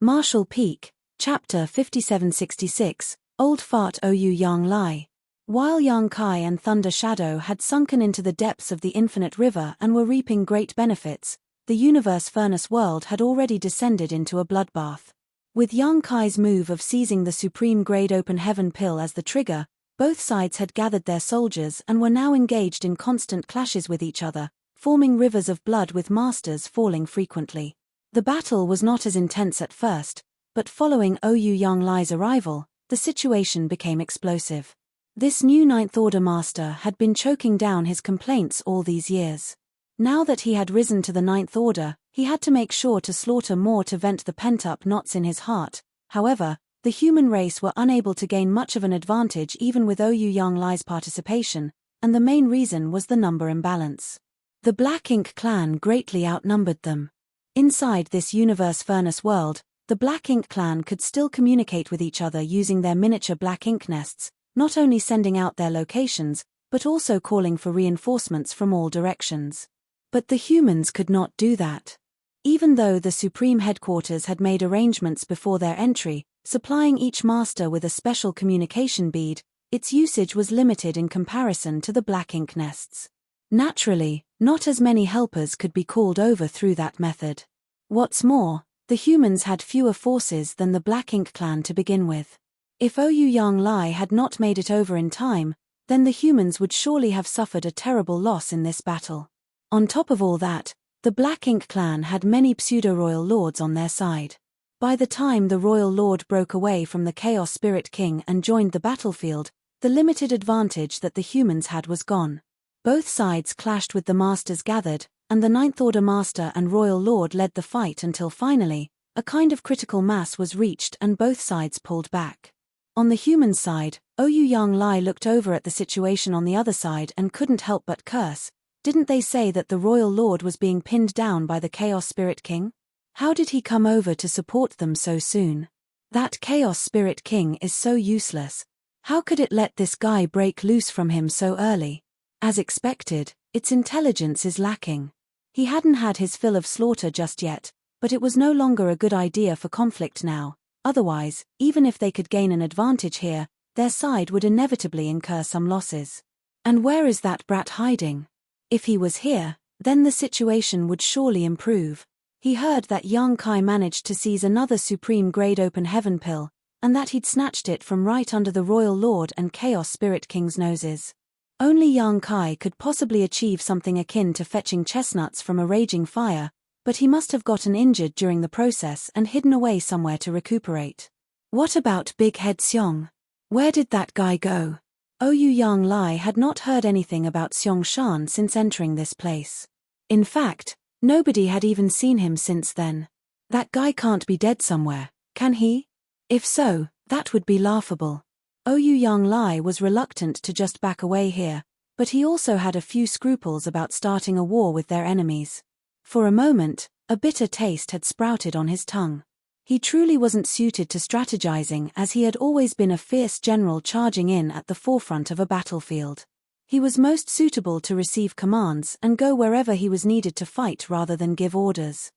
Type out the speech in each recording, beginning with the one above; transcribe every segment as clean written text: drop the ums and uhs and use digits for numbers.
Marshall Peak, Chapter 5766, Old Fart Ou Yang Lai. While Yang Kai and Thunder Shadow had sunken into the depths of the infinite river and were reaping great benefits, the universe furnace world had already descended into a bloodbath. With Yang Kai's move of seizing the supreme grade open heaven pill as the trigger, both sides had gathered their soldiers and were now engaged in constant clashes with each other, forming rivers of blood with masters falling frequently. The battle was not as intense at first, but following Ou Yang Lai's arrival, the situation became explosive. This new Ninth Order master had been choking down his complaints all these years. Now that he had risen to the Ninth Order, he had to make sure to slaughter more to vent the pent-up knots in his heart. However, the human race were unable to gain much of an advantage even with Ou Yang Lai's participation, and the main reason was the number imbalance. The Black Ink clan greatly outnumbered them. Inside this universe furnace world, the Black Ink clan could still communicate with each other using their miniature black ink nests, not only sending out their locations, but also calling for reinforcements from all directions. But the humans could not do that. Even though the Supreme Headquarters had made arrangements before their entry, supplying each master with a special communication bead, its usage was limited in comparison to the black ink nests. Naturally, not as many helpers could be called over through that method. What's more, the humans had fewer forces than the Black Ink clan to begin with. If Ou Yang Lai had not made it over in time, then the humans would surely have suffered a terrible loss in this battle. On top of all that, the Black Ink clan had many pseudo-royal lords on their side. By the time the royal lord broke away from the Chaos Spirit King and joined the battlefield, the limited advantage that the humans had was gone. Both sides clashed with the masters gathered, and the Ninth Order master and royal lord led the fight until finally, a kind of critical mass was reached and both sides pulled back. On the human side, Ou Yang Lai looked over at the situation on the other side and couldn't help but curse. Didn't they say that the royal lord was being pinned down by the Chaos Spirit King? How did he come over to support them so soon? That Chaos Spirit King is so useless. How could it let this guy break loose from him so early? As expected, its intelligence is lacking. He hadn't had his fill of slaughter just yet, but it was no longer a good idea for conflict now. Otherwise, even if they could gain an advantage here, their side would inevitably incur some losses. And where is that brat hiding? If he was here, then the situation would surely improve. He heard that Yang Kai managed to seize another supreme grade open heaven pill, and that he'd snatched it from right under the royal lord and Chaos Spirit King's noses. Only Yang Kai could possibly achieve something akin to fetching chestnuts from a raging fire, but he must have gotten injured during the process and hidden away somewhere to recuperate. What about Big Head Xiong? Where did that guy go? Ou Yang Lai had not heard anything about Xiong Shan since entering this place. In fact, nobody had even seen him since then. That guy can't be dead somewhere, can he? If so, that would be laughable. Ou Yang Lai was reluctant to just back away here, but he also had a few scruples about starting a war with their enemies. For a moment, a bitter taste had sprouted on his tongue. He truly wasn't suited to strategizing as he had always been a fierce general charging in at the forefront of a battlefield. He was most suitable to receive commands and go wherever he was needed to fight rather than give orders.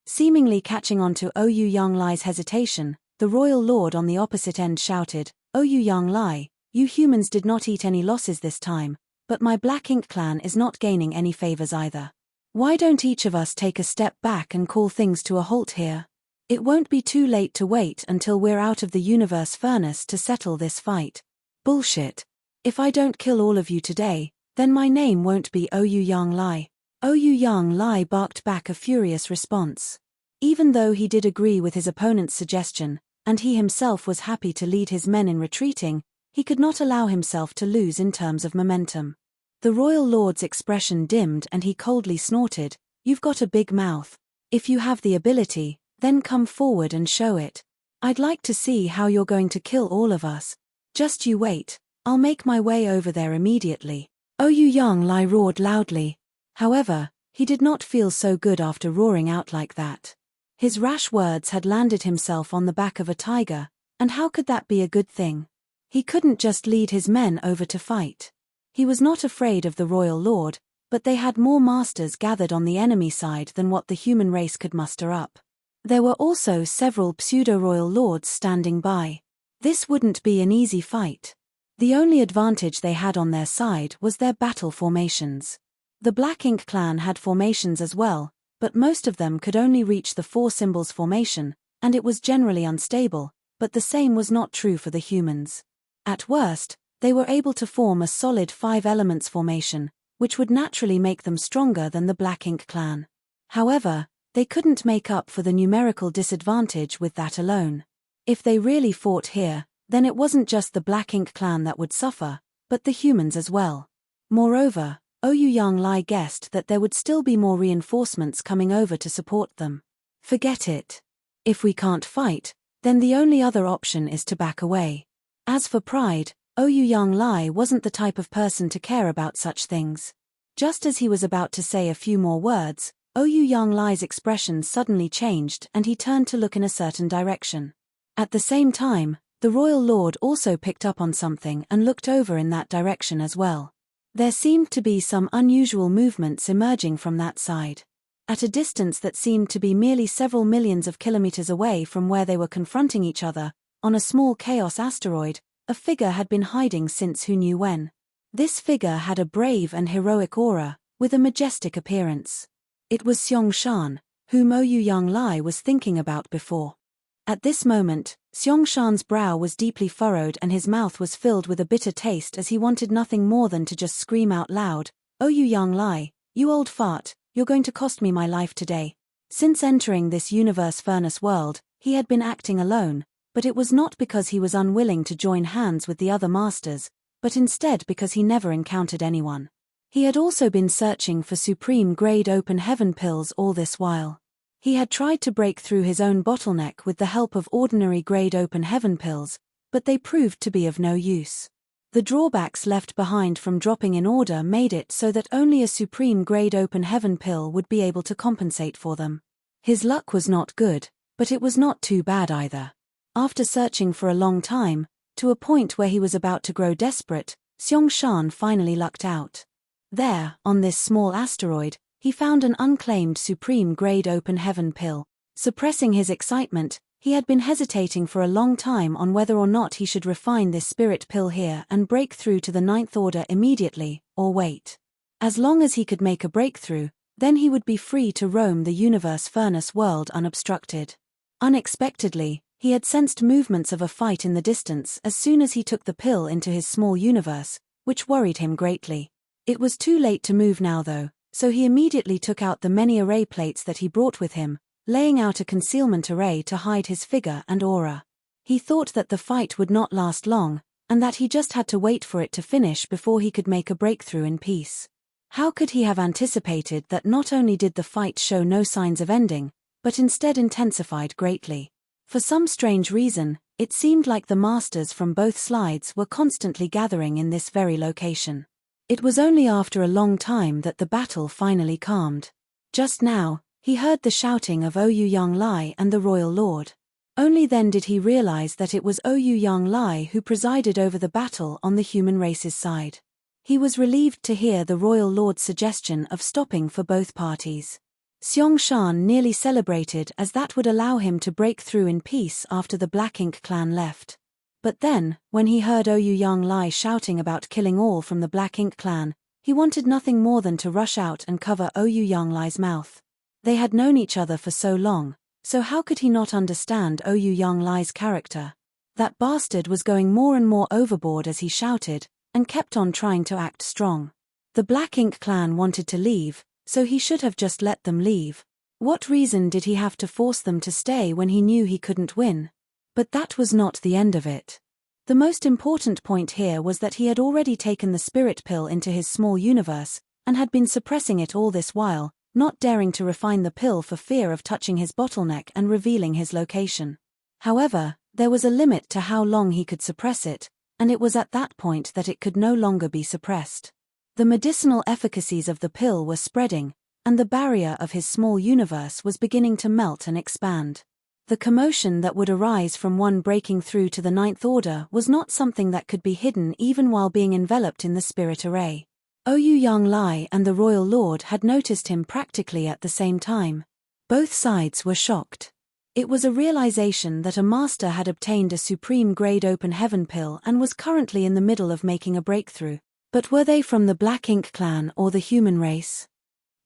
Seemingly catching on to Ou Yang Lai's hesitation, the royal lord on the opposite end shouted, "Ou Yang Lai, you humans did not eat any losses this time, but my Black Ink clan is not gaining any favors either. Why don't each of us take a step back and call things to a halt here? It won't be too late to wait until we're out of the universe furnace to settle this fight." Bullshit. If I don't kill all of you today, then my name won't be Ou Yang Lai. Ou Yang Lai barked back a furious response. Even though he did agree with his opponent's suggestion, and he himself was happy to lead his men in retreating, he could not allow himself to lose in terms of momentum. The royal lord's expression dimmed and he coldly snorted, "You've got a big mouth. If you have the ability, then come forward and show it. I'd like to see how you're going to kill all of us. Just you wait, I'll make my way over there immediately." Ou Yang Lai roared loudly. However, he did not feel so good after roaring out like that. His rash words had landed himself on the back of a tiger, and how could that be a good thing? He couldn't just lead his men over to fight. He was not afraid of the royal lord, but they had more masters gathered on the enemy side than what the human race could muster up. There were also several pseudo-royal lords standing by. This wouldn't be an easy fight. The only advantage they had on their side was their battle formations. The Black Ink clan had formations as well, but most of them could only reach the 4 symbols formation, and it was generally unstable, but the same was not true for the humans. At worst, they were able to form a solid 5 elements formation, which would naturally make them stronger than the Black Ink clan. However, they couldn't make up for the numerical disadvantage with that alone. If they really fought here, then it wasn't just the Black Ink clan that would suffer, but the humans as well. Moreover, Ouyang Lai guessed that there would still be more reinforcements coming over to support them. Forget it. If we can't fight, then the only other option is to back away. As for pride, Ouyang Lai wasn't the type of person to care about such things. Just as he was about to say a few more words, Ouyang Lai's expression suddenly changed and he turned to look in a certain direction. At the same time, the royal lord also picked up on something and looked over in that direction as well. There seemed to be some unusual movements emerging from that side. At a distance that seemed to be merely several millions of kilometers away from where they were confronting each other, on a small chaos asteroid, a figure had been hiding since who knew when. This figure had a brave and heroic aura, with a majestic appearance. It was Xiong Shan, whom Ouyang Lai was thinking about before. At this moment, Xiong Shan's brow was deeply furrowed and his mouth was filled with a bitter taste as he wanted nothing more than to just scream out loud, "Ouyang Lai, you old fart, you're going to cost me my life today." Since entering this universe furnace world, he had been acting alone, but it was not because he was unwilling to join hands with the other masters, but instead because he never encountered anyone. He had also been searching for supreme-grade open heaven pills all this while. He had tried to break through his own bottleneck with the help of ordinary grade open heaven pills, but they proved to be of no use. The drawbacks left behind from dropping in order made it so that only a supreme-grade open heaven pill would be able to compensate for them. His luck was not good, but it was not too bad either. After searching for a long time, to a point where he was about to grow desperate, Xiong Shan finally lucked out. There, on this small asteroid, he found an unclaimed supreme-grade open heaven pill. Suppressing his excitement, he had been hesitating for a long time on whether or not he should refine this spirit pill here and break through to the Ninth Order immediately, or wait. As long as he could make a breakthrough, then he would be free to roam the universe furnace world unobstructed. Unexpectedly, he had sensed movements of a fight in the distance as soon as he took the pill into his small universe, which worried him greatly. It was too late to move now though, so he immediately took out the many array plates that he brought with him, laying out a concealment array to hide his figure and aura. He thought that the fight would not last long, and that he just had to wait for it to finish before he could make a breakthrough in peace. How could he have anticipated that not only did the fight show no signs of ending, but instead intensified greatly? For some strange reason, it seemed like the masters from both sides were constantly gathering in this very location. It was only after a long time that the battle finally calmed. Just now, he heard the shouting of Ouyang Lai and the royal lord. Only then did he realize that it was Ouyang Lai who presided over the battle on the human race's side. He was relieved to hear the royal lord's suggestion of stopping for both parties. Xiong Shan nearly celebrated as that would allow him to break through in peace after the Black Ink clan left. But then, when he heard Ouyang Lai shouting about killing all from the Black Ink clan, he wanted nothing more than to rush out and cover Ouyang Lai's mouth. They had known each other for so long, so how could he not understand Ouyang Lai's character? That bastard was going more and more overboard as he shouted, and kept on trying to act strong. The Black Ink clan wanted to leave, so he should have just let them leave. What reason did he have to force them to stay when he knew he couldn't win? But that was not the end of it. The most important point here was that he had already taken the spirit pill into his small universe, and had been suppressing it all this while, not daring to refine the pill for fear of touching his bottleneck and revealing his location. However, there was a limit to how long he could suppress it, and it was at that point that it could no longer be suppressed. The medicinal efficacies of the pill were spreading, and the barrier of his small universe was beginning to melt and expand. The commotion that would arise from one breaking through to the Ninth Order was not something that could be hidden even while being enveloped in the spirit array. Ouyang Lai and the Royal Lord had noticed him practically at the same time. Both sides were shocked. It was a realization that a master had obtained a supreme-grade open heaven pill and was currently in the middle of making a breakthrough. But were they from the Black Ink clan or the human race?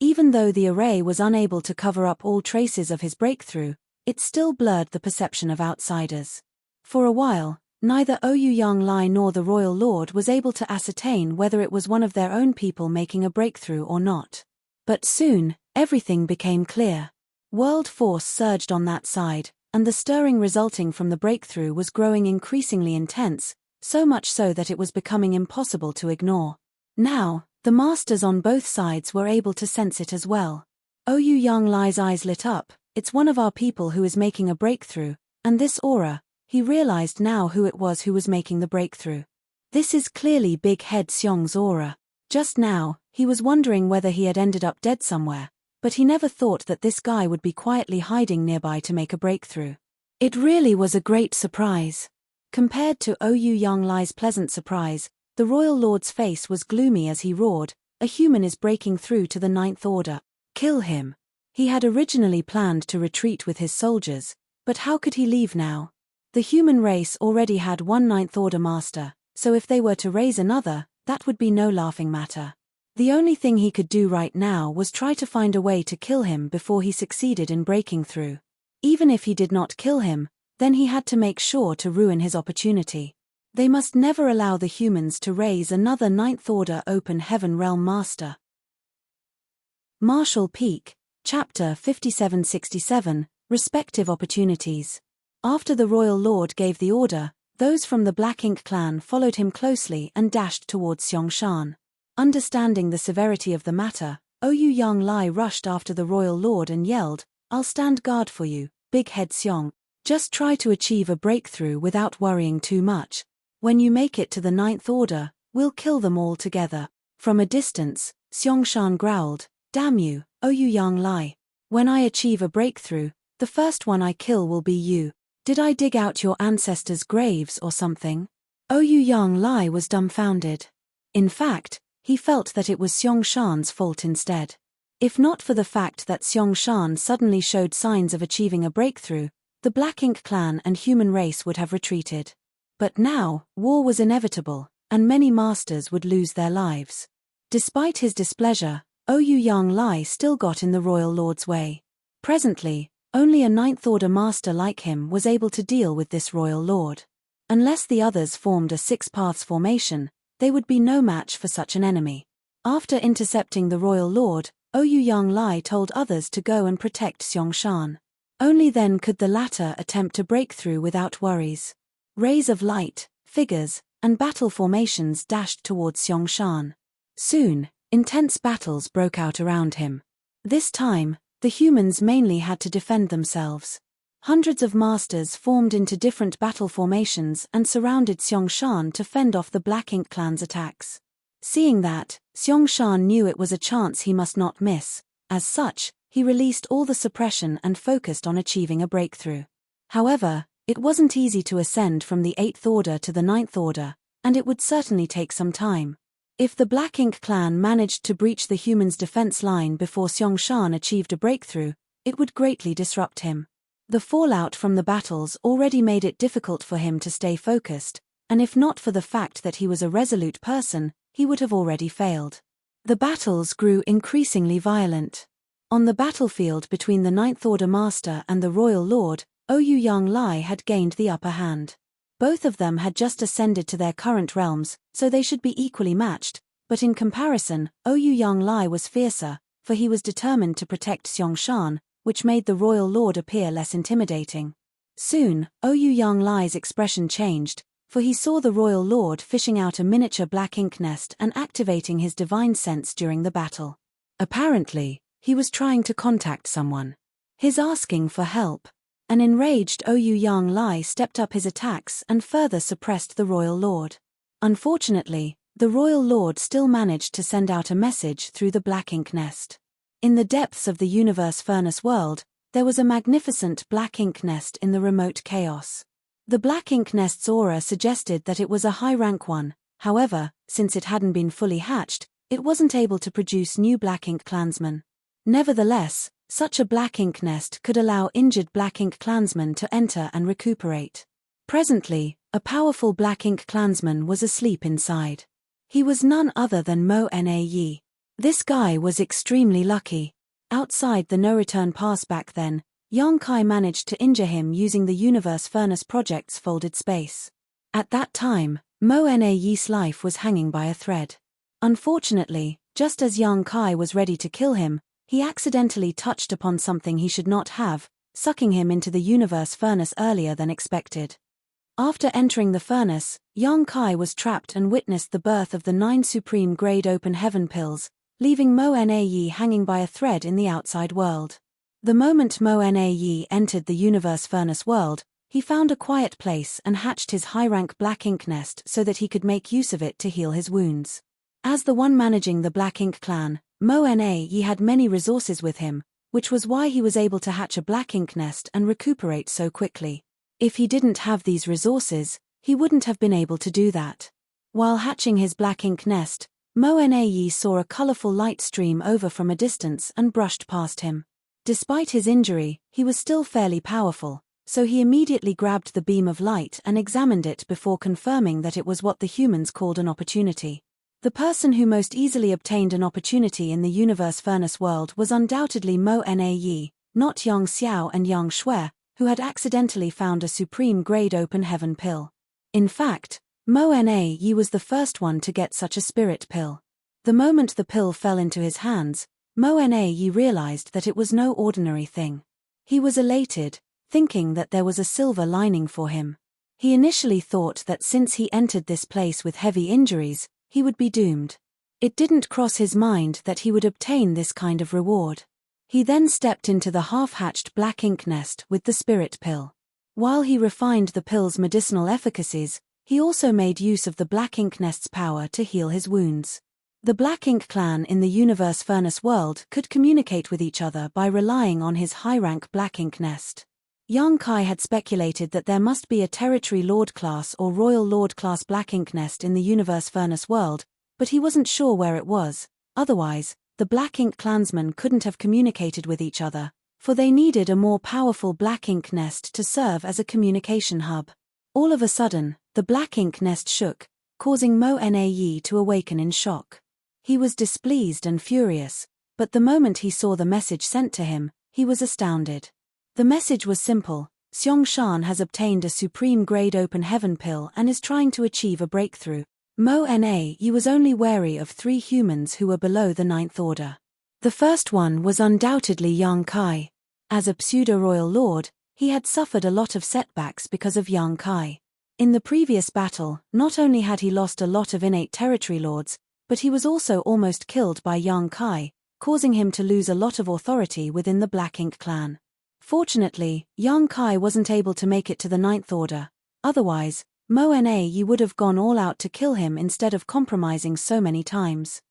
Even though the array was unable to cover up all traces of his breakthrough, it still blurred the perception of outsiders. For a while, neither Ouyang Lai nor the royal lord was able to ascertain whether it was one of their own people making a breakthrough or not. But soon, everything became clear. World force surged on that side, and the stirring resulting from the breakthrough was growing increasingly intense, so much so that it was becoming impossible to ignore. Now, the masters on both sides were able to sense it as well. Ouyang Lai's eyes lit up. It's one of our people who is making a breakthrough, and this aura, he realized now who it was who was making the breakthrough. This is clearly Big Head Xiong's aura. Just now, he was wondering whether he had ended up dead somewhere, but he never thought that this guy would be quietly hiding nearby to make a breakthrough. It really was a great surprise. Compared to Ouyang Lai's pleasant surprise, the royal lord's face was gloomy as he roared, "A human is breaking through to the Ninth Order. Kill him." He had originally planned to retreat with his soldiers, but how could he leave now? The human race already had one Ninth Order master, so if they were to raise another, that would be no laughing matter. The only thing he could do right now was try to find a way to kill him before he succeeded in breaking through. Even if he did not kill him, then he had to make sure to ruin his opportunity. They must never allow the humans to raise another Ninth Order Open Heaven Realm Master. Marshall Peak, Chapter 5767, Respective Opportunities. After the Royal Lord gave the order, those from the Black Ink clan followed him closely and dashed towards Xiangshan. Understanding the severity of the matter, Ouyang Lai rushed after the Royal Lord and yelled, "I'll stand guard for you, Big Head Xiong. Just try to achieve a breakthrough without worrying too much. When you make it to the Ninth Order, we'll kill them all together." From a distance, Xiangshan growled, "Damn you, Ouyang Lai. When I achieve a breakthrough, the first one I kill will be you. Did I dig out your ancestors' graves or something?" Ouyang Lai was dumbfounded. In fact, he felt that it was Xiangshan's fault instead. If not for the fact that Xiangshan suddenly showed signs of achieving a breakthrough, the Black Ink clan and human race would have retreated. But now, war was inevitable, and many masters would lose their lives. Despite his displeasure, Ouyang Lai still got in the royal lord's way. Presently, only a Ninth Order master like him was able to deal with this royal lord. Unless the others formed a six-paths formation, they would be no match for such an enemy. After intercepting the royal lord, Ouyang Lai told others to go and protect Xiangshan. Only then could the latter attempt to break through without worries. Rays of light, figures, and battle formations dashed towards Xiangshan. Soon, intense battles broke out around him. This time, the humans mainly had to defend themselves. Hundreds of masters formed into different battle formations and surrounded Xiangshan to fend off the Black Ink clan's attacks. Seeing that, Xiangshan knew it was a chance he must not miss. As such, he released all the suppression and focused on achieving a breakthrough. However, it wasn't easy to ascend from the 8th Order to the 9th Order, and it would certainly take some time. If the Black Ink clan managed to breach the humans' defense line before Xiangshan achieved a breakthrough, it would greatly disrupt him. The fallout from the battles already made it difficult for him to stay focused, and if not for the fact that he was a resolute person, he would have already failed. The battles grew increasingly violent. On the battlefield between the Ninth Order Master and the Royal Lord, Ouyang Lai had gained the upper hand. Both of them had just ascended to their current realms, so they should be equally matched, but in comparison, Ouyang Lai was fiercer, for he was determined to protect Xiangshan, which made the Royal Lord appear less intimidating. Soon, Ouyang Lai's expression changed, for he saw the Royal Lord fishing out a miniature black ink nest and activating his divine sense during the battle. Apparently, he was trying to contact someone. He's asking for help. An enraged Ouyang Lai stepped up his attacks and further suppressed the Royal Lord. Unfortunately, the Royal Lord still managed to send out a message through the black ink nest. In the depths of the universe furnace world, there was a magnificent black ink nest in the remote chaos. The black ink nest's aura suggested that it was a high-rank one, however, since it hadn't been fully hatched, it wasn't able to produce new black ink clansmen. Nevertheless, Such a black ink nest could allow injured black ink clansmen to enter and recuperate. Presently, a powerful black ink clansman was asleep inside. He was none other than Mo Na. This guy was extremely lucky. Outside the no-return pass back then, Yang Kai managed to injure him using the Universe Furnace Project's folded space. At that time, Mo Na's life was hanging by a thread. Unfortunately, just as Yang Kai was ready to kill him, he accidentally touched upon something he should not have, sucking him into the Universe Furnace earlier than expected. After entering the furnace, Yang Kai was trapped and witnessed the birth of the 9 supreme grade open heaven pills, leaving Mo Na hanging by a thread in the outside world. The moment Mo Na entered the Universe Furnace world, he found a quiet place and hatched his high-rank black ink nest so that he could make use of it to heal his wounds. As the one managing the Black Ink clan, Mo Na had many resources with him, which was why he was able to hatch a black ink nest and recuperate so quickly. If he didn't have these resources, he wouldn't have been able to do that. While hatching his black ink nest, Mo Na saw a colorful light stream over from a distance and brushed past him. Despite his injury, he was still fairly powerful, so he immediately grabbed the beam of light and examined it before confirming that it was what the humans called an opportunity. The person who most easily obtained an opportunity in the Universe Furnace world was undoubtedly Mo Na, not Yang Xiao and Yang Shui, who had accidentally found a supreme grade open heaven pill. In fact, Mo Na was the first one to get such a spirit pill. The moment the pill fell into his hands, Mo Na realized that it was no ordinary thing. He was elated, thinking that there was a silver lining for him. He initially thought that since he entered this place with heavy injuries, he would be doomed. It didn't cross his mind that he would obtain this kind of reward. He then stepped into the half-hatched black ink nest with the spirit pill. While he refined the pill's medicinal efficacies, he also made use of the black ink nest's power to heal his wounds. The Black Ink clan in the Universe Furnace world could communicate with each other by relying on his high-rank black ink nest. Yang Kai had speculated that there must be a Territory Lord class or Royal Lord class black ink nest in the Universe Furnace world, but he wasn't sure where it was. Otherwise, the Black Ink clansmen couldn't have communicated with each other, for they needed a more powerful black ink nest to serve as a communication hub. All of a sudden, the black ink nest shook, causing Mo Na to awaken in shock. He was displeased and furious, but the moment he saw the message sent to him, he was astounded. The message was simple: Xiong Shan has obtained a supreme grade open heaven pill and is trying to achieve a breakthrough. Mo Na was only wary of 3 humans who were below the 9th order. The first one was undoubtedly Yang Kai. As a pseudo-royal lord, he had suffered a lot of setbacks because of Yang Kai. In the previous battle, not only had he lost a lot of innate territory lords, but he was also almost killed by Yang Kai, causing him to lose a lot of authority within the Black Ink clan. Fortunately, Yang Kai wasn't able to make it to the 9th order. Otherwise, Mo Na would have gone all out to kill him instead of compromising so many times.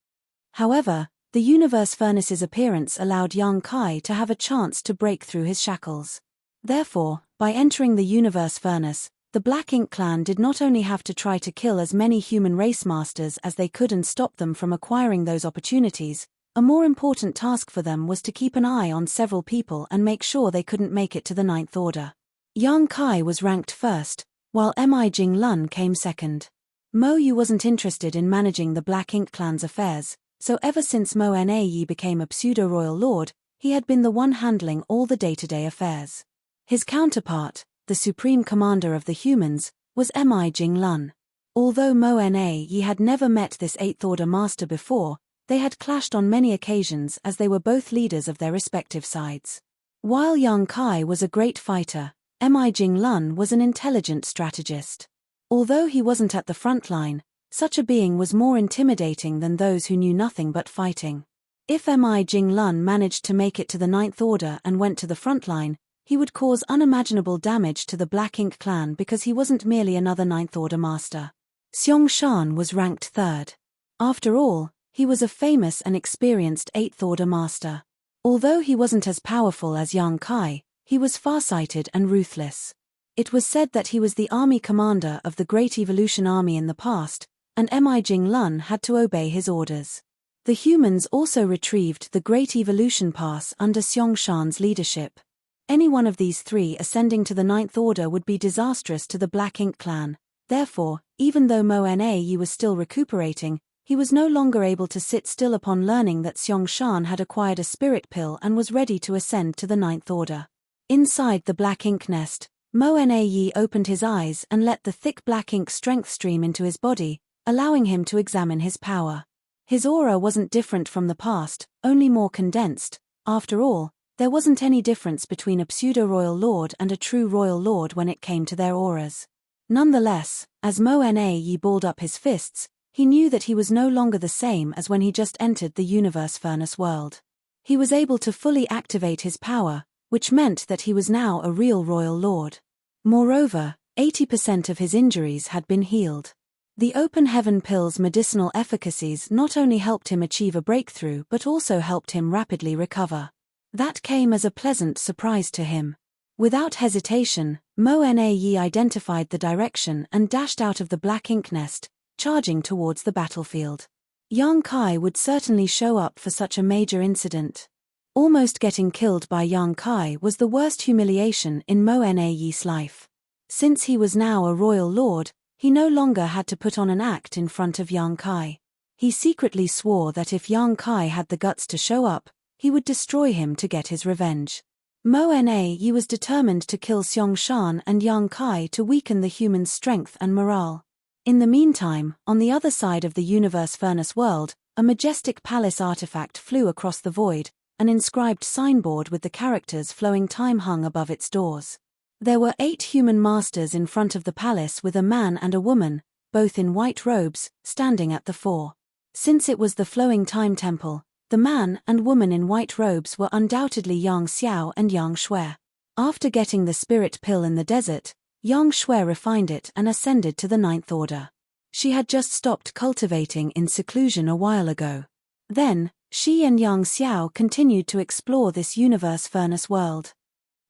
However, the Universe Furnace's appearance allowed Yang Kai to have a chance to break through his shackles. Therefore, by entering the Universe Furnace, the Black Ink clan did not only have to try to kill as many human race masters as they could and stop them from acquiring those opportunities. A more important task for them was to keep an eye on several people and make sure they couldn't make it to the 9th order. Yang Kai was ranked first, while Mi Jinglun came second. Mo Yu wasn't interested in managing the Black Ink clan's affairs, so ever since Mo Na became a pseudo-royal lord, he had been the one handling all the day-to-day affairs. His counterpart, the supreme commander of the humans, was Mi Jinglun. Although Mo Na had never met this 8th order master before, they had clashed on many occasions as they were both leaders of their respective sides. While Yang Kai was a great fighter, Mi Jinglun was an intelligent strategist. Although he wasn't at the front line, such a being was more intimidating than those who knew nothing but fighting. If Mi Jinglun managed to make it to the 9th order and went to the front line, he would cause unimaginable damage to the Black Ink clan because he wasn't merely another 9th order master. Xiong Shan was ranked 3rd. After all, he was a famous and experienced 8th order master. Although he wasn't as powerful as Yang Kai, he was farsighted and ruthless. It was said that he was the army commander of the Great Evolution Army in the past, and Mi Jinglun had to obey his orders. The humans also retrieved the Great Evolution Pass under Xiangshan's leadership. Any one of these three ascending to the Ninth Order would be disastrous to the Black Ink clan. Therefore, even though Mo Na was still recuperating, he was no longer able to sit still upon learning that Xiangshan had acquired a spirit pill and was ready to ascend to the Ninth Order. Inside the Black Ink nest, Mo Na opened his eyes and let the thick black ink strength stream into his body, allowing him to examine his power. His aura wasn't different from the past, only more condensed. After all, there wasn't any difference between a pseudo-royal lord and a true royal lord when it came to their auras. Nonetheless, as Mo Na balled up his fists, he knew that he was no longer the same as when he just entered the universe furnace world. He was able to fully activate his power, which meant that he was now a real royal lord. Moreover, 80% of his injuries had been healed. The open heaven pill's medicinal efficacies not only helped him achieve a breakthrough but also helped him rapidly recover. That came as a pleasant surprise to him. Without hesitation, Mo Na identified the direction and dashed out of the Black Ink nest, charging towards the battlefield. Yang Kai would certainly show up for such a major incident. Almost getting killed by Yang Kai was the worst humiliation in Mo Na's life. Since he was now a royal lord, he no longer had to put on an act in front of Yang Kai. He secretly swore that if Yang Kai had the guts to show up, he would destroy him to get his revenge. Mo Na was determined to kill Xiangshan and Yang Kai to weaken the humans' strength and morale. In the meantime, on the other side of the universe furnace world, a majestic palace artifact flew across the void, an inscribed signboard with the characters flowing time hung above its doors. There were 8 human masters in front of the palace with a man and a woman, both in white robes, standing at the fore. Since it was the flowing time temple, the man and woman in white robes were undoubtedly Yang Xiao and Yang Shui. After getting the spirit pill in the desert, Yang Shui refined it and ascended to the Ninth Order. She had just stopped cultivating in seclusion a while ago. Then, she and Yang Xiao continued to explore this universe furnace world.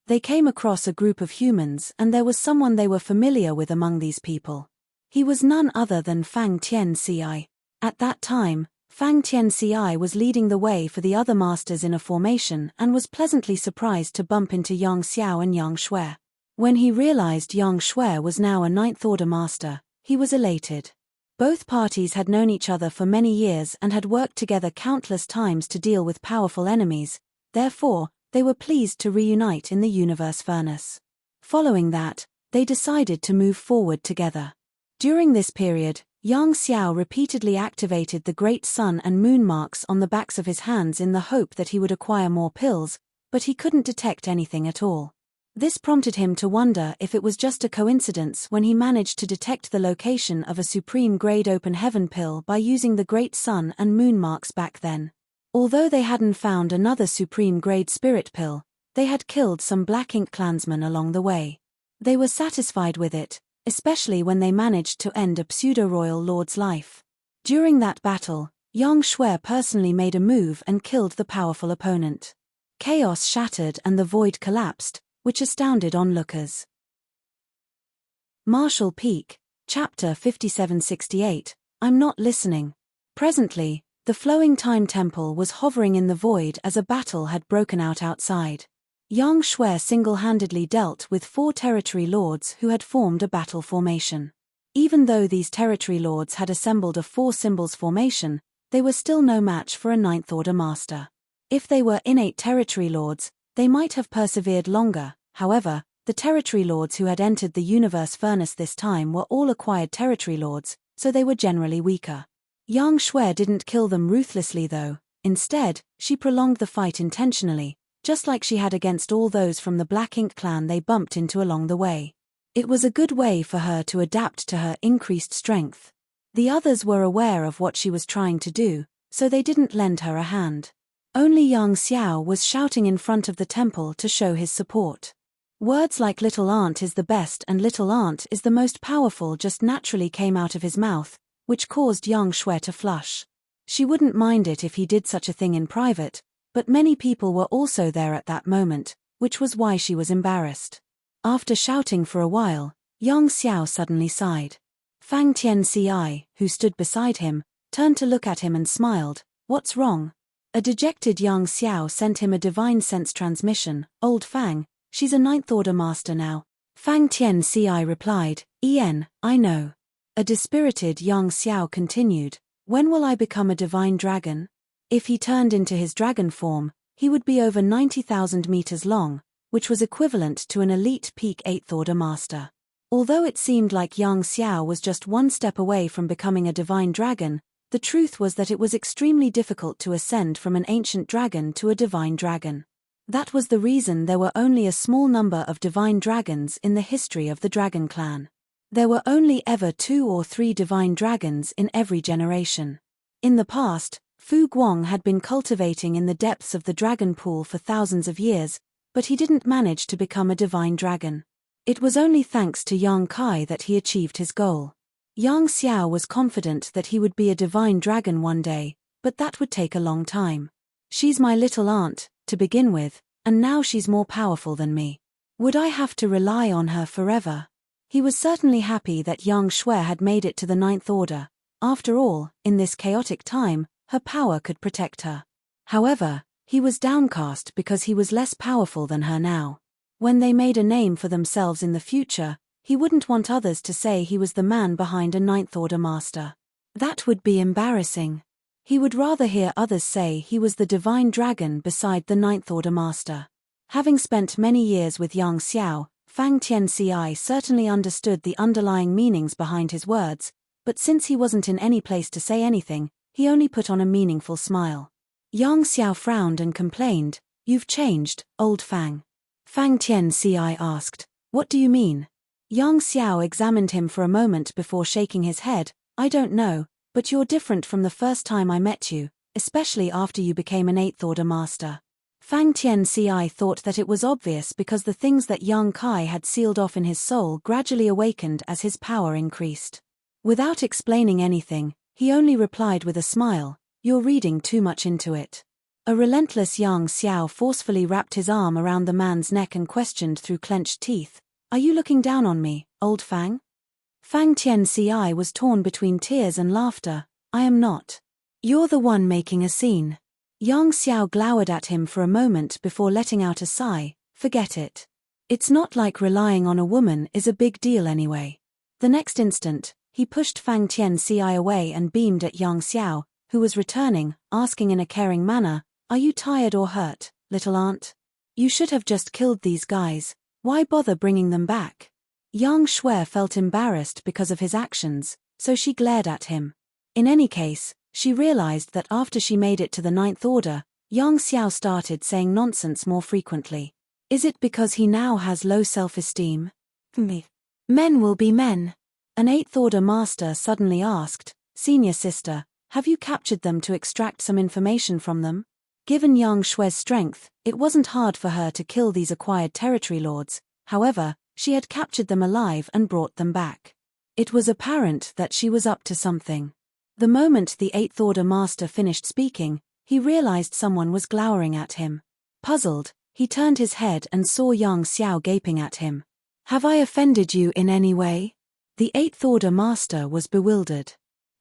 They came across a group of humans and there was someone they were familiar with among these people. He was none other than Fang Tianci. At that time, Fang Tianci was leading the way for the other masters in a formation and was pleasantly surprised to bump into Yang Xiao and Yang Shui. When he realized Yang Shui was now a Ninth Order master, he was elated. Both parties had known each other for many years and had worked together countless times to deal with powerful enemies, therefore, they were pleased to reunite in the universe furnace. Following that, they decided to move forward together. During this period, Yang Xiao repeatedly activated the great sun and moon marks on the backs of his hands in the hope that he would acquire more pills, but he couldn't detect anything at all. This prompted him to wonder if it was just a coincidence when he managed to detect the location of a supreme-grade open heaven pill by using the great sun and moon marks back then. Although they hadn't found another supreme-grade spirit pill, they had killed some Black Ink clansmen along the way. They were satisfied with it, especially when they managed to end a pseudo-royal lord's life. During that battle, Yang Shui personally made a move and killed the powerful opponent. Chaos shattered and the void collapsed, which astounded onlookers. Marshall Peak, Chapter 5768, I'm Not Listening. Presently, the flowing time temple was hovering in the void as a battle had broken out outside. Yang Shui single-handedly dealt with 4 territory lords who had formed a battle formation. Even though these territory lords had assembled a 4 symbols formation, they were still no match for a Ninth Order master. If they were innate territory lords, they might have persevered longer. However, the territory lords who had entered the universe furnace this time were all acquired territory lords, so they were generally weaker. Yang Shui didn't kill them ruthlessly though. Instead, she prolonged the fight intentionally, just like she had against all those from the Black Ink clan they bumped into along the way. It was a good way for her to adapt to her increased strength. The others were aware of what she was trying to do, so they didn't lend her a hand. Only Yang Xiao was shouting in front of the temple to show his support. Words like "little aunt is the best" and "little aunt is the most powerful" just naturally came out of his mouth, which caused Yang Shui to flush. She wouldn't mind it if he did such a thing in private, but many people were also there at that moment, which was why she was embarrassed. After shouting for a while, Yang Xiao suddenly sighed. Fang Tianci, who stood beside him, turned to look at him and smiled, What's wrong? A dejected Yang Xiao sent him a divine sense transmission. Old Fang, she's a ninth order master now. Fang Tianci replied, I know. A dispirited Yang Xiao continued, when will I become a divine dragon? If he turned into his dragon form, he would be over 90,000 meters long, which was equivalent to an elite peak 8th order master. Although it seemed like Yang Xiao was just one step away from becoming a divine dragon, the truth was that it was extremely difficult to ascend from an ancient dragon to a divine dragon. That was the reason there were only a small number of divine dragons in the history of the Dragon Clan. There were only ever 2 or 3 divine dragons in every generation. In the past, Fu Guang had been cultivating in the depths of the dragon pool for thousands of years, but he didn't manage to become a divine dragon. It was only thanks to Yang Kai that he achieved his goal. Yang Xiao was confident that he would be a divine dragon one day, but that would take a long time. She's my little aunt, to begin with, and now she's more powerful than me. Would I have to rely on her forever? He was certainly happy that Yang Shui had made it to the 9th order. After all, in this chaotic time, her power could protect her. However, he was downcast because he was less powerful than her now. When they made a name for themselves in the future, he wouldn't want others to say he was the man behind a 9th order master. That would be embarrassing. He would rather hear others say he was the divine dragon beside the 9th order master. Having spent many years with Yang Xiao, Fang Tianci certainly understood the underlying meanings behind his words, but since he wasn't in any place to say anything, he only put on a meaningful smile. Yang Xiao frowned and complained, "You've changed, old Fang." Fang Tianci asked, "What do you mean?" Yang Xiao examined him for a moment before shaking his head, "I don't know, but you're different from the first time I met you, especially after you became an 8th order master." Fang Tianci thought that it was obvious because the things that Yang Kai had sealed off in his soul gradually awakened as his power increased. Without explaining anything, he only replied with a smile, "You're reading too much into it." A relentless Yang Xiao forcefully wrapped his arm around the man's neck and questioned through clenched teeth, "Are you looking down on me, old Fang?" Fang Tianci was torn between tears and laughter. "I am not. You're the one making a scene." Yang Xiao glowered at him for a moment before letting out a sigh, "Forget it. It's not like relying on a woman is a big deal anyway." The next instant, he pushed Fang Tianci away and beamed at Yang Xiao, who was returning, asking in a caring manner, "Are you tired or hurt, little aunt? You should have just killed these guys. Why bother bringing them back?" Yang Shui felt embarrassed because of his actions, so she glared at him. In any case, she realized that after she made it to the 9th order, Yang Xiao started saying nonsense more frequently. Is it because he now has low self-esteem? Men will be men. An 8th order master suddenly asked, "Senior sister, have you captured them to extract some information from them?" Given Yang Shui's strength, it wasn't hard for her to kill these acquired territory lords. However, she had captured them alive and brought them back. It was apparent that she was up to something. The moment the 8th order master finished speaking, he realized someone was glowering at him. Puzzled, he turned his head and saw Yang Xiao gaping at him. "Have I offended you in any way?" The 8th order master was bewildered.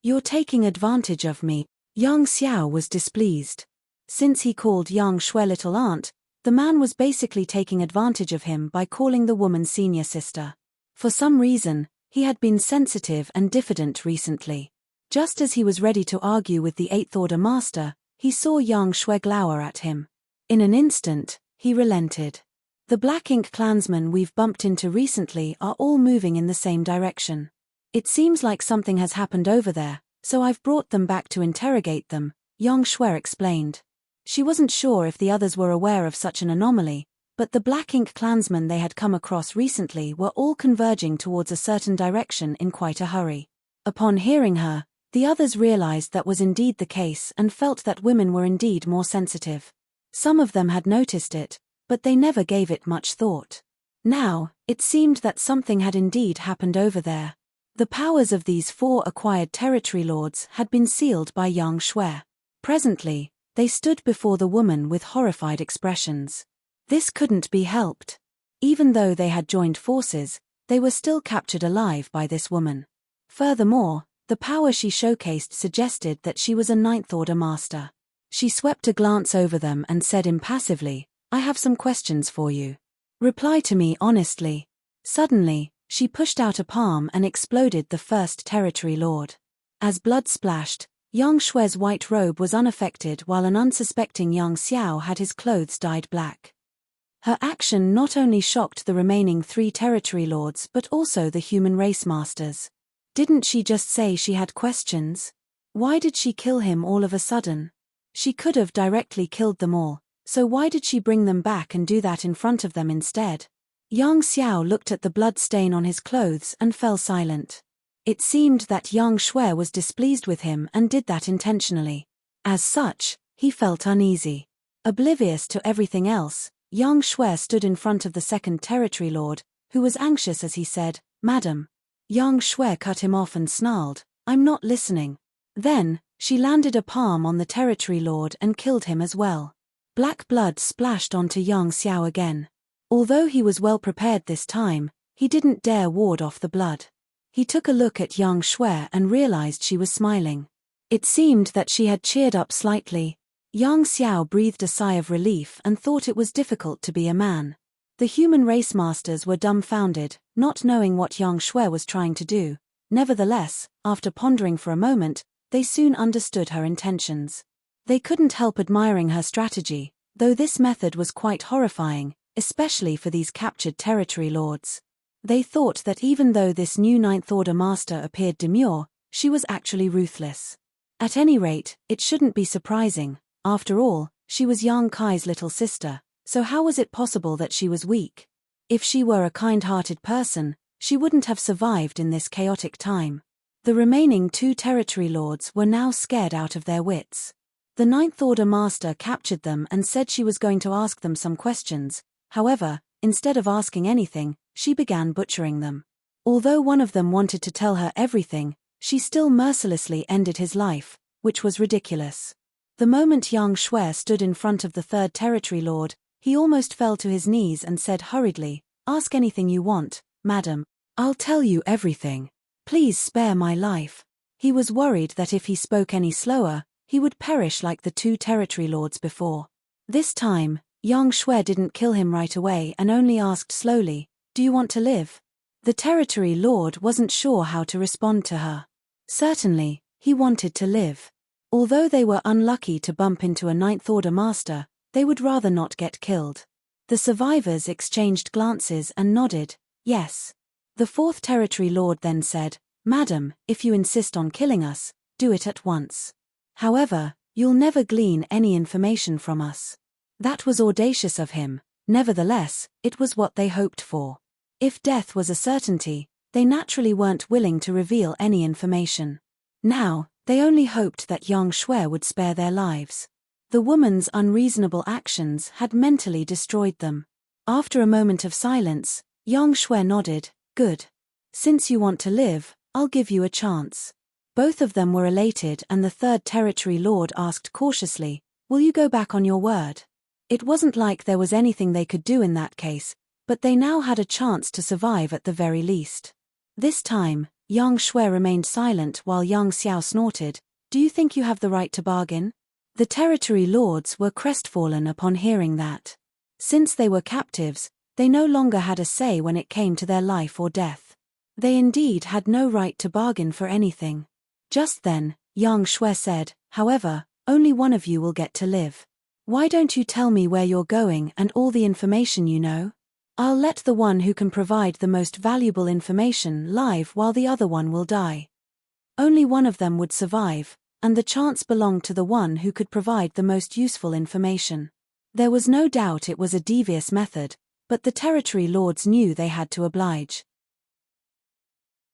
"You're taking advantage of me." Yang Xiao was displeased. Since he called Yang Shui little aunt, the man was basically taking advantage of him by calling the woman senior sister. For some reason, he had been sensitive and diffident recently. Just as he was ready to argue with the 8th order master, he saw Yang Shui glower at him. In an instant, he relented. The Black Ink clansmen we've bumped into recently are all moving in the same direction. It seems like something has happened over there, so I've brought them back to interrogate them, Yang Shui explained. She wasn't sure if the others were aware of such an anomaly, but the Black Ink clansmen they had come across recently were all converging towards a certain direction in quite a hurry. Upon hearing her, the others realized that was indeed the case and felt that women were indeed more sensitive. Some of them had noticed it, but they never gave it much thought. Now, it seemed that something had indeed happened over there. The powers of these 4 acquired territory lords had been sealed by Yang Shui. Presently, they stood before the woman with horrified expressions. This couldn't be helped. Even though they had joined forces, they were still captured alive by this woman. Furthermore, the power she showcased suggested that she was a 9th order master. She swept a glance over them and said impassively, "I have some questions for you. Reply to me honestly." Suddenly, she pushed out a palm and exploded the first territory lord. As blood splashed, Yang Shue's white robe was unaffected while an unsuspecting Yang Xiao had his clothes dyed black. Her action not only shocked the remaining 3 territory lords but also the human race masters. Didn't she just say she had questions? Why did she kill him all of a sudden? She could have directly killed them all, so why did she bring them back and do that in front of them instead? Yang Xiao looked at the blood stain on his clothes and fell silent. It seemed that Yang Shui was displeased with him and did that intentionally. As such, he felt uneasy. Oblivious to everything else, Yang Shui stood in front of the second territory lord, who was anxious as he said, "Madam." Yang Shui cut him off and snarled, "I'm not listening." Then, she landed a palm on the territory lord and killed him as well. Black blood splashed onto Yang Xiao again. Although he was well prepared this time, he didn't dare ward off the blood. He took a look at Yang Shui and realized she was smiling. It seemed that she had cheered up slightly. Yang Xiao breathed a sigh of relief and thought it was difficult to be a man. The human race masters were dumbfounded, not knowing what Yang Shui was trying to do. Nevertheless, after pondering for a moment, they soon understood her intentions. They couldn't help admiring her strategy, though this method was quite horrifying, especially for these captured territory lords. They thought that even though this new Ninth Order master appeared demure, she was actually ruthless. At any rate, it shouldn't be surprising. After all, she was Yang Kai's little sister, so how was it possible that she was weak? If she were a kind-hearted person, she wouldn't have survived in this chaotic time. The remaining 2 territory lords were now scared out of their wits. The Ninth Order master captured them and said she was going to ask them some questions. However, instead of asking anything, she began butchering them. Although one of them wanted to tell her everything, she still mercilessly ended his life, which was ridiculous. The moment Yang Shui stood in front of the 3rd territory lord, he almost fell to his knees and said hurriedly, "Ask anything you want, madam. I'll tell you everything. Please spare my life." He was worried that if he spoke any slower, he would perish like the 2 territory lords before. This time, Yang Shui didn't kill him right away and only asked slowly, "Do you want to live?" The territory lord wasn't sure how to respond to her. Certainly, he wanted to live. Although they were unlucky to bump into a Ninth Order master, they would rather not get killed. The survivors exchanged glances and nodded, yes. The 4th territory lord then said, "Madam, if you insist on killing us, do it at once. However, you'll never glean any information from us." That was audacious of him. Nevertheless, it was what they hoped for. If death was a certainty, they naturally weren't willing to reveal any information. Now, they only hoped that Yang Shui would spare their lives. The woman's unreasonable actions had mentally destroyed them. After a moment of silence, Yang Shui nodded, "Good. Since you want to live, I'll give you a chance." Both of them were elated and the 3rd territory lord asked cautiously, "Will you go back on your word?" It wasn't like there was anything they could do in that case, but they now had a chance to survive at the very least. This time, Yang Shui remained silent while Yang Xiao snorted, "Do you think you have the right to bargain?" The territory lords were crestfallen upon hearing that. Since they were captives, they no longer had a say when it came to their life or death. They indeed had no right to bargain for anything. Just then, Yang Shui said, "However, only one of you will get to live. Why don't you tell me where you're going and all the information you know? I'll let the one who can provide the most valuable information live while the other one will die." Only one of them would survive, and the chance belonged to the one who could provide the most useful information. There was no doubt it was a devious method, but the territory lords knew they had to oblige.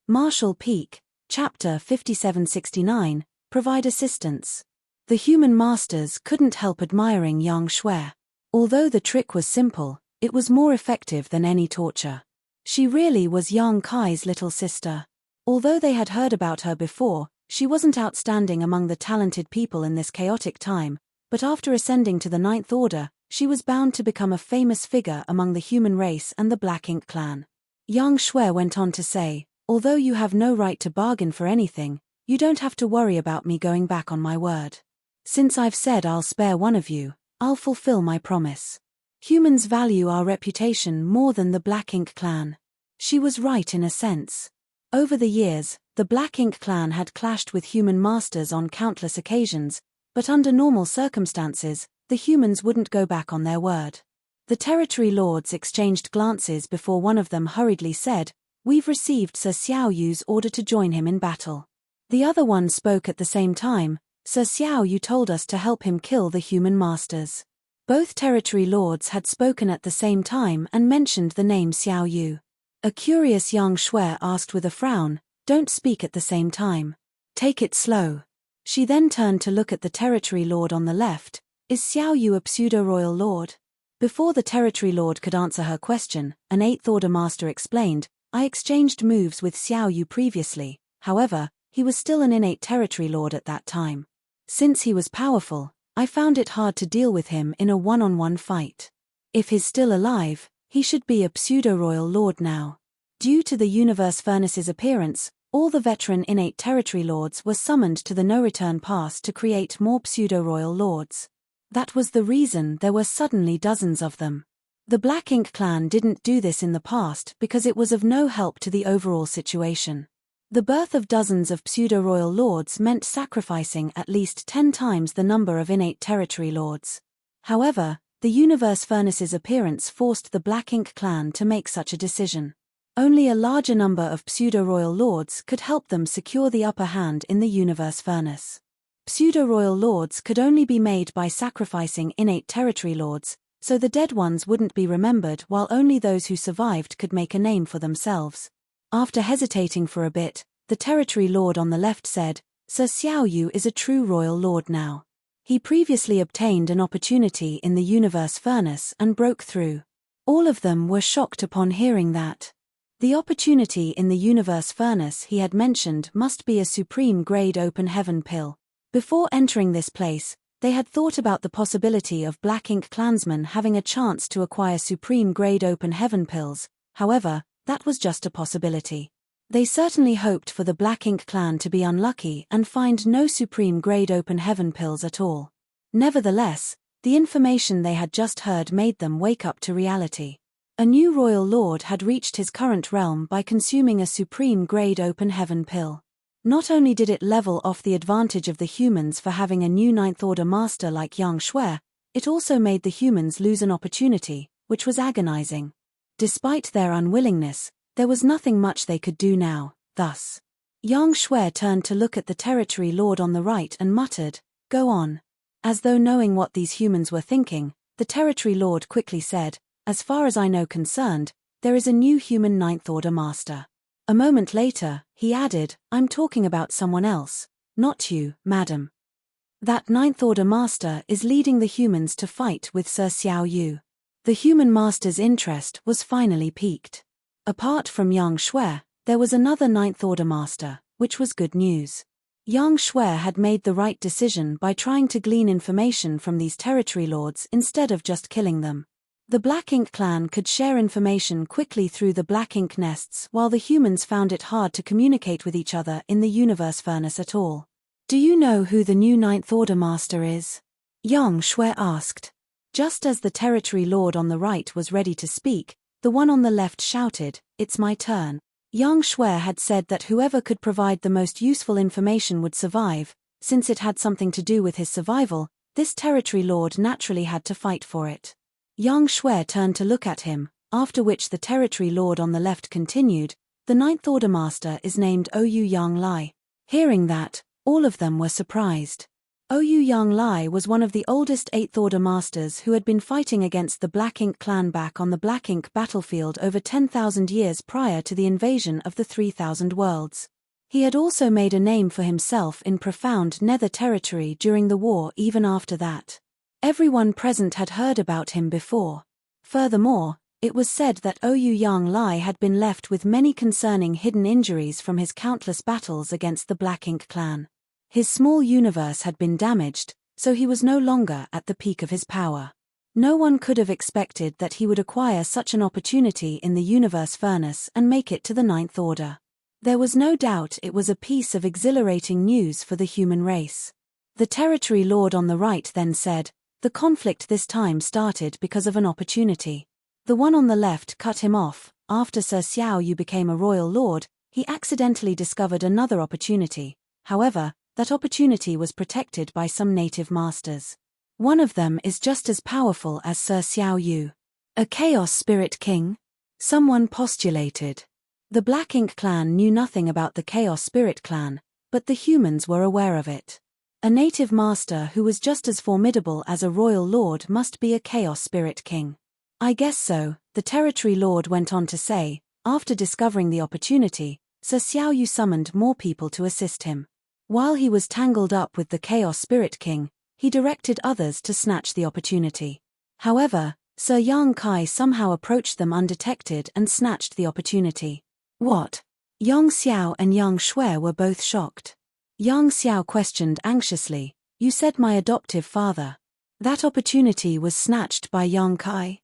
Marshall Peak, Chapter 5769, Provide Assistance. The human masters couldn't help admiring Yang Shui. Although the trick was simple, it was more effective than any torture. She really was Yang Kai's little sister. Although they had heard about her before, she wasn't outstanding among the talented people in this chaotic time, but after ascending to the Ninth Order, she was bound to become a famous figure among the human race and the Black Ink clan. Yang Shui went on to say, "Although you have no right to bargain for anything, you don't have to worry about me going back on my word. Since I've said I'll spare one of you, I'll fulfill my promise. Humans value our reputation more than the Black Ink clan. She was right in a sense. Over the years, the Black Ink clan had clashed with human masters on countless occasions, but under normal circumstances, the humans wouldn't go back on their word. The territory lords exchanged glances before one of them hurriedly said, "We've received Sir Xiao Yu's order to join him in battle." The other one spoke at the same time, "Sir Xiao Yu told us to help him kill the human masters." Both territory lords had spoken at the same time and mentioned the name Xiao Yu. A curious young Shui asked with a frown, "Don't speak at the same time. Take it slow." She then turned to look at the territory lord on the left. "Is Xiao Yu a pseudo-royal lord?" Before the territory lord could answer her question, an 8th Order master explained, "I exchanged moves with Xiao Yu previously, however, he was still an innate territory lord at that time. Since he was powerful, I found it hard to deal with him in a one-on-one fight. If he's still alive, he should be a pseudo-royal lord now." Due to the universe furnace's appearance, all the veteran innate territory lords were summoned to the no-return pass to create more pseudo-royal lords. That was the reason there were suddenly dozens of them. The Black Ink clan didn't do this in the past because it was of no help to the overall situation. The birth of dozens of pseudo-royal lords meant sacrificing at least 10 times the number of innate territory lords. However, the universe furnace's appearance forced the Black Ink clan to make such a decision. Only a larger number of pseudo-royal lords could help them secure the upper hand in the universe furnace. Pseudo-royal lords could only be made by sacrificing innate territory lords, so the dead ones wouldn't be remembered while only those who survived could make a name for themselves. After hesitating for a bit, the territory lord on the left said, "Sir Xiao Yu is a true royal lord now. He previously obtained an opportunity in the universe furnace and broke through." All of them were shocked upon hearing that. The opportunity in the universe furnace he had mentioned must be a supreme grade open heaven pill. Before entering this place, they had thought about the possibility of Black Ink clansmen having a chance to acquire supreme grade open heaven pills, however, that was just a possibility. They certainly hoped for the Black Ink clan to be unlucky and find no supreme grade open heaven pills at all. Nevertheless, the information they had just heard made them wake up to reality. A new royal lord had reached his current realm by consuming a supreme grade open heaven pill. Not only did it level off the advantage of the humans for having a new 9th Order master like Yang Shui, it also made the humans lose an opportunity, which was agonizing. Despite their unwillingness, there was nothing much they could do now, thus. Yang Shui turned to look at the territory lord on the right and muttered, "Go on." As though knowing what these humans were thinking, the territory lord quickly said, "As far as I know concerned, there is a new human 9th Order master." A moment later, he added, "I'm talking about someone else, not you, madam. That 9th Order master is leading the humans to fight with Sir Xiao Yu." The human master's interest was finally piqued. Apart from Yang Shui, there was another 9th Order master, which was good news. Yang Shui had made the right decision by trying to glean information from these territory lords instead of just killing them. The Black Ink clan could share information quickly through the Black Ink nests while the humans found it hard to communicate with each other in the universe furnace at all. "Do you know who the new 9th Order master is?" Yang Shui asked. Just as the territory lord on the right was ready to speak, the one on the left shouted, "It's my turn." Yang Shui had said that whoever could provide the most useful information would survive. Since it had something to do with his survival, this territory lord naturally had to fight for it. Yang Shui turned to look at him, after which the territory lord on the left continued, "The 9th Order master is named Oyu Yang Lai." Hearing that, all of them were surprised. Oyu Yang Lai was one of the oldest 8th Order masters who had been fighting against the Black Ink clan back on the Black Ink battlefield over 10,000 years prior to the invasion of the 3,000 worlds. He had also made a name for himself in profound Nether territory during the war even after that. Everyone present had heard about him before. Furthermore, it was said that Oyu Yang Lai had been left with many concerning hidden injuries from his countless battles against the Black Ink clan. His small universe had been damaged, so he was no longer at the peak of his power. No one could have expected that he would acquire such an opportunity in the universe furnace and make it to the 9th Order. There was no doubt it was a piece of exhilarating news for the human race. The territory lord on the right then said, "The conflict this time started because of an opportunity. The one on the left cut him off. After Sir Xiao Yu became a royal lord, he accidentally discovered another opportunity. However, that opportunity was protected by some native masters. One of them is just as powerful as Sir Xiao Yu. A Chaos Spirit King?" someone postulated. The Black Ink clan knew nothing about the Chaos Spirit clan, but the humans were aware of it. A native master who was just as formidable as a royal lord must be a Chaos Spirit King. "I guess so," the territory lord went on to say. After discovering the opportunity, Sir Xiao Yu summoned more people to assist him. While he was tangled up with the Chaos Spirit King, he directed others to snatch the opportunity. However, Sir Yang Kai somehow approached them undetected and snatched the opportunity. "What?" Yang Xiao and Yang Shui were both shocked. Yang Xiao questioned anxiously, "You said my adoptive father. That opportunity was snatched by Yang Kai?"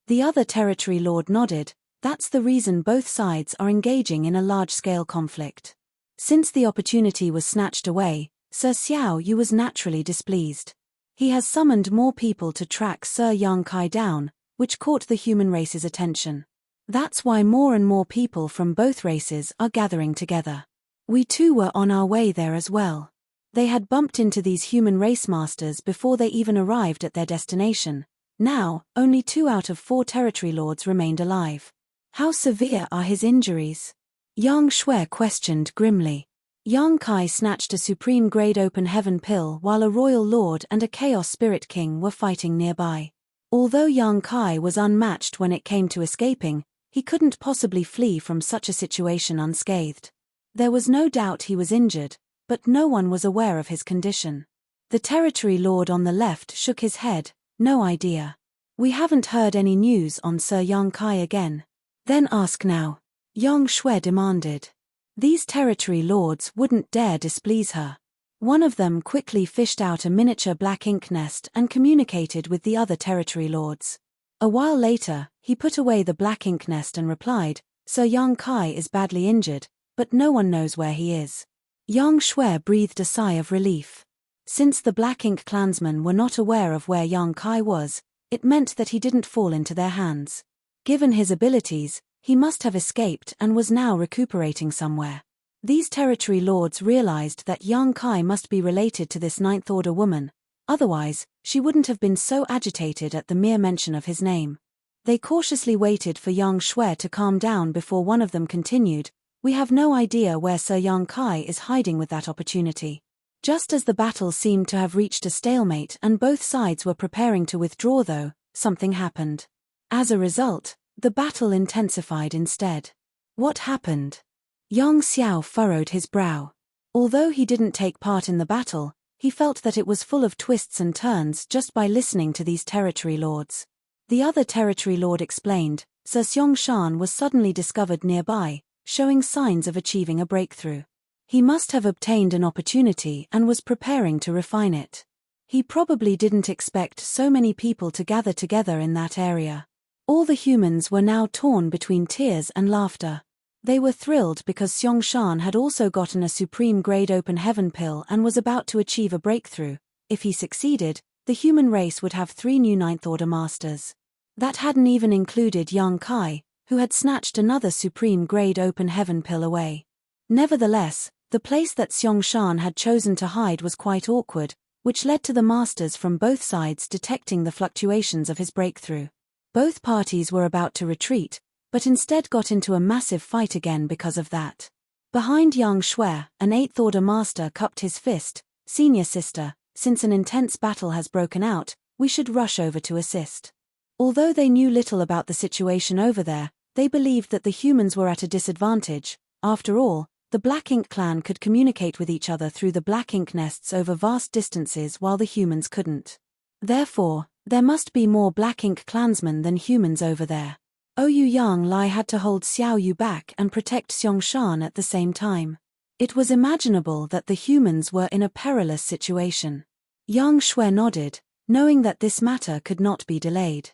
The other territory lord nodded. "That's the reason both sides are engaging in a large-scale conflict. Since the opportunity was snatched away, Sir Xiao Yu was naturally displeased. He has summoned more people to track Sir Yang Kai down, which caught the human race's attention. That's why more and more people from both races are gathering together. We too were on our way there as well." They had bumped into these human race masters before they even arrived at their destination. Now, only 2 out of 4 territory lords remained alive. "How severe are his injuries?" Yang Shui questioned grimly. Yang Kai snatched a supreme grade open heaven pill while a royal lord and a chaos spirit king were fighting nearby. Although Yang Kai was unmatched when it came to escaping, he couldn't possibly flee from such a situation unscathed. There was no doubt he was injured, but no one was aware of his condition. The territory lord on the left shook his head. "No idea. We haven't heard any news on Sir Yang Kai again." "Then ask now," Yang Shui demanded. These territory lords wouldn't dare displease her. One of them quickly fished out a miniature black ink nest and communicated with the other territory lords. A while later, he put away the black ink nest and replied, "Sir Yang Kai is badly injured, but no one knows where he is." Yang Shui breathed a sigh of relief. Since the Black Ink clansmen were not aware of where Yang Kai was, it meant that he didn't fall into their hands. Given his abilities, he must have escaped and was now recuperating somewhere. These territory lords realized that Yang Kai must be related to this Ninth Order woman, otherwise, she wouldn't have been so agitated at the mere mention of his name. They cautiously waited for Yang Shui to calm down before one of them continued, "We have no idea where Sir Yang Kai is hiding with that opportunity." Just as the battle seemed to have reached a stalemate and both sides were preparing to withdraw though, something happened. As a result, the battle intensified instead. What happened? Yang Xiao furrowed his brow. Although he didn't take part in the battle, he felt that it was full of twists and turns just by listening to these territory lords. The other territory lord explained, Sir Xiong was suddenly discovered nearby, showing signs of achieving a breakthrough. He must have obtained an opportunity and was preparing to refine it. He probably didn't expect so many people to gather together in that area. All the humans were now torn between tears and laughter. They were thrilled because Xiong had also gotten a supreme grade open heaven pill and was about to achieve a breakthrough. If he succeeded, the human race would have 3 new Ninth Order masters. That hadn't even included Yang Kai, who had snatched another supreme grade open heaven pill away. Nevertheless, the place that Xiong had chosen to hide was quite awkward, which led to the masters from both sides detecting the fluctuations of his breakthrough. Both parties were about to retreat, but instead got into a massive fight again because of that. Behind Yang Shui, an 8th Order master cupped his fist. "Senior sister, since an intense battle has broken out, we should rush over to assist." Although they knew little about the situation over there, they believed that the humans were at a disadvantage. After all, the Black Ink clan could communicate with each other through the Black Ink nests over vast distances while the humans couldn't. Therefore, there must be more Black Ink clansmen than humans over there. Ouyang Lai had to hold Xiao Yu back and protect Xiong at the same time. It was imaginable that the humans were in a perilous situation. Yang Shui nodded, knowing that this matter could not be delayed.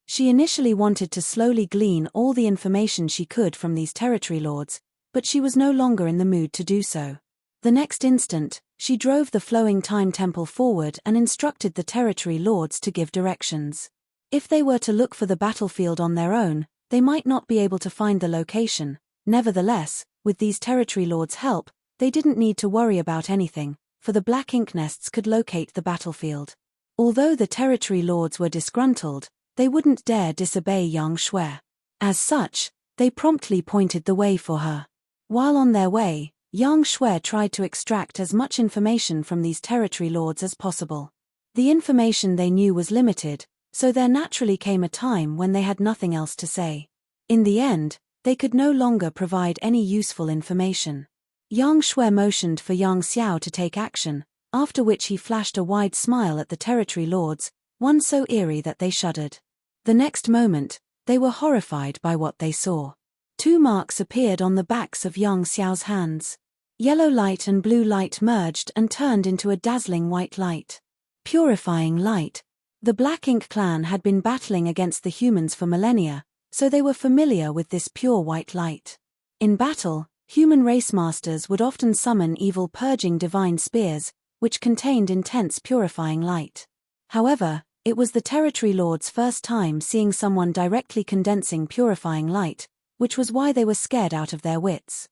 She initially wanted to slowly glean all the information she could from these territory lords, but she was no longer in the mood to do so. The next instant, She drove the flowing time temple forward and instructed the territory lords to give directions. If they were to look for the battlefield on their own, they might not be able to find the location. Nevertheless, with these territory lords' help, they didn't need to worry about anything, for the black ink nests could locate the battlefield. Although the territory lords were disgruntled, they wouldn't dare disobey Yang Shui. As such, they promptly pointed the way for her. While on their way, Yang Shui tried to extract as much information from these territory lords as possible. The information they knew was limited, so there naturally came a time when they had nothing else to say. In the end, they could no longer provide any useful information. Yang Shui motioned for Yang Xiao to take action, after which he flashed a wide smile at the territory lords, one so eerie that they shuddered. The next moment, they were horrified by what they saw. Two marks appeared on the backs of Yang Xiao's hands. Yellow light and blue light merged and turned into a dazzling white light. Purifying light. The Black Ink clan had been battling against the humans for millennia, so they were familiar with this pure white light. In battle, human race masters would often summon evil purging divine spears, which contained intense purifying light. However, it was the territory lord's first time seeing someone directly condensing purifying light, which was why they were scared out of their wits.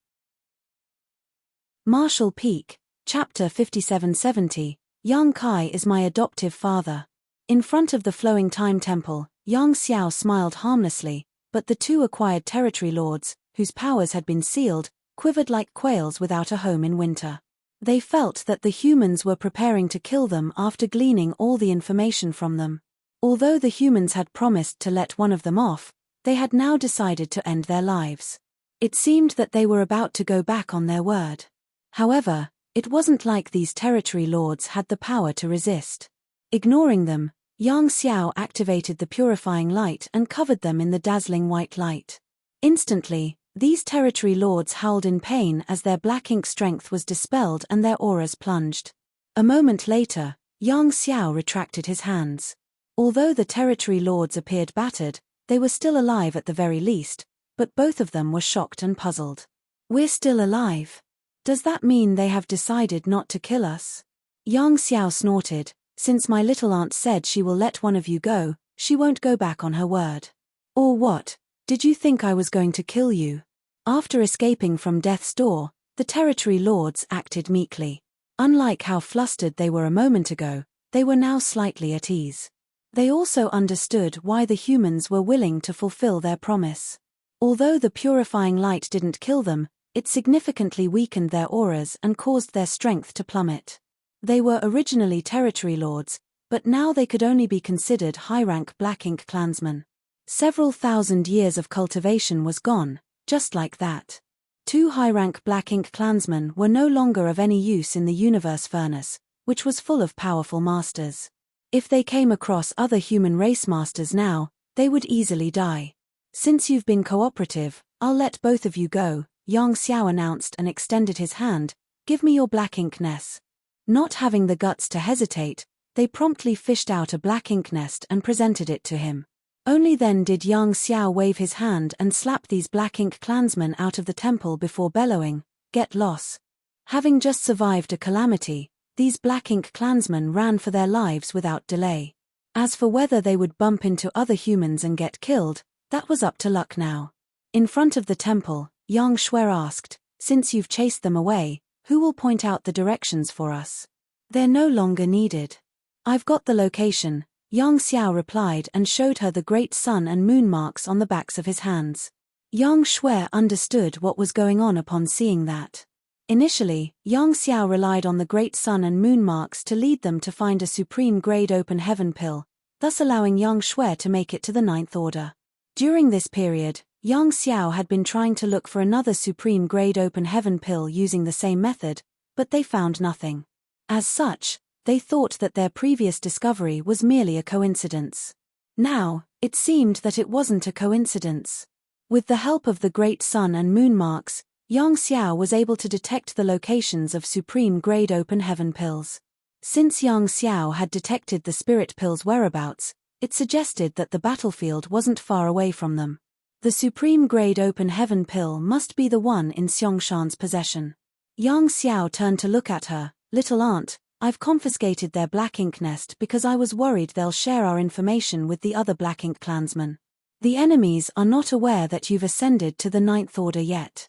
Marshall Peak, Chapter 5770, Yang Kai is my adoptive father. In front of the flowing time temple, Yang Xiao smiled harmlessly, but the two acquired territory lords, whose powers had been sealed, quivered like quails without a home in winter. They felt that the humans were preparing to kill them after gleaning all the information from them. Although the humans had promised to let one of them off, they had now decided to end their lives. It seemed that they were about to go back on their word. However, it wasn't like these territory lords had the power to resist. Ignoring them, Yang Xiao activated the purifying light and covered them in the dazzling white light. Instantly, these territory lords howled in pain as their black ink strength was dispelled and their auras plunged. A moment later, Yang Xiao retracted his hands. Although the territory lords appeared battered, they were still alive at the very least, but both of them were shocked and puzzled. "We're still alive. Does that mean they have decided not to kill us?" Yang Xiao snorted. "Since my little aunt said she will let one of you go, she won't go back on her word." "Or what? Did you think I was going to kill you?" After escaping from death's door, the territory lords acted meekly. Unlike how flustered they were a moment ago, they were now slightly at ease. They also understood why the humans were willing to fulfill their promise. Although the purifying light didn't kill them, it significantly weakened their auras and caused their strength to plummet. They were originally territory lords, but now they could only be considered high-rank Black Ink clansmen. Several thousand years of cultivation was gone, just like that. Two high-rank Black Ink clansmen were no longer of any use in the universe furnace, which was full of powerful masters. If they came across other human race masters now, they would easily die. "Since you've been cooperative, I'll let both of you go," Yang Xiao announced and extended his hand. "Give me your black ink nest." Not having the guts to hesitate, they promptly fished out a black ink nest and presented it to him. Only then did Yang Xiao wave his hand and slap these Black Ink clansmen out of the temple before bellowing, "Get lost." Having just survived a calamity, these Black Ink clansmen ran for their lives without delay. As for whether they would bump into other humans and get killed, that was up to luck now. In front of the temple, Yang Shui asked, "Since you've chased them away, who will point out the directions for us?" "They're no longer needed. I've got the location," Yang Xiao replied and showed her the great sun and moon marks on the backs of his hands. Yang Shui understood what was going on upon seeing that. Initially, Yang Xiao relied on the great sun and moon marks to lead them to find a supreme grade open heaven pill, thus allowing Yang Shui to make it to the ninth order. During this period, Yang Xiao had been trying to look for another supreme grade open heaven pill using the same method, but they found nothing. As such, they thought that their previous discovery was merely a coincidence. Now, it seemed that it wasn't a coincidence. With the help of the great sun and moon marks, Yang Xiao was able to detect the locations of supreme grade open heaven pills. Since Yang Xiao had detected the spirit pill's whereabouts, it suggested that the battlefield wasn't far away from them. The supreme grade open heaven pill must be the one in Xiangshan's possession. Yang Xiao turned to look at her, "Little aunt, I've confiscated their black ink nest because I was worried they'll share our information with the other black ink clansmen. The enemies are not aware that you've ascended to the Ninth Order yet.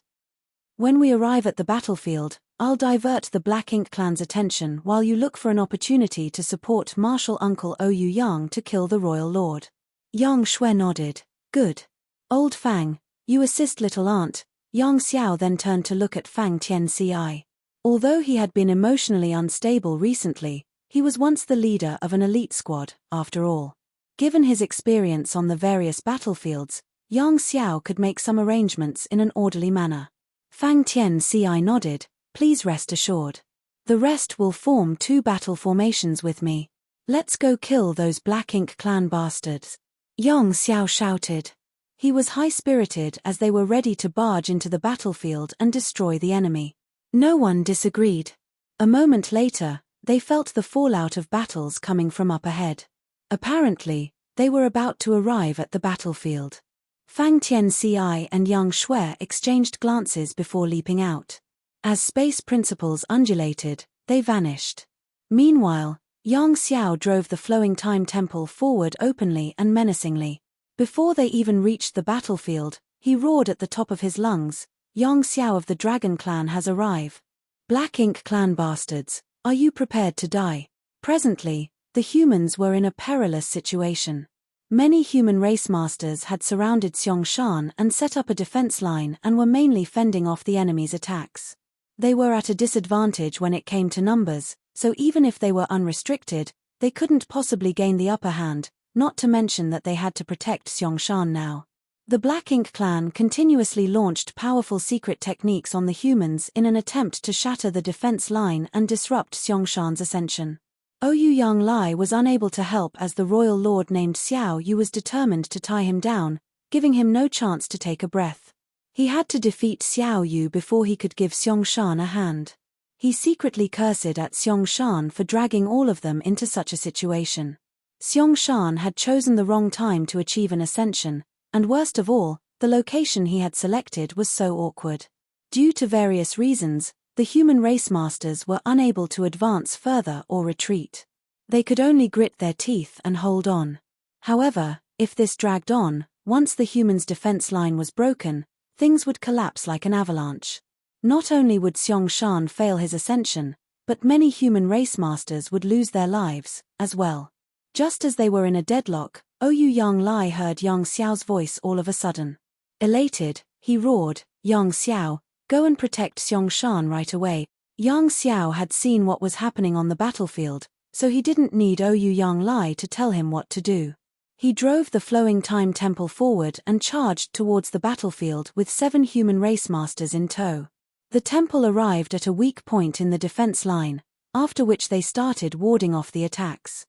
When we arrive at the battlefield, I'll divert the Black Ink clan's attention while you look for an opportunity to support Marshal Uncle Oyu Yang to kill the royal lord." Yang Shui nodded. "Good. Old Fang, you assist little aunt." Yang Xiao then turned to look at Fang Tianci. Although he had been emotionally unstable recently, he was once the leader of an elite squad, after all. Given his experience on the various battlefields, Yang Xiao could make some arrangements in an orderly manner. Fang Tianci nodded. "Please rest assured. The rest will form 2 battle formations with me. Let's go kill those Black Ink clan bastards." Yang Xiao shouted. He was high-spirited as they were ready to barge into the battlefield and destroy the enemy. No one disagreed. A moment later, they felt the fallout of battles coming from up ahead. Apparently, they were about to arrive at the battlefield. Fang Tianci and Yang Shui exchanged glances before leaping out. As space principles undulated, they vanished. Meanwhile, Yang Xiao drove the flowing time temple forward openly and menacingly. Before they even reached the battlefield, he roared at the top of his lungs, "Yang Xiao of the Dragon Clan has arrived. Black Ink clan bastards, are you prepared to die?" Presently, the humans were in a perilous situation. Many human race masters had surrounded Xiangshan and set up a defense line and were mainly fending off the enemy's attacks. They were at a disadvantage when it came to numbers, so even if they were unrestricted, they couldn't possibly gain the upper hand, not to mention that they had to protect Xiangshan now. The Black Ink clan continuously launched powerful secret techniques on the humans in an attempt to shatter the defense line and disrupt Xiangshan's ascension. Oyu Yang Lai was unable to help as the royal lord named Xiao Yu was determined to tie him down, giving him no chance to take a breath. He had to defeat Xiao Yu before he could give Xiangshan a hand. He secretly cursed at Xiangshan for dragging all of them into such a situation. Xiangshan had chosen the wrong time to achieve an ascension, and worst of all, the location he had selected was so awkward. Due to various reasons, the human race masters were unable to advance further or retreat. They could only grit their teeth and hold on. However, if this dragged on, once the humans' defense line was broken, things would collapse like an avalanche. Not only would Xiangshan fail his ascension, but many human race masters would lose their lives, as well. Just as they were in a deadlock, Oyu Yang Lai heard Yang Xiao's voice all of a sudden. Elated, he roared, "Yang Xiao, go and protect Xiangshan right away." Yang Xiao had seen what was happening on the battlefield, so he didn't need Oyu Yang Lai to tell him what to do. He drove the flowing time temple forward and charged towards the battlefield with 7 human race masters in tow. The temple arrived at a weak point in the defense line, after which they started warding off the attacks.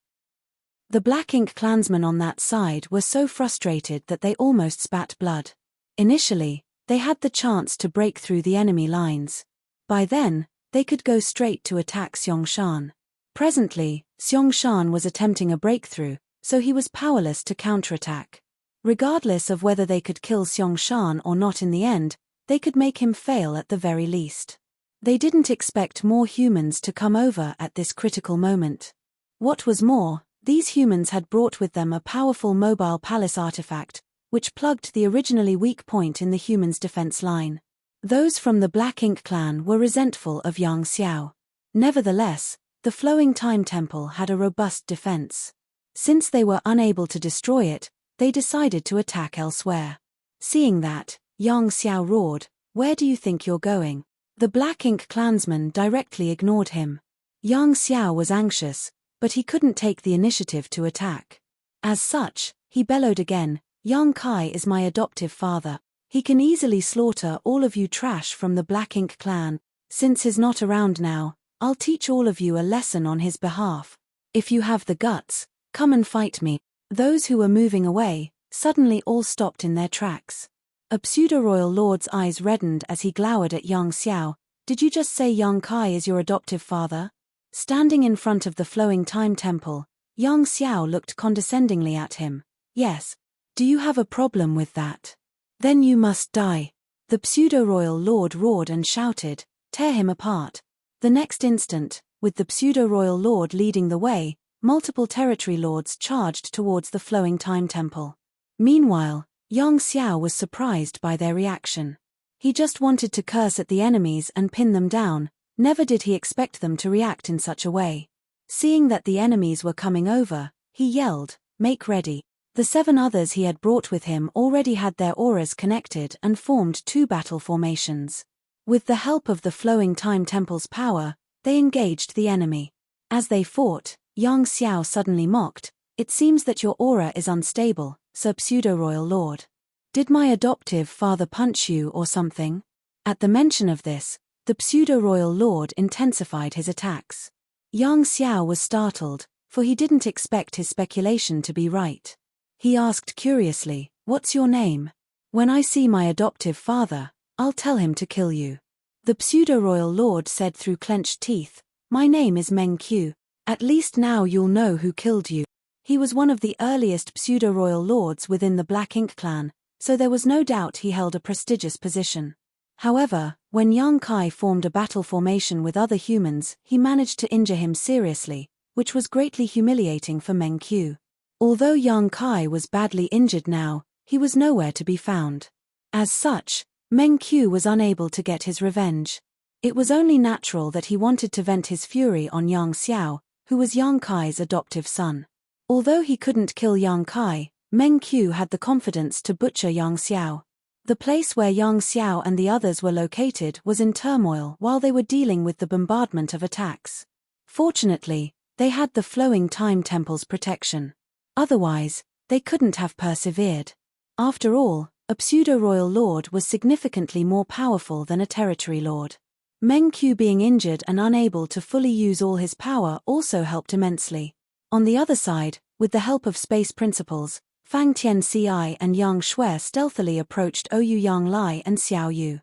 The Black Ink clansmen on that side were so frustrated that they almost spat blood. Initially, they had the chance to break through the enemy lines. By then, they could go straight to attack Xiangshan. Presently, Xiangshan was attempting a breakthrough, so he was powerless to counterattack. Regardless of whether they could kill Xiangshan or not in the end, they could make him fail at the very least. They didn't expect more humans to come over at this critical moment. What was more, these humans had brought with them a powerful mobile palace artifact, which plugged the originally weak point in the humans' defense line. Those from the Black Ink clan were resentful of Yang Xiao. Nevertheless, the flowing time temple had a robust defense. Since they were unable to destroy it, they decided to attack elsewhere. Seeing that, Yang Xiao roared, "Where do you think you're going?" The Black Ink clansman directly ignored him. Yang Xiao was anxious, but he couldn't take the initiative to attack. As such, he bellowed again, "Yang Kai is my adoptive father. He can easily slaughter all of you trash from the Black Ink clan. Since he's not around now, I'll teach all of you a lesson on his behalf. If you have the guts, come and fight me." Those who were moving away, suddenly all stopped in their tracks. A pseudo-royal lord's eyes reddened as he glowered at Yang Xiao. "Did you just say Yang Kai is your adoptive father?" Standing in front of the flowing time temple, Yang Xiao looked condescendingly at him. "Yes. Do you have a problem with that? Then you must die." The pseudo-royal lord roared and shouted, "Tear him apart." The next instant, With the pseudo-royal lord leading the way, multiple territory lords charged towards the flowing time temple. Meanwhile, Yang Xiao was surprised by their reaction. He just wanted to curse at the enemies and pin them down, never did he expect them to react in such a way. Seeing that the enemies were coming over, he yelled, "Make ready." The 7 others he had brought with him already had their auras connected and formed 2 battle formations. With the help of the flowing time temple's power, they engaged the enemy. As they fought, Yang Xiao suddenly mocked, "It seems that your aura is unstable, Sir Pseudo-Royal Lord. Did my adoptive father punch you or something?" At the mention of this, the Pseudo-Royal Lord intensified his attacks. Yang Xiao was startled, for he didn't expect his speculation to be right. He asked curiously, "What's your name? When I see my adoptive father, I'll tell him to kill you." The Pseudo-Royal Lord said through clenched teeth, "My name is Meng Qiu. At least now you'll know who killed you." He was one of the earliest Pseudo-Royal Lords within the Black Ink clan, so there was no doubt he held a prestigious position. However, when Yang Kai formed a battle formation with other humans, he managed to injure him seriously, which was greatly humiliating for Meng Qiu. Although Yang Kai was badly injured now, he was nowhere to be found. As such, Meng Qiu was unable to get his revenge. It was only natural that he wanted to vent his fury on Yang Xiao, who was Yang Kai's adoptive son. Although he couldn't kill Yang Kai, Meng Qiu had the confidence to butcher Yang Xiao. The place where Yang Xiao and the others were located was in turmoil while they were dealing with the bombardment of attacks. Fortunately, they had the flowing time temple's protection. Otherwise, they couldn't have persevered. After all, a pseudo-royal lord was significantly more powerful than a territory lord. Meng Qiu being injured and unable to fully use all his power also helped immensely. On the other side, with the help of space principles, Fang Tianci and Yang Shui stealthily approached Ouyang Yang Lai and Xiao Yu.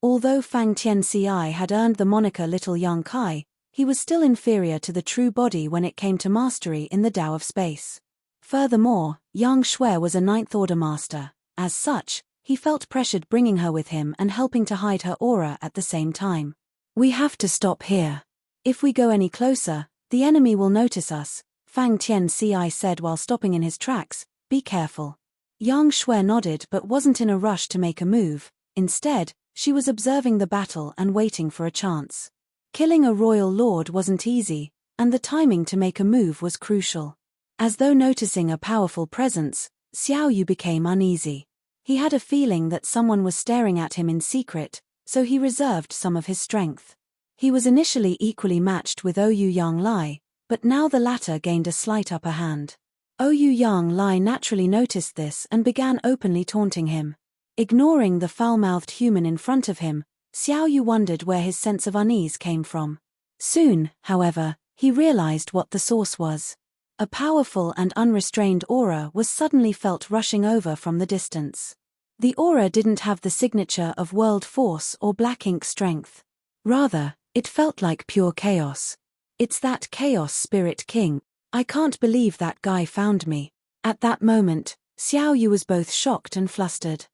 Although Fang Tianci had earned the moniker Little Yang Kai, he was still inferior to the true body when it came to mastery in the Tao of space. Furthermore, Yang Shui was a 9th Order master. As such, he felt pressured bringing her with him and helping to hide her aura at the same time. "We have to stop here. If we go any closer, the enemy will notice us," Fang Tianci said while stopping in his tracks. "Be careful." Yang Shui nodded but wasn't in a rush to make a move. Instead, she was observing the battle and waiting for a chance. Killing a royal lord wasn't easy, and the timing to make a move was crucial. As though noticing a powerful presence, Xiao Yu became uneasy. He had a feeling that someone was staring at him in secret, so he reserved some of his strength. He was initially equally matched with Ouyang Yang Lai, but now the latter gained a slight upper hand. Ouyang Yang Lai naturally noticed this and began openly taunting him. Ignoring the foul-mouthed human in front of him, Xiao Yu wondered where his sense of unease came from. Soon, however, he realized what the source was. A powerful and unrestrained aura was suddenly felt rushing over from the distance. The aura didn't have the signature of world force or black ink strength. Rather, it felt like pure chaos. "It's that chaos spirit king. I can't believe that guy found me." At that moment, Xiao Yu was both shocked and flustered.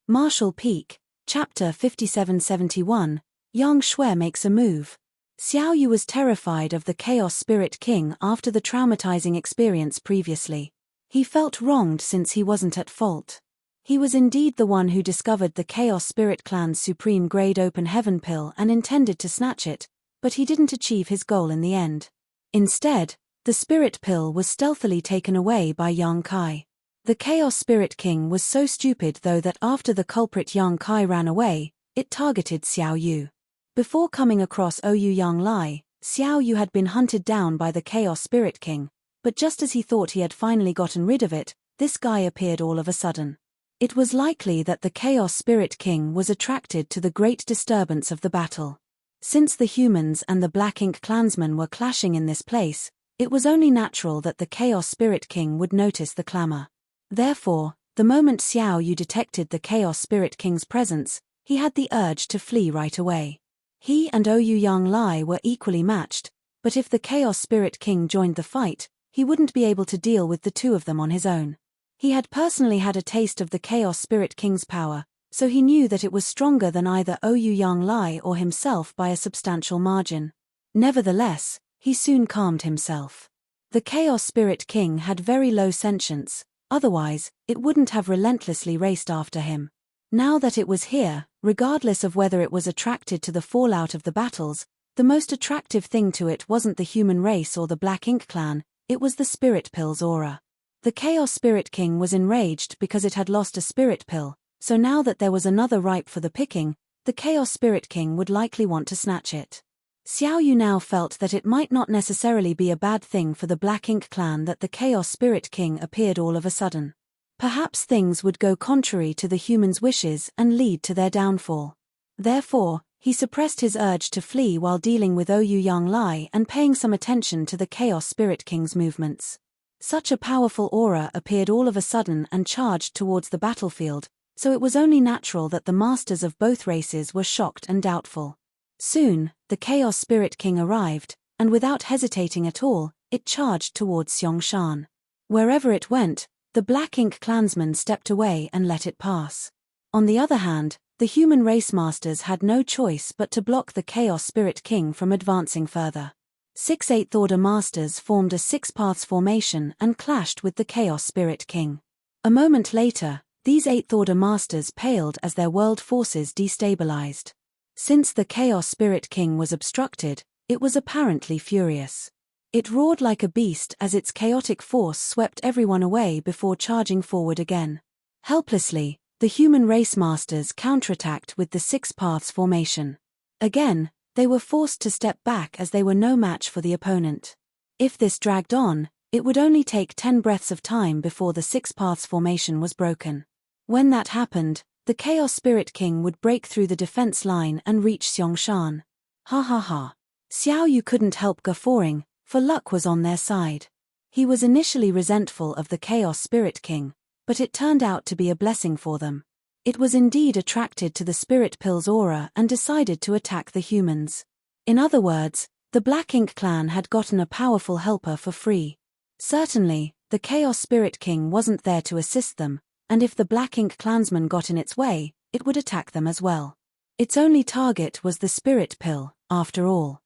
Martial Peak, Chapter 5771, Yang Shui makes a move. Xiao Yu was terrified of the Chaos Spirit King after the traumatizing experience previously. He felt wronged since he wasn't at fault. He was indeed the one who discovered the Chaos Spirit Clan's supreme grade open heaven pill and intended to snatch it, but he didn't achieve his goal in the end. Instead, the spirit pill was stealthily taken away by Yang Kai. The Chaos Spirit King was so stupid though that after the culprit Yang Kai ran away, it targeted Xiao Yu. Before coming across Ouyang Yang Lai, Xiao Yu had been hunted down by the Chaos Spirit King, but just as he thought he had finally gotten rid of it, this guy appeared all of a sudden. It was likely that the Chaos Spirit King was attracted to the great disturbance of the battle. Since the humans and the Black Ink clansmen were clashing in this place, it was only natural that the Chaos Spirit King would notice the clamor. Therefore, the moment Xiao Yu detected the Chaos Spirit King's presence, he had the urge to flee right away. He and Ouyang Yang Lai were equally matched, but if the Chaos Spirit King joined the fight, he wouldn't be able to deal with the two of them on his own. He had personally had a taste of the Chaos Spirit King's power, so he knew that it was stronger than either Ouyang Yang Lai or himself by a substantial margin. Nevertheless, he soon calmed himself. The Chaos Spirit King had very low sentience, otherwise, it wouldn't have relentlessly raced after him. Now that it was here, regardless of whether it was attracted to the fallout of the battles, the most attractive thing to it wasn't the human race or the Black Ink clan, it was the spirit pill's aura. The Chaos Spirit King was enraged because it had lost a spirit pill, so now that there was another ripe for the picking, the Chaos Spirit King would likely want to snatch it. Xiao Yu now felt that it might not necessarily be a bad thing for the Black Ink clan that the Chaos Spirit King appeared all of a sudden. Perhaps things would go contrary to the humans' wishes and lead to their downfall. Therefore, he suppressed his urge to flee while dealing with Ouyang Yang Lai and paying some attention to the Chaos Spirit King's movements. Such a powerful aura appeared all of a sudden and charged towards the battlefield, so it was only natural that the masters of both races were shocked and doubtful. Soon, the Chaos Spirit King arrived, and without hesitating at all, it charged towards Xiangshan. Wherever it went, the Black Ink clansmen stepped away and let it pass. On the other hand, the human race masters had no choice but to block the Chaos Spirit King from advancing further. 6 Eighth Order masters formed a 6 paths formation and clashed with the Chaos Spirit King. A moment later, these 8th Order masters paled as their world forces destabilized. Since the Chaos Spirit King was obstructed, it was apparently furious. It roared like a beast as its chaotic force swept everyone away before charging forward again. Helplessly, the human race masters counterattacked with the 6 paths formation. Again, they were forced to step back as they were no match for the opponent. If this dragged on, it would only take 10 breaths of time before the 6 paths formation was broken. When that happened, the Chaos Spirit King would break through the defense line and reach Xiangshan. Ha ha ha. Xiao Yu couldn't help guffawing, for luck was on their side. He was initially resentful of the Chaos Spirit King, but it turned out to be a blessing for them. It was indeed attracted to the spirit pill's aura and decided to attack the humans. In other words, the Black Ink clan had gotten a powerful helper for free. Certainly, the Chaos Spirit King wasn't there to assist them, and if the Black Ink clansman got in its way, it would attack them as well. Its only target was the spirit pill, after all.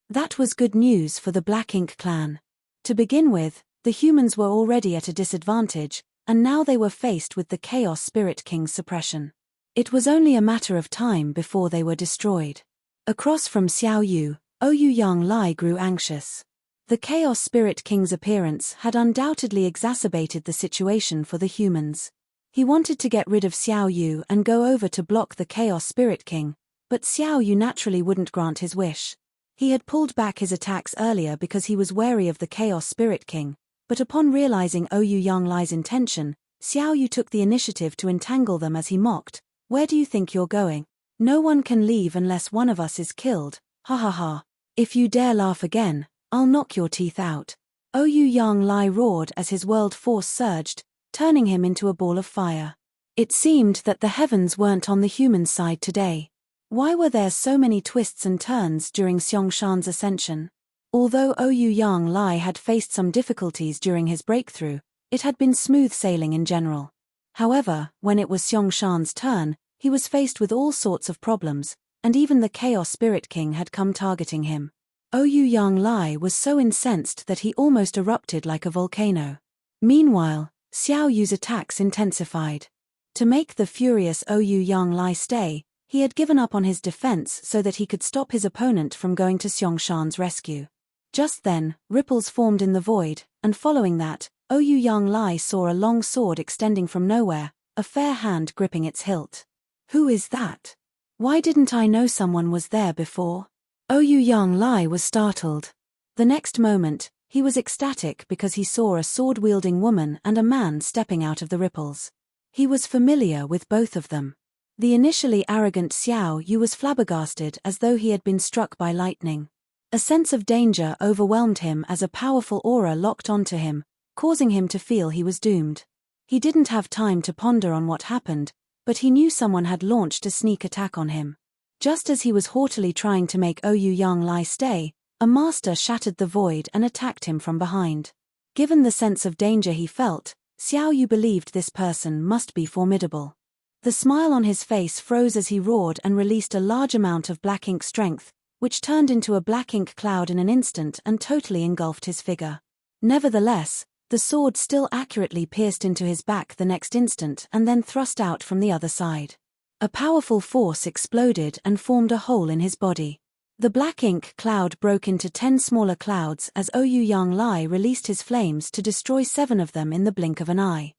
That was good news for the Black Ink clan. To begin with, the humans were already at a disadvantage, and now they were faced with the Chaos Spirit King's suppression. It was only a matter of time before they were destroyed. Across from Xiao Yu, Ouyang Yang Lai grew anxious. The Chaos Spirit King's appearance had undoubtedly exacerbated the situation for the humans. He wanted to get rid of Xiao Yu and go over to block the Chaos Spirit King, but Xiao Yu naturally wouldn't grant his wish. He had pulled back his attacks earlier because he was wary of the Chaos Spirit King, but upon realizing Ouyang Yang Lai's intention, Xiao Yu took the initiative to entangle them as he mocked. "Where do you think you're going? No one can leave unless one of us is killed, ha ha ha. If you dare laugh again, I'll knock your teeth out." Ouyang Yang Lai roared as his world force surged, turning him into a ball of fire. It seemed that the heavens weren't on the human side today. Why were there so many twists and turns during Xiangshan's ascension? Although Ouyang Yang Lai had faced some difficulties during his breakthrough, it had been smooth sailing in general. However, when it was Xiangshan's turn, he was faced with all sorts of problems, and even the Chaos Spirit King had come targeting him. Ouyang Yang Lai was so incensed that he almost erupted like a volcano. Meanwhile, Xiao Yu's attacks intensified. To make the furious Ouyang Yang Lai stay, he had given up on his defense so that he could stop his opponent from going to Xiangshan's rescue. Just then, ripples formed in the void, and following that, Ouyang Yang Lai saw a long sword extending from nowhere, a fair hand gripping its hilt. "Who is that? Why didn't I know someone was there before?" Ouyang Yang Lai was startled. The next moment, he was ecstatic because he saw a sword-wielding woman and a man stepping out of the ripples. He was familiar with both of them. The initially arrogant Xiao Yu was flabbergasted as though he had been struck by lightning. A sense of danger overwhelmed him as a powerful aura locked onto him, causing him to feel he was doomed. He didn't have time to ponder on what happened, but he knew someone had launched a sneak attack on him. Just as he was haughtily trying to make Ouyang Yang Lai stay, a master shattered the void and attacked him from behind. Given the sense of danger he felt, Xiao Yu believed this person must be formidable. The smile on his face froze as he roared and released a large amount of black ink strength, which turned into a black ink cloud in an instant and totally engulfed his figure. Nevertheless, the sword still accurately pierced into his back the next instant and then thrust out from the other side. A powerful force exploded and formed a hole in his body. The black ink cloud broke into 10 smaller clouds as Ouyang Lai released his flames to destroy 7 of them in the blink of an eye.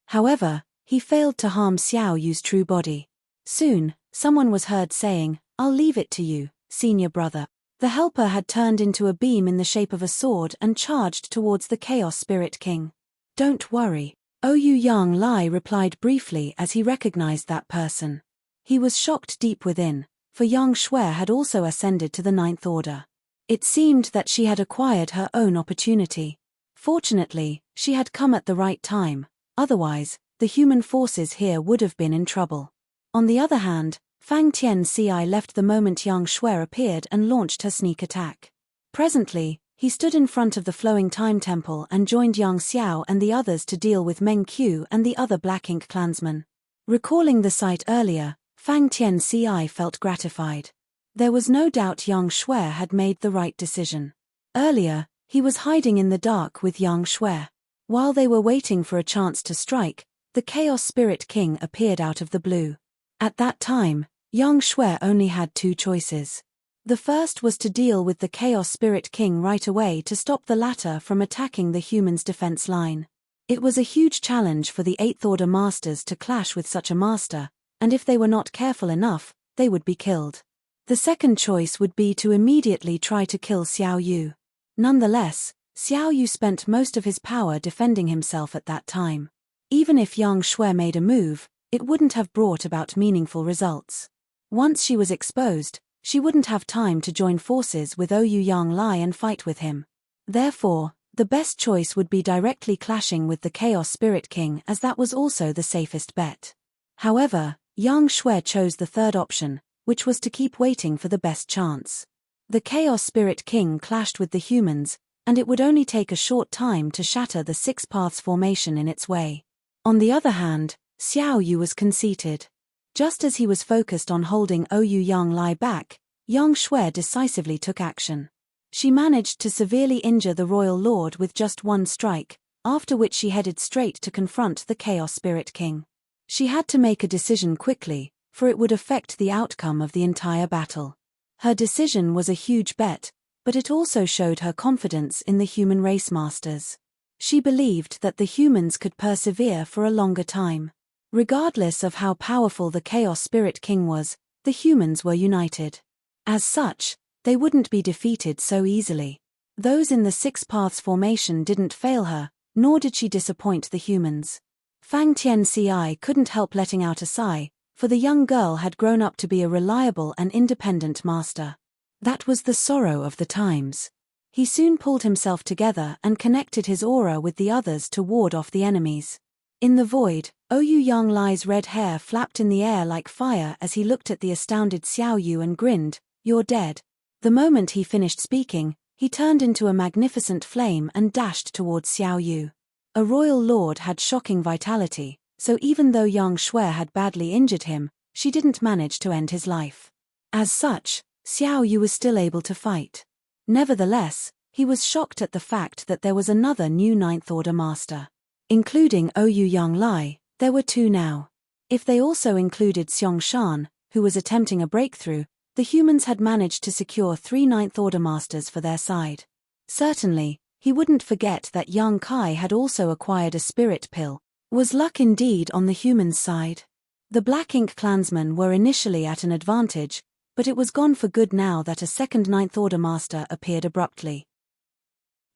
However, he failed to harm Xiao Yu's true body. Soon, someone was heard saying, "I'll leave it to you, senior brother." The helper had turned into a beam in the shape of a sword and charged towards the Chaos Spirit King. "Don't worry," Ouyang Lai replied briefly as he recognized that person. He was shocked deep within, for Yang Shui had also ascended to the 9th Order. It seemed that she had acquired her own opportunity. Fortunately, she had come at the right time, otherwise, the human forces here would have been in trouble. On the other hand, Fang Tianci left the moment Yang Shui appeared and launched her sneak attack. Presently, he stood in front of the flowing time temple and joined Yang Xiao and the others to deal with Meng Qiu and the other Black Ink clansmen. Recalling the sight earlier, Fang Tianci felt gratified. There was no doubt Yang Shui had made the right decision. Earlier, he was hiding in the dark with Yang Shui. While they were waiting for a chance to strike, the Chaos Spirit King appeared out of the blue. At that time, Yang Shui only had 2 choices. The first was to deal with the Chaos Spirit King right away to stop the latter from attacking the humans' defense line. It was a huge challenge for the 8th Order Masters to clash with such a master, and if they were not careful enough, they would be killed. The second choice would be to immediately try to kill Xiao Yu. Nonetheless, Xiao Yu spent most of his power defending himself at that time. Even if Yang Shui made a move, it wouldn't have brought about meaningful results. Once she was exposed, she wouldn't have time to join forces with Ouyang Lai and fight with him. Therefore, the best choice would be directly clashing with the Chaos Spirit King, as that was also the safest bet. However, Yang Shui chose the third option, which was to keep waiting for the best chance. The Chaos Spirit King clashed with the humans, and it would only take a short time to shatter the 6 paths formation in its way. On the other hand, Xiao Yu was conceited. Just as he was focused on holding Ouyang Lai back, Yang Shui decisively took action. She managed to severely injure the royal lord with just 1 strike, after which she headed straight to confront the Chaos Spirit King. She had to make a decision quickly, for it would affect the outcome of the entire battle. Her decision was a huge bet, but it also showed her confidence in the human race masters. She believed that the humans could persevere for a longer time. Regardless of how powerful the Chaos Spirit King was, the humans were united. As such, they wouldn't be defeated so easily. Those in the 6 paths formation didn't fail her, nor did she disappoint the humans. Fang Tianci couldn't help letting out a sigh, for the young girl had grown up to be a reliable and independent master. That was the sorrow of the times. He soon pulled himself together and connected his aura with the others to ward off the enemies. In the void, Ouyang Lai's red hair flapped in the air like fire as he looked at the astounded Xiao Yu and grinned, "You're dead." The moment he finished speaking, he turned into a magnificent flame and dashed towards Xiao Yu. A royal lord had shocking vitality, so even though Yang Shui had badly injured him, she didn't manage to end his life. As such, Xiao Yu was still able to fight. Nevertheless, he was shocked at the fact that there was another new 9th Order master. Including Ouyang Lai, there were 2 now. If they also included Xiong Shan, who was attempting a breakthrough, the humans had managed to secure 3 9th Order masters for their side. Certainly, he wouldn't forget that Yang Kai had also acquired a spirit pill. Was luck indeed on the humans' side? The Black Ink clansmen were initially at an advantage, but it was gone for good now that a second 9th Order master appeared abruptly.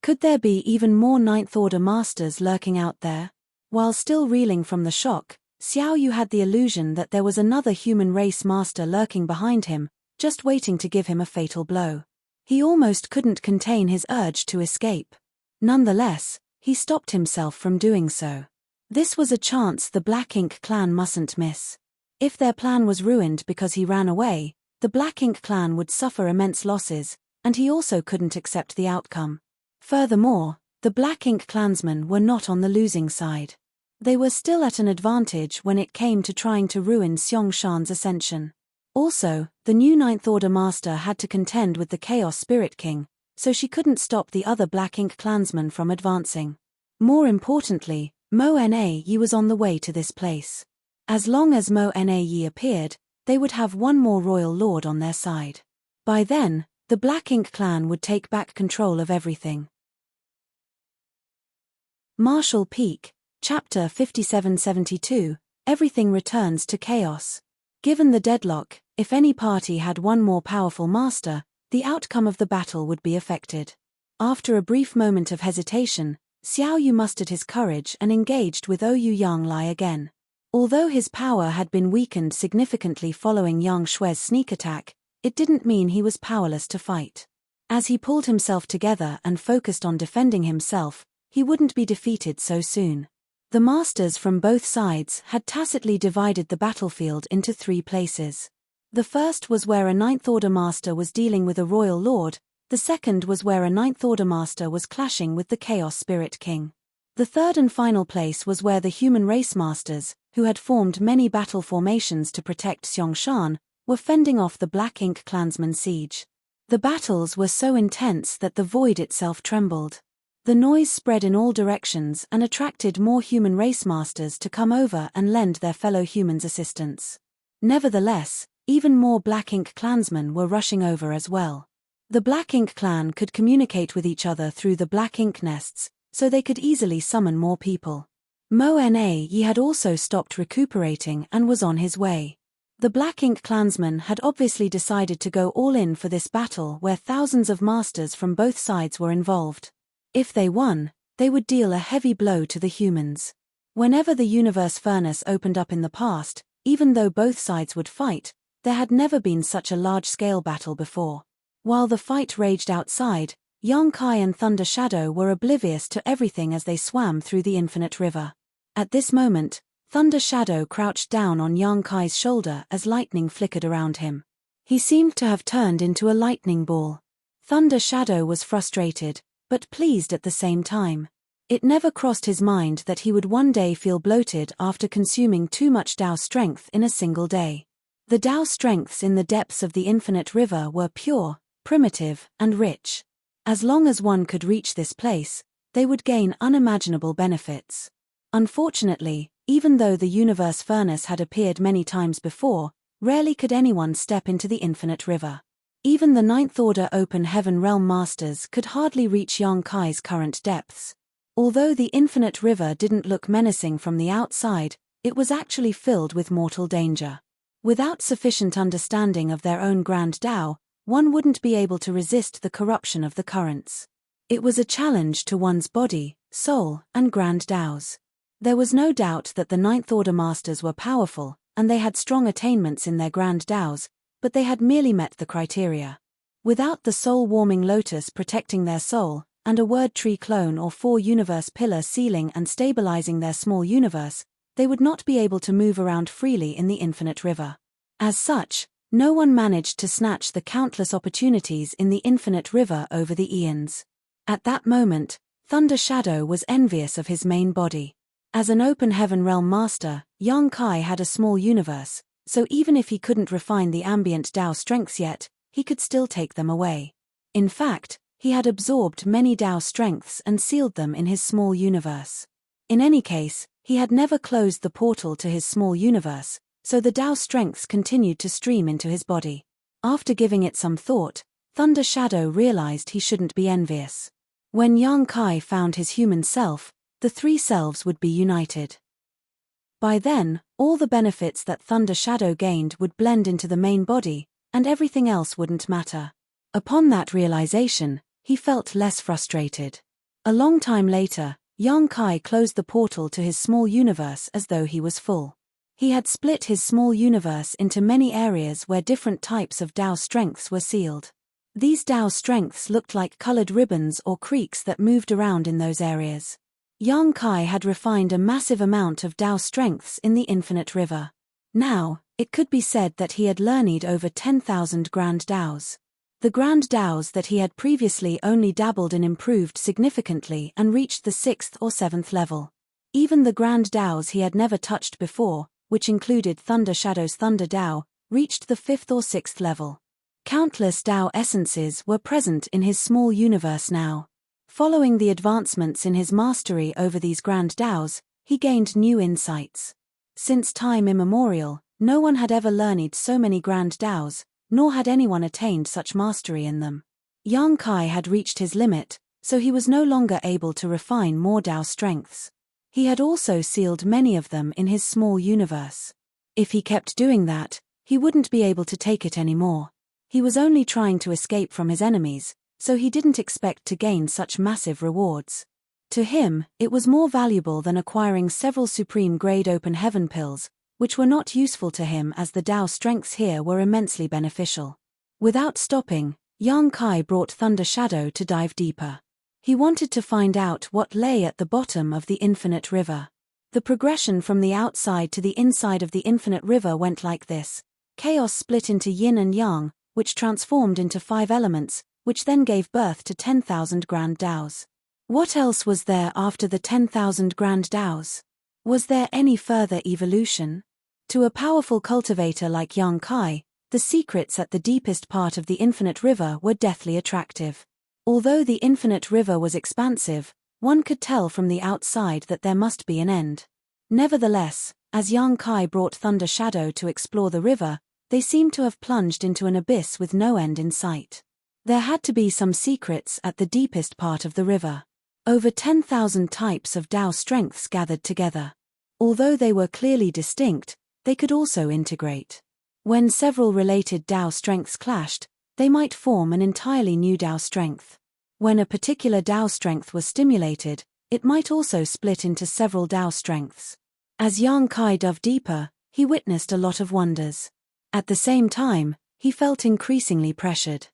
Could there be even more 9th Order masters lurking out there? While still reeling from the shock, Xiao Yu had the illusion that there was another human race master lurking behind him, just waiting to give him a fatal blow. He almost couldn't contain his urge to escape. Nonetheless, he stopped himself from doing so. This was a chance the Black Ink clan mustn't miss. If their plan was ruined because he ran away, the Black Ink clan would suffer immense losses, and he also couldn't accept the outcome. Furthermore, the Black Ink clansmen were not on the losing side. They were still at an advantage when it came to trying to ruin Xiong ascension. Also, the new Ninth Order Master had to contend with the Chaos Spirit King, so she couldn't stop the other Black Ink clansmen from advancing. More importantly, Mo Na Yi was on the way to this place. As long as Mo Na Yi appeared, they would have one more royal lord on their side. By then, the Black Ink clan would take back control of everything. Marshall Peak, Chapter 5772, Everything Returns to Chaos. Given the deadlock, if any party had one more powerful master, the outcome of the battle would be affected. After a brief moment of hesitation, Xiao Yu mustered his courage and engaged with Ouyang Yanglai again. Although his power had been weakened significantly following Yang Shui's sneak attack, it didn't mean he was powerless to fight. As he pulled himself together and focused on defending himself, he wouldn't be defeated so soon. The masters from both sides had tacitly divided the battlefield into 3 places. The first was where a Ninth Order Master was dealing with a Royal Lord, the second was where a Ninth Order Master was clashing with the Chaos Spirit King. The third and final place was where the Human Race Masters, who had formed many battle formations to protect Xiong, were fending off the Black Ink clansman siege. The battles were so intense that the void itself trembled. The noise spread in all directions and attracted more Human Race Masters to come over and lend their fellow humans assistance. Nevertheless, even more Black Ink clansmen were rushing over as well. The Black Ink clan could communicate with each other through the Black Ink nests, so they could easily summon more people. Mo Na Yi had also stopped recuperating and was on his way. The Black Ink clansmen had obviously decided to go all in for this battle where thousands of masters from both sides were involved. If they won, they would deal a heavy blow to the humans. Whenever the universe furnace opened up in the past, even though both sides would fight, there had never been such a large-scale battle before. While the fight raged outside, Yang Kai and Thunder Shadow were oblivious to everything as they swam through the infinite river. At this moment, Thunder Shadow crouched down on Yang Kai's shoulder as lightning flickered around him. He seemed to have turned into a lightning ball. Thunder Shadow was frustrated, but pleased at the same time. It never crossed his mind that he would one day feel bloated after consuming too much Dao strength in a single day. The Dao strengths in the depths of the infinite river were pure, primitive, and rich. As long as one could reach this place, they would gain unimaginable benefits. Unfortunately, even though the universe furnace had appeared many times before, rarely could anyone step into the infinite river. Even the Ninth Order Open Heaven Realm Masters could hardly reach Yang Kai's current depths. Although the infinite river didn't look menacing from the outside, it was actually filled with mortal danger. Without sufficient understanding of their own grand Dao, one wouldn't be able to resist the corruption of the currents. It was a challenge to one's body, soul, and grand Daos. There was no doubt that the Ninth Order Masters were powerful, and they had strong attainments in their grand Daos, but they had merely met the criteria. Without the soul-warming lotus protecting their soul, and a word tree clone or 4-universe pillar sealing and stabilizing their small universe, they would not be able to move around freely in the infinite river. As such, no one managed to snatch the countless opportunities in the infinite river over the eons. At that moment, Thunder Shadow was envious of his main body. As an Open Heaven Realm Master, Yang Kai had a small universe, so even if he couldn't refine the ambient Dao strengths yet, he could still take them away. In fact, he had absorbed many Dao strengths and sealed them in his small universe. In any case, he had never closed the portal to his small universe, so the Dao strengths continued to stream into his body. After giving it some thought, Thunder Shadow realized he shouldn't be envious. When Yang Kai found his human self, the 3 selves would be united. By then, all the benefits that Thunder Shadow gained would blend into the main body, and everything else wouldn't matter. Upon that realization, he felt less frustrated. A long time later, Yang Kai closed the portal to his small universe as though he was full. He had split his small universe into many areas where different types of Dao strengths were sealed. These Dao strengths looked like colored ribbons or creeks that moved around in those areas. Yang Kai had refined a massive amount of Dao strengths in the infinite river. Now, it could be said that he had learned over 10,000 grand Daos. The grand Daos that he had previously only dabbled in improved significantly and reached the 6th or 7th level. Even the grand Daos he had never touched before, which included Thunder Shadow's Thunder Dao, reached the 5th or 6th level. Countless Dao essences were present in his small universe now. Following the advancements in his mastery over these grand Daos, he gained new insights. Since time immemorial, no one had ever learned so many grand Daos, nor had anyone attained such mastery in them. Yang Kai had reached his limit, so he was no longer able to refine more Dao strengths. He had also sealed many of them in his small universe. If he kept doing that, he wouldn't be able to take it anymore. He was only trying to escape from his enemies, so he didn't expect to gain such massive rewards. To him, it was more valuable than acquiring several supreme-grade open heaven pills, which were not useful to him as the Dao strengths here were immensely beneficial. Without stopping, Yang Kai brought Thunder Shadow to dive deeper. He wanted to find out what lay at the bottom of the infinite river. The progression from the outside to the inside of the infinite river went like this. Chaos split into yin and yang, which transformed into 5 elements, which then gave birth to 10,000 grand Daos. What else was there after the 10,000 grand Daos? Was there any further evolution? To a powerful cultivator like Yang Kai, the secrets at the deepest part of the infinite river were deathly attractive. Although the infinite river was expansive, one could tell from the outside that there must be an end. Nevertheless, as Yang Kai brought Thunder Shadow to explore the river, they seemed to have plunged into an abyss with no end in sight. There had to be some secrets at the deepest part of the river. Over 10,000 types of Dao strengths gathered together. Although they were clearly distinct, they could also integrate. When several related Dao strengths clashed, they might form an entirely new Dao strength. When a particular Dao strength was stimulated, it might also split into several Dao strengths. As Yang Kai dove deeper, he witnessed a lot of wonders. At the same time, he felt increasingly pressured.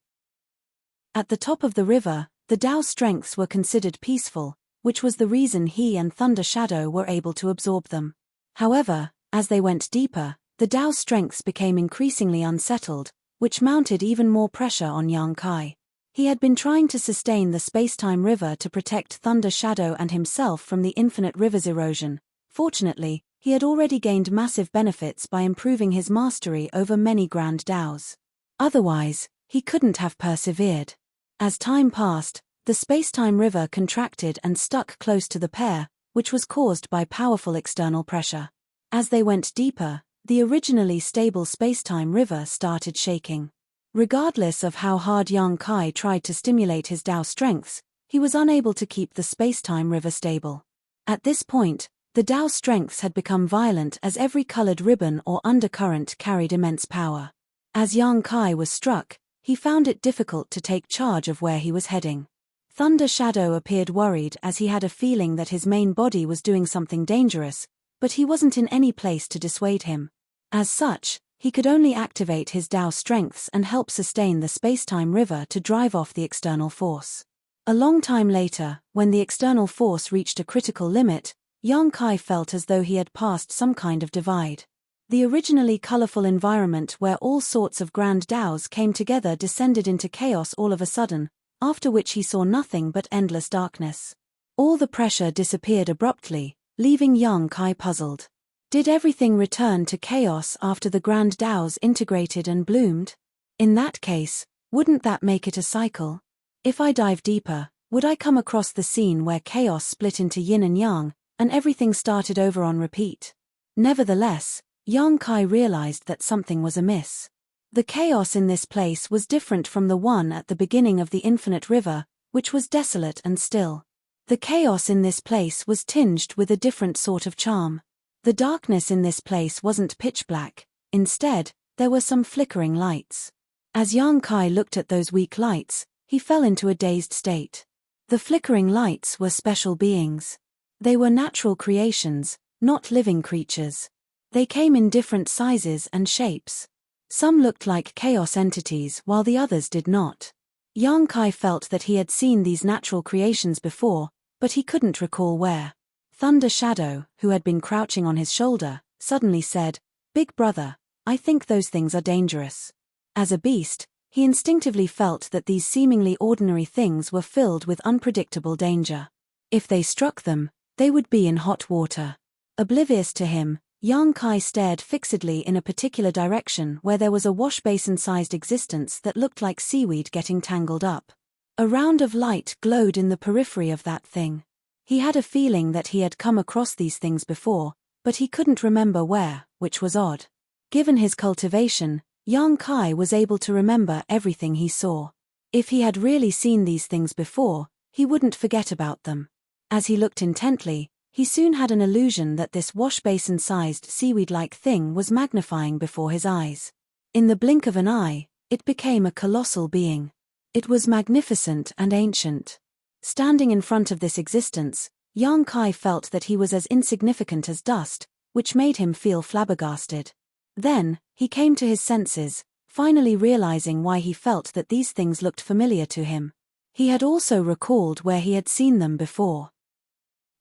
At the top of the river, the Dao strengths were considered peaceful, which was the reason he and Thunder Shadow were able to absorb them. However, as they went deeper, the Dao strengths became increasingly unsettled, which mounted even more pressure on Yang Kai. He had been trying to sustain the space-time river to protect Thunder Shadow and himself from the infinite river's erosion. Fortunately, he had already gained massive benefits by improving his mastery over many grand Daos. Otherwise, he couldn't have persevered. As time passed, the space-time river contracted and stuck close to the pair, which was caused by powerful external pressure. As they went deeper, the originally stable space-time river started shaking. Regardless of how hard Yang Kai tried to stimulate his Dao strengths, he was unable to keep the space-time river stable. At this point, the Dao strengths had become violent as every colored ribbon or undercurrent carried immense power. As Yang Kai was struck, he found it difficult to take charge of where he was heading. Thunder Shadow appeared worried as he had a feeling that his main body was doing something dangerous, but he wasn't in any place to dissuade him. As such, he could only activate his Dao strengths and help sustain the space-time river to drive off the external force. A long time later, when the external force reached a critical limit, Yang Kai felt as though he had passed some kind of divide. The originally colorful environment where all sorts of grand Daos came together descended into chaos all of a sudden, after which he saw nothing but endless darkness. All the pressure disappeared abruptly, leaving Yang Kai puzzled. Did everything return to chaos after the grand Daos integrated and bloomed? In that case, wouldn't that make it a cycle? If I dive deeper, would I come across the scene where chaos split into yin and yang, and everything started over on repeat? Nevertheless, Yang Kai realized that something was amiss. The chaos in this place was different from the one at the beginning of the infinite river, which was desolate and still. The chaos in this place was tinged with a different sort of charm. The darkness in this place wasn't pitch black, instead, there were some flickering lights. As Yang Kai looked at those weak lights, he fell into a dazed state. The flickering lights were special beings. They were natural creations, not living creatures. They came in different sizes and shapes. Some looked like chaos entities while the others did not. Yang Kai felt that he had seen these natural creations before, but he couldn't recall where. Thunder Shadow, who had been crouching on his shoulder, suddenly said, "Big brother, I think those things are dangerous." As a beast, he instinctively felt that these seemingly ordinary things were filled with unpredictable danger. If they struck them, They would be in hot water. Oblivious to him, young Kai stared fixedly in a particular direction where there was a wash-basin-sized existence that looked like seaweed getting tangled up. A round of light glowed in the periphery of that thing. He had a feeling that he had come across these things before, but he couldn't remember where, which was odd. Given his cultivation, young Kai was able to remember everything he saw. If he had really seen these things before, he wouldn't forget about them. As he looked intently, he soon had an illusion that this wash-basin-sized seaweed-like thing was magnifying before his eyes. In the blink of an eye, it became a colossal being. It was magnificent and ancient. Standing in front of this existence, young Kai felt that he was as insignificant as dust, which made him feel flabbergasted. Then, he came to his senses, finally realizing why he felt that these things looked familiar to him. He had also recalled where he had seen them before.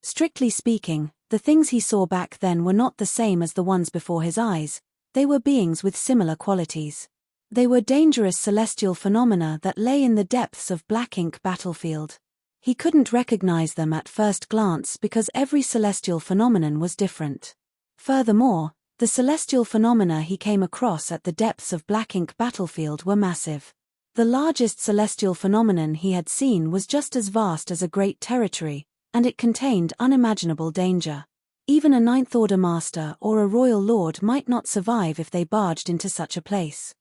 Strictly speaking, the things he saw back then were not the same as the ones before his eyes. They were beings with similar qualities. They were dangerous celestial phenomena that lay in the depths of black ink battlefield. He couldn't recognize them at first glance because every celestial phenomenon was different. Furthermore, the celestial phenomena he came across at the depths of black ink battlefield were massive. The largest celestial phenomenon he had seen was just as vast as a great territory, and it contained unimaginable danger. Even a Ninth-Order master or a royal lord might not survive if they barged into such a place.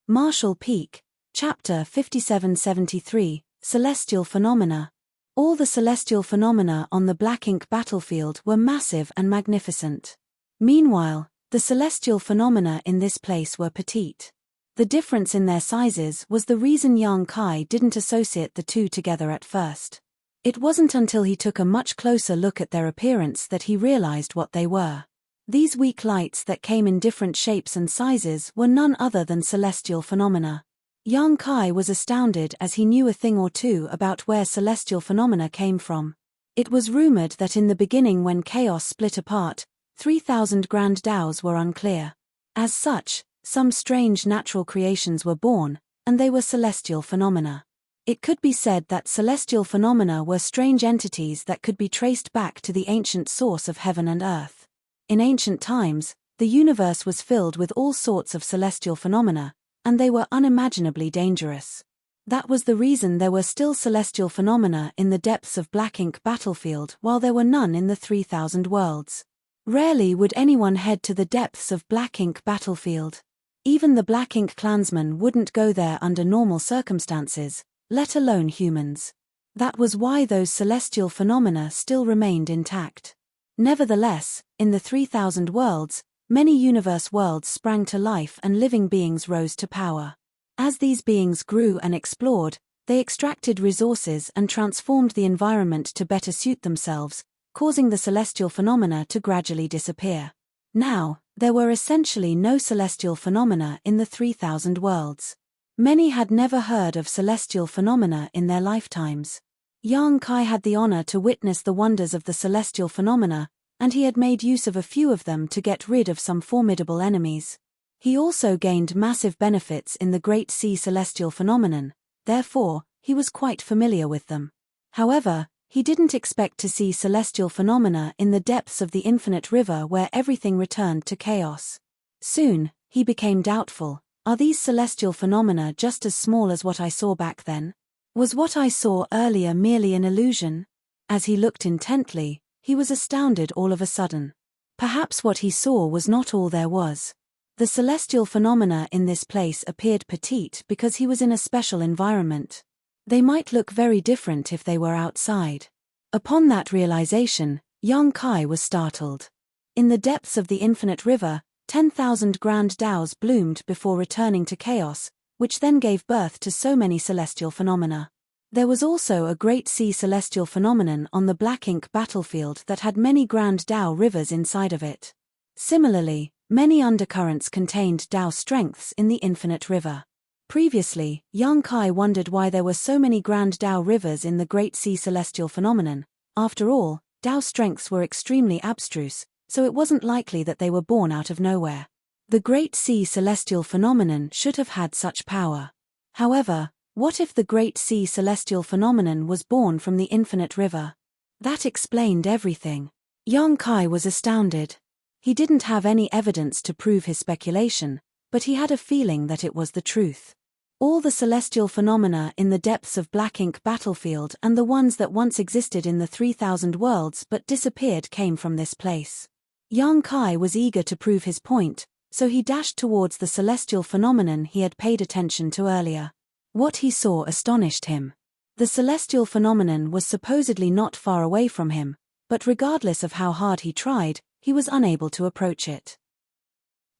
Marshall Peak, Chapter 5773, Celestial Phenomena. All the celestial phenomena on the black ink battlefield were massive and magnificent. Meanwhile, the celestial phenomena in this place were petite. The difference in their sizes was the reason young Kai didn't associate the two together at first. It wasn't until he took a much closer look at their appearance that he realized what they were. These weak lights that came in different shapes and sizes were none other than celestial phenomena. Young Kai was astounded as he knew a thing or two about where celestial phenomena came from. It was rumored that in the beginning when chaos split apart, 3,000 grand daos were unclear. As such, some strange natural creations were born, and they were celestial phenomena. It could be said that celestial phenomena were strange entities that could be traced back to the ancient source of heaven and earth. In ancient times, the universe was filled with all sorts of celestial phenomena, and they were unimaginably dangerous. That was the reason there were still celestial phenomena in the depths of black ink battlefield while there were none in the 3,000 worlds. Rarely would anyone head to the depths of black ink battlefield. Even the black ink clansmen wouldn't go there under normal circumstances, let alone humans. That was why those celestial phenomena still remained intact. Nevertheless, in the 3,000 worlds, many universe worlds sprang to life and living beings rose to power. As these beings grew and explored, they extracted resources and transformed the environment to better suit themselves, causing the celestial phenomena to gradually disappear. Now, there were essentially no celestial phenomena in the 3,000 worlds. Many had never heard of celestial phenomena in their lifetimes. Young Kai had the honor to witness the wonders of the celestial phenomena, and he had made use of a few of them to get rid of some formidable enemies. He also gained massive benefits in the Great Sea celestial phenomenon, therefore, he was quite familiar with them. However, he didn't expect to see celestial phenomena in the depths of the infinite river where everything returned to chaos. Soon, he became doubtful, are these celestial phenomena just as small as what I saw back then? Was what I saw earlier merely an illusion? As he looked intently, he was astounded all of a sudden. Perhaps what he saw was not all there was. The celestial phenomena in this place appeared petite because he was in a special environment. They might look very different if they were outside. Upon that realization, young Kai was startled. In the depths of the infinite river, 10,000 grand daos bloomed before returning to chaos, which then gave birth to so many celestial phenomena. There was also a great sea celestial phenomenon on the black ink battlefield that had many grand dao rivers inside of it. Similarly, many undercurrents contained dao strengths in the infinite river. Previously, young Kai wondered why there were so many grand dao rivers in the great sea celestial phenomenon. After all, dao strengths were extremely abstruse, so it wasn't likely that they were born out of nowhere. The Great Sea celestial phenomenon should have had such power. However, what if the Great Sea celestial phenomenon was born from the infinite river? That explained everything. Yang Kai was astounded. He didn't have any evidence to prove his speculation, but he had a feeling that it was the truth. All the celestial phenomena in the depths of Black Ink Battlefield and the ones that once existed in the 3,000 worlds but disappeared came from this place. Yang Kai was eager to prove his point, so he dashed towards the celestial phenomenon he had paid attention to earlier. What he saw astonished him. The celestial phenomenon was supposedly not far away from him, but regardless of how hard he tried, he was unable to approach it.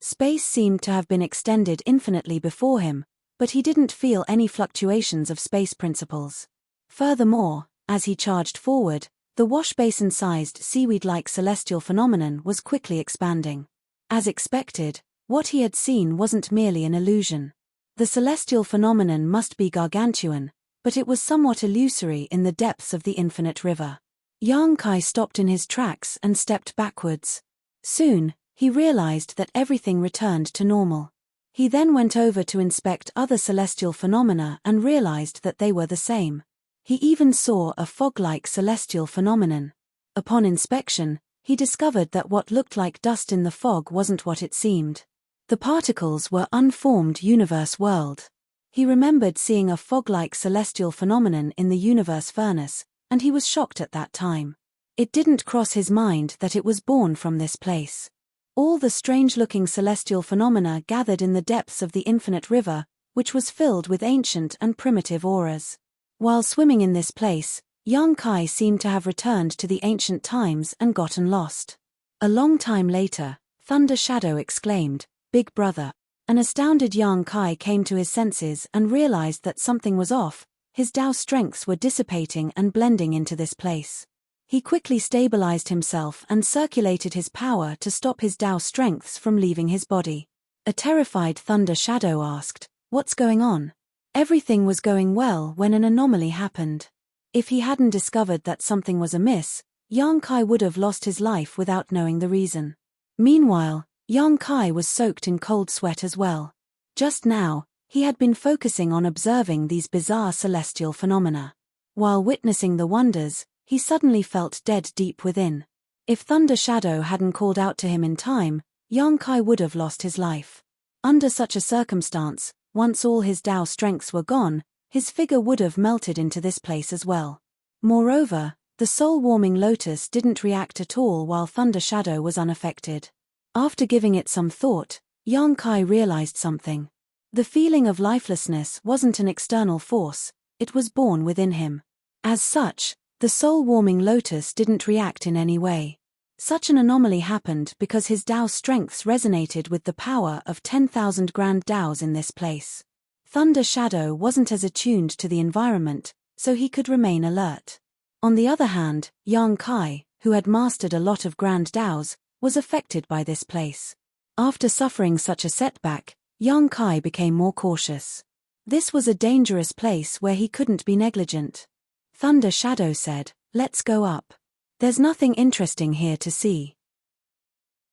Space seemed to have been extended infinitely before him, but he didn't feel any fluctuations of space principles. Furthermore, as he charged forward, the wash-basin-sized seaweed-like celestial phenomenon was quickly expanding. As expected, what he had seen wasn't merely an illusion. The celestial phenomenon must be gargantuan, but it was somewhat illusory in the depths of the infinite river. Yang Kai stopped in his tracks and stepped backwards. Soon, he realized that everything returned to normal. He then went over to inspect other celestial phenomena and realized that they were the same. He even saw a fog-like celestial phenomenon. Upon inspection, he discovered that what looked like dust in the fog wasn't what it seemed. The particles were unformed universe world. He remembered seeing a fog-like celestial phenomenon in the universe furnace, and he was shocked at that time. It didn't cross his mind that it was born from this place. All the strange-looking celestial phenomena gathered in the depths of the infinite river, which was filled with ancient and primitive auras. While swimming in this place, Yang Kai seemed to have returned to the ancient times and gotten lost. A long time later, Thunder Shadow exclaimed, "Big brother." An astounded Yang Kai came to his senses and realized that something was off. His Tao strengths were dissipating and blending into this place. He quickly stabilized himself and circulated his power to stop his Tao strengths from leaving his body. A terrified Thunder Shadow asked, "What's going on?" Everything was going well when an anomaly happened. If he hadn't discovered that something was amiss, Yang Kai would have lost his life without knowing the reason. Meanwhile, Yang Kai was soaked in cold sweat as well. Just now, he had been focusing on observing these bizarre celestial phenomena. While witnessing the wonders, he suddenly felt dead deep within. If Thunder Shadow hadn't called out to him in time, Yang Kai would have lost his life. Under such a circumstance, once all his Tao strengths were gone, his figure would have melted into this place as well. Moreover, the soul-warming lotus didn't react at all while Thunder Shadow was unaffected. After giving it some thought, Yang Kai realized something. The feeling of lifelessness wasn't an external force, it was born within him. As such, the soul-warming lotus didn't react in any way. Such an anomaly happened because his Tao strengths resonated with the power of 10,000 grand Taos in this place. Thunder Shadow wasn't as attuned to the environment, so he could remain alert. On the other hand, Yang Kai, who had mastered a lot of grand Taos, was affected by this place. After suffering such a setback, Yang Kai became more cautious. This was a dangerous place where he couldn't be negligent. Thunder Shadow said, "Let's go up. There's nothing interesting here to see."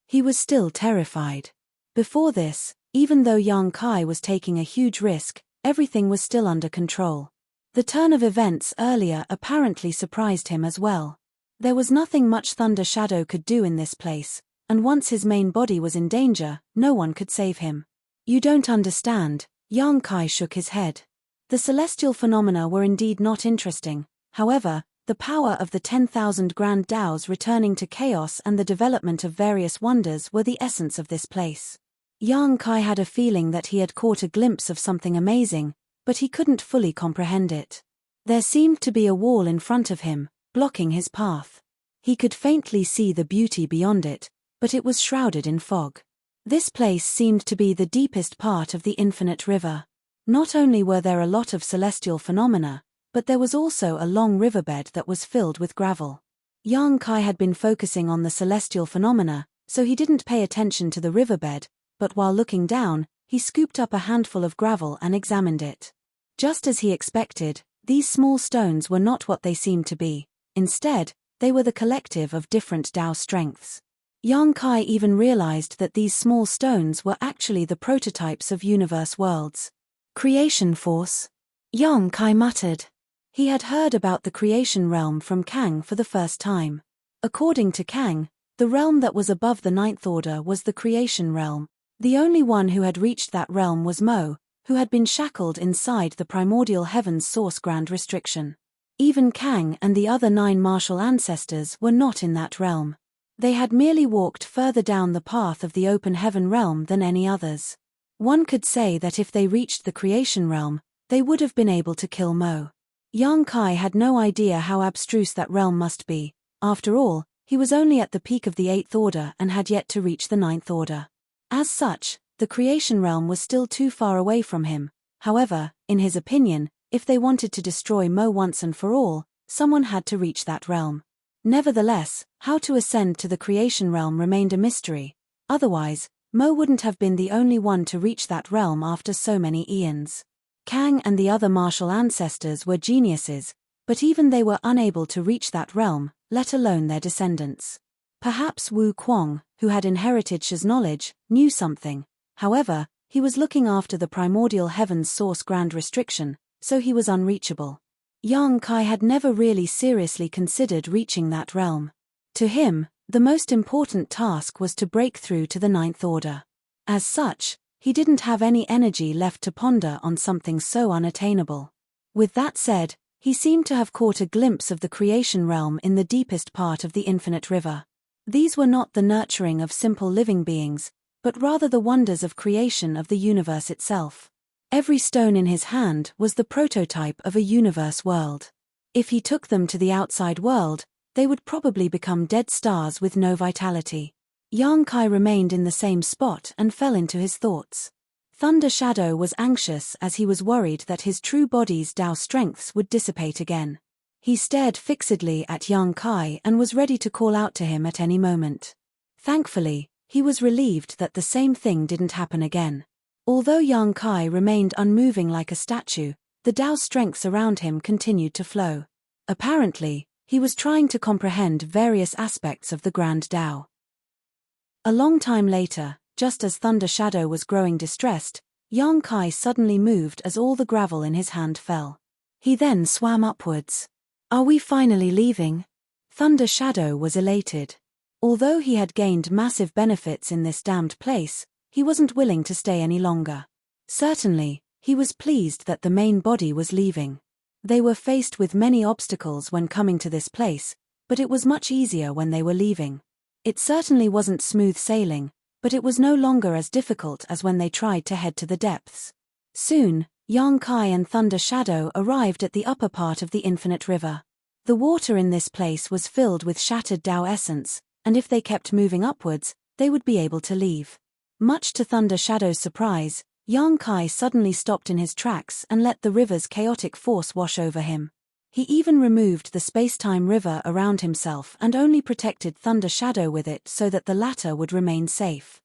He was still terrified. Before this, even though Yang Kai was taking a huge risk, everything was still under control. The turn of events earlier apparently surprised him as well. There was nothing much Thunder Shadow could do in this place, and once his main body was in danger, no one could save him. "You don't understand," Yang Kai shook his head. The celestial phenomena were indeed not interesting. However, the power of the 10,000 grand Taos returning to chaos and the development of various wonders were the essence of this place. Yang Kai had a feeling that he had caught a glimpse of something amazing, but he couldn't fully comprehend it. There seemed to be a wall in front of him, blocking his path. He could faintly see the beauty beyond it, but it was shrouded in fog. This place seemed to be the deepest part of the infinite river. Not only were there a lot of celestial phenomena, but there was also a long riverbed that was filled with gravel. Yang Kai had been focusing on the celestial phenomena, so he didn't pay attention to the riverbed, but while looking down, he scooped up a handful of gravel and examined it. Just as he expected, these small stones were not what they seemed to be. Instead, they were the collective of different Tao strengths. Yang Kai even realized that these small stones were actually the prototypes of universe worlds. "Creation force," Yang Kai muttered. He had heard about the creation realm from Kang for the first time. According to Kang, the realm that was above the ninth order was the creation realm. The only one who had reached that realm was Mo, who had been shackled inside the primordial heaven's source grand restriction. Even Kang and the other 9 martial ancestors were not in that realm. They had merely walked further down the path of the open heaven realm than any others. One could say that if they reached the creation realm, they would have been able to kill Mo. Yang Kai had no idea how abstruse that realm must be. After all, he was only at the peak of the 8th order and had yet to reach the 9th order. As such, the creation realm was still too far away from him. However, in his opinion, if they wanted to destroy Mo once and for all, someone had to reach that realm. Nevertheless, how to ascend to the creation realm remained a mystery. Otherwise, Mo wouldn't have been the only one to reach that realm after so many eons. Kang and the other martial ancestors were geniuses, but even they were unable to reach that realm, let alone their descendants. Perhaps Wu Kuang, who had inherited Shi's knowledge, knew something. However, he was looking after the primordial heaven's source grand restriction, so he was unreachable. Yang Kai had never really seriously considered reaching that realm. To him, the most important task was to break through to the 9th order. As such, he didn't have any energy left to ponder on something so unattainable. With that said, he seemed to have caught a glimpse of the creation realm in the deepest part of the infinite river. These were not the nurturing of simple living beings, but rather the wonders of creation of the universe itself. Every stone in his hand was the prototype of a universe world. If he took them to the outside world, they would probably become dead stars with no vitality. Yang Kai remained in the same spot and fell into his thoughts. Thunder Shadow was anxious as he was worried that his true body's Tao strengths would dissipate again. He stared fixedly at Yang Kai and was ready to call out to him at any moment. Thankfully, he was relieved that the same thing didn't happen again. Although Yang Kai remained unmoving like a statue, the Tao strengths around him continued to flow. Apparently, he was trying to comprehend various aspects of the Grand Tao. A long time later, just as Thunder Shadow was growing distressed, Yang Kai suddenly moved as all the gravel in his hand fell. He then swam upwards. "Are we finally leaving?" Thunder Shadow was elated. Although he had gained massive benefits in this damned place, he wasn't willing to stay any longer. Certainly, he was pleased that the main body was leaving. They were faced with many obstacles when coming to this place, but it was much easier when they were leaving. It certainly wasn't smooth sailing, but it was no longer as difficult as when they tried to head to the depths. Soon, Yang Kai and Thunder Shadow arrived at the upper part of the infinite river. The water in this place was filled with shattered Tao essence, and if they kept moving upwards, they would be able to leave. Much to Thunder Shadow's surprise, Yang Kai suddenly stopped in his tracks and let the river's chaotic force wash over him. He even removed the space-time river around himself and only protected Thunder Shadow with it so that the latter would remain safe.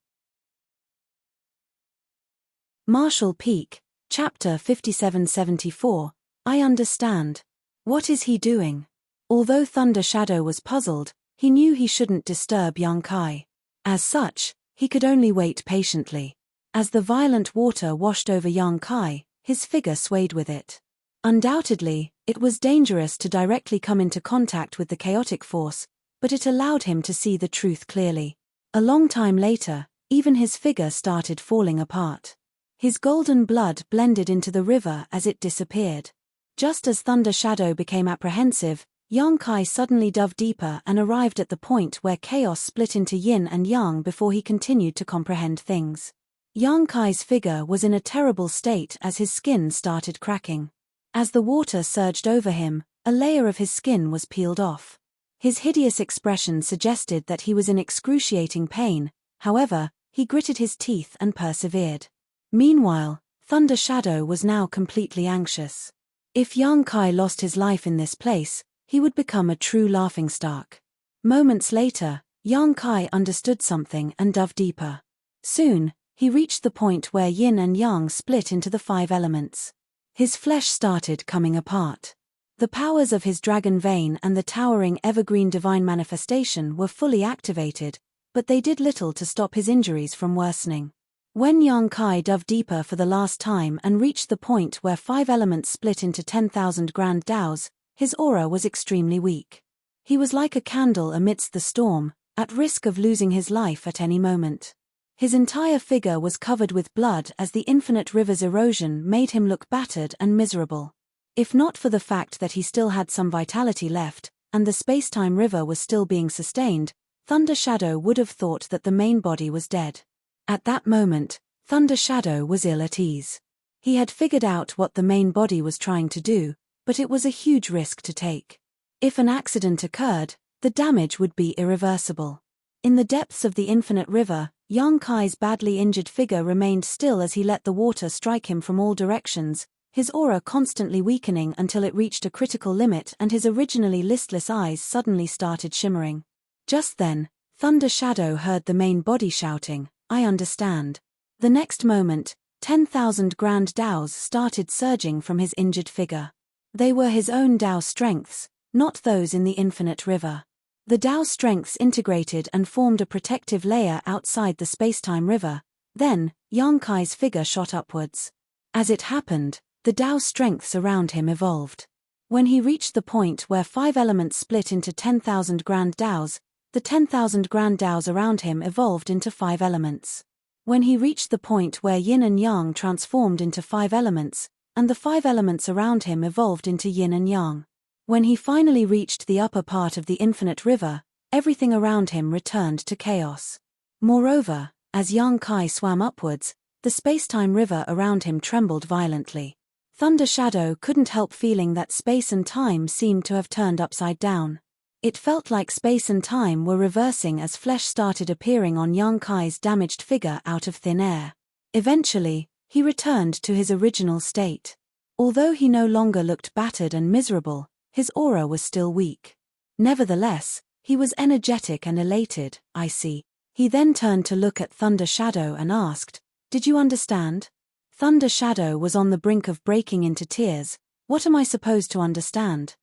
Marshall Peak, Chapter 5774, I understand. What is he doing? Although Thunder Shadow was puzzled, he knew he shouldn't disturb Yang Kai. As such, he could only wait patiently. As the violent water washed over Yang Kai, his figure swayed with it. Undoubtedly, it was dangerous to directly come into contact with the chaotic force, but it allowed him to see the truth clearly. A long time later, even his figure started falling apart. His golden blood blended into the river as it disappeared. Just as Thunder Shadow became apprehensive, Yang Kai suddenly dove deeper and arrived at the point where chaos split into yin and yang before he continued to comprehend things. Yang Kai's figure was in a terrible state as his skin started cracking. As the water surged over him, a layer of his skin was peeled off. His hideous expression suggested that he was in excruciating pain, however, he gritted his teeth and persevered. Meanwhile, Thunder Shadow was now completely anxious. If Yang Kai lost his life in this place, he would become a true laughingstock. Moments later, Yang Kai understood something and dove deeper. Soon, he reached the point where yin and yang split into the 5 elements. His flesh started coming apart. The powers of his dragon vein and the towering evergreen divine manifestation were fully activated, but they did little to stop his injuries from worsening. When Yang Kai dove deeper for the last time and reached the point where 5 elements split into 10,000 grand daos, his aura was extremely weak. He was like a candle amidst the storm, at risk of losing his life at any moment. His entire figure was covered with blood as the infinite river's erosion made him look battered and miserable. If not for the fact that he still had some vitality left, and the space-time river was still being sustained, Thunder Shadow would have thought that the main body was dead. At that moment, Thunder Shadow was ill at ease. He had figured out what the main body was trying to do, but it was a huge risk to take. If an accident occurred, the damage would be irreversible. In the depths of the infinite river, Yang Kai's badly injured figure remained still as he let the water strike him from all directions, his aura constantly weakening until it reached a critical limit and his originally listless eyes suddenly started shimmering. Just then, Thunder Shadow heard the main body shouting, "I understand." The next moment, 10,000 grand daos started surging from his injured figure. They were his own dao strengths, not those in the infinite river. The dao strengths integrated and formed a protective layer outside the spacetime river. Then, Yang Kai's figure shot upwards. As it happened, the dao strengths around him evolved. When he reached the point where 5 elements split into 10,000 grand daos, the 10,000 grand daos around him evolved into 5 elements. When he reached the point where yin and yang transformed into 5 elements, and the 5 elements around him evolved into yin and yang. When he finally reached the upper part of the infinite river, everything around him returned to chaos. Moreover, as Yang Kai swam upwards, the spacetime river around him trembled violently. Thunder Shadow couldn't help feeling that space and time seemed to have turned upside down. It felt like space and time were reversing as flesh started appearing on Yang Kai's damaged figure out of thin air. Eventually, he returned to his original state. Although he no longer looked battered and miserable, his aura was still weak. Nevertheless, he was energetic and elated. "I see." He then turned to look at Thunder Shadow and asked, "Did you understand?" Thunder Shadow was on the brink of breaking into tears. "What am I supposed to understand?"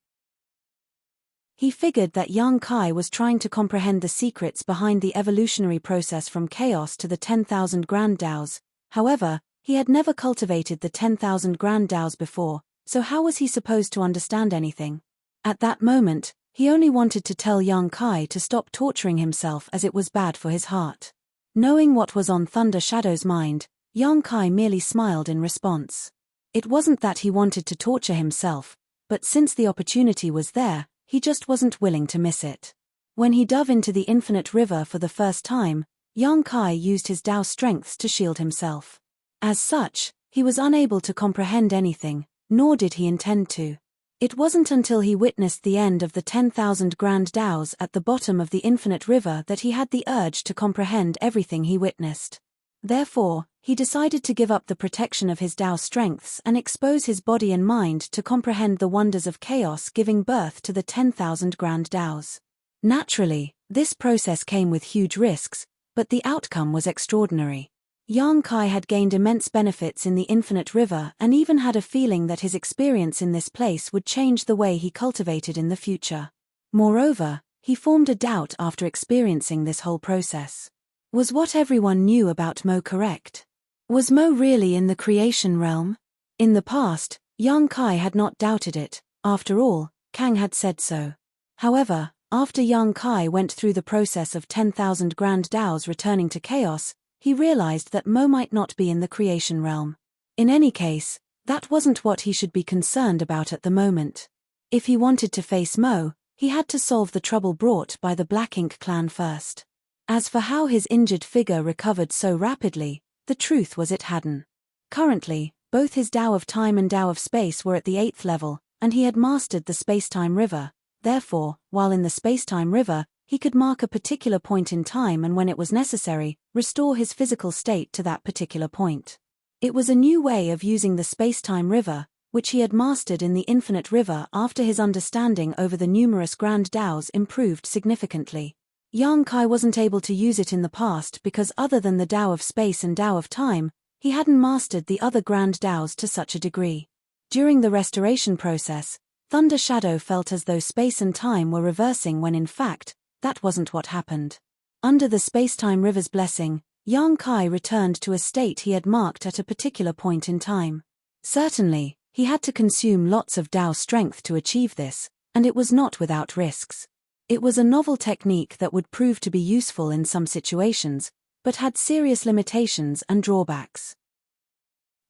He figured that Yang Kai was trying to comprehend the secrets behind the evolutionary process from chaos to the 10,000 grand daos. However, he had never cultivated the 10,000 grand daos before, so how was he supposed to understand anything? At that moment, he only wanted to tell Yang Kai to stop torturing himself as it was bad for his heart. Knowing what was on Thunder Shadow's mind, Yang Kai merely smiled in response. It wasn't that he wanted to torture himself, but since the opportunity was there, he just wasn't willing to miss it. When he dove into the infinite river for the first time, Yang Kai used his Dao strengths to shield himself. As such, he was unable to comprehend anything, nor did he intend to. It wasn't until he witnessed the end of the 10,000 grand Daos at the bottom of the infinite river that he had the urge to comprehend everything he witnessed. Therefore, he decided to give up the protection of his Dao strengths and expose his body and mind to comprehend the wonders of chaos giving birth to the 10,000 grand Daos. Naturally, this process came with huge risks, but the outcome was extraordinary. Yang Kai had gained immense benefits in the infinite river and even had a feeling that his experience in this place would change the way he cultivated in the future. Moreover, he formed a doubt after experiencing this whole process. Was what everyone knew about Mo correct? Was Mo really in the creation realm? In the past, Yang Kai had not doubted it. After all, Kang had said so. However, after Yang Kai went through the process of 10,000 grand Daos returning to chaos, he realized that Mo might not be in the creation realm. In any case, that wasn't what he should be concerned about at the moment. If he wanted to face Mo, he had to solve the trouble brought by the Black Ink clan first. As for how his injured figure recovered so rapidly, the truth was it hadn't. Currently, both his Dao of Time and Dao of Space were at the 8th level, and he had mastered the Spacetime River. Therefore, while in the Spacetime River, he could mark a particular point in time and when it was necessary, restore his physical state to that particular point. It was a new way of using the Spacetime River, which he had mastered in the Infinite River after his understanding over the numerous Grand Daos improved significantly. Yang Kai wasn't able to use it in the past because other than the Dao of Space and Dao of Time, he hadn't mastered the other Grand Daos to such a degree. During the restoration process, Thunder Shadow felt as though space and time were reversing when in fact, that wasn't what happened. Under the Spacetime River's blessing, Yang Kai returned to a state he had marked at a particular point in time. Certainly, he had to consume lots of Dao strength to achieve this, and it was not without risks. It was a novel technique that would prove to be useful in some situations, but had serious limitations and drawbacks.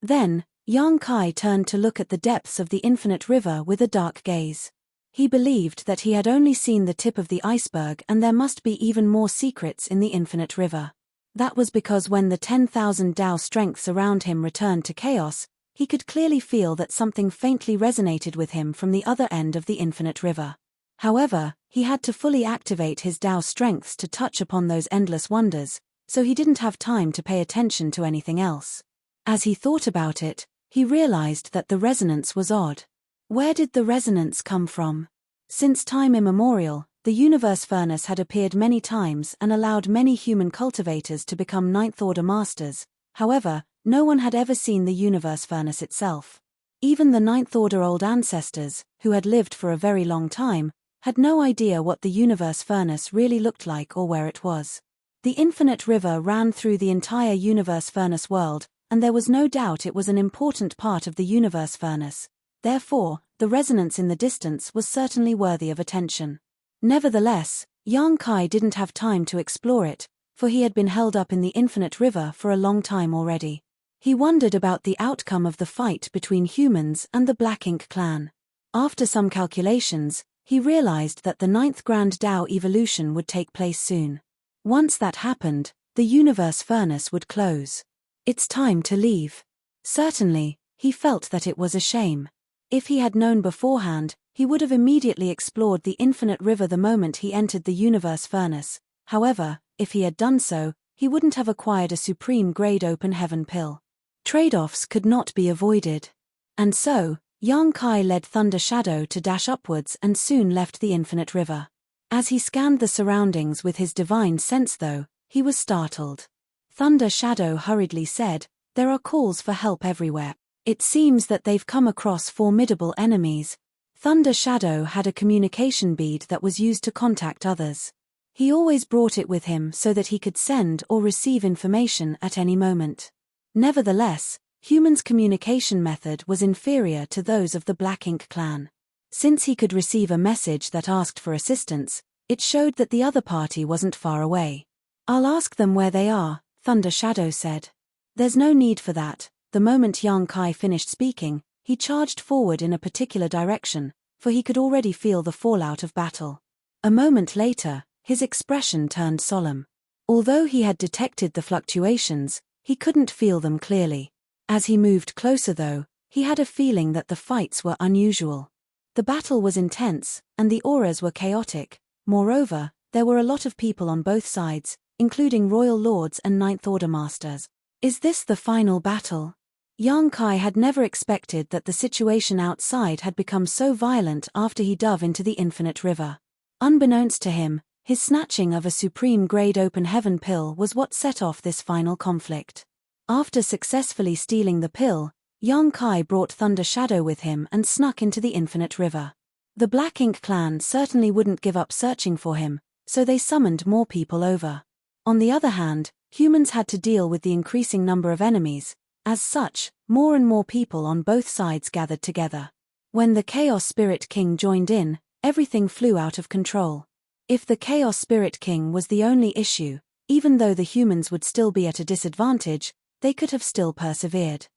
Then, Yang Kai turned to look at the depths of the infinite river with a dark gaze. He believed that he had only seen the tip of the iceberg and there must be even more secrets in the infinite river. That was because when the 10,000 Dao strengths around him returned to chaos, he could clearly feel that something faintly resonated with him from the other end of the infinite river. However, he had to fully activate his Dao strengths to touch upon those endless wonders, so he didn't have time to pay attention to anything else. As he thought about it, he realized that the resonance was odd. Where did the resonance come from? Since time immemorial, the universe furnace had appeared many times and allowed many human cultivators to become ninth-order masters. However, no one had ever seen the universe furnace itself. Even the ninth-order old ancestors, who had lived for a very long time, had no idea what the universe furnace really looked like or where it was. The infinite river ran through the entire universe furnace world, and there was no doubt it was an important part of the universe furnace. Therefore, the resonance in the distance was certainly worthy of attention. Nevertheless, Yang Kai didn't have time to explore it, for he had been held up in the infinite river for a long time already. He wondered about the outcome of the fight between humans and the Black Ink clan. After some calculations, he realized that the 9th Grand Dao evolution would take place soon. Once that happened, the universe furnace would close. It's time to leave. Certainly, he felt that it was a shame. If he had known beforehand, he would have immediately explored the infinite river the moment he entered the universe furnace. However, if he had done so, he wouldn't have acquired a supreme grade open heaven pill. Trade-offs could not be avoided. And so, Yang Kai led Thunder Shadow to dash upwards and soon left the infinite river. As he scanned the surroundings with his divine sense though, he was startled. Thunder Shadow hurriedly said, "There are calls for help everywhere. It seems that they've come across formidable enemies." Thunder Shadow had a communication bead that was used to contact others. He always brought it with him so that he could send or receive information at any moment. Nevertheless, humans' communication method was inferior to those of the Black Ink clan. Since he could receive a message that asked for assistance, it showed that the other party wasn't far away. "I'll ask them where they are," Thunder Shadow said. "There's no need for that." The moment Yang Kai finished speaking, he charged forward in a particular direction, for he could already feel the fallout of battle. A moment later, his expression turned solemn. Although he had detected the fluctuations, he couldn't feel them clearly. As he moved closer though, he had a feeling that the fights were unusual. The battle was intense, and the auras were chaotic. Moreover, there were a lot of people on both sides, including royal lords and ninth order masters. Is this the final battle? Yang Kai had never expected that the situation outside had become so violent after he dove into the infinite river. Unbeknownst to him, his snatching of a supreme grade open heaven pill was what set off this final conflict. After successfully stealing the pill, Yang Kai brought Thunder Shadow with him and snuck into the infinite river. The Black Ink clan certainly wouldn't give up searching for him, so they summoned more people over. On the other hand, humans had to deal with the increasing number of enemies. As such, more and more people on both sides gathered together. When the Chaos Spirit King joined in, everything flew out of control. If the Chaos Spirit King was the only issue, even though the humans would still be at a disadvantage, they could have still persevered.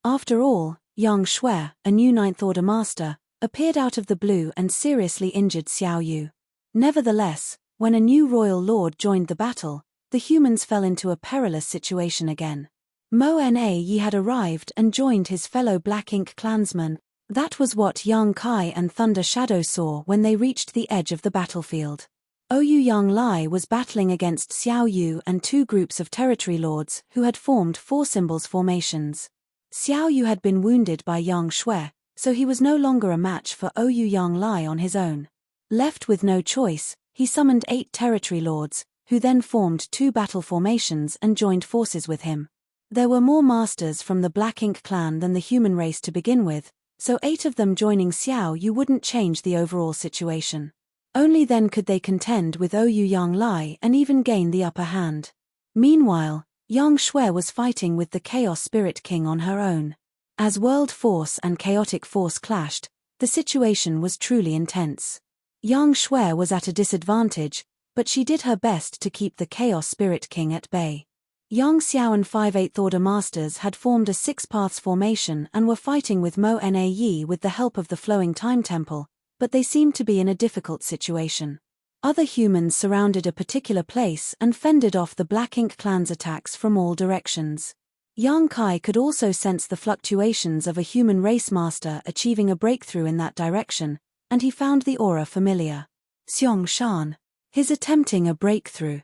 After all, Yang Shui, a new Ninth Order Master, appeared out of the blue and seriously injured Xiao Yu. Nevertheless, when a new Royal Lord joined the battle, the humans fell into a perilous situation again. Mo Na Yi had arrived and joined his fellow Black Ink clansmen. That was what Yang Kai and Thunder Shadow saw when they reached the edge of the battlefield. Ouyang Lai was battling against Xiao Yu and two groups of territory lords who had formed four symbols formations. Xiao Yu had been wounded by Yang Shui, so he was no longer a match for Ouyang Lai on his own. Left with no choice, he summoned 8 territory lords, who then formed 2 battle formations and joined forces with him. There were more masters from the Black Ink clan than the human race to begin with, so 8 of them joining Xiao Yu wouldn't change the overall situation. Only then could they contend with Ouyang Lai and even gain the upper hand. Meanwhile, Yang Shui was fighting with the Chaos Spirit King on her own. As world force and chaotic force clashed, the situation was truly intense. Yang Shui was at a disadvantage, but she did her best to keep the Chaos Spirit King at bay. Yang Xiao and 5/8 Order Masters had formed a 6 paths formation and were fighting with Mo Na Yi with the help of the Flowing Time Temple, but they seemed to be in a difficult situation. Other humans surrounded a particular place and fended off the Black Ink clan's attacks from all directions. Yang Kai could also sense the fluctuations of a human race master achieving a breakthrough in that direction, and he found the aura familiar. Xiong Shan. His attempting a breakthrough.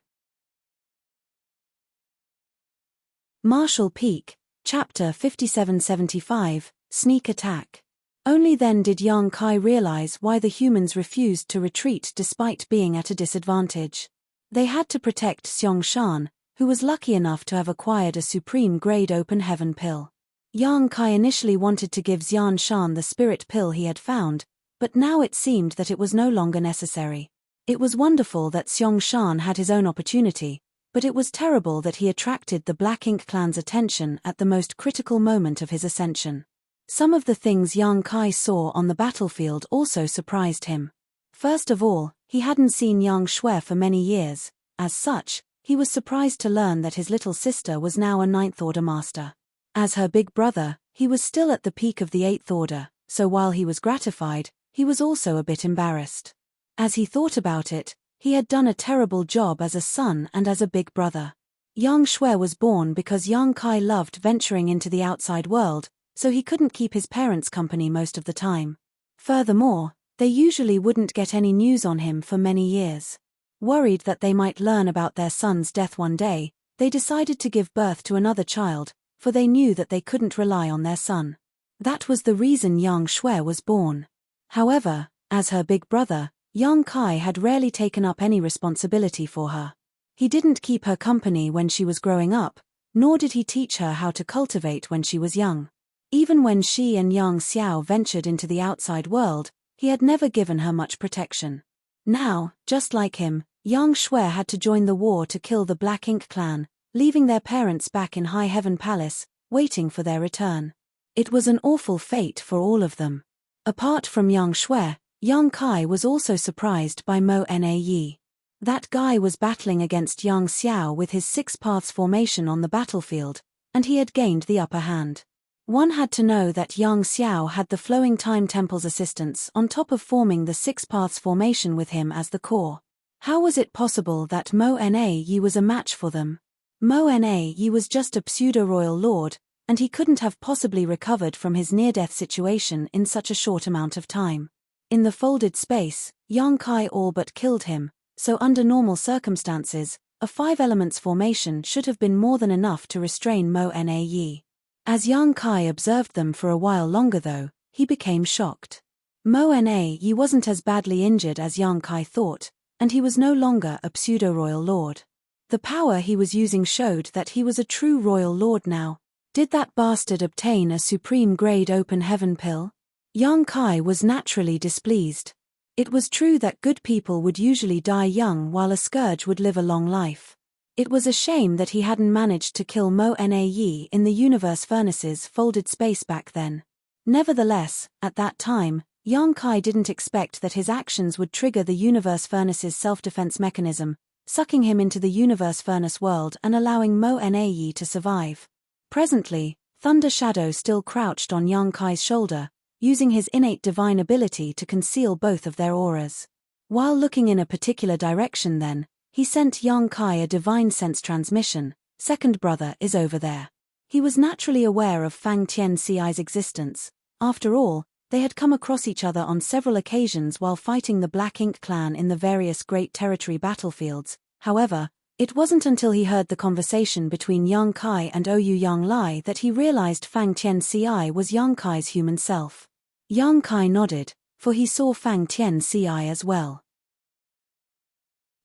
Marshall Peak, Chapter 5775, Sneak Attack. Only then did Yang Kai realize why the humans refused to retreat despite being at a disadvantage. They had to protect Xiong Shan, who was lucky enough to have acquired a supreme-grade open heaven pill. Yang Kai initially wanted to give Xian Shan the spirit pill he had found, but now it seemed that it was no longer necessary. It was wonderful that Xiong Shan had his own opportunity, but it was terrible that he attracted the Black Ink clan's attention at the most critical moment of his ascension. Some of the things Yang Kai saw on the battlefield also surprised him. First of all, he hadn't seen Yang Shui for many years. As such, he was surprised to learn that his little sister was now a 9th Order Master. As her big brother, he was still at the peak of the 8th Order, so while he was gratified, he was also a bit embarrassed. As he thought about it, he had done a terrible job as a son and as a big brother. Yang Shui was born because Yang Kai loved venturing into the outside world, so he couldn't keep his parents' company most of the time. Furthermore, they usually wouldn't get any news on him for many years. Worried that they might learn about their son's death one day, they decided to give birth to another child, for they knew that they couldn't rely on their son. That was the reason Yang Shui was born. However, as her big brother, Yang Kai had rarely taken up any responsibility for her. He didn't keep her company when she was growing up, nor did he teach her how to cultivate when she was young. Even when she and Yang Xiao ventured into the outside world, he had never given her much protection. Now, just like him, Yang Shui had to join the war to kill the Black Ink clan, leaving their parents back in High Heaven Palace, waiting for their return. It was an awful fate for all of them. Apart from Yang Shui, Yang Kai was also surprised by Mo Na Yi. That guy was battling against Yang Xiao with his 6 paths formation on the battlefield, and he had gained the upper hand. One had to know that Yang Xiao had the Flowing Time Temple's assistance on top of forming the 6 paths formation with him as the core. How was it possible that Mo Na Yi was a match for them? Mo Na Yi was just a pseudo-royal lord, and he couldn't have possibly recovered from his near-death situation in such a short amount of time. In the folded space, Yang Kai all but killed him, so under normal circumstances, a 5 elements formation should have been more than enough to restrain Mo Na Yi. As Yang Kai observed them for a while longer though, he became shocked. Mo Na Yi wasn't as badly injured as Yang Kai thought, and he was no longer a pseudo-royal lord. The power he was using showed that he was a true royal lord now. Did that bastard obtain a supreme-grade open heaven pill? Yang Kai was naturally displeased. It was true that good people would usually die young while a scourge would live a long life. It was a shame that he hadn't managed to kill Mo Na Yi in the Universe Furnace's folded space back then. Nevertheless, at that time, Yang Kai didn't expect that his actions would trigger the Universe Furnace's self-defense mechanism, sucking him into the Universe Furnace world and allowing Mo Na Yi to survive. Presently, Thunder Shadow still crouched on Yang Kai's shoulder, using his innate divine ability to conceal both of their auras. While looking in a particular direction then, he sent Yang Kai a divine sense transmission. Second brother is over there. He was naturally aware of Fang Tianxi's existence. After all, they had come across each other on several occasions while fighting the Black Ink clan in the various Great Territory battlefields. However, it wasn't until he heard the conversation between Yang Kai and Oyu Yang Lai that he realized Fang Tianxi was Yang Kai's human self. Yang Kai nodded, for he saw Fang Tianxi as well.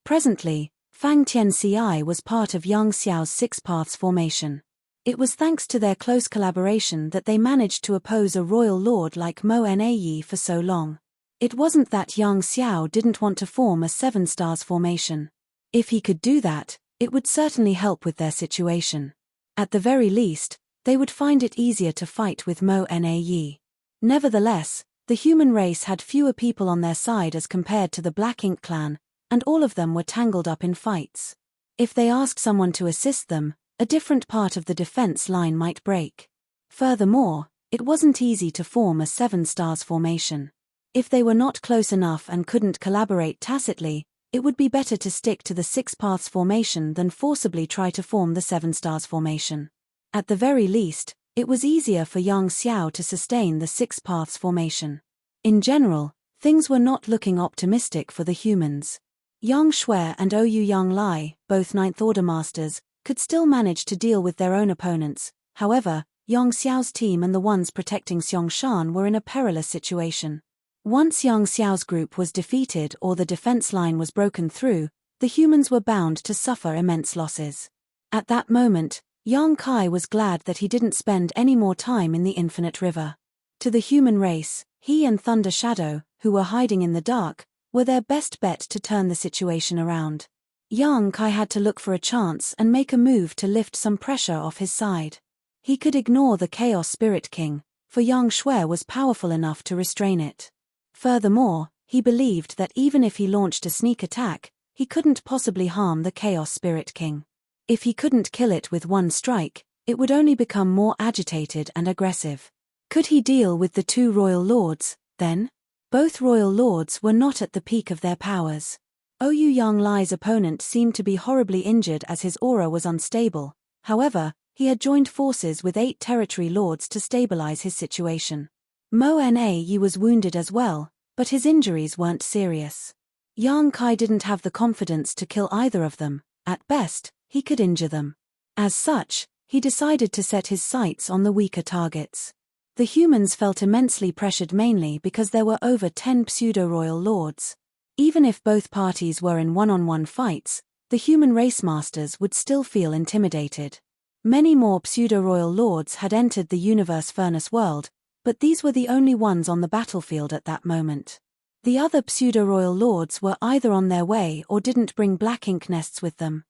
Presently, Fang Tianxi was part of Yang Xiao's 6 paths formation. It was thanks to their close collaboration that they managed to oppose a royal lord like Mo Na Yi for so long. It wasn't that Yang Xiao didn't want to form a 7 stars formation. If he could do that, It would certainly help with their situation. At the very least, they would find it easier to fight with Mo Na. Nevertheless, the human race had fewer people on their side as compared to the Black Ink clan, and all of them were tangled up in fights. If they asked someone to assist them, a different part of the defense line might break. Furthermore, it wasn't easy to form a 7 stars formation. If they were not close enough and couldn't collaborate tacitly, it would be better to stick to the 6 paths formation than forcibly try to form the 7 stars formation. At the very least, it was easier for Yang Xiao to sustain the 6 paths formation. In general, things were not looking optimistic for the humans. Yang Shui and Ouyang Yang Lai, both 9th Order Masters, could still manage to deal with their own opponents. However, Yang Xiao's team and the ones protecting Xiangshan were in a perilous situation. Once Yang Xiao's group was defeated or the defense line was broken through, the humans were bound to suffer immense losses. At that moment, Yang Kai was glad that he didn't spend any more time in the Infinite River. To the human race, he and Thunder Shadow, who were hiding in the dark, were their best bet to turn the situation around. Yang Kai had to look for a chance and make a move to lift some pressure off his side. He could ignore the Chaos Spirit King, for Yang Shui was powerful enough to restrain it. Furthermore, he believed that even if he launched a sneak attack, he couldn't possibly harm the Chaos Spirit King. If he couldn't kill it with one strike, it would only become more agitated and aggressive. Could he deal with the 2 royal lords, then? Both royal lords were not at the peak of their powers. Ouyang Yang Lai's opponent seemed to be horribly injured as his aura was unstable. However, he had joined forces with 8 territory lords to stabilize his situation. Mo Na was wounded as well, but his injuries weren't serious. Yang Kai didn't have the confidence to kill either of them. At best, he could injure them. As such, he decided to set his sights on the weaker targets. The humans felt immensely pressured mainly because there were over 10 pseudo-royal lords. Even if both parties were in one-on-one fights, the human race masters would still feel intimidated. Many more pseudo-royal lords had entered the universe furnace world, but these were the only ones on the battlefield at that moment. The other pseudo-royal lords were either on their way or didn't bring black ink nests with them.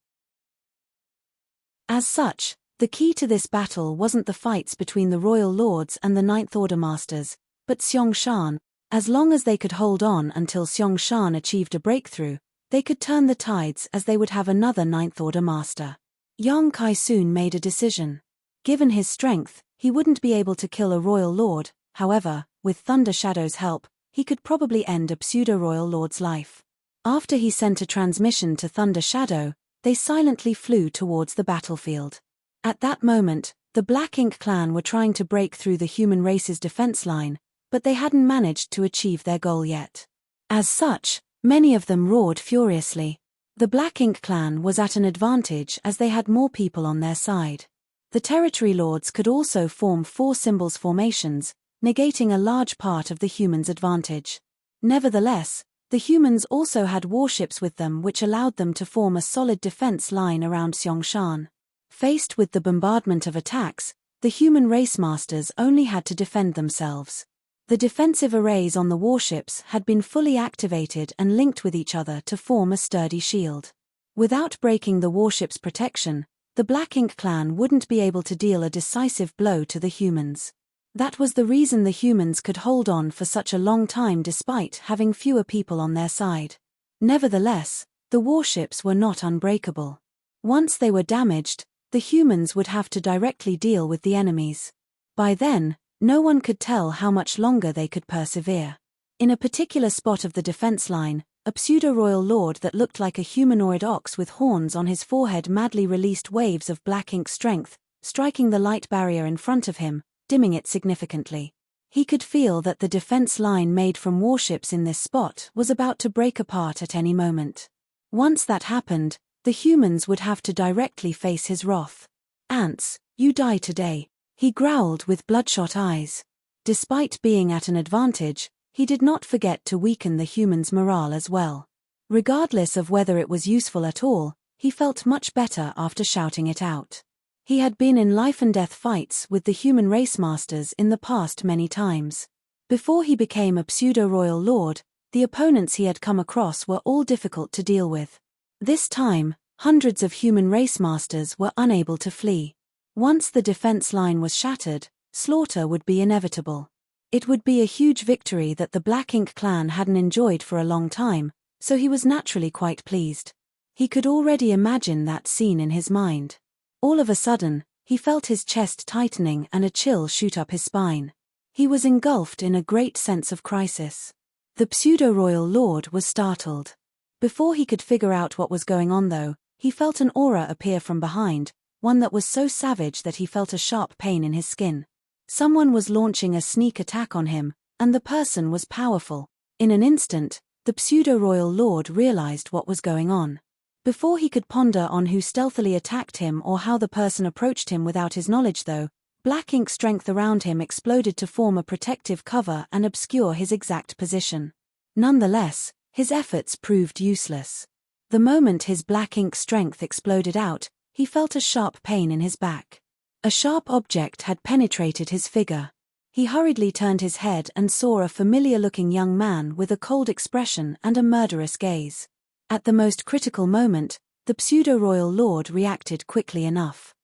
As such, the key to this battle wasn't the fights between the royal lords and the 9th Order Masters, but Xiangshan. As long as they could hold on until Xiangshan achieved a breakthrough, they could turn the tides as they would have another 9th Order Master. Yang Kai soon made a decision. Given his strength, he wouldn't be able to kill a royal lord. However, with Thunder Shadow's help, he could probably end a pseudo-royal lord's life. After he sent a transmission to Thunder Shadow, they silently flew towards the battlefield. At that moment, the Black Ink clan were trying to break through the human race's defense line, but they hadn't managed to achieve their goal yet. As such, many of them roared furiously. The Black Ink clan was at an advantage as they had more people on their side. The territory lords could also form 4 symbols formations, negating a large part of the humans' advantage. Nevertheless, the humans also had warships with them which allowed them to form a solid defense line around Xiangshan. Faced with the bombardment of attacks, the human race masters only had to defend themselves. The defensive arrays on the warships had been fully activated and linked with each other to form a sturdy shield. Without breaking the warship's protection, the Black Ink clan wouldn't be able to deal a decisive blow to the humans. That was the reason the humans could hold on for such a long time despite having fewer people on their side. Nevertheless, the warships were not unbreakable. Once they were damaged, the humans would have to directly deal with the enemies. By then, no one could tell how much longer they could persevere. In a particular spot of the defense line, a pseudo-royal lord that looked like a humanoid ox with horns on his forehead madly released waves of black ink strength, striking the light barrier in front of him, dimming it significantly. He could feel that the defense line made from warships in this spot was about to break apart at any moment. Once that happened, the humans would have to directly face his wrath. "Ants, you die today," he growled with bloodshot eyes. Despite being at an advantage, he did not forget to weaken the humans' morale as well. Regardless of whether it was useful at all, he felt much better after shouting it out. He had been in life-and-death fights with the human race masters in the past many times. Before he became a pseudo-royal lord, the opponents he had come across were all difficult to deal with. This time, Hundreds of human race masters were unable to flee. Once the defense line was shattered, slaughter would be inevitable. It would be a huge victory that the Black Ink clan hadn't enjoyed for a long time, so he was naturally quite pleased. He could already imagine that scene in his mind. All of a sudden, he felt his chest tightening and a chill shoot up his spine. He was engulfed in a great sense of crisis. The pseudo-royal lord was startled. Before he could figure out what was going on though, he felt an aura appear from behind, one that was so savage that he felt a sharp pain in his skin. Someone was launching a sneak attack on him, and the person was powerful. In an instant, the pseudo-royal lord realized what was going on. Before he could ponder on who stealthily attacked him or how the person approached him without his knowledge though, black ink strength around him exploded to form a protective cover and obscure his exact position. Nonetheless, his efforts proved useless. The moment his black ink strength exploded out, he felt a sharp pain in his back. A sharp object had penetrated his figure. He hurriedly turned his head and saw a familiar-looking young man with a cold expression and a murderous gaze. At the most critical moment, the pseudo-royal lord reacted quickly enough.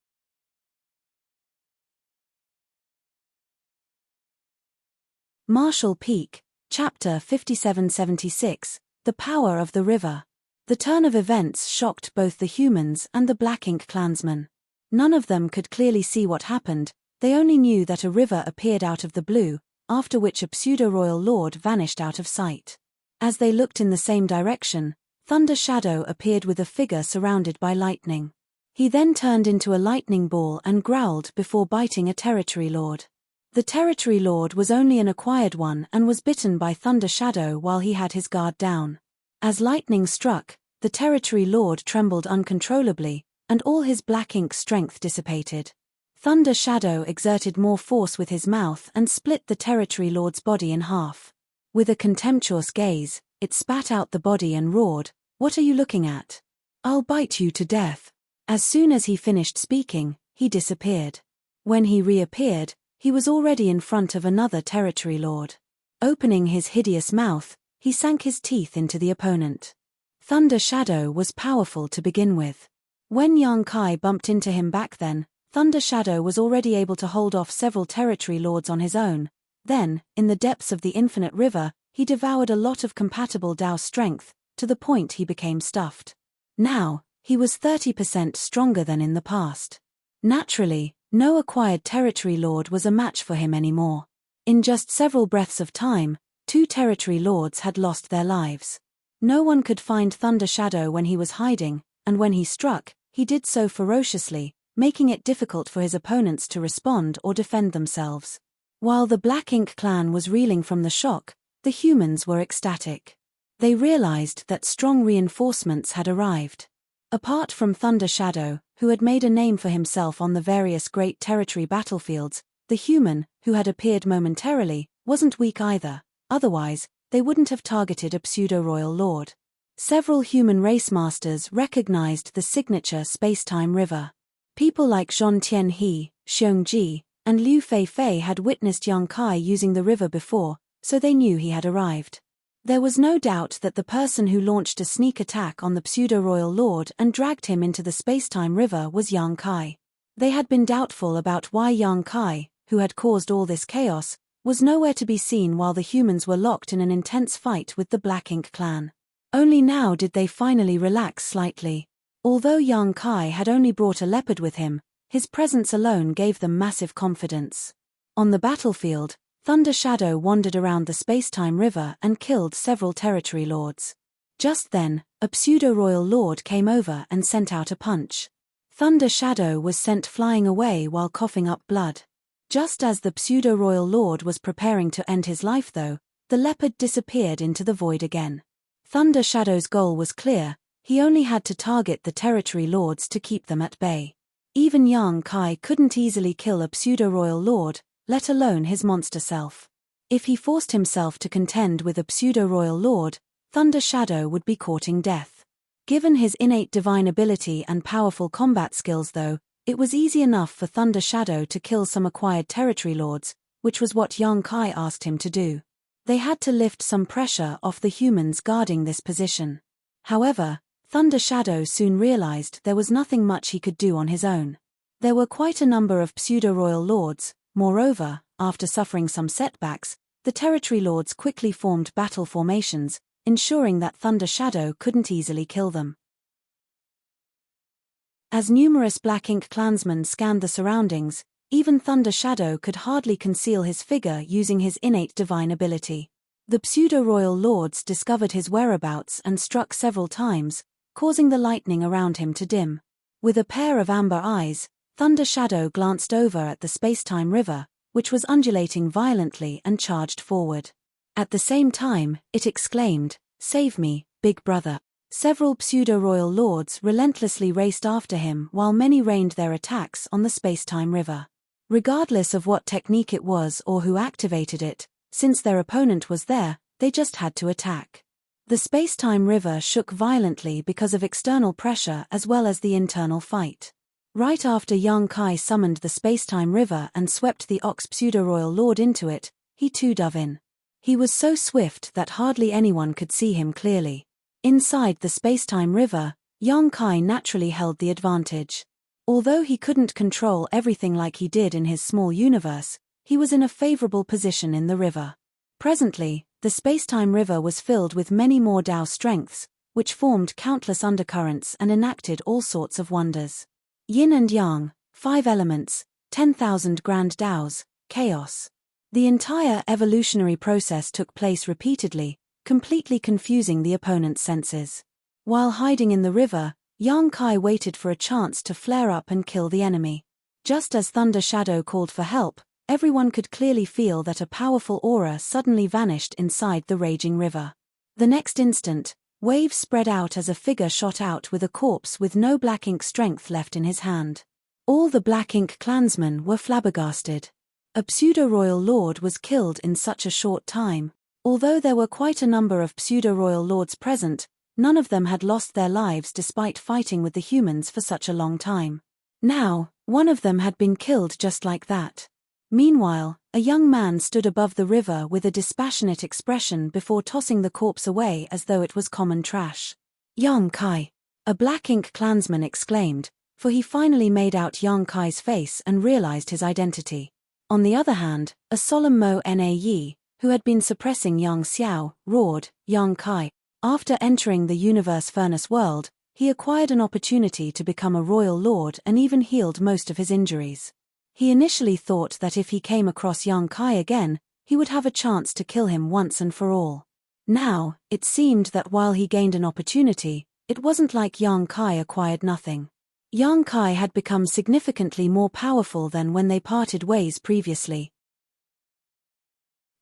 Marshall Peak, Chapter 5776, The Power of the River. The turn of events shocked both the humans and the Black Ink clansmen. None of them could clearly see what happened, they only knew that a river appeared out of the blue, after which a pseudo-royal lord vanished out of sight. As they looked in the same direction, Thunder Shadow appeared with a figure surrounded by lightning. He then turned into a lightning ball and growled before biting a territory lord. The territory lord was only an acquired one and was bitten by Thunder Shadow while he had his guard down. As lightning struck, the territory lord trembled uncontrollably, and all his black ink strength dissipated. Thunder Shadow exerted more force with his mouth and split the territory lord's body in half. With a contemptuous gaze, it spat out the body and roared, "What are you looking at? I'll bite you to death." As soon as he finished speaking, he disappeared. When he reappeared, he was already in front of another territory lord. Opening his hideous mouth, he sank his teeth into the opponent. Thunder Shadow was powerful to begin with. When Yang Kai bumped into him back then, Thunder Shadow was already able to hold off several territory lords on his own. Then, in the depths of the infinite river, he devoured a lot of compatible Dao strength, to the point he became stuffed. Now, he was 30% stronger than in the past. Naturally, no acquired territory lord was a match for him anymore. In just several breaths of time, 2 territory lords had lost their lives. No one could find Thunder Shadow when he was hiding, and when he struck, he did so ferociously, making it difficult for his opponents to respond or defend themselves. While the Black Ink clan was reeling from the shock, the humans were ecstatic. They realized that strong reinforcements had arrived. Apart from Thunder Shadow, who had made a name for himself on the various great territory battlefields, the human, who had appeared momentarily, wasn't weak either, otherwise, they wouldn't have targeted a pseudo-royal lord. Several human race masters recognized the signature space-time river. People like Zhong Tianhe, Xiong Ji, and Liu Feifei had witnessed Yang Kai using the river before, so they knew he had arrived. There was no doubt that the person who launched a sneak attack on the pseudo-royal lord and dragged him into the space-time river was Yang Kai. They had been doubtful about why Yang Kai, who had caused all this chaos, was nowhere to be seen while the humans were locked in an intense fight with the Black Ink clan. Only now did they finally relax slightly. Although Yang Kai had only brought a leopard with him, his presence alone gave them massive confidence. On the battlefield, Thunder Shadow wandered around the space-time river and killed several territory lords. Just then, a pseudo-royal lord came over and sent out a punch. Thunder Shadow was sent flying away while coughing up blood. Just as the pseudo-royal lord was preparing to end his life though, the leopard disappeared into the void again. Thunder Shadow's goal was clear, he only had to target the territory lords to keep them at bay. Even Yang Kai couldn't easily kill a pseudo-royal lord, let alone his monster self. If he forced himself to contend with a pseudo-royal lord, Thunder Shadow would be courting death. Given his innate divine ability and powerful combat skills though, it was easy enough for Thunder Shadow to kill some acquired territory lords, which was what Yang Kai asked him to do. They had to lift some pressure off the humans guarding this position. However, Thunder Shadow soon realized there was nothing much he could do on his own. There were quite a number of pseudo-royal lords. Moreover, after suffering some setbacks, the territory lords quickly formed battle formations, ensuring that Thunder Shadow couldn't easily kill them. As numerous Black Ink clansmen scanned the surroundings, even Thunder Shadow could hardly conceal his figure using his innate divine ability. The pseudo-royal lords discovered his whereabouts and struck several times, causing the lightning around him to dim. With a pair of amber eyes, Thunder Shadow glanced over at the space-time river, which was undulating violently and charged forward. At the same time, it exclaimed, "Save me, big brother." Several pseudo-royal lords relentlessly raced after him while many rained their attacks on the space-time river. Regardless of what technique it was or who activated it, since their opponent was there, they just had to attack. The space-time river shook violently because of external pressure as well as the internal fight. Right after Yang Kai summoned the space-time river and swept the Ox pseudo-royal lord into it, he too dove in. He was so swift that hardly anyone could see him clearly. Inside the space-time river, Yang Kai naturally held the advantage. Although he couldn't control everything like he did in his small universe, he was in a favorable position in the river. Presently, the space-time river was filled with many more Tao strengths, which formed countless undercurrents and enacted all sorts of wonders. Yin and Yang, 5 elements, 10,000 grand Taos, chaos. The entire evolutionary process took place repeatedly, completely confusing the opponent's senses. While hiding in the river, Yang Kai waited for a chance to flare up and kill the enemy. Just as Thunder Shadow called for help, everyone could clearly feel that a powerful aura suddenly vanished inside the raging river. The next instant, waves spread out as a figure shot out with a corpse with no Black Ink strength left in his hand. All the Black Ink clansmen were flabbergasted. A pseudo-royal lord was killed in such a short time. Although there were quite a number of pseudo-royal lords present, none of them had lost their lives despite fighting with the humans for such a long time. Now, one of them had been killed just like that. Meanwhile, a young man stood above the river with a dispassionate expression before tossing the corpse away as though it was common trash. "Yang Kai!" a Black Ink clansman exclaimed, for he finally made out Yang Kai's face and realized his identity. On the other hand, a solemn Mo Na Yi, who had been suppressing Yang Xiao, roared, "Yang Kai!" After entering the universe furnace world, he acquired an opportunity to become a royal lord and even healed most of his injuries. He initially thought that if he came across Yang Kai again, he would have a chance to kill him once and for all. Now, it seemed that while he gained an opportunity, it wasn't like Yang Kai acquired nothing. Yang Kai had become significantly more powerful than when they parted ways previously.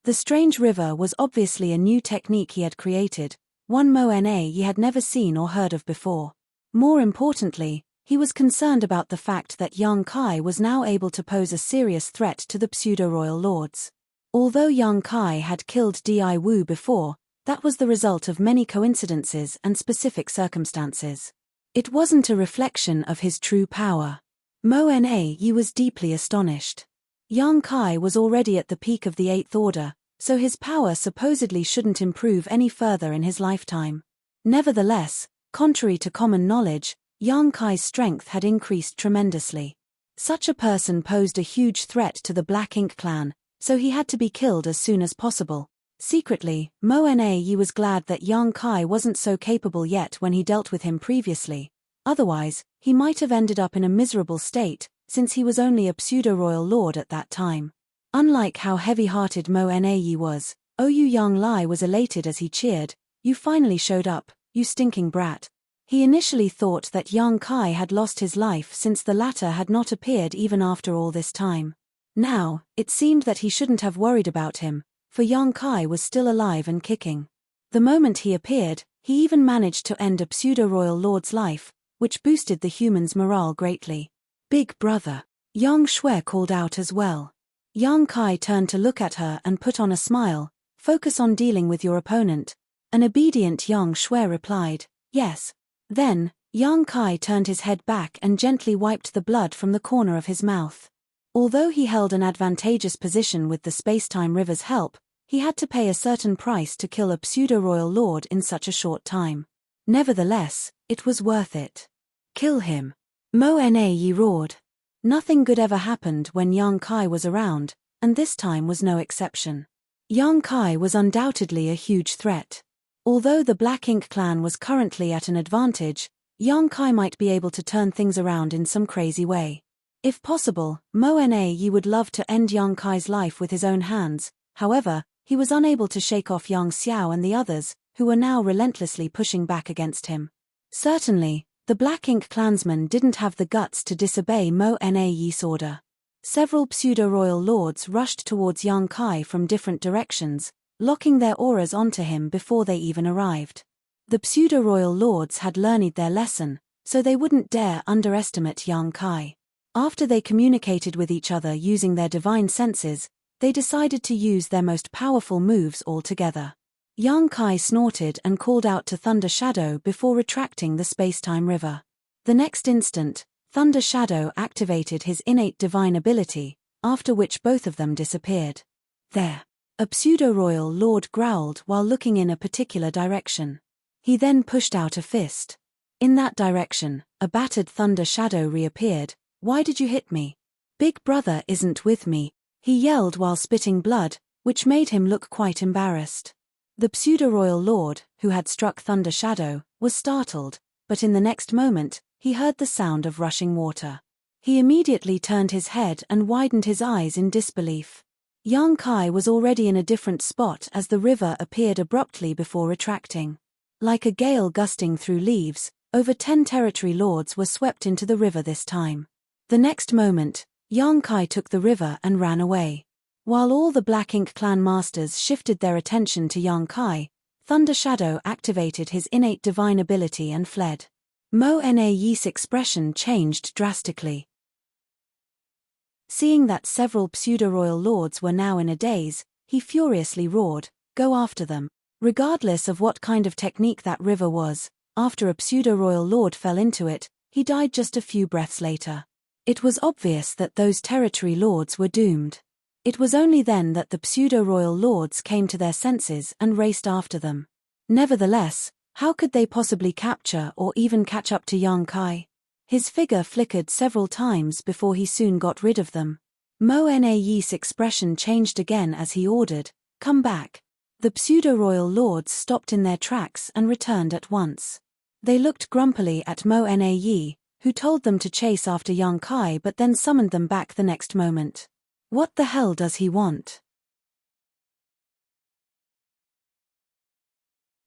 The strange river was obviously a new technique he had created, one Mo Na he had never seen or heard of before. More importantly, he was concerned about the fact that Yang Kai was now able to pose a serious threat to the pseudo-royal lords. Although Yang Kai had killed Di Wu before, that was the result of many coincidences and specific circumstances. It wasn't a reflection of his true power. Mo Na Yi was deeply astonished. Yang Kai was already at the peak of the 8th Order, so his power supposedly shouldn't improve any further in his lifetime. Nevertheless, contrary to common knowledge, Yang Kai's strength had increased tremendously. Such a person posed a huge threat to the Black Ink clan, so he had to be killed as soon as possible. Secretly, Mo Na Yi was glad that Yang Kai wasn't so capable yet when he dealt with him previously. Otherwise, he might have ended up in a miserable state, since he was only a pseudo-royal lord at that time. Unlike how heavy-hearted Mo Na Yi was, Oyu Yang Lai was elated as he cheered, "You finally showed up, you stinking brat." He initially thought that Yang Kai had lost his life since the latter had not appeared even after all this time. Now, it seemed that he shouldn't have worried about him, for Yang Kai was still alive and kicking. The moment he appeared, he even managed to end a pseudo-royal lord's life, which boosted the humans' morale greatly. "Big brother," Yang Shui called out as well. Yang Kai turned to look at her and put on a smile. "Focus on dealing with your opponent." An obedient Yang Shui replied, "Yes." Then, Yang Kai turned his head back and gently wiped the blood from the corner of his mouth. Although he held an advantageous position with the space-time river's help, he had to pay a certain price to kill a pseudo-royal lord in such a short time. Nevertheless, It was worth it. Kill him. Mo Na Yi roared. Nothing good ever happened when Yang Kai was around, and this time was no exception. Yang Kai was undoubtedly a huge threat. Although the Black Ink clan was currently at an advantage, Yang Kai might be able to turn things around in some crazy way. If possible, Mo Na Yi would love to end Yang Kai's life with his own hands. However, he was unable to shake off Yang Xiao and the others, who were now relentlessly pushing back against him. Certainly, the Black Ink clansmen didn't have the guts to disobey Mo Na Yi's order. Several pseudo-royal lords rushed towards Yang Kai from different directions, locking their auras onto him before they even arrived. The pseudo-royal lords had learned their lesson, so they wouldn't dare underestimate Yang Kai. After they communicated with each other using their divine senses, they decided to use their most powerful moves altogether. Yang Kai snorted and called out to Thunder Shadow before retracting the space-time river. The next instant, Thunder Shadow activated his innate divine ability, after which both of them disappeared. There. A pseudo-royal lord growled while looking in a particular direction. He then pushed out a fist. In that direction, a battered Thunder Shadow reappeared. Why did you hit me? Big brother isn't with me, he yelled while spitting blood, which made him look quite embarrassed. The pseudo-royal lord, who had struck Thunder Shadow, was startled, but in the next moment, he heard the sound of rushing water. He immediately turned his head and widened his eyes in disbelief. Yang Kai was already in a different spot as the river appeared abruptly before retracting. Like a gale gusting through leaves, over 10 territory lords were swept into the river this time. The next moment, Yang Kai took the river and ran away. While all the Black Ink clan masters shifted their attention to Yang Kai, Thunder Shadow activated his innate divine ability and fled. Mo Na Yi's expression changed drastically. Seeing that several pseudo-royal lords were now in a daze, he furiously roared, "Go after them." Regardless of what kind of technique that river was, after a pseudo-royal lord fell into it, he died just a few breaths later. It was obvious that those territory lords were doomed. It was only then that the pseudo-royal lords came to their senses and raced after them. Nevertheless, how could they possibly capture or even catch up to Yang Kai? His figure flickered several times before he soon got rid of them. Mo Na Yi's expression changed again as he ordered, "Come back." The pseudo-royal lords stopped in their tracks and returned at once. They looked grumpily at Mo Na Yi, who told them to chase after Yang Kai but then summoned them back the next moment. What the hell does he want?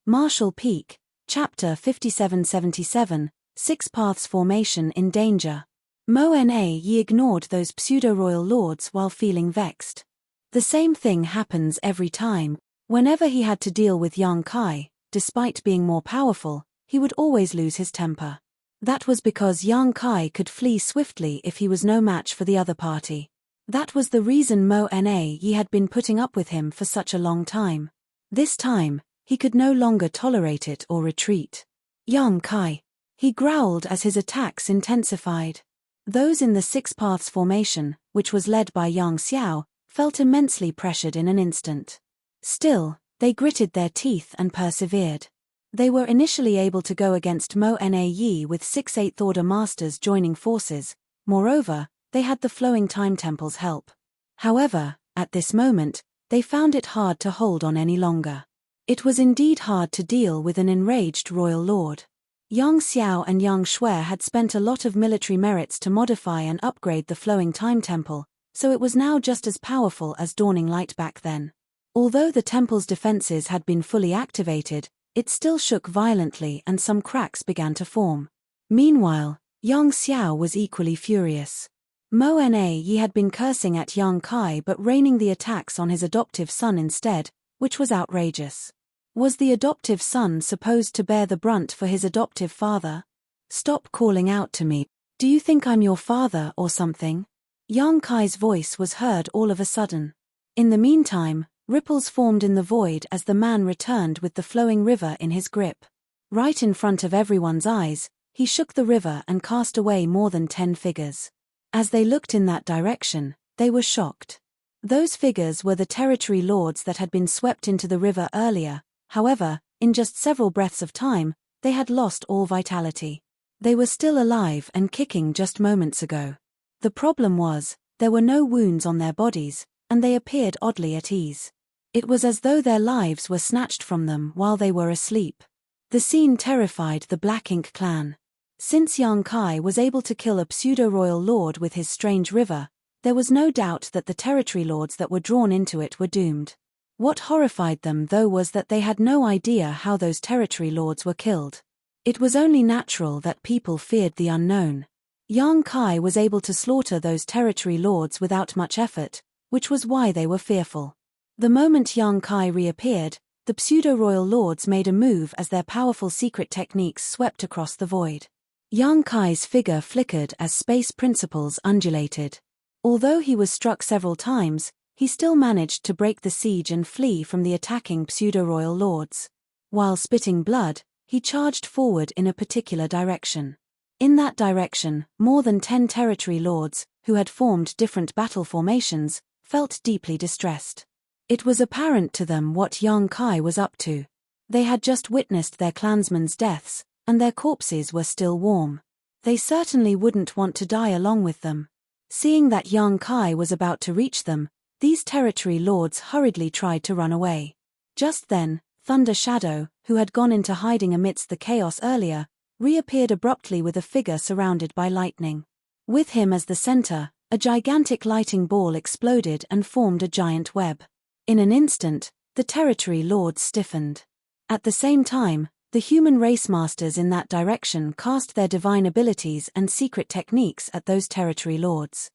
Marshall Peak, Chapter 5777, Six Paths Formation in Danger. Mo Na Yi ignored those pseudo-royal lords while feeling vexed. The same thing happens every time. Whenever he had to deal with Yang Kai, despite being more powerful, he would always lose his temper. That was because Yang Kai could flee swiftly if he was no match for the other party. That was the reason Mo Na Yi had been putting up with him for such a long time. This time, he could no longer tolerate it or retreat. Yang Kai. He growled as his attacks intensified. Those in the Six Paths formation, which was led by Yang Xiao, felt immensely pressured in an instant. Still, they gritted their teeth and persevered. They were initially able to go against Mo Na Yi with 6 8th Order Masters joining forces. Moreover, they had the Flowing Time Temple's help. However, at this moment, they found it hard to hold on any longer. It was indeed hard to deal with an enraged royal lord. Yang Xiao and Yang Shui had spent a lot of military merits to modify and upgrade the Flowing Time Temple, so it was now just as powerful as Dawning Light back then. Although the temple's defenses had been fully activated, it still shook violently and some cracks began to form. Meanwhile, Yang Xiao was equally furious. Mo Na Yi had been cursing at Yang Kai but raining the attacks on his adoptive son instead, which was outrageous. Was the adoptive son supposed to bear the brunt for his adoptive father? "Stop calling out to me. Do you think I'm your father or something?" Yang Kai's voice was heard all of a sudden. In the meantime, ripples formed in the void as the man returned with the flowing river in his grip. Right in front of everyone's eyes, he shook the river and cast away more than 10 figures. As they looked in that direction, they were shocked. Those figures were the territory lords that had been swept into the river earlier. However, in just several breaths of time, they had lost all vitality. They were still alive and kicking just moments ago. The problem was, there were no wounds on their bodies, and they appeared oddly at ease. It was as though their lives were snatched from them while they were asleep. The scene terrified the Black Ink clan. Since Yang Kai was able to kill a pseudo-royal lord with his strange river, there was no doubt that the territory lords that were drawn into it were doomed. What horrified them though was that they had no idea how those territory lords were killed. It was only natural that people feared the unknown. Yang Kai was able to slaughter those territory lords without much effort, which was why they were fearful. The moment Yang Kai reappeared, the pseudo-royal lords made a move as their powerful secret techniques swept across the void. Yang Kai's figure flickered as space principles undulated. Although he was struck several times, he still managed to break the siege and flee from the attacking pseudo-royal lords. While spitting blood, he charged forward in a particular direction. In that direction, more than 10 territory lords, who had formed different battle formations, felt deeply distressed. It was apparent to them what Yang Kai was up to. They had just witnessed their clansmen's deaths, and their corpses were still warm. They certainly wouldn't want to die along with them. Seeing that Yang Kai was about to reach them, these territory lords hurriedly tried to run away. Just then, Thunder Shadow, who had gone into hiding amidst the chaos earlier, reappeared abruptly with a figure surrounded by lightning. With him as the center, a gigantic lighting ball exploded and formed a giant web. In an instant, the territory lords stiffened. At the same time, the human race masters in that direction cast their divine abilities and secret techniques at those territory lords.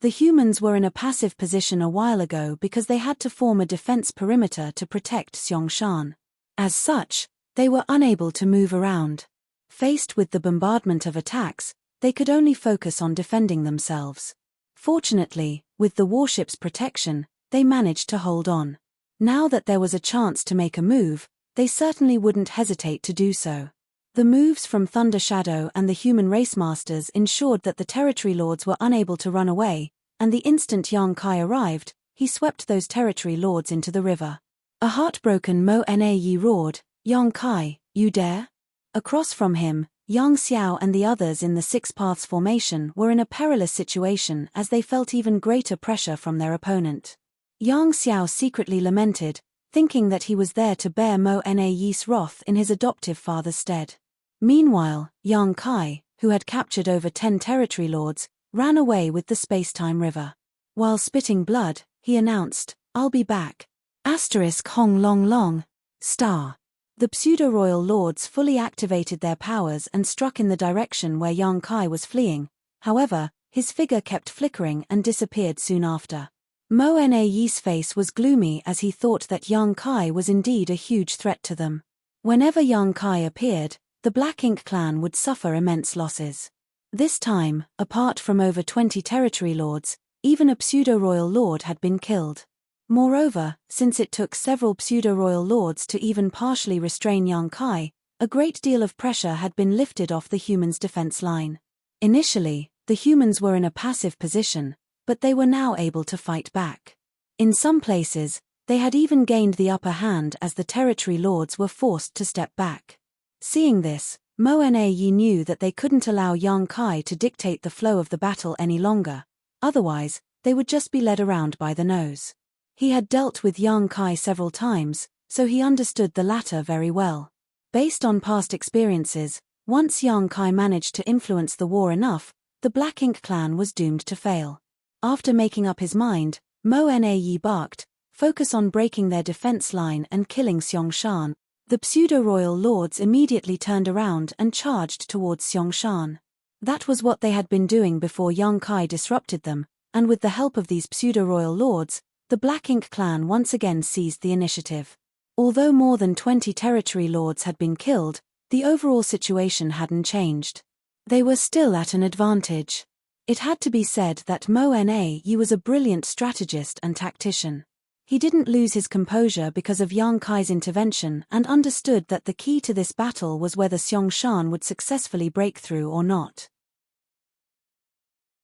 The humans were in a passive position a while ago because they had to form a defense perimeter to protect Xiangshan. As such, they were unable to move around. Faced with the bombardment of attacks, they could only focus on defending themselves. Fortunately, with the warship's protection, they managed to hold on. Now that there was a chance to make a move, they certainly wouldn't hesitate to do so. The moves from Thunder Shadow and the human race masters ensured that the territory lords were unable to run away, and the instant Yang Kai arrived, he swept those territory lords into the river. A heartbroken Mo Nae roared, "Yang Kai, you dare?" Across from him, Yang Xiao and the others in the Six Paths formation were in a perilous situation as they felt even greater pressure from their opponent. Yang Xiao secretly lamented, thinking that he was there to bear Mo Nae's wrath in his adoptive father's stead. Meanwhile, Yang Kai, who had captured over 10 territory lords, ran away with the space-time river. While spitting blood, he announced, "I'll be back. Hong long long. Star." The pseudo-royal lords fully activated their powers and struck in the direction where Yang Kai was fleeing. However, his figure kept flickering and disappeared soon after. Mo Nae's face was gloomy as he thought that Yang Kai was indeed a huge threat to them. Whenever Yang Kai appeared, the Black Ink clan would suffer immense losses. This time, apart from over 20 territory lords, even a pseudo-royal lord had been killed. Moreover, since it took several pseudo-royal lords to even partially restrain Yang Kai, a great deal of pressure had been lifted off the humans' defense line. Initially, the humans were in a passive position, but they were now able to fight back. In some places, they had even gained the upper hand as the territory lords were forced to step back. Seeing this, Mo Nae knew that they couldn't allow Yang Kai to dictate the flow of the battle any longer, otherwise, they would just be led around by the nose. He had dealt with Yang Kai several times, so he understood the latter very well. Based on past experiences, once Yang Kai managed to influence the war enough, the Black Ink clan was doomed to fail. After making up his mind, Mo Nae barked, "Focus on breaking their defense line and killing Xiangshan." The pseudo-royal lords immediately turned around and charged towards Xiangshan. That was what they had been doing before Yang Kai disrupted them, and with the help of these pseudo-royal lords, the Black Ink clan once again seized the initiative. Although more than 20 territory lords had been killed, the overall situation hadn't changed. They were still at an advantage. It had to be said that Mo Nae was a brilliant strategist and tactician. He didn't lose his composure because of Yang Kai's intervention and understood that the key to this battle was whether Xiangshan would successfully break through or not.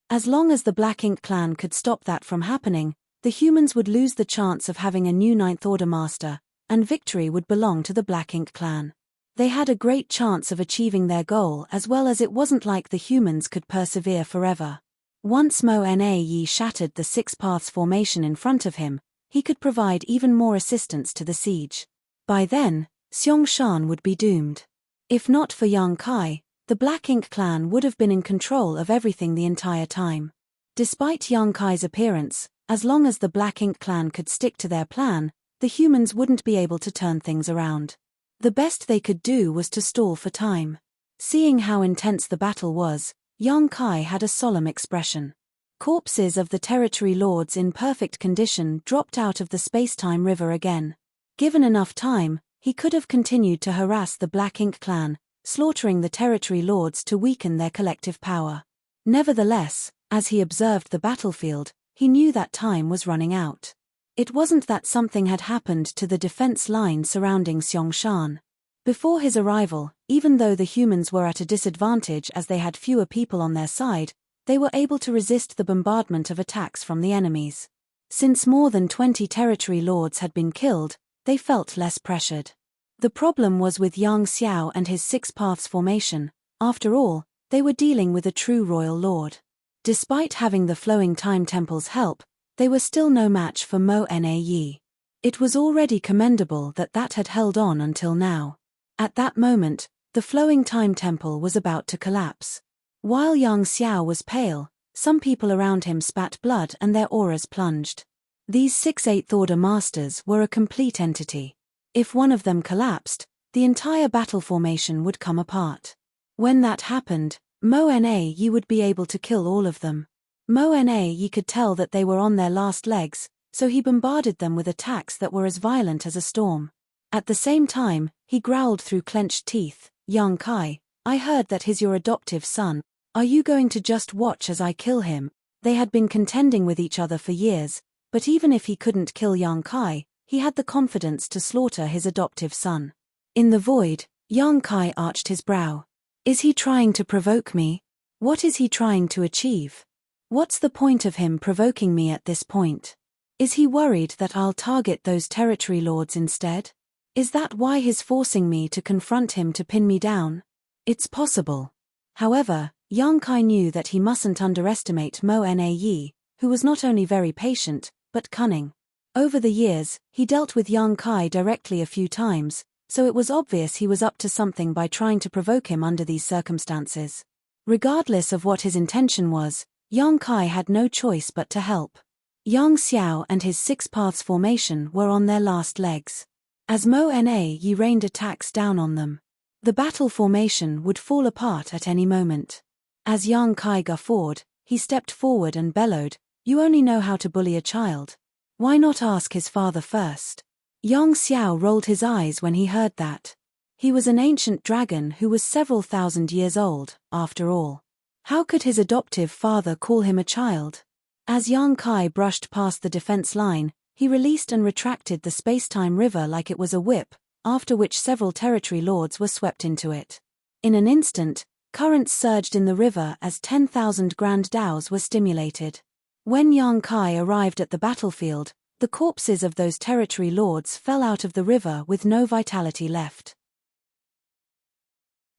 As long as the Black Ink clan could stop that from happening, the humans would lose the chance of having a new Ninth Order master, and victory would belong to the Black Ink clan. They had a great chance of achieving their goal, as well as it wasn't like the humans could persevere forever. Once Mo Na Yi shattered the Six Paths formation in front of him, he could provide even more assistance to the siege. By then, Xiangshan would be doomed. If not for Yang Kai, the Black Ink clan would have been in control of everything the entire time. Despite Yang Kai's appearance, as long as the Black Ink clan could stick to their plan, the humans wouldn't be able to turn things around. The best they could do was to stall for time. Seeing how intense the battle was, Yang Kai had a solemn expression. Corpses of the territory lords in perfect condition dropped out of the space-time river again. Given enough time, he could have continued to harass the Black Ink clan, slaughtering the territory lords to weaken their collective power. Nevertheless, as he observed the battlefield, he knew that time was running out. It wasn't that something had happened to the defense line surrounding Xiangshan. Before his arrival, even though the humans were at a disadvantage as they had fewer people on their side, they were able to resist the bombardment of attacks from the enemies. Since more than 20 territory lords had been killed, they felt less pressured. The problem was with Yang Xiao and his Six Paths formation. After all, they were dealing with a true royal lord. Despite having the flowing time temple's help, they were still no match for Mo Na Yi. It was already commendable that had held on until now. At that moment, the flowing time temple was about to collapse. While Yang Xiao was pale, some people around him spat blood and their auras plunged. These 6 8th Order masters were a complete entity. If one of them collapsed, the entire battle formation would come apart. When that happened, Mo Na Yi would be able to kill all of them. Mo Na Yi could tell that they were on their last legs, so he bombarded them with attacks that were as violent as a storm. At the same time, he growled through clenched teeth, "Yang Kai, I heard that he's your adoptive son. Are you going to just watch as I kill him?" They had been contending with each other for years, but even if he couldn't kill Yang Kai, he had the confidence to slaughter his adoptive son. In the void, Yang Kai arched his brow. Is he trying to provoke me? What is he trying to achieve? What's the point of him provoking me at this point? Is he worried that I'll target those territory lords instead? Is that why he's forcing me to confront him to pin me down? It's possible. However, Yang Kai knew that he mustn't underestimate Mo Na Yi, who was not only very patient, but cunning. Over the years, he dealt with Yang Kai directly a few times, so it was obvious he was up to something by trying to provoke him under these circumstances. Regardless of what his intention was, Yang Kai had no choice but to help. Yang Xiao and his Six Paths formation were on their last legs. As Mo Na Yi rained attacks down on them, the battle formation would fall apart at any moment. As Yang Kai guffawed, he stepped forward and bellowed, "You only know how to bully a child. Why not ask his father first?" Yang Xiao rolled his eyes when he heard that. He was an ancient dragon who was several thousand years old, after all. How could his adoptive father call him a child? As Yang Kai brushed past the defense line, he released and retracted the space-time river like it was a whip, after which several territory lords were swept into it. In an instant, currents surged in the river as 10,000 grand daos were stimulated. When Yang Kai arrived at the battlefield, the corpses of those territory lords fell out of the river with no vitality left.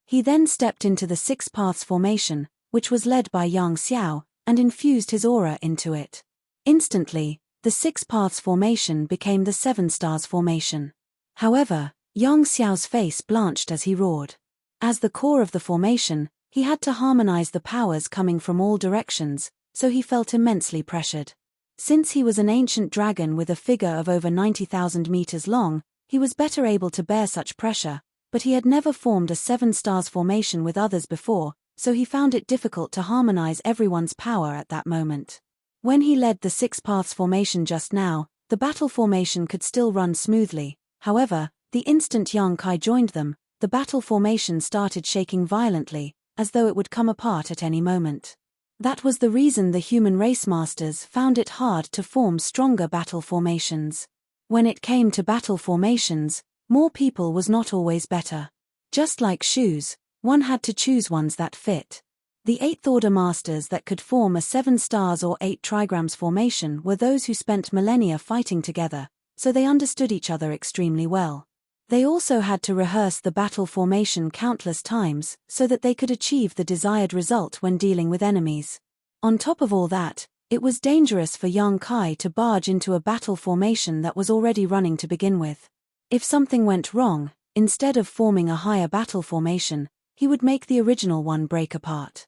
He then stepped into the Six Paths formation, which was led by Yang Xiao, and infused his aura into it. Instantly, the Six Paths formation became the Seven Stars formation. However, Yang Xiao's face blanched as he roared. As the core of the formation, he had to harmonize the powers coming from all directions, so he felt immensely pressured. Since he was an ancient dragon with a figure of over 90,000 meters long, he was better able to bear such pressure, but he had never formed a Seven Stars formation with others before, so he found it difficult to harmonize everyone's power at that moment. When he led the Six Paths formation just now, the battle formation could still run smoothly. However, the instant Yang Kai joined them, the battle formation started shaking violently, as though it would come apart at any moment. That was the reason the human race masters found it hard to form stronger battle formations. When it came to battle formations, more people was not always better. Just like shoes, one had to choose ones that fit. The 8th Order masters that could form a 7 stars or 8 trigrams formation were those who spent millennia fighting together, so they understood each other extremely well. They also had to rehearse the battle formation countless times so that they could achieve the desired result when dealing with enemies. On top of all that, it was dangerous for young Kai to barge into a battle formation that was already running to begin with. If something went wrong, instead of forming a higher battle formation, he would make the original one break apart.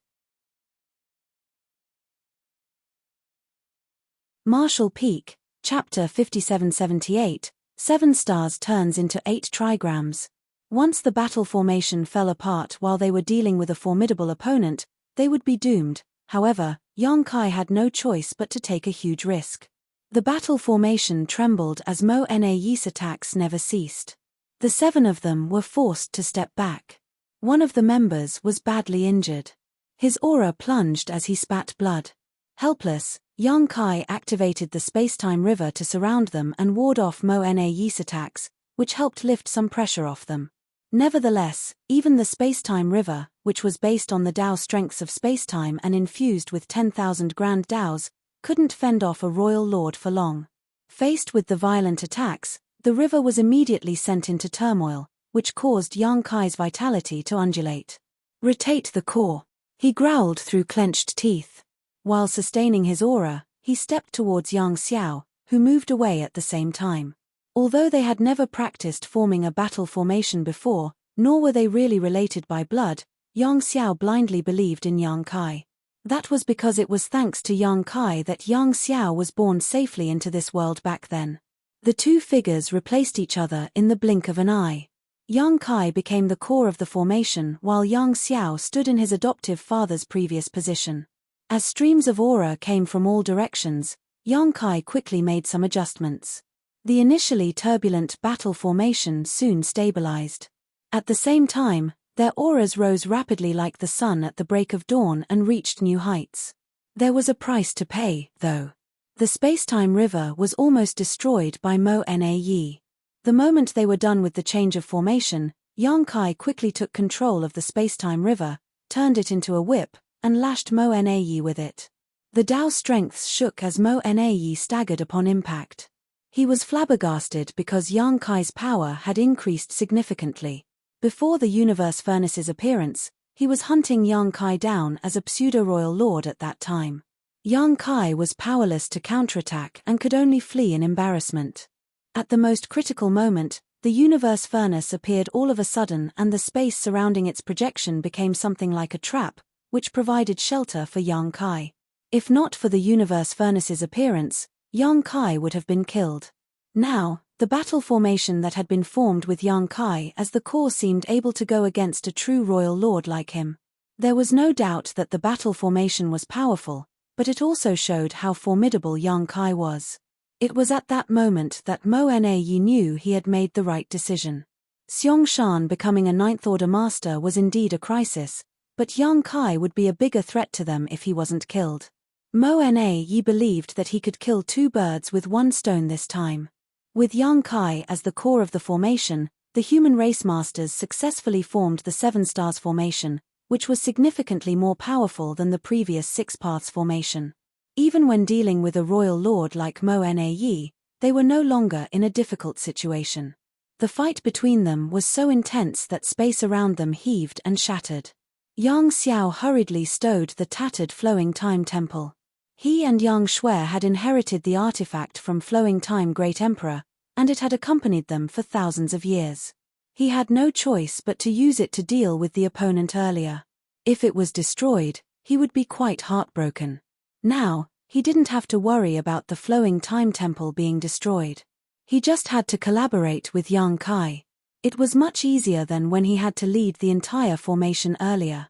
Marshall Peak, Chapter 5778, 7 stars turns into 8 trigrams. Once the battle formation fell apart while they were dealing with a formidable opponent, they would be doomed. However, young Kai had no choice but to take a huge risk. The battle formation trembled as Mo'Na's attacks never ceased. The 7 of them were forced to step back. One of the members was badly injured. His aura plunged as he spat blood. Helpless, young Kai activated the space-time river to surround them and ward off Mo'Na's attacks, which helped lift some pressure off them. Nevertheless, even the space-time river, which was based on the Tao strengths of space-time and infused with 10,000 grand Taos, couldn't fend off a royal lord for long. Faced with the violent attacks, the river was immediately sent into turmoil, which caused young Kai's vitality to undulate. "Rotate the core," he growled through clenched teeth. While sustaining his aura, he stepped towards Yang Xiao, who moved away at the same time. Although they had never practiced forming a battle formation before, nor were they really related by blood, Yang Xiao blindly believed in Yang Kai. That was because it was thanks to Yang Kai that Yang Xiao was born safely into this world back then. The two figures replaced each other in the blink of an eye. Yang Kai became the core of the formation while Yang Xiao stood in his adoptive father's previous position. As streams of aura came from all directions, Yang Kai quickly made some adjustments. The initially turbulent battle formation soon stabilized. At the same time, their auras rose rapidly like the sun at the break of dawn and reached new heights. There was a price to pay, though. The space-time river was almost destroyed by Mo'Na. The moment they were done with the change of formation, Yang Kai quickly took control of the space-time river, turned it into a whip, and lashed Mo'Na with it. The Tao strengths shook as Mo'Na staggered upon impact. He was flabbergasted because Yang Kai's power had increased significantly. Before the Universe Furnace's appearance, he was hunting Yang Kai down as a pseudo-royal lord at that time. Yang Kai was powerless to counterattack and could only flee in embarrassment. At the most critical moment, the Universe Furnace appeared all of a sudden and the space surrounding its projection became something like a trap, which provided shelter for Yang Kai. If not for the Universe Furnace's appearance, Yang Kai would have been killed. Now, the battle formation that had been formed with Yang Kai as the core seemed able to go against a true royal lord like him. There was no doubt that the battle formation was powerful, but it also showed how formidable Yang Kai was. It was at that moment that Mo'Na knew he had made the right decision. Xiong Shan becoming a Ninth Order Master was indeed a crisis, but Yang Kai would be a bigger threat to them if he wasn't killed. Mo'Na believed that he could kill 2 birds with 1 stone this time. With Yang Kai as the core of the formation, the human race masters successfully formed the 7 stars formation, which was significantly more powerful than the previous 6 paths formation. Even when dealing with a royal lord like Mo'Na, they were no longer in a difficult situation. The fight between them was so intense that space around them heaved and shattered. Yang Xiao hurriedly stowed the tattered Flowing Time Temple. He and Yang Shui had inherited the artifact from Flowing Time Great Emperor, and it had accompanied them for thousands of years. He had no choice but to use it to deal with the opponent earlier. If it was destroyed, he would be quite heartbroken. Now, he didn't have to worry about the Flowing Time Temple being destroyed. He just had to collaborate with Yang Kai. It was much easier than when he had to lead the entire formation earlier.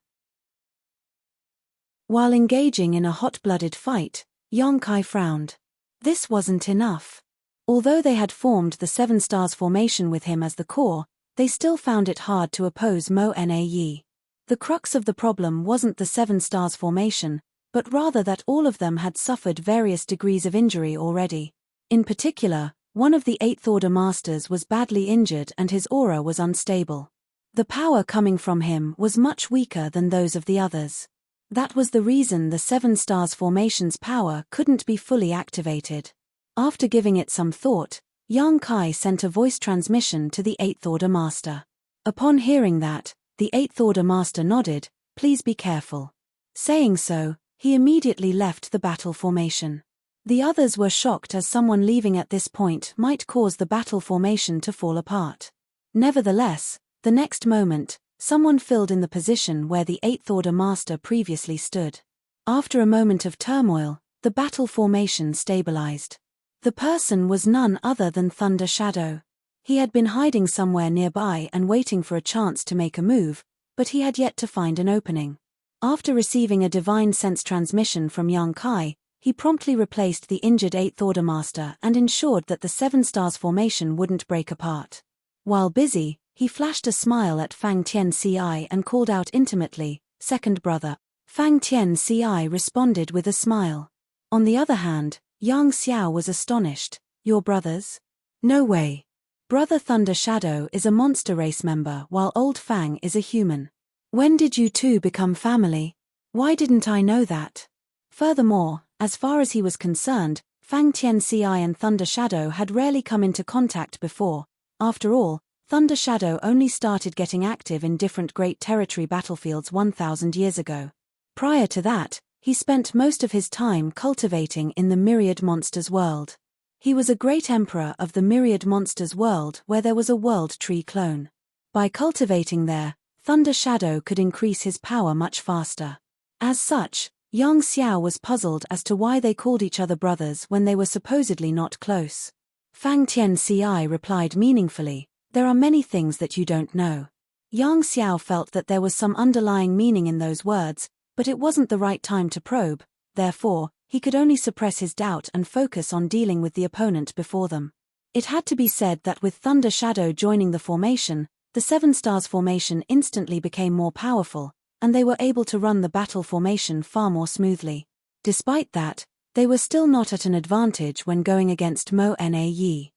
While engaging in a hot-blooded fight, Yang Kai frowned. This wasn't enough. Although they had formed the 7 stars formation with him as the core, they still found it hard to oppose Mo'Na. The crux of the problem wasn't the 7 stars formation, but rather that all of them had suffered various degrees of injury already. In particular, one of the 8th Order Masters was badly injured and his aura was unstable. The power coming from him was much weaker than those of the others. That was the reason the 7 stars formation's power couldn't be fully activated. After giving it some thought, Yang Kai sent a voice transmission to the 8th Order Master. Upon hearing that, the 8th Order Master nodded, "Please be careful." Saying so, he immediately left the battle formation. The others were shocked, as someone leaving at this point might cause the battle formation to fall apart. Nevertheless, the next moment, someone filled in the position where the 8th Order Master previously stood. After a moment of turmoil, the battle formation stabilized. The person was none other than Thunder Shadow. He had been hiding somewhere nearby and waiting for a chance to make a move, but he had yet to find an opening. After receiving a divine sense transmission from Yang Kai, he promptly replaced the injured 8th Order Master and ensured that the 7 stars formation wouldn't break apart. While busy, he flashed a smile at Fang Tian-Ci and called out intimately, "Second brother." Fang Tian-Ci responded with a smile. On the other hand, Yang Xiao was astonished. "Your brothers? No way. Brother Thunder Shadow is a monster race member while Old Fang is a human. When did you two become family? Why didn't I know that?" Furthermore, as far as he was concerned, Fang Tian-Ci and Thunder Shadow had rarely come into contact before. After all, Thunder Shadow only started getting active in different Great Territory battlefields 1,000 years ago. Prior to that, he spent most of his time cultivating in the Myriad Monsters world. He was a great emperor of the Myriad Monsters world where there was a World Tree clone. By cultivating there, Thunder Shadow could increase his power much faster. As such, Yang Xiao was puzzled as to why they called each other brothers when they were supposedly not close. Fang Tian-Ci replied meaningfully, "There are many things that you don't know." Yang Xiao felt that there was some underlying meaning in those words, but it wasn't the right time to probe. Therefore, he could only suppress his doubt and focus on dealing with the opponent before them. It had to be said that with Thunder Shadow joining the formation, the 7 stars formation instantly became more powerful, and they were able to run the battle formation far more smoothly. Despite that, they were still not at an advantage when going against Mo Na Yi.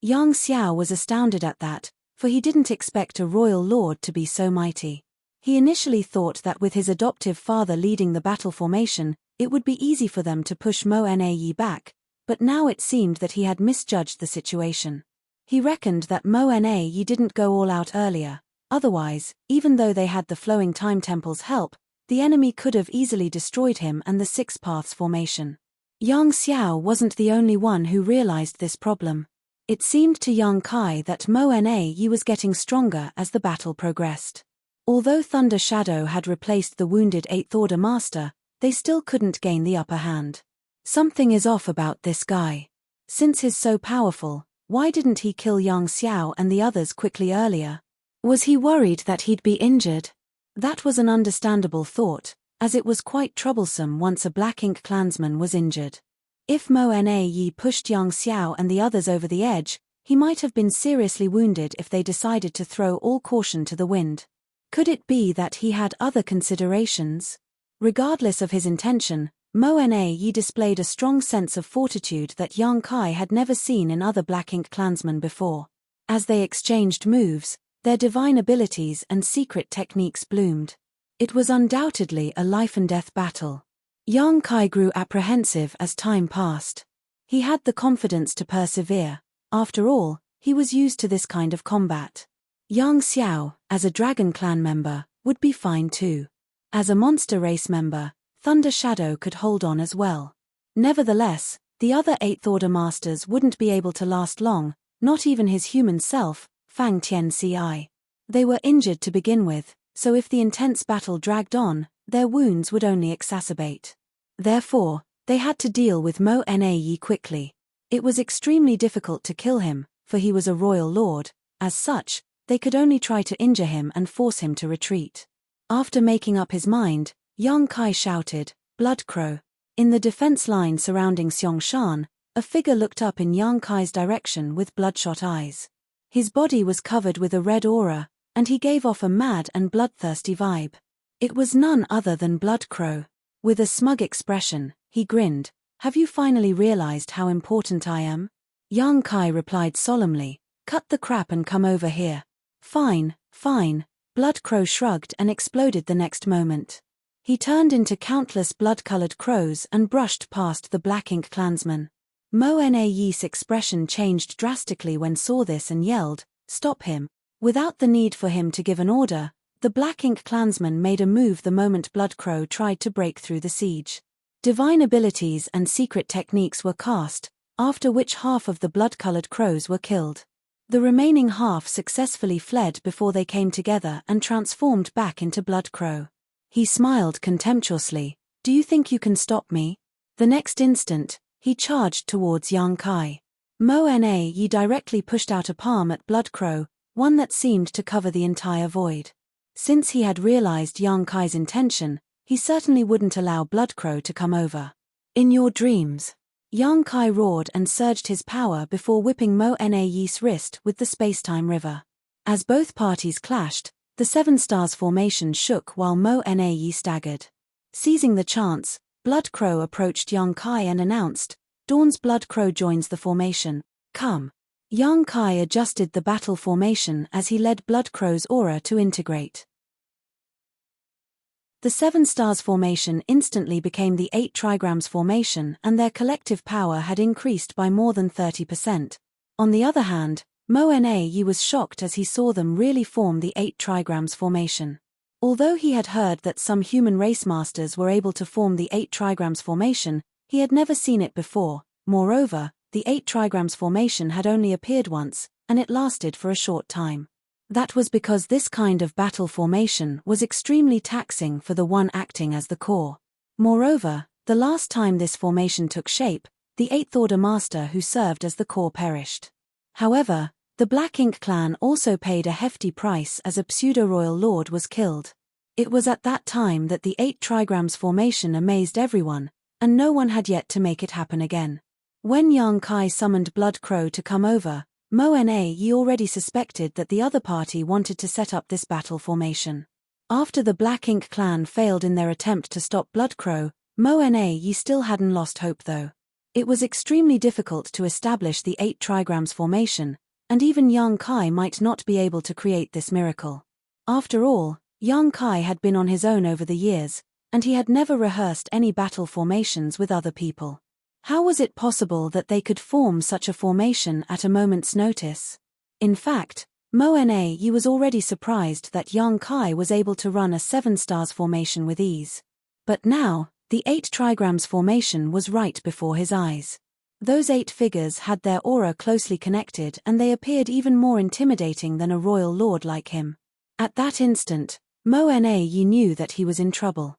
Yang Xiao was astounded at that, for he didn't expect a royal lord to be so mighty. He initially thought that with his adoptive father leading the battle formation, it would be easy for them to push Mo Na Yi back, but now it seemed that he had misjudged the situation. He reckoned that Mo Na Yi didn't go all out earlier. Otherwise, even though they had the Flowing Time Temple's help, the enemy could have easily destroyed him and the 6 Paths formation. Yang Xiao wasn't the only one who realized this problem. It seemed to Yang Kai that Mo Na Yi was getting stronger as the battle progressed. Although Thunder Shadow had replaced the wounded 8th Order Master, they still couldn't gain the upper hand. Something is off about this guy. Since he's so powerful, why didn't he kill Yang Xiao and the others quickly earlier? Was he worried that he'd be injured? That was an understandable thought, as it was quite troublesome once a Black Ink clansman was injured. If Mo Na Yi pushed Yang Xiao and the others over the edge, he might have been seriously wounded if they decided to throw all caution to the wind. Could it be that he had other considerations? Regardless of his intention, Mo Na Yi displayed a strong sense of fortitude that Yang Kai had never seen in other Black Ink clansmen before. As they exchanged moves, their divine abilities and secret techniques bloomed. It was undoubtedly a life-and-death battle. Yang Kai grew apprehensive as time passed. He had the confidence to persevere. After all, he was used to this kind of combat. Yang Xiao, as a Dragon Clan member, would be fine too. As a monster race member, Thunder Shadow could hold on as well. Nevertheless, the other 8th Order Masters wouldn't be able to last long, not even his human self, Fang Tian-Ci. They were injured to begin with, so if the intense battle dragged on, their wounds would only exacerbate. Therefore, they had to deal with Mo Na Yi quickly. It was extremely difficult to kill him, for he was a royal lord. As such, they could only try to injure him and force him to retreat. After making up his mind, Yang Kai shouted, "Blood Crow." In the defense line surrounding Xiangshan, a figure looked up in Yang Kai's direction with bloodshot eyes. His body was covered with a red aura, and he gave off a mad and bloodthirsty vibe. It was none other than Blood Crow. With a smug expression, he grinned, "Have you finally realized how important I am?" Yang Kai replied solemnly, "Cut the crap and come over here." "Fine, fine." Blood Crow shrugged and exploded the next moment. He turned into countless blood-colored crows and brushed past the Black Ink clansmen. Mo Na Yi's expression changed drastically when saw this and yelled, "Stop him." Without the need for him to give an order, the Black Ink clansman made a move the moment Bloodcrow tried to break through the siege. Divine abilities and secret techniques were cast, after which half of the blood-colored crows were killed. The remaining half successfully fled before they came together and transformed back into Bloodcrow. He smiled contemptuously. "Do you think you can stop me?" The next instant, he charged towards Yang Kai. Mo Na Yi directly pushed out a palm at Bloodcrow, one that seemed to cover the entire void. Since he had realized Yang Kai's intention, he certainly wouldn't allow Bloodcrow to come over. "In your dreams." Yang Kai roared and surged his power before whipping Mo Na Yi's wrist with the space-time river. As both parties clashed, the Seven Stars formation shook while Mo Na Yi staggered. Seizing the chance, Bloodcrow approached Yang Kai and announced, "Dawn's Bloodcrow joins the formation. Come." Yang Kai adjusted the battle formation as he led Bloodcrow's aura to integrate. The Seven Stars formation instantly became the 8 trigrams formation, and their collective power had increased by more than 30%. On the other hand, Mo Na Yi was shocked as he saw them really form the 8 trigrams formation. Although he had heard that some human race masters were able to form the 8 trigrams formation, he had never seen it before. Moreover, the 8 trigrams formation had only appeared once, and it lasted for a short time. That was because this kind of battle formation was extremely taxing for the one acting as the core. Moreover, the last time this formation took shape, the 8th Order Master who served as the core perished. However, the Black Ink clan also paid a hefty price as a pseudo-royal lord was killed. It was at that time that the 8 trigrams formation amazed everyone, and no one had yet to make it happen again. When Yang Kai summoned Bloodcrow to come over, Mo Na Yi already suspected that the other party wanted to set up this battle formation. After the Black Ink clan failed in their attempt to stop Bloodcrow, Mo Na Yi still hadn't lost hope though. It was extremely difficult to establish the 8 trigrams formation, and even Yang Kai might not be able to create this miracle. After all, Yang Kai had been on his own over the years, and he had never rehearsed any battle formations with other people. How was it possible that they could form such a formation at a moment's notice? In fact, Mo Na Yi was already surprised that Yang Kai was able to run a 7 stars formation with ease. But now, the 8 trigrams formation was right before his eyes. Those 8 figures had their aura closely connected and they appeared even more intimidating than a royal lord like him. At that instant, Mo Na Yi knew that he was in trouble.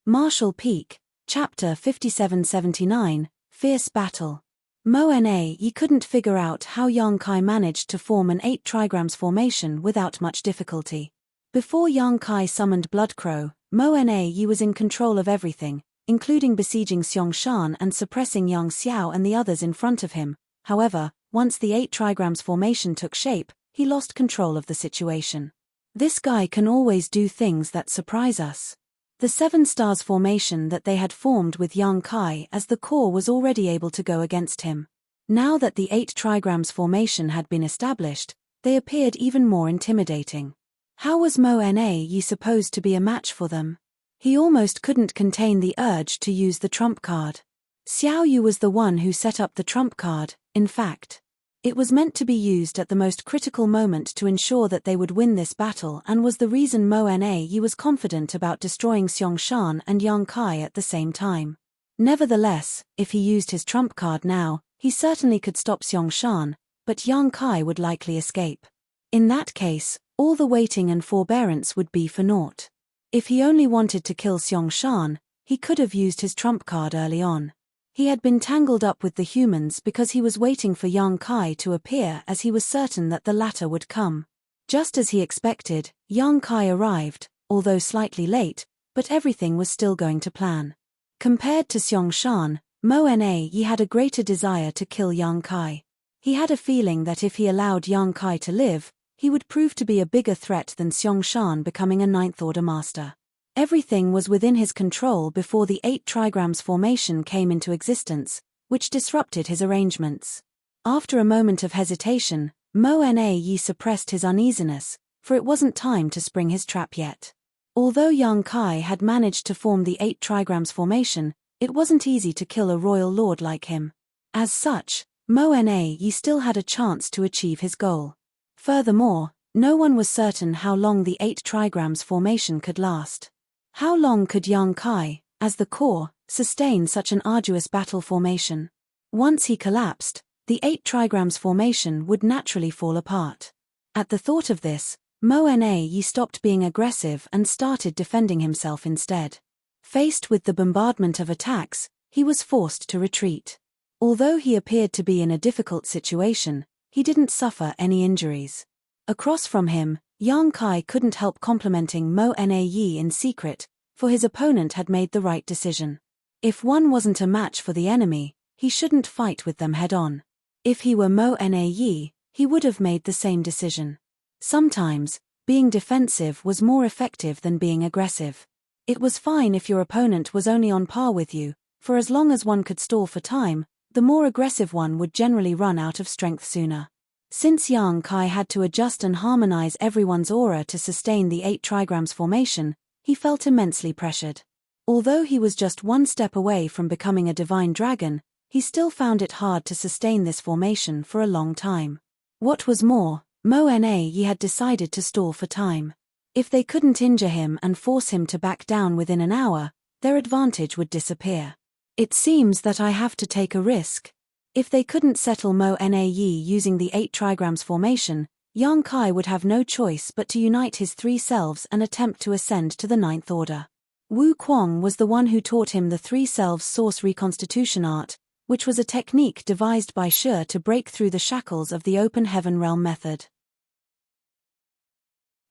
Martial Peak, Chapter 5779, Fierce Battle. Mo Na Yi couldn't figure out how Yang Kai managed to form an 8 trigrams formation without much difficulty. Before Yang Kai summoned Bloodcrow, Mo Na Yi was in control of everything, including besieging Xiangshan and suppressing Yang Xiao and the others in front of him. However, once the 8 trigrams formation took shape, he lost control of the situation. This guy can always do things that surprise us. The 7 stars formation that they had formed with Yang Kai as the core was already able to go against him. Now that the 8 trigrams formation had been established, they appeared even more intimidating. How was Mo Na Yi supposed to be a match for them? He almost couldn't contain the urge to use the trump card. Xiao Yu was the one who set up the trump card, in fact. It was meant to be used at the most critical moment to ensure that they would win this battle and was the reason Mo Na Yi was confident about destroying Xiangshan and Yang Kai at the same time. Nevertheless, if he used his trump card now, he certainly could stop Xiangshan, but Yang Kai would likely escape. In that case, all the waiting and forbearance would be for naught. If he only wanted to kill Xiangshan, he could have used his trump card early on. He had been tangled up with the humans because he was waiting for Yang Kai to appear as he was certain that the latter would come. Just as he expected, Yang Kai arrived, although slightly late, but everything was still going to plan. Compared to Xiangshan, Mo Na Yi had a greater desire to kill Yang Kai. He had a feeling that if he allowed Yang Kai to live, he would prove to be a bigger threat than Xiangshan becoming a 9th Order Master. Everything was within his control before the 8 trigrams formation came into existence, which disrupted his arrangements. After a moment of hesitation, Mo Na Yi suppressed his uneasiness, for it wasn't time to spring his trap yet. Although Yang Kai had managed to form the 8 trigrams formation, it wasn't easy to kill a royal lord like him. As such, Mo Na Yi still had a chance to achieve his goal. Furthermore, no one was certain how long the 8 trigrams formation could last. How long could Yang Kai, as the core, sustain such an arduous battle formation? Once he collapsed, the 8 trigrams formation would naturally fall apart. At the thought of this, Mo Na Yi stopped being aggressive and started defending himself instead. Faced with the bombardment of attacks, he was forced to retreat. Although he appeared to be in a difficult situation, he didn't suffer any injuries. Across from him, Yang Kai couldn't help complimenting Mo Na Yi in secret, for his opponent had made the right decision. If one wasn't a match for the enemy, he shouldn't fight with them head-on. If he were Mo Na Yi, he would have made the same decision. Sometimes, being defensive was more effective than being aggressive. It was fine if your opponent was only on par with you, for as long as one could stall for time, the more aggressive one would generally run out of strength sooner. Since Yang Kai had to adjust and harmonize everyone's aura to sustain the 8 trigrams formation, he felt immensely pressured. Although he was just one step away from becoming a divine dragon, he still found it hard to sustain this formation for a long time. What was more, Mo Na Yi had decided to stall for time. If they couldn't injure him and force him to back down within an hour, their advantage would disappear. It seems that I have to take a risk. If they couldn't settle Mo Na Yi using the 8 trigrams formation, Yang Kai would have no choice but to unite his 3 selves and attempt to ascend to the 9th order. Wu Kuang was the one who taught him the 3 selves source reconstitution art, which was a technique devised by Shi to break through the shackles of the open heaven realm method.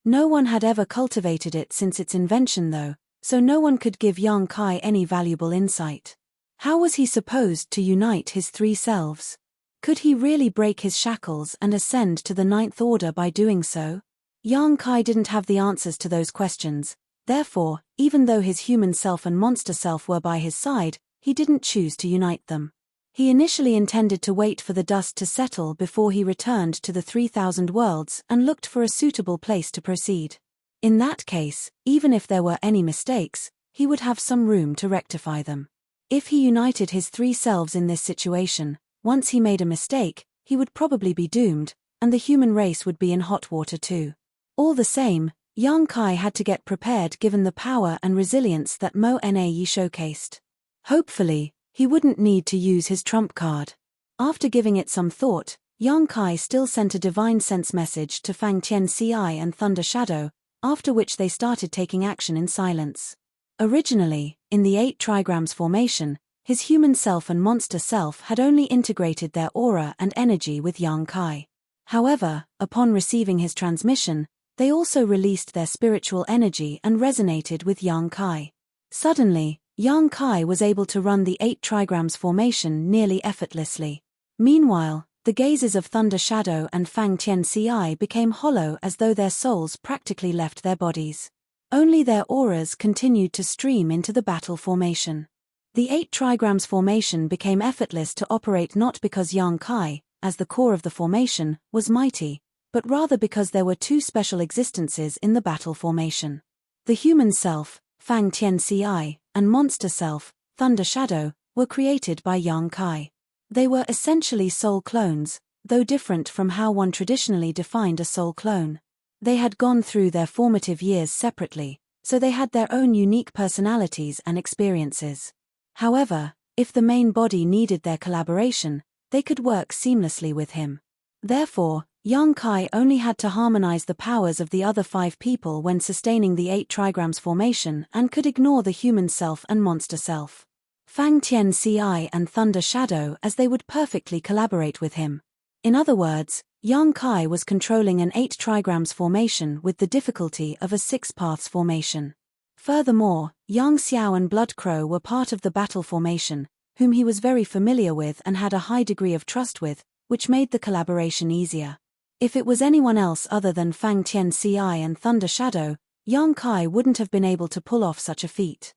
No one had ever cultivated it since its invention though, so no one could give Yang Kai any valuable insight. How was he supposed to unite his 3 selves? Could he really break his shackles and ascend to the 9th order by doing so? Yang Kai didn't have the answers to those questions, therefore, even though his human self and monster self were by his side, he didn't choose to unite them. He initially intended to wait for the dust to settle before he returned to the 3,000 worlds and looked for a suitable place to proceed. In that case, even if there were any mistakes, he would have some room to rectify them. If he united his 3 selves in this situation, once he made a mistake, he would probably be doomed, and the human race would be in hot water too. All the same, Yang Kai had to get prepared given the power and resilience that Mo Na Yi showcased. Hopefully, he wouldn't need to use his trump card. After giving it some thought, Yang Kai still sent a divine sense message to Fang Tian Ci and Thunder Shadow, after which they started taking action in silence. Originally, in the 8 trigrams formation, his human self and monster self had only integrated their aura and energy with Yang Kai. However, upon receiving his transmission, they also released their spiritual energy and resonated with Yang Kai. Suddenly, Yang Kai was able to run the 8 trigrams formation nearly effortlessly. Meanwhile, the gazes of Thunder Shadow and Fang Tian Ci became hollow as though their souls practically left their bodies. Only their auras continued to stream into the battle formation. The 8 trigrams formation became effortless to operate not because Yang Kai, as the core of the formation, was mighty, but rather because there were 2 special existences in the battle formation. The human self, Fang Tian Ci, and monster self, Thunder Shadow, were created by Yang Kai. They were essentially soul clones, though different from how one traditionally defined a soul clone. They had gone through their formative years separately, so they had their own unique personalities and experiences. However, if the main body needed their collaboration, they could work seamlessly with him. Therefore, Yang Kai only had to harmonize the powers of the other 5 people when sustaining the 8 trigrams formation and could ignore the human self and monster self. Fang Tian Ci and Thunder Shadow as they would perfectly collaborate with him. In other words, Yang Kai was controlling an 8 trigrams formation with the difficulty of a 6 paths formation. Furthermore, Yang Xiao and Blood Crow were part of the battle formation, whom he was very familiar with and had a high degree of trust with, which made the collaboration easier. If it was anyone else other than Fang Tian Ci and Thunder Shadow, Yang Kai wouldn't have been able to pull off such a feat.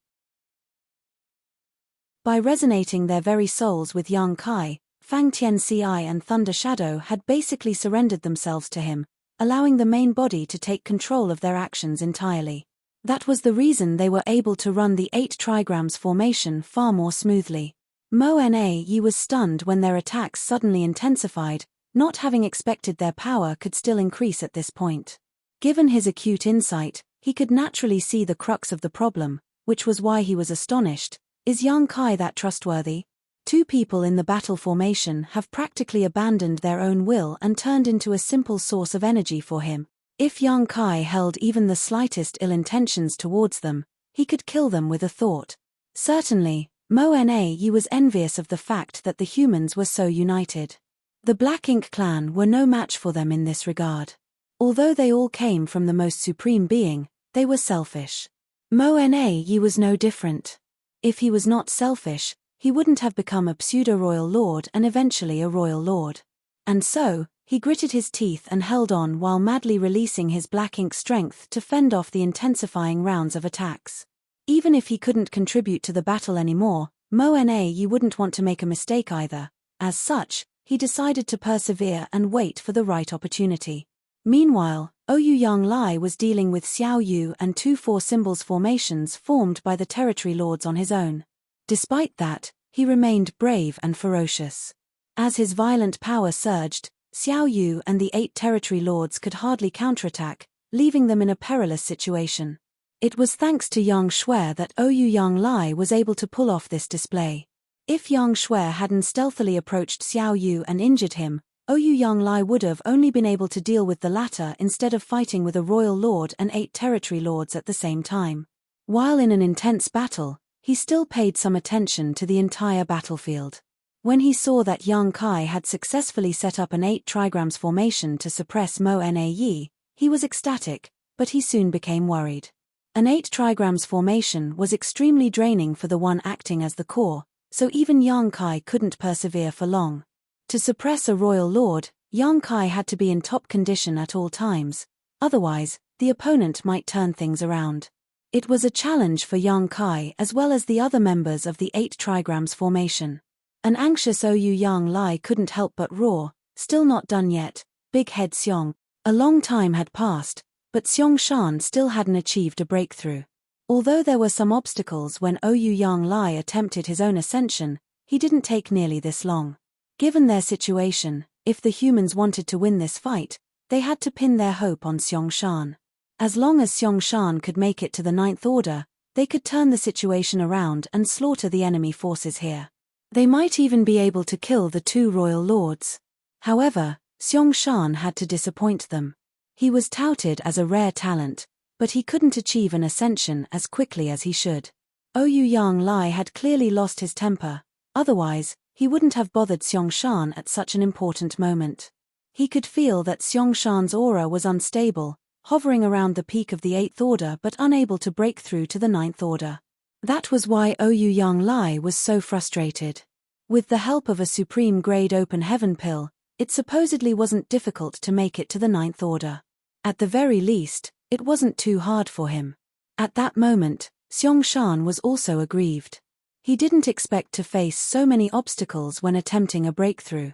By resonating their very souls with Yang Kai, Fang Tian Ci and Thunder Shadow had basically surrendered themselves to him, allowing the main body to take control of their actions entirely. That was the reason they were able to run the 8 trigrams formation far more smoothly. Mo Na Yi was stunned when their attacks suddenly intensified, not having expected their power could still increase at this point. Given his acute insight, he could naturally see the crux of the problem, which was why he was astonished. Is Yang Kai that trustworthy? 2 people in the battle formation have practically abandoned their own will and turned into a simple source of energy for him. If Yang Kai held even the slightest ill intentions towards them, he could kill them with a thought. Certainly, Mo Na Yi was envious of the fact that the humans were so united. The Black Ink clan were no match for them in this regard. Although they all came from the most supreme being, they were selfish. Mo Na Yi was no different. If he was not selfish, he wouldn't have become a pseudo-royal lord and eventually a royal lord. And so, he gritted his teeth and held on while madly releasing his Black Ink strength to fend off the intensifying rounds of attacks. Even if he couldn't contribute to the battle anymore, Mo Na Yi wouldn't want to make a mistake either. As such, he decided to persevere and wait for the right opportunity. Meanwhile, Ouyang Lai was dealing with Xiao Yu and 2 4-symbols formations formed by the territory lords on his own. Despite that, he remained brave and ferocious. As his violent power surged, Xiao Yu and the 8 territory lords could hardly counterattack, leaving them in a perilous situation. It was thanks to Yang Shui that Ouyang Lai was able to pull off this display. If Yang Shui hadn't stealthily approached Xiao Yu and injured him, Ouyang Lai would have only been able to deal with the latter instead of fighting with a royal lord and 8 territory lords at the same time. While in an intense battle, he still paid some attention to the entire battlefield. When he saw that Yang Kai had successfully set up an 8 trigrams formation to suppress Mo Na Yi, he was ecstatic, but he soon became worried. An 8 trigrams formation was extremely draining for the one acting as the core, so even Yang Kai couldn't persevere for long. To suppress a royal lord, Yang Kai had to be in top condition at all times, otherwise, the opponent might turn things around. It was a challenge for Yang Kai as well as the other members of the 8 trigrams formation. An anxious Ouyang Lai couldn't help but roar, "Still not done yet, Big Head Xiong." A long time had passed, but Xiong Shan still hadn't achieved a breakthrough. Although there were some obstacles when Ouyang Lai attempted his own ascension, he didn't take nearly this long. Given their situation, if the humans wanted to win this fight, they had to pin their hope on Xiong Shan. As long as Xiong Shan could make it to the 9th order, they could turn the situation around and slaughter the enemy forces here. They might even be able to kill the 2 royal lords. However, Xiong Shan had to disappoint them. He was touted as a rare talent, but he couldn't achieve an ascension as quickly as he should. Ouyang Lai had clearly lost his temper, otherwise, he wouldn't have bothered Xiong Shan at such an important moment. He could feel that Xiong Shan's aura was unstable, hovering around the peak of the 8th order but unable to break through to the 9th order. That was why Ouyang Lai was so frustrated. With the help of a supreme-grade open heaven pill, it supposedly wasn't difficult to make it to the 9th order. At the very least, it wasn't too hard for him. At that moment, Xiong Shan was also aggrieved. He didn't expect to face so many obstacles when attempting a breakthrough.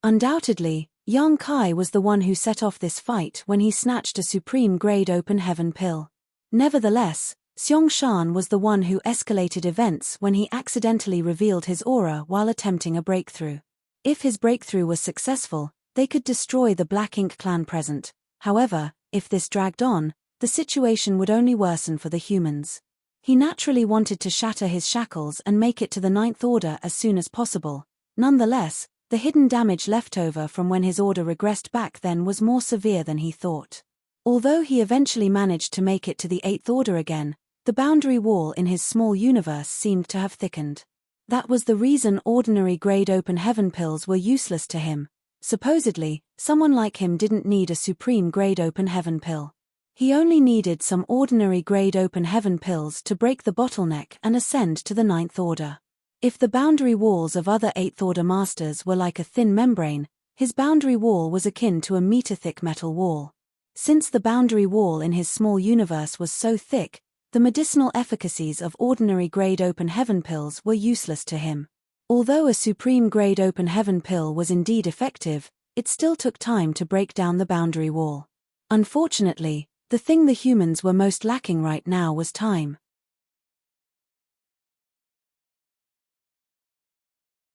Undoubtedly, Yang Kai was the one who set off this fight when he snatched a supreme-grade open heaven pill. Nevertheless, Xiong Shan was the one who escalated events when he accidentally revealed his aura while attempting a breakthrough. If his breakthrough was successful, they could destroy the Black Ink clan present. However, if this dragged on, the situation would only worsen for the humans. He naturally wanted to shatter his shackles and make it to the 9th order as soon as possible. Nonetheless, the hidden damage left over from when his order regressed back then was more severe than he thought. Although he eventually managed to make it to the 8th order again, the boundary wall in his small universe seemed to have thickened. That was the reason ordinary grade open heaven pills were useless to him. Supposedly, someone like him didn't need a supreme grade open heaven pill. He only needed some ordinary grade open heaven pills to break the bottleneck and ascend to the 9th order. If the boundary walls of other 8th order masters were like a thin membrane, his boundary wall was akin to a meter-thick metal wall. Since the boundary wall in his small universe was so thick, the medicinal efficacies of ordinary grade open heaven pills were useless to him. Although a supreme grade open heaven pill was indeed effective, it still took time to break down the boundary wall. Unfortunately, The thing the humans were most lacking right now was time.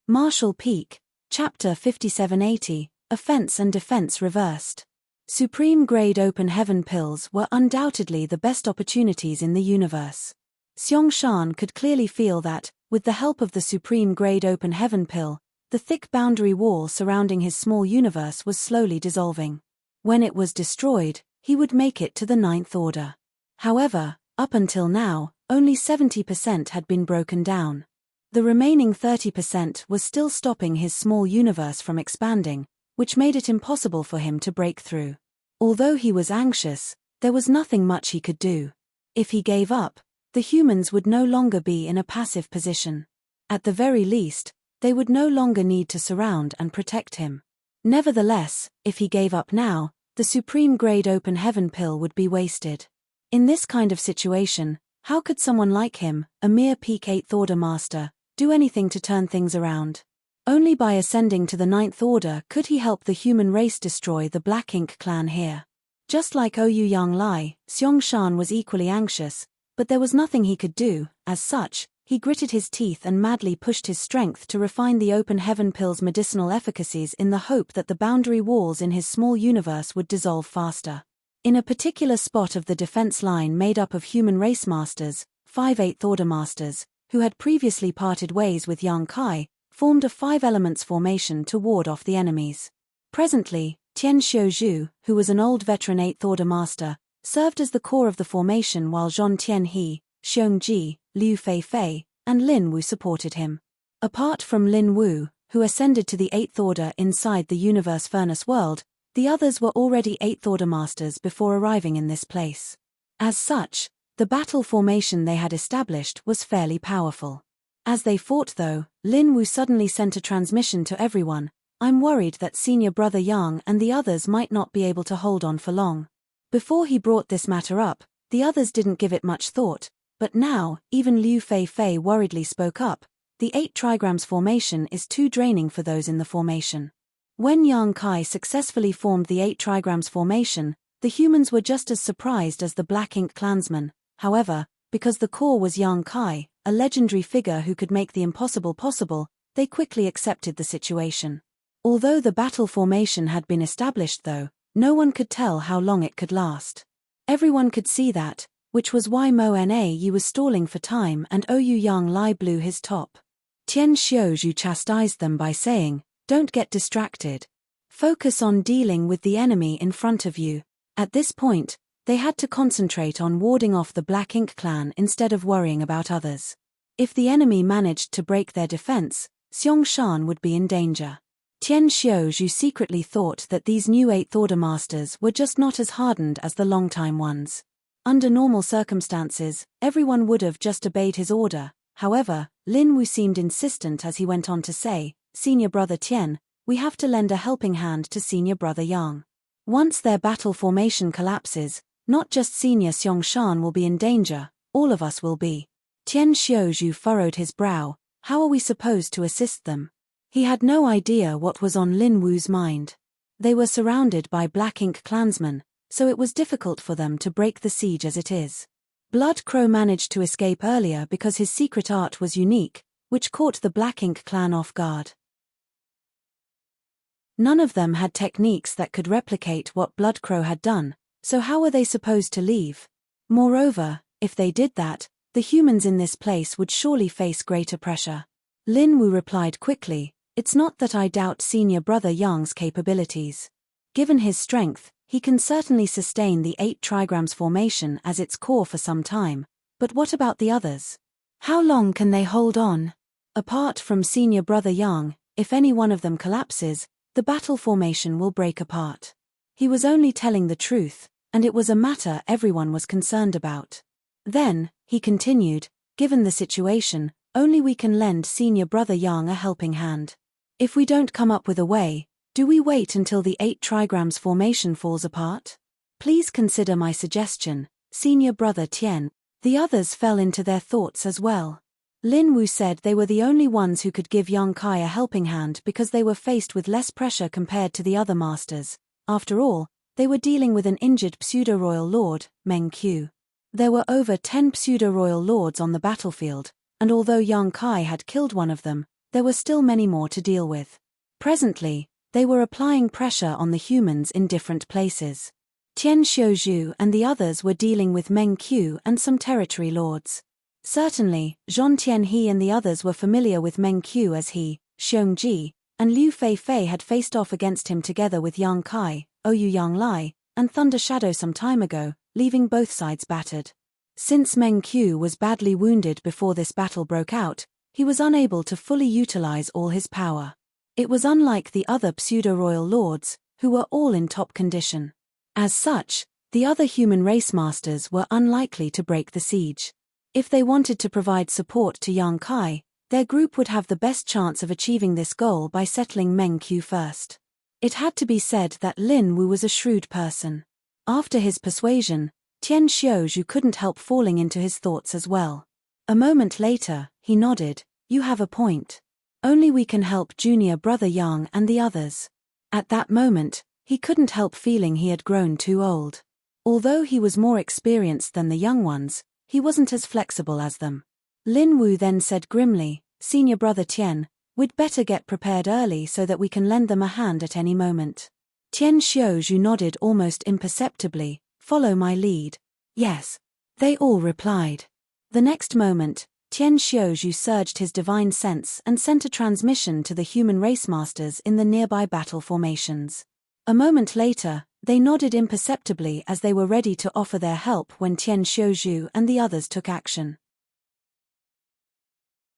Marshall Peak, Chapter 5780, Offense and Defense Reversed. Supreme Grade Open Heaven Pills were undoubtedly the best opportunities in the universe. Xiong Shan could clearly feel that, with the help of the Supreme Grade Open Heaven Pill, the thick boundary wall surrounding his small universe was slowly dissolving. When it was destroyed, he would make it to the Ninth Order. However, up until now, only 70% had been broken down. The remaining 30% was still stopping his small universe from expanding, which made it impossible for him to break through. Although he was anxious, there was nothing much he could do. If he gave up, the humans would no longer be in a passive position. At the very least, they would no longer need to surround and protect him. Nevertheless, if he gave up now, the Supreme Grade Open Heaven Pill would be wasted. In this kind of situation, how could someone like him, a mere peak 8th Order Master, do anything to turn things around? Only by ascending to the Ninth Order could he help the human race destroy the Black Ink clan here. Just like Ouyang Yang Lai, Xiong Shan was equally anxious, but there was nothing he could do. As such, he gritted his teeth and madly pushed his strength to refine the Open Heaven Pill's medicinal efficacies in the hope that the boundary walls in his small universe would dissolve faster. In a particular spot of the defense line made up of human race masters, 5 8th Order Masters, who had previously parted ways with Yang Kai, formed a 5 elements formation to ward off the enemies. Presently, Tian Xiuzhu, who was an old veteran 8th Order Master, served as the core of the formation while Zhong Tianhe, Xiong Ji, Liu Feifei, and Lin Wu supported him. Apart from Lin Wu, who ascended to the 8th Order inside the Universe Furnace world, the others were already 8th Order Masters before arriving in this place. As such, the battle formation they had established was fairly powerful. As they fought though, Lin Wu suddenly sent a transmission to everyone. "I'm worried that senior brother Yang and the others might not be able to hold on for long." Before he brought this matter up, the others didn't give it much thought, but now, even Liu Feifei worriedly spoke up. "The 8 trigrams formation is too draining for those in the formation." When Yang Kai successfully formed the 8 trigrams formation, the humans were just as surprised as the Black Ink clansmen. However, because the core was Yang Kai, a legendary figure who could make the impossible possible, they quickly accepted the situation. Although the battle formation had been established though, no one could tell how long it could last. Everyone could see that, which was why Mo Na was stalling for time and Ouyang Yang Lai blew his top. Tian Xiuzhu chastised them by saying, "Don't get distracted. Focus on dealing with the enemy in front of you." At this point, they had to concentrate on warding off the Black Ink clan instead of worrying about others. If the enemy managed to break their defense, Xiong Shan would be in danger. Tian Xiuzhu secretly thought that these new 8th Order Masters were just not as hardened as the long-time ones. Under normal circumstances, everyone would have just obeyed his order. However, Lin Wu seemed insistent as he went on to say, "Senior brother Tian, we have to lend a helping hand to senior brother Yang. Once their battle formation collapses, not just senior Xiong Shan will be in danger, all of us will be." Tian Xiuzhu furrowed his brow. How are we supposed to assist them? He had no idea what was on Lin Wu's mind. They were surrounded by Black Ink clansmen, so it was difficult for them to break the siege as it is. Blood Crow managed to escape earlier because his secret art was unique, which caught the Black Ink clan off guard. None of them had techniques that could replicate what Blood Crow had done, so how were they supposed to leave? Moreover, if they did that, the humans in this place would surely face greater pressure. Lin Wu replied quickly, "It's not that I doubt senior brother Yang's capabilities. Given his strength, he can certainly sustain the 8 trigrams formation as its core for some time, but what about the others? How long can they hold on? Apart from senior brother Yang, if any one of them collapses, the battle formation will break apart." He was only telling the truth, and it was a matter everyone was concerned about. Then, he continued, "Given the situation, only we can lend senior brother Yang a helping hand. If we don't come up with a way, do we wait until the 8 trigrams formation falls apart? Please consider my suggestion, senior brother Tian." The others fell into their thoughts as well. Lin Wu said they were the only ones who could give Yang Kai a helping hand because they were faced with less pressure compared to the other masters. After all, they were dealing with an injured pseudo-royal lord, Meng Qiu. There were over 10 pseudo-royal lords on the battlefield, and although Yang Kai had killed one of them, there were still many more to deal with. Presently, they were applying pressure on the humans in different places. Tian Xiuzhu and the others were dealing with Meng Qiu and some territory lords. Certainly, Zhong Tianhe and the others were familiar with Meng Qiu, as he, Xiong Ji, and Liu Feifei had faced off against him together with Yang Kai, Oyu Yang Lai, and Thunder Shadow some time ago, leaving both sides battered. Since Meng Qiu was badly wounded before this battle broke out, he was unable to fully utilize all his power. It was unlike the other pseudo-royal lords, who were all in top condition. As such, the other human race masters were unlikely to break the siege. If they wanted to provide support to Yang Kai, their group would have the best chance of achieving this goal by settling Meng Qiu first. It had to be said that Lin Wu was a shrewd person. After his persuasion, Tian Xiuzhu couldn't help falling into his thoughts as well. A moment later, he nodded, "You have a point. Only we can help junior brother Yang and the others." At that moment, he couldn't help feeling he had grown too old. Although he was more experienced than the young ones, he wasn't as flexible as them. Lin Wu then said grimly, "Senior brother Tian, we'd better get prepared early so that we can lend them a hand at any moment." Tian Xiuzhu nodded almost imperceptibly, "Follow my lead." "Yes." They all replied. The next moment, Tian Xiuzhu surged his divine sense and sent a transmission to the human race masters in the nearby battle formations. A moment later, they nodded imperceptibly as they were ready to offer their help when Tian Xiuzhu and the others took action.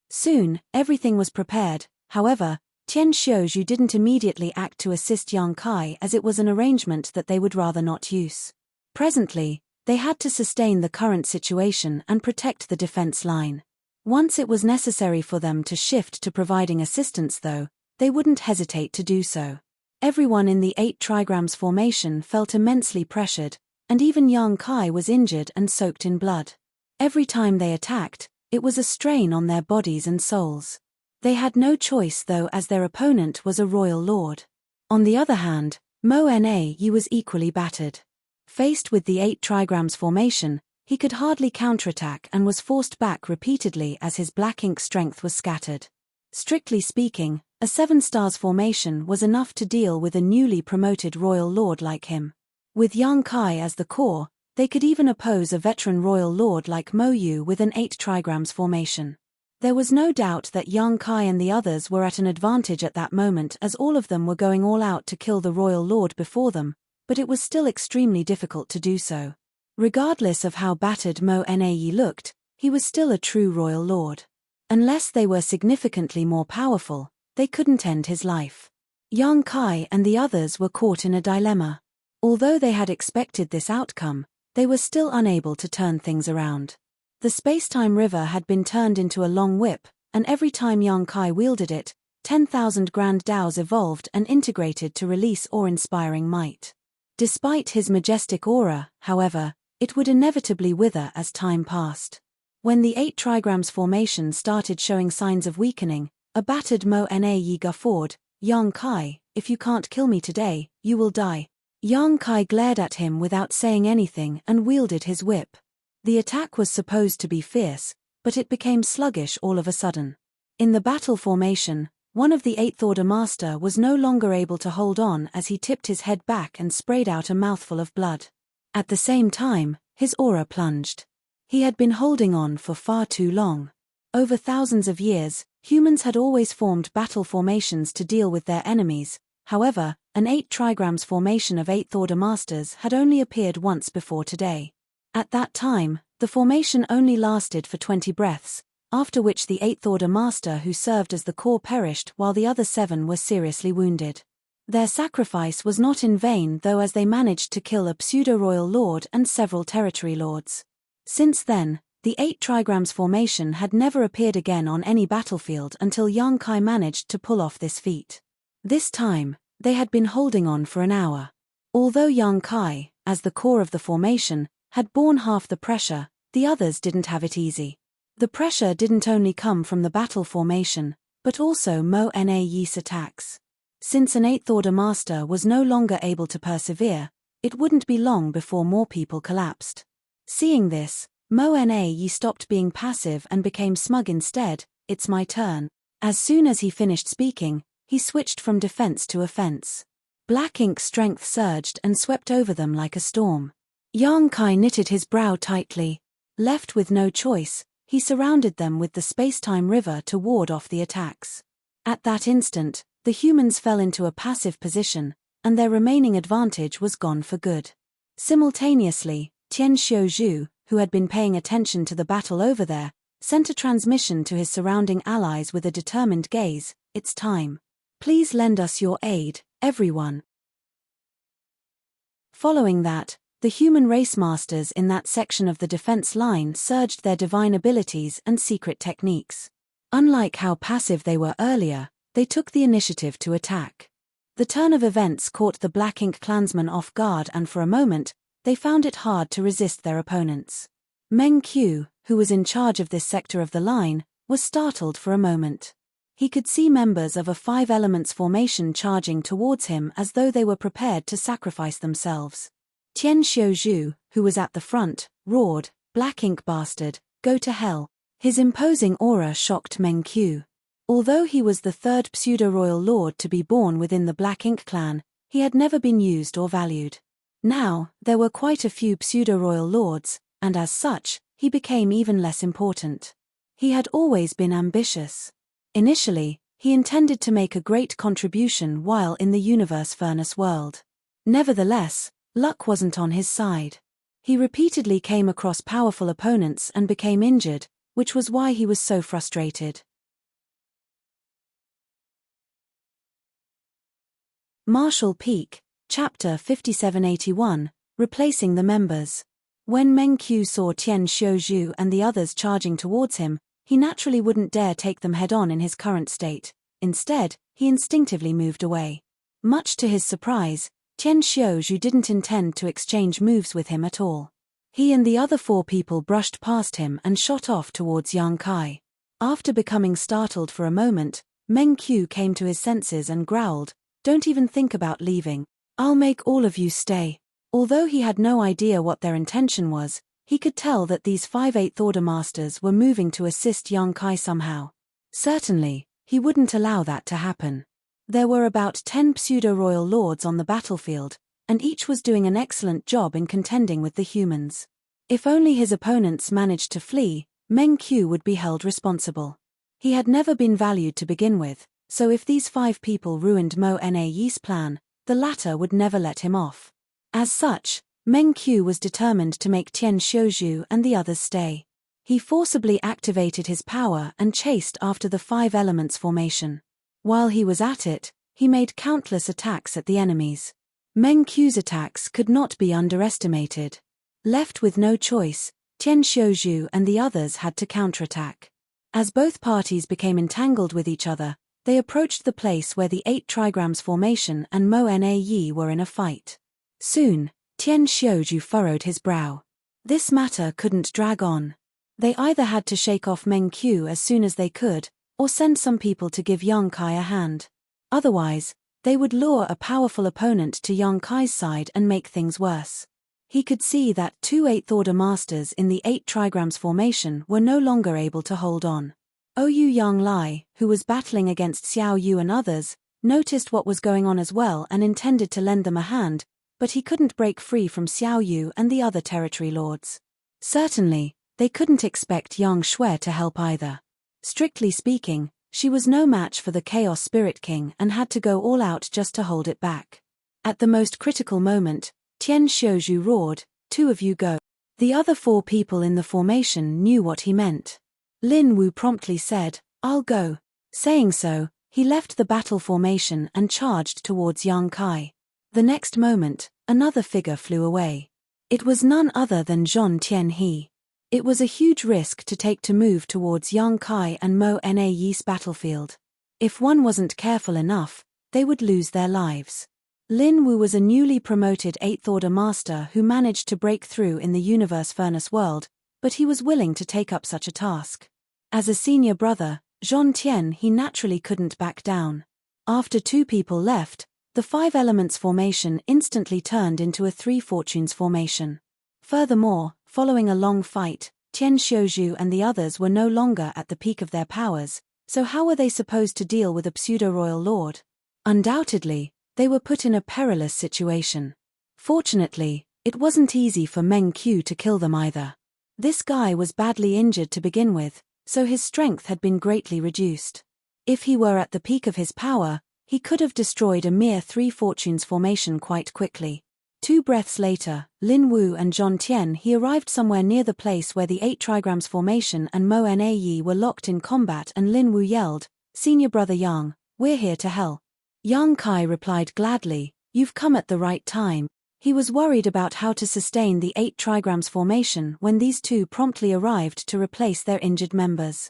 Soon, everything was prepared. However, Tian Xiuzhu didn't immediately act to assist Yang Kai, as it was an arrangement that they would rather not use. Presently, they had to sustain the current situation and protect the defense line. Once it was necessary for them to shift to providing assistance though, they wouldn't hesitate to do so. Everyone in the 8 trigrams formation felt immensely pressured, and even Yang Kai was injured and soaked in blood. Every time they attacked, it was a strain on their bodies and souls. They had no choice though, as their opponent was a royal lord. On the other hand, Mo Na Yi was equally battered. Faced with the 8 trigrams formation, he could hardly counterattack and was forced back repeatedly as his black ink strength was scattered. Strictly speaking, a 7 stars formation was enough to deal with a newly promoted royal lord like him. With Yang Kai as the core, they could even oppose a veteran royal lord like Mo Yu with an 8 trigrams formation. There was no doubt that Yang Kai and the others were at an advantage at that moment, as all of them were going all out to kill the royal lord before them, but it was still extremely difficult to do so. Regardless of how battered Mo Na Yi looked, he was still a true royal lord. Unless they were significantly more powerful, they couldn't end his life. Yang Kai and the others were caught in a dilemma. Although they had expected this outcome, they were still unable to turn things around. The space-time river had been turned into a long whip, and every time Yang Kai wielded it, 10,000 grand daos evolved and integrated to release awe-inspiring might. Despite his majestic aura, however, it would inevitably wither as time passed. When the 8 trigrams formation started showing signs of weakening, a battered Mo Na Yi guffawed, "Yang Kai, if you can't kill me today, you will die." Yang Kai glared at him without saying anything and wielded his whip. The attack was supposed to be fierce, but it became sluggish all of a sudden. In the battle formation, one of the 8th Order Master was no longer able to hold on as he tipped his head back and sprayed out a mouthful of blood. At the same time, his aura plunged. He had been holding on for far too long. Over thousands of years, humans had always formed battle formations to deal with their enemies. However, an 8 trigrams formation of 8th Order Masters had only appeared once before today. At that time, the formation only lasted for 20 breaths, after which the 8th Order Master who served as the core perished while the other 7 were seriously wounded. Their sacrifice was not in vain though, as they managed to kill a pseudo-royal lord and several territory lords. Since then, the 8 trigrams formation had never appeared again on any battlefield until Yang Kai managed to pull off this feat. This time, they had been holding on for an hour. Although Yang Kai, as the core of the formation, had borne half the pressure, the others didn't have it easy. The pressure didn't only come from the battle formation, but also Mo Na Yi's attacks. Since an 8th Order Master was no longer able to persevere, It wouldn't be long before more people collapsed. Seeing this, Mo Na stopped being passive and became smug instead. It's my turn. As soon as he finished speaking, he switched from defense to offense. Black Ink's strength surged and swept over them like a storm. Yang Kai knitted his brow tightly. Left with no choice, he surrounded them with the space-time river to ward off the attacks. At that instant, the humans fell into a passive position, and their remaining advantage was gone for good. Simultaneously, Tian Xiuzhu, who had been paying attention to the battle over there, sent a transmission to his surrounding allies with a determined gaze. It's time. Please lend us your aid, everyone. Following that, the human race masters in that section of the defense line surged their divine abilities and secret techniques. Unlike how passive they were earlier, they took the initiative to attack. The turn of events caught the Black Ink clansmen off guard, and for a moment, they found it hard to resist their opponents. Meng Qiu, who was in charge of this sector of the line, was startled for a moment. He could see members of a 5 elements formation charging towards him as though they were prepared to sacrifice themselves. Tian Xiuzhu, who was at the front, roared, "Black Ink bastard, go to hell." His imposing aura shocked Meng Qiu. Although he was the 3rd pseudo-royal lord to be born within the Black Ink clan, he had never been used or valued. Now, there were quite a few pseudo-royal lords, and as such, he became even less important. He had always been ambitious. Initially, he intended to make a great contribution while in the universe furnace world. Nevertheless, luck wasn't on his side. He repeatedly came across powerful opponents and became injured, which was why he was so frustrated. Martial Peak, Chapter 5781, Replacing the Members. When Meng Qiu saw Tian Xiuzhu and the others charging towards him, he naturally wouldn't dare take them head-on in his current state. Instead, he instinctively moved away. Much to his surprise, Tian Xiuzhu didn't intend to exchange moves with him at all. He and the other 4 people brushed past him and shot off towards Yang Kai. After becoming startled for a moment, Meng Qiu came to his senses and growled, "Don't even think about leaving. I'll make all of you stay." Although he had no idea what their intention was, he could tell that these 5 8th Order Masters were moving to assist Yang Kai somehow. Certainly, he wouldn't allow that to happen. There were about 10 pseudo-royal lords on the battlefield, and each was doing an excellent job in contending with the humans. If only his opponents managed to flee, Meng Qiu would be held responsible. He had never been valued to begin with, so if these 5 people ruined Mo Na's plan, the latter would never let him off. As such, Meng Qiu was determined to make Tian Xiuzhu and the others stay. He forcibly activated his power and chased after the 5 elements formation. While he was at it, he made countless attacks at the enemies. Meng Qiu's attacks could not be underestimated. Left with no choice, Tian Xiuzhu and the others had to counterattack. As both parties became entangled with each other, they approached the place where the 8 trigrams formation and Mo Na were in a fight. Soon, Tian Xiuzhu furrowed his brow. This matter couldn't drag on. They either had to shake off Meng Qiu as soon as they could, or send some people to give Yang Kai a hand. Otherwise, they would lure a powerful opponent to Yang Kai's side and make things worse. He could see that 2 8th Order Masters in the 8 trigrams formation were no longer able to hold on. Oyu Yang Lai, who was battling against Xiao Yu and others, noticed what was going on as well and intended to lend them a hand, but he couldn't break free from Xiao Yu and the other territory lords. Certainly, they couldn't expect Yang Shui to help either. Strictly speaking, she was no match for the Chaos Spirit King and had to go all out just to hold it back. At the most critical moment, Tian Xiuzhu roared, "2 of you go." The other 4 people in the formation knew what he meant. Lin Wu promptly said, "I'll go." Saying so, he left the battle formation and charged towards Yang Kai. The next moment, another figure flew away. It was none other than Zhon Tianhe. It was a huge risk to take to move towards Yang Kai and Mo Na's battlefield. If one wasn't careful enough, they would lose their lives. Lin Wu was a newly promoted 8th Order Master who managed to break through in the universe furnace world, but he was willing to take up such a task. As a senior brother, Zhon Tianhe naturally couldn't back down. After 2 people left, The 5 elements formation instantly turned into a 3 fortunes formation. Furthermore, following a long fight, Tian Xiuzhu and the others were no longer at the peak of their powers, so how were they supposed to deal with a pseudo-royal lord? Undoubtedly, they were put in a perilous situation. Fortunately, it wasn't easy for Meng Qiu to kill them either. This guy was badly injured to begin with, so his strength had been greatly reduced. If he were at the peak of his power, he could have destroyed a mere 3 fortunes formation quite quickly. 2 breaths later, Lin Wu and Zhong Tian he arrived somewhere near the place where the 8 trigrams formation and Mo Na Yi were locked in combat, and Lin Wu yelled, "Senior brother Yang, we're here to help." Yang Kai replied gladly, "You've come at the right time." He was worried about how to sustain the 8 trigrams formation when these two promptly arrived to replace their injured members.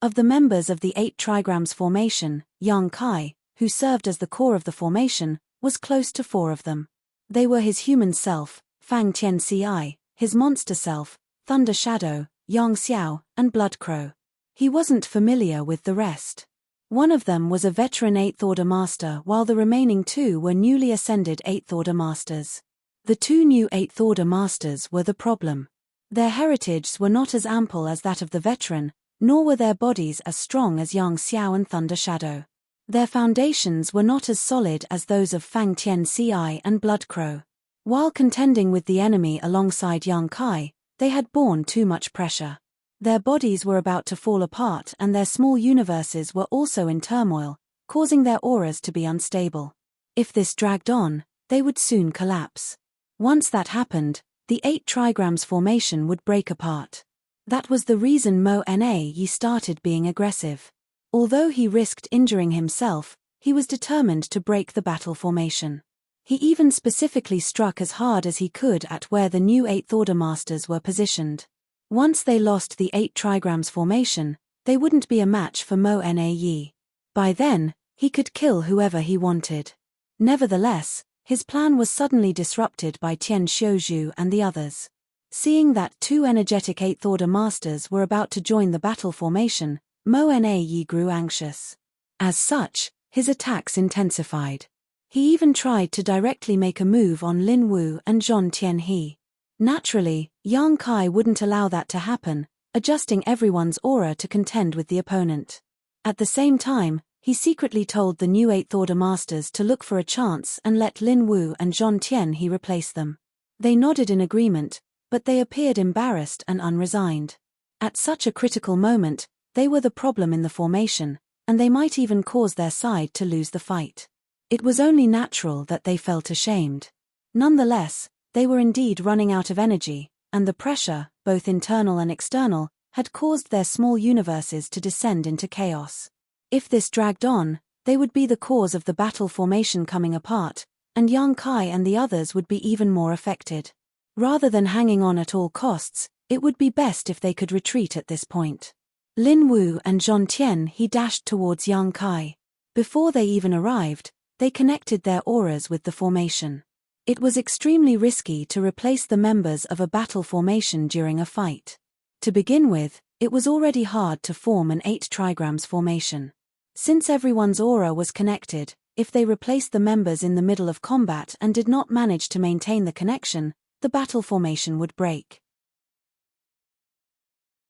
Of the members of the 8 trigrams formation, Yang Kai, who served as the core of the formation, was close to 4 of them. They were his human self, Fang Tian Ci, his monster self, Thunder Shadow, Yang Xiao, and Blood Crow. He wasn't familiar with the rest. One of them was a veteran 8th Order Master, while the remaining 2 were newly ascended 8th Order Masters. The 2 new 8th Order Masters were the problem. Their heritages were not as ample as that of the veteran, nor were their bodies as strong as Yang Xiao and Thunder Shadow. Their foundations were not as solid as those of Fang Tian Ci and Blood Crow. While contending with the enemy alongside Yang Kai, they had borne too much pressure. Their bodies were about to fall apart, and their small universes were also in turmoil, causing their auras to be unstable. If this dragged on, they would soon collapse. Once that happened, the 8 trigrams formation would break apart. That was the reason Mo Na Yi started being aggressive. Although he risked injuring himself, he was determined to break the battle formation. He even specifically struck as hard as he could at where the new 8th Order Masters were positioned. Once they lost the 8 trigrams formation, they wouldn't be a match for Mo Na Yi. By then, he could kill whoever he wanted. Nevertheless, his plan was suddenly disrupted by Tian Xiuzhu and the others. Seeing that 2 energetic 8th Order Masters were about to join the battle formation, Mo Na Yi grew anxious. As such, his attacks intensified. He even tried to directly make a move on Lin Wu and Zhong Tianhe. Naturally, Yang Kai wouldn't allow that to happen, adjusting everyone's aura to contend with the opponent. At the same time, he secretly told the new 8th Order Masters to look for a chance and let Lin Wu and Zhong Tianhe replace them. They nodded in agreement, but they appeared embarrassed and unresigned. At such a critical moment, they were the problem in the formation, and they might even cause their side to lose the fight. It was only natural that they felt ashamed. Nonetheless, they were indeed running out of energy, and the pressure, both internal and external, had caused their small universes to descend into chaos. If this dragged on, they would be the cause of the battle formation coming apart, and Yang Kai and the others would be even more affected. Rather than hanging on at all costs, it would be best if they could retreat at this point. Lin Wu and Zhong Tianhe dashed towards Yang Kai. Before they even arrived, they connected their auras with the formation. It was extremely risky to replace the members of a battle formation during a fight. To begin with, it was already hard to form an 8 trigrams formation. Since everyone's aura was connected, if they replaced the members in the middle of combat and did not manage to maintain the connection, the battle formation would break.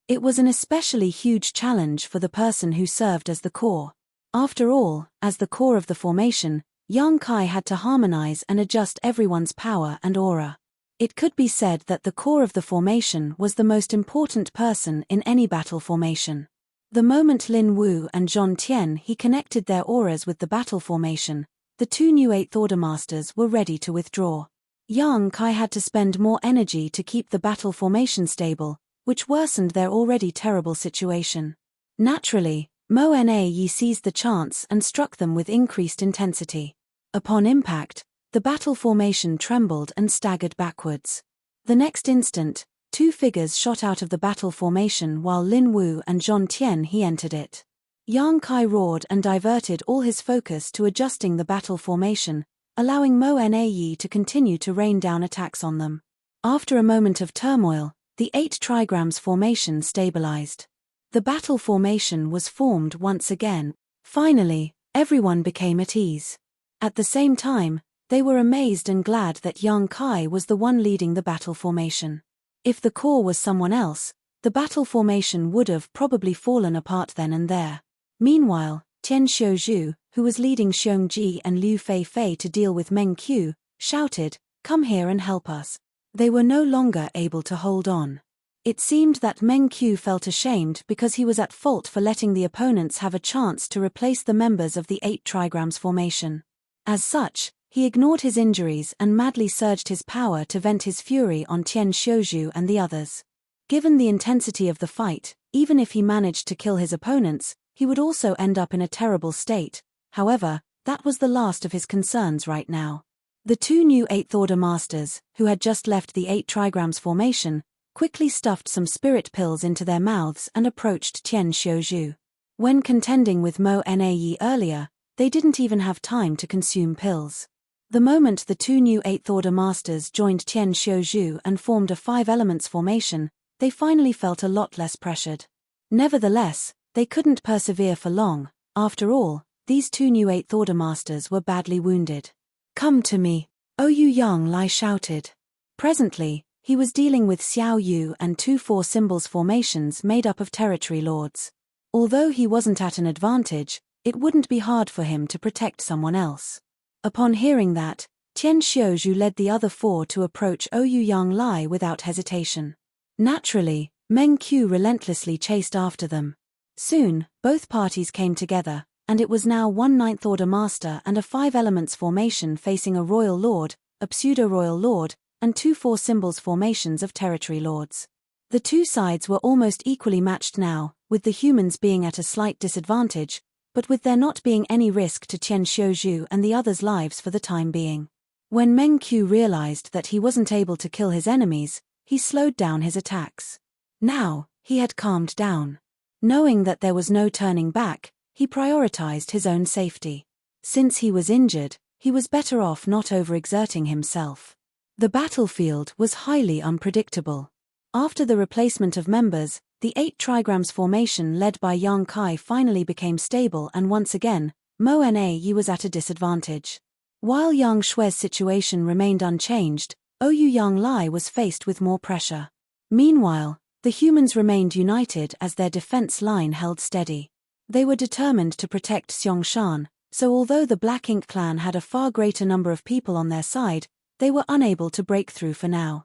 It was an especially huge challenge for the person who served as the core. After all, as the core of the formation, Yang Kai had to harmonize and adjust everyone's power and aura. It could be said that the core of the formation was the most important person in any battle formation. The moment Lin Wu and Zhong Tianhe connected their auras with the battle formation, the 2 new 8th Order Masters were ready to withdraw. Yang Kai had to spend more energy to keep the battle formation stable, which worsened their already terrible situation. Naturally, Mo Na Yi seized the chance and struck them with increased intensity. Upon impact, the battle formation trembled and staggered backwards. The next instant, 2 figures shot out of the battle formation while Lin Wu and Zhong Tianhe entered it. Yang Kai roared and diverted all his focus to adjusting the battle formation, allowing Mo Na Yi to continue to rain down attacks on them. After a moment of turmoil, the 8 trigrams formation stabilized. The battle formation was formed once again. Finally, Everyone became at ease. At the same time, they were amazed and glad that Yang Kai was the one leading the battle formation. If the core was someone else, the battle formation would have probably fallen apart then and there. Meanwhile, Tian Xiuzhu, who was leading Xiong Ji and Liu Feifei to deal with Meng Qiu, shouted, "Come here and help us." They were no longer able to hold on. It seemed that Meng Qiu felt ashamed because he was at fault for letting the opponents have a chance to replace the members of the 8 trigrams formation. As such, he ignored his injuries and madly surged his power to vent his fury on Tian Xiuzhu and the others. Given the intensity of the fight, even if he managed to kill his opponents, he would also end up in a terrible state. However, that was the last of his concerns right now. The 2 new 8th Order Masters, who had just left the 8 trigrams formation, quickly stuffed some spirit pills into their mouths and approached Tian Xiuzhu. When contending with Mo Nayi earlier, they didn't even have time to consume pills. The moment the 2 new 8th Order Masters joined Tian Xiuzhu and formed a 5 elements formation, they finally felt a lot less pressured. Nevertheless, they couldn't persevere for long. After all, these 2 new 8th Order Masters were badly wounded. "Come to me," Oyu Yang Lai shouted. Presently, he was dealing with Xiao Yu and 2 4 symbols formations made up of territory lords. Although he wasn't at an advantage, it wouldn't be hard for him to protect someone else. Upon hearing that, Tian Xiuzhu led the other 4 to approach Oyu Yang Lai without hesitation. Naturally, Meng Qiu relentlessly chased after them. Soon, both parties came together, and it was now 1 9th Order Master and a 5 elements formation facing a Royal Lord, a Pseudo-Royal Lord, and 2 4 symbols formations of territory lords. The 2 sides were almost equally matched now, with the humans being at a slight disadvantage, but with there not being any risk to Tian Xiuzhu and the others' lives for the time being. When Meng Qiu realized that he wasn't able to kill his enemies, he slowed down his attacks. Now, he had calmed down. Knowing that there was no turning back, he prioritized his own safety. Since he was injured, he was better off not overexerting himself. The battlefield was highly unpredictable. After the replacement of members, the 8 trigrams formation led by Yang Kai finally became stable, and once again, Mo Nayi was at a disadvantage. While Yang Shui's situation remained unchanged, Oyu Yang Lai was faced with more pressure. Meanwhile, the humans remained united as their defense line held steady. They were determined to protect Xiangshan, so although the Black Ink clan had a far greater number of people on their side, they were unable to break through for now.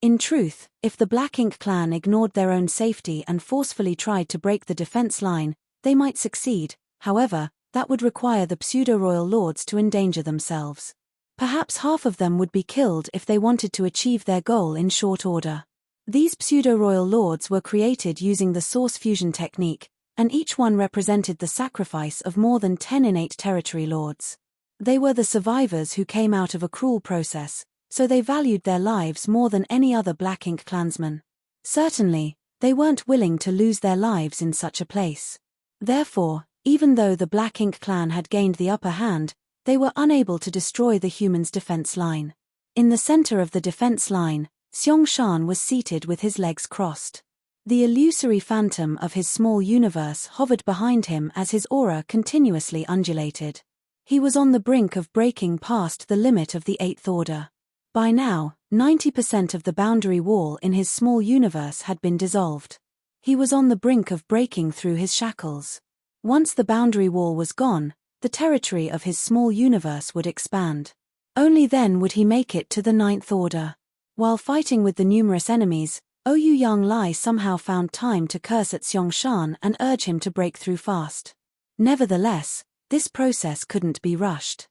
In truth, if the Black Ink clan ignored their own safety and forcefully tried to break the defense line, they might succeed. However, that would require the pseudo-royal lords to endanger themselves. Perhaps half of them would be killed if they wanted to achieve their goal in short order. These pseudo-royal lords were created using the source fusion technique, and each one represented the sacrifice of more than 10 innate territory lords. They were the survivors who came out of a cruel process, so they valued their lives more than any other Black Ink clansman. Certainly, they weren't willing to lose their lives in such a place. Therefore, even though the Black Ink clan had gained the upper hand, they were unable to destroy the humans' defense line. In the center of the defense line, Xiangshan was seated with his legs crossed. The illusory phantom of his small universe hovered behind him as his aura continuously undulated. He was on the brink of breaking past the limit of the 8th Order. By now, 90% of the boundary wall in his small universe had been dissolved. He was on the brink of breaking through his shackles. Once the boundary wall was gone, the territory of his small universe would expand. Only then would he make it to the 9th Order. While fighting with the numerous enemies, Oyu Yang Lai somehow found time to curse at Xiangshan and urge him to break through fast. Nevertheless, this process couldn't be rushed.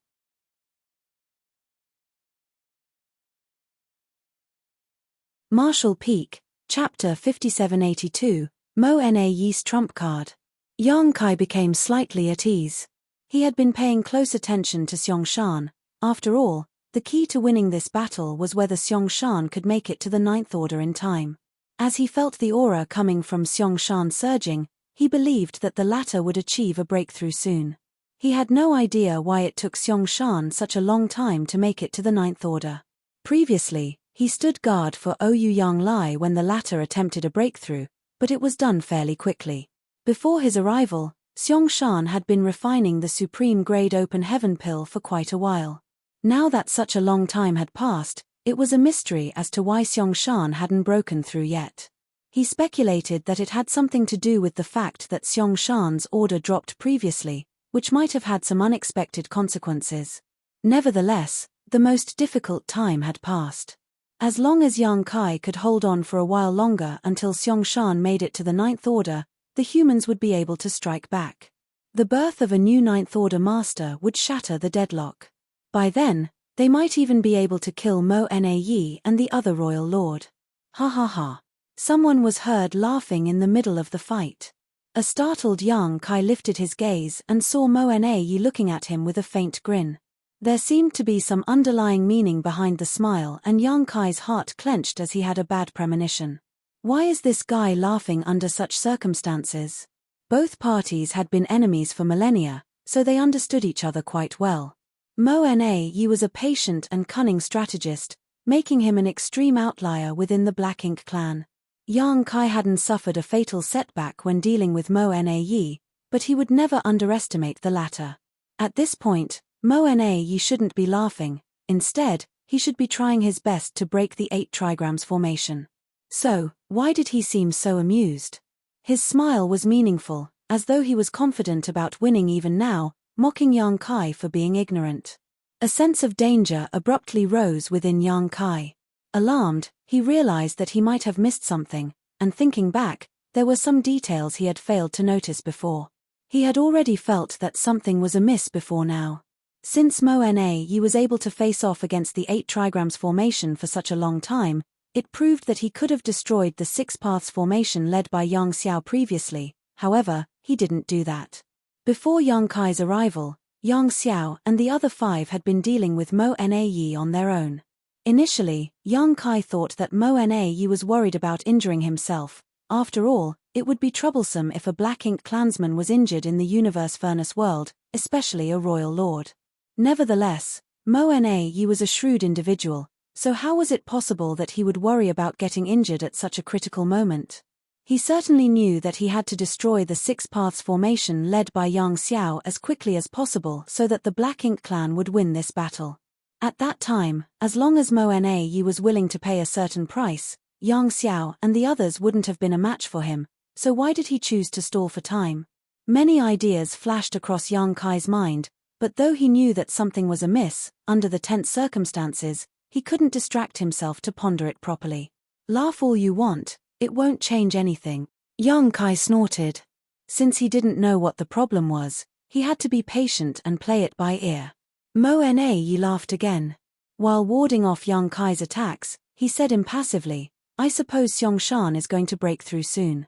Marshall Peak, Chapter 5782, Mo Nayi's Trump Card. Yang Kai became slightly at ease. He had been paying close attention to Xiangshan. After all, the key to winning this battle was whether Xiangshan could make it to the 9th Order in time. As he felt the aura coming from Xiangshan surging, he believed that the latter would achieve a breakthrough soon. He had no idea why it took Xiangshan such a long time to make it to the 9th Order. Previously, he stood guard for Oyu Yang Lai when the latter attempted a breakthrough, but it was done fairly quickly. Before his arrival, Xiong had been refining the supreme-grade open heaven pill for quite a while. Now that such a long time had passed, it was a mystery as to why Xiong hadn't broken through yet. He speculated that it had something to do with the fact that Xiong order dropped previously, which might have had some unexpected consequences. Nevertheless, the most difficult time had passed. As long as Yang Kai could hold on for a while longer until Xiong made it to the Ninth Order, the humans would be able to strike back. The birth of a new Ninth Order master would shatter the deadlock. By then, they might even be able to kill Mo Nayi and the other royal lord. Ha ha ha. Someone was heard laughing in the middle of the fight. A startled Yang Kai lifted his gaze and saw Mo Nayi looking at him with a faint grin. There seemed to be some underlying meaning behind the smile, and Yang Kai's heart clenched as he had a bad premonition. Why is this guy laughing under such circumstances? Both parties had been enemies for millennia, so they understood each other quite well. Mo Nayi was a patient and cunning strategist, making him an extreme outlier within the Black Ink clan. Yang Kai hadn't suffered a fatal setback when dealing with Mo Nayi, but he would never underestimate the latter. At this point, Mo Nayi shouldn't be laughing. Instead, he should be trying his best to break the 8 trigrams formation. So, why did he seem so amused? His smile was meaningful, as though he was confident about winning even now, mocking Yang Kai for being ignorant. A sense of danger abruptly rose within Yang Kai. Alarmed, he realized that he might have missed something, and thinking back, there were some details he had failed to notice before. He had already felt that something was amiss before now. Since Mo Nayi was able to face off against the 8 trigrams formation for such a long time, it proved that he could have destroyed the 6 paths formation led by Yang Xiao previously. However, he didn't do that. Before Yang Kai's arrival, Yang Xiao and the other 5 had been dealing with Mo Nayi on their own. Initially, Yang Kai thought that Mo Nayi was worried about injuring himself. After all, it would be troublesome if a Black Ink clansman was injured in the Universe Furnace world, especially a royal lord. Nevertheless, Mo Nayi was a shrewd individual, so how was it possible that he would worry about getting injured at such a critical moment? He certainly knew that he had to destroy the 6 paths formation led by Yang Xiao as quickly as possible so that the Black Ink clan would win this battle. At that time, as long as Mo Nayi was willing to pay a certain price, Yang Xiao and the others wouldn't have been a match for him, so why did he choose to stall for time? Many ideas flashed across Yang Kai's mind, but though he knew that something was amiss, under the tense circumstances, he couldn't distract himself to ponder it properly. Laugh all you want, it won't change anything. Yang Kai snorted. Since he didn't know what the problem was, he had to be patient and play it by ear. Mo Nayi laughed again. While warding off Yang Kai's attacks, he said impassively, "I suppose Xiong is going to break through soon."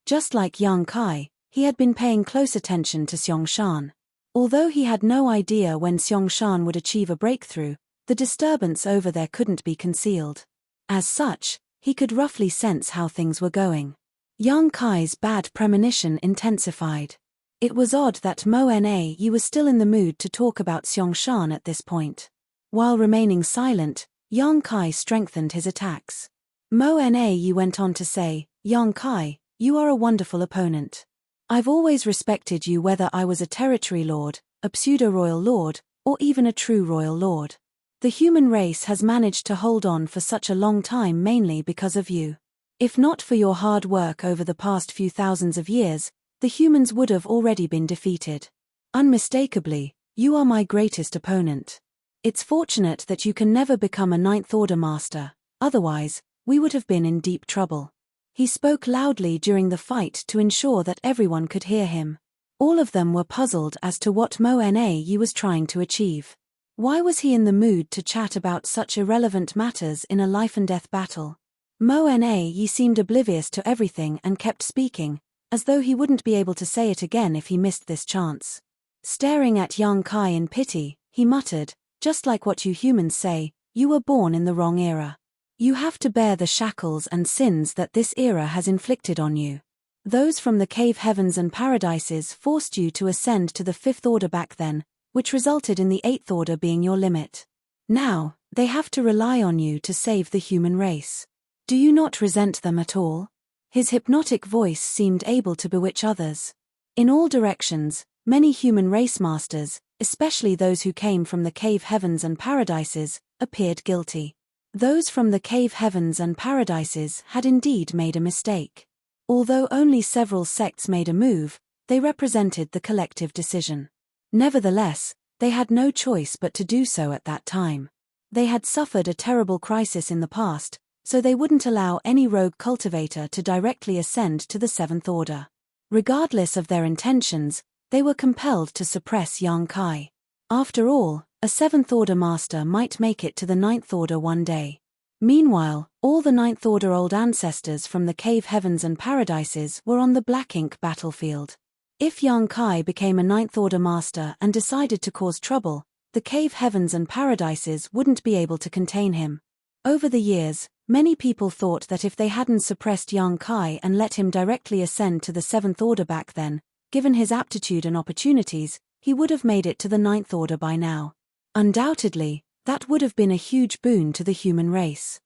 Just like Yang Kai, he had been paying close attention to Xiong. Although he had no idea when Xiong would achieve a breakthrough, the disturbance over there couldn't be concealed. As such, he could roughly sense how things were going. Yang Kai's bad premonition intensified. It was odd that Mo Nayi was still in the mood to talk about Xiong at this point. While remaining silent, Yang Kai strengthened his attacks. Mo Nayi went on to say, "Yang Kai, you are a wonderful opponent. I've always respected you whether I was a territory lord, a pseudo-royal lord, or even a true royal lord. The human race has managed to hold on for such a long time mainly because of you. If not for your hard work over the past few thousands of years, the humans would have already been defeated. Unmistakably, you are my greatest opponent. It's fortunate that you can never become a Ninth Order master, otherwise, we would have been in deep trouble." He spoke loudly during the fight to ensure that everyone could hear him. All of them were puzzled as to what Mo Nayi was trying to achieve. Why was he in the mood to chat about such irrelevant matters in a life-and-death battle? Mo Nayi seemed oblivious to everything and kept speaking, as though he wouldn't be able to say it again if he missed this chance. Staring at Yang Kai in pity, he muttered, "Just like what you humans say, you were born in the wrong era. You have to bear the shackles and sins that this era has inflicted on you. Those from the cave heavens and paradises forced you to ascend to the 5th Order back then, which resulted in the 8th Order being your limit. Now, they have to rely on you to save the human race. Do you not resent them at all?" His hypnotic voice seemed able to bewitch others. In all directions, many human race masters, especially those who came from the cave heavens and paradises, appeared guilty. Those from the cave heavens and paradises had indeed made a mistake. Although only several sects made a move, they represented the collective decision. Nevertheless, they had no choice but to do so at that time. They had suffered a terrible crisis in the past, so they wouldn't allow any rogue cultivator to directly ascend to the Seventh Order. Regardless of their intentions, they were compelled to suppress Yang Kai. After all, a Seventh Order master might make it to the Ninth Order one day. Meanwhile, all the Ninth Order old ancestors from the cave heavens and paradises were on the black ink battlefield. If Yang Kai became a Ninth Order master and decided to cause trouble, the cave heavens and paradises wouldn't be able to contain him. Over the years, many people thought that if they hadn't suppressed Yang Kai and let him directly ascend to the Seventh Order back then, given his aptitude and opportunities, he would have made it to the Ninth Order by now. Undoubtedly, that would have been a huge boon to the human race.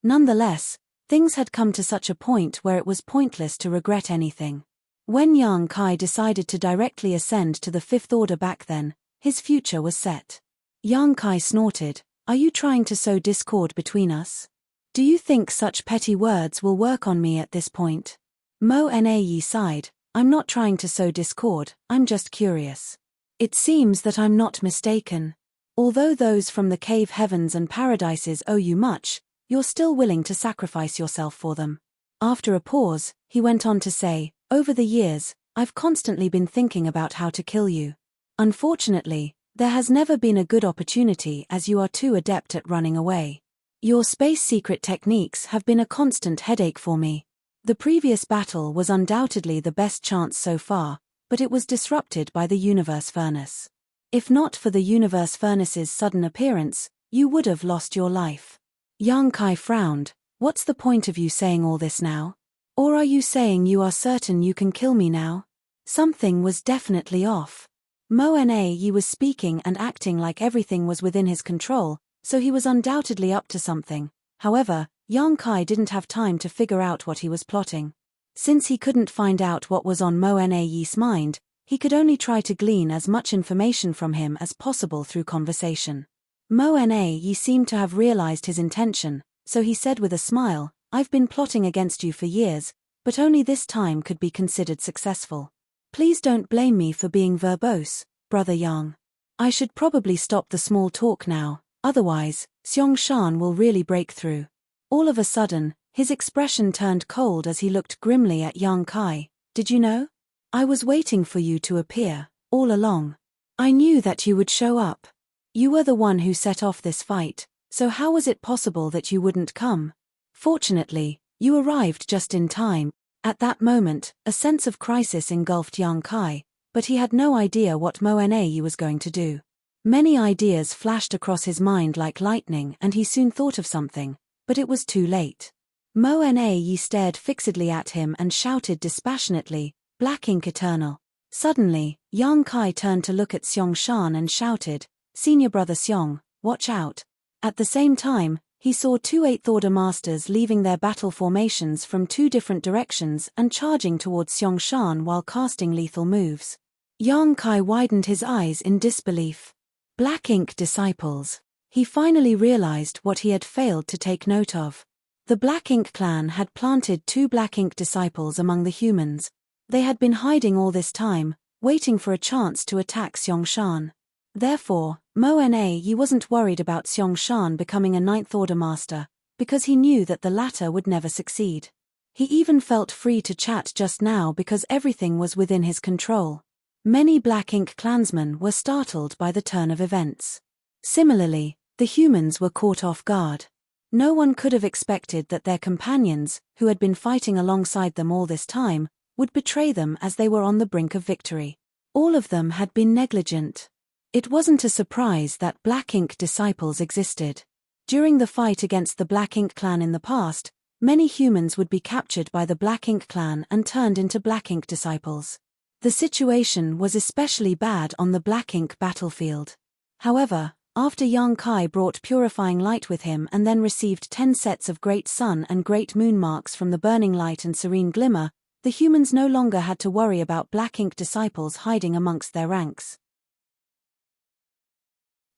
Nonetheless, things had come to such a point where it was pointless to regret anything. When Yang Kai decided to directly ascend to the Fifth Order back then, his future was set. Yang Kai snorted, "Are you trying to sow discord between us? Do you think such petty words will work on me at this point?" Mo Na sighed, "I'm not trying to sow discord, I'm just curious. It seems that I'm not mistaken. Although those from the cave heavens and paradises owe you much, you're still willing to sacrifice yourself for them." After a pause, he went on to say, "Over the years, I've constantly been thinking about how to kill you. Unfortunately, there has never been a good opportunity as you are too adept at running away. Your space secret techniques have been a constant headache for me. The previous battle was undoubtedly the best chance so far, but it was disrupted by the universe furnace. If not for the universe furnace's sudden appearance, you would have lost your life." Yang Kai frowned. "What's the point of you saying all this now? Or are you saying you are certain you can kill me now?" Something was definitely off. Mo Na was speaking and acting like everything was within his control, so he was undoubtedly up to something. However, Yang Kai didn't have time to figure out what he was plotting. Since he couldn't find out what was on Mo Na's mind, he could only try to glean as much information from him as possible through conversation. Mo Na seemed to have realized his intention, so he said with a smile, "I've been plotting against you for years, but only this time could be considered successful. Please don't blame me for being verbose, Brother Yang. I should probably stop the small talk now, otherwise, Xiong will really break through." All of a sudden, his expression turned cold as he looked grimly at Yang Kai. "Did you know? I was waiting for you to appear, all along. I knew that you would show up. You were the one who set off this fight, so how was it possible that you wouldn't come? Fortunately, you arrived just in time." At that moment, a sense of crisis engulfed Yang Kai, but he had no idea what Mo Na was going to do. Many ideas flashed across his mind like lightning and he soon thought of something, but it was too late. Mo Na stared fixedly at him and shouted dispassionately, "Black ink eternal." Suddenly, Yang Kai turned to look at Xiong and shouted, "Senior brother Xiong, watch out." At the same time, he saw two Eighth Order masters leaving their battle formations from two different directions and charging towards Xiong while casting lethal moves. Yang Kai widened his eyes in disbelief. Black ink disciples. He finally realized what he had failed to take note of. The Black Ink clan had planted two Black Ink disciples among the humans. They had been hiding all this time, waiting for a chance to attack Xiong. Therefore, Mo Na wasn't worried about Xiong becoming a Ninth Order master, because he knew that the latter would never succeed. He even felt free to chat just now because everything was within his control. Many Black Ink clansmen were startled by the turn of events. Similarly, the humans were caught off guard. No one could have expected that their companions, who had been fighting alongside them all this time, would betray them as they were on the brink of victory. All of them had been negligent. It wasn't a surprise that Black Ink disciples existed. During the fight against the Black Ink clan in the past, many humans would be captured by the Black Ink clan and turned into Black Ink disciples. The situation was especially bad on the Black Ink battlefield. However, After Yang Kai brought purifying light with him and then received 10 sets of great sun and great moon marks from the burning light and serene glimmer, the humans no longer had to worry about black ink disciples hiding amongst their ranks.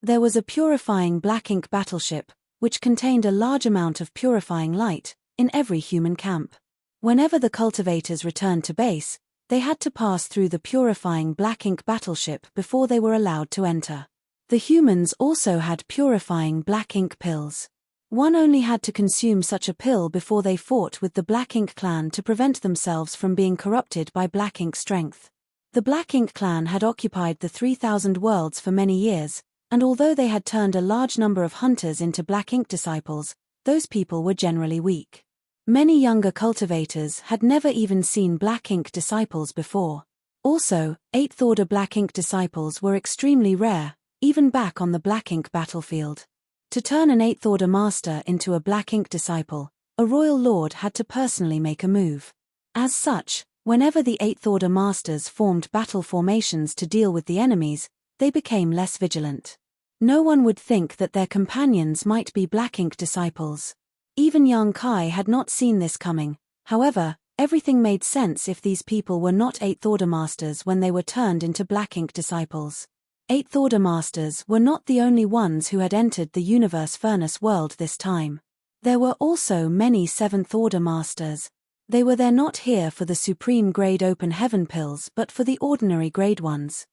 There was a purifying black ink battleship, which contained a large amount of purifying light, in every human camp. Whenever the cultivators returned to base, they had to pass through the purifying black ink battleship before they were allowed to enter. The humans also had purifying black ink pills. One only had to consume such a pill before they fought with the Black Ink clan to prevent themselves from being corrupted by black ink strength. The Black Ink clan had occupied the 3,000 worlds for many years, and although they had turned a large number of hunters into black ink disciples, those people were generally weak. Many younger cultivators had never even seen black ink disciples before. Also, 8th Order black ink disciples were extremely rare, even back on the black ink battlefield. To turn an 8th Order master into a black ink disciple, a royal lord had to personally make a move. As such, whenever the 8th Order masters formed battle formations to deal with the enemies, they became less vigilant. No one would think that their companions might be black ink disciples. Even Yang Kai had not seen this coming. However, everything made sense if these people were not 8th Order masters when they were turned into black ink disciples. 8th Order masters were not the only ones who had entered the universe furnace world this time. There were also many 7th Order masters. They were there not here for the supreme grade open heaven pills but for the ordinary grade ones.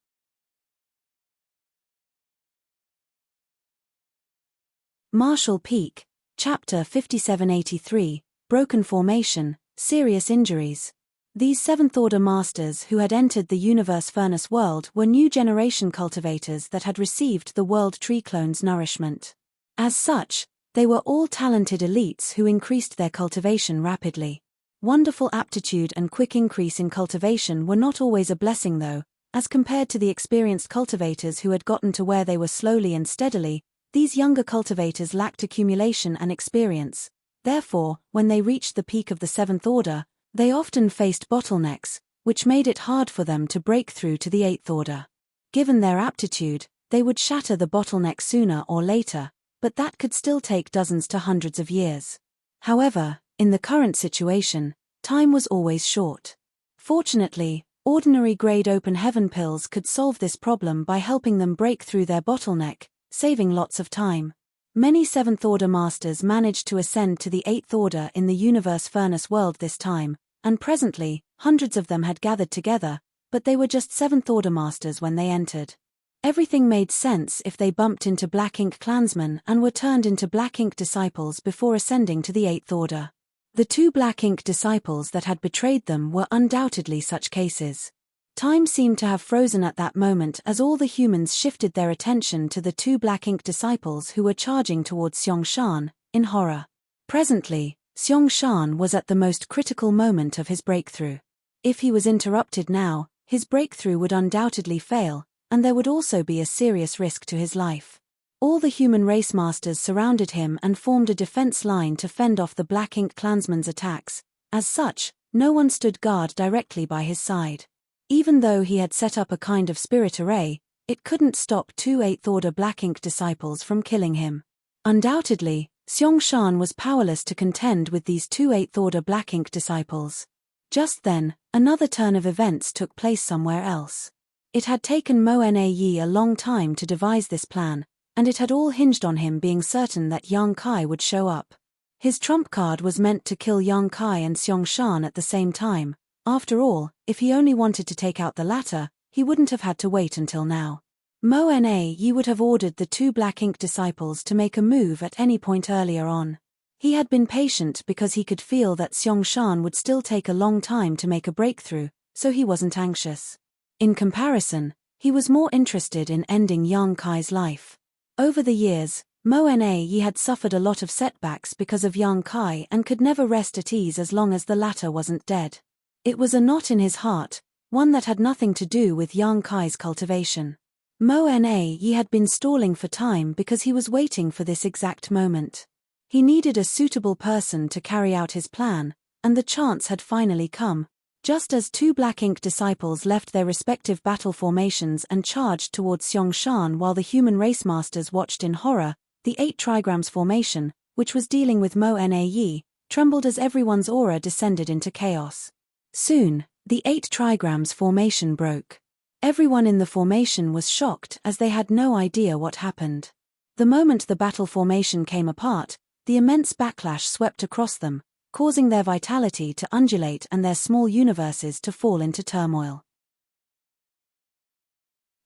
Marshall Peak, Chapter 5783, Broken Formation, Serious Injuries. These 7th Order masters who had entered the universe furnace world were new generation cultivators that had received the world tree clone's nourishment. As such, they were all talented elites who increased their cultivation rapidly. Wonderful aptitude and quick increase in cultivation were not always a blessing though, as compared to the experienced cultivators who had gotten to where they were slowly and steadily. These younger cultivators lacked accumulation and experience. Therefore, when they reached the peak of the 7th Order, they often faced bottlenecks, which made it hard for them to break through to the 8th Order. Given their aptitude, they would shatter the bottleneck sooner or later, but that could still take dozens to hundreds of years. However, in the current situation, time was always short. Fortunately, ordinary grade open heaven pills could solve this problem by helping them break through their bottleneck, saving lots of time. Many 7th Order masters managed to ascend to the 8th Order in the universe furnace world this time, and presently, hundreds of them had gathered together, but they were just 7th Order masters when they entered. Everything made sense if they bumped into black ink clansmen and were turned into black ink disciples before ascending to the 8th Order. The 2 black ink disciples that had betrayed them were undoubtedly such cases. Time seemed to have frozen at that moment as all the humans shifted their attention to the 2 black ink disciples who were charging towards Xiong-Shan, in horror. Presently, Xiong-Shan was at the most critical moment of his breakthrough. If he was interrupted now, his breakthrough would undoubtedly fail, and there would also be a serious risk to his life. All the human race masters surrounded him and formed a defense line to fend off the black ink clansmen's attacks. As such, no one stood guard directly by his side. Even though he had set up a kind of spirit array, it couldn't stop 2 8th Order black ink disciples from killing him. Undoubtedly, Xiong-Shan was powerless to contend with these 2 8th Order black ink disciples. Just then, another turn of events took place somewhere else. It had taken Mo Nayi a long time to devise this plan, and it had all hinged on him being certain that Yang Kai would show up. His trump card was meant to kill Yang Kai and Xiong-Shan at the same time. After all, if he only wanted to take out the latter, he wouldn't have had to wait until now. Mo Nayi would have ordered the 2 black ink disciples to make a move at any point earlier on. He had been patient because he could feel that Xiong-Shan would still take a long time to make a breakthrough, so he wasn't anxious. In comparison, he was more interested in ending Yang Kai's life. Over the years, Mo Nayi had suffered a lot of setbacks because of Yang Kai and could never rest at ease as long as the latter wasn't dead. It was a knot in his heart, one that had nothing to do with Yang Kai's cultivation. Mo Nayi had been stalling for time because he was waiting for this exact moment. He needed a suitable person to carry out his plan, and the chance had finally come. Just as two black ink disciples left their respective battle formations and charged towards Xiangshan while the human race masters watched in horror, the 8 trigrams formation, which was dealing with Mo Na Yi, trembled as everyone's aura descended into chaos. Soon, the 8 trigrams formation broke. Everyone in the formation was shocked as they had no idea what happened. The moment the battle formation came apart, the immense backlash swept across them, causing their vitality to undulate and their small universes to fall into turmoil.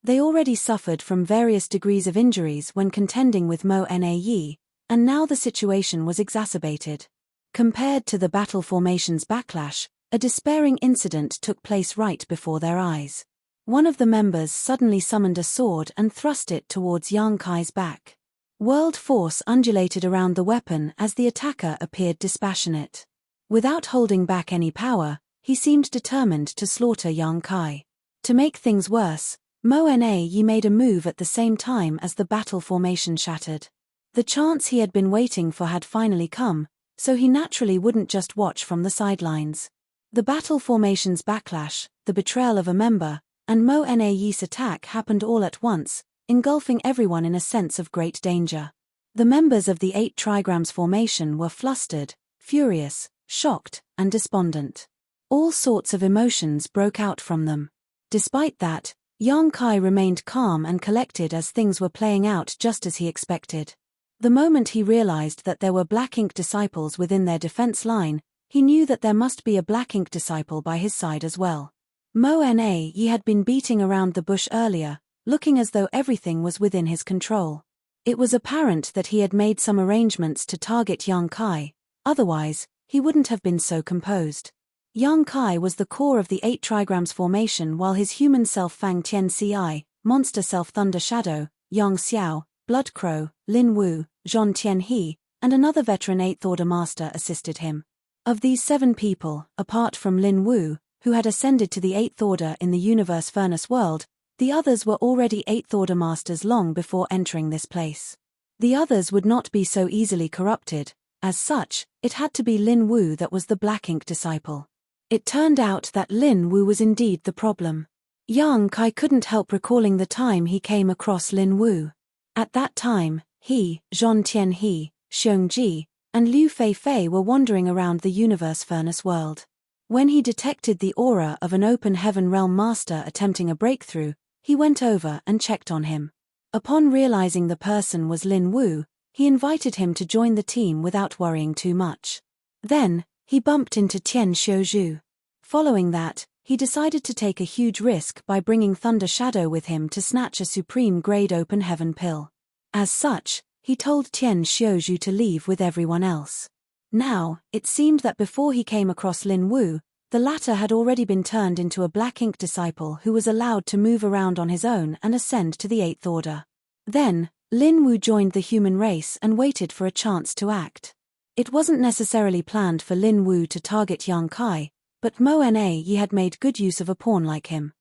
They already suffered from various degrees of injuries when contending with Mo Na Yi, and now the situation was exacerbated. Compared to the battle formation's backlash, a despairing incident took place right before their eyes. One of the members suddenly summoned a sword and thrust it towards Yang Kai's back. World force undulated around the weapon as the attacker appeared dispassionate. Without holding back any power, he seemed determined to slaughter Yang Kai. To make things worse, Mo Na Yi made a move at the same time as the battle formation shattered. The chance he had been waiting for had finally come, so he naturally wouldn't just watch from the sidelines. The battle formation's backlash, the betrayal of a member, and Mo Na Yi's attack happened all at once, engulfing everyone in a sense of great danger. The members of the 8 trigrams formation were flustered, furious, shocked, and despondent. All sorts of emotions broke out from them. Despite that, Yang Kai remained calm and collected as things were playing out just as he expected. The moment he realized that there were black ink disciples within their defense line, he knew that there must be a black ink disciple by his side as well. Mo Na Yi had been beating around the bush earlier, looking as though everything was within his control. It was apparent that he had made some arrangements to target Yang Kai, otherwise, he wouldn't have been so composed. Yang Kai was the core of the 8 trigrams formation while his human self Fang Tian Ci, monster self Thunder Shadow, Yang Xiao, Blood Crow, Lin Wu, Zhon Tian He, and another veteran 8th Order Master assisted him. Of these 7 people, apart from Lin Wu, who had ascended to the 8th Order in the Universe Furnace world, the others were already 8th Order Masters long before entering this place. The others would not be so easily corrupted. As such, it had to be Lin Wu that was the black ink disciple. It turned out that Lin Wu was indeed the problem. Yang Kai couldn't help recalling the time he came across Lin Wu. At that time, he, Zhon Tian He, Xiong Ji, and Liu Fei Fei were wandering around the Universe Furnace world. When he detected the aura of an open heaven realm master attempting a breakthrough, he went over and checked on him. Upon realizing the person was Lin Wu, he invited him to join the team without worrying too much. Then, he bumped into Tian Xiuzhu. Following that, he decided to take a huge risk by bringing Thunder Shadow with him to snatch a supreme-grade open heaven pill. As such, he told Tian Xiuzhu to leave with everyone else. Now, it seemed that before he came across Lin Wu, the latter had already been turned into a black ink disciple who was allowed to move around on his own and ascend to the 8th Order. Then, Lin Wu joined the human race and waited for a chance to act. It wasn't necessarily planned for Lin Wu to target Yang Kai, but Mo Na Yi had made good use of a pawn like him.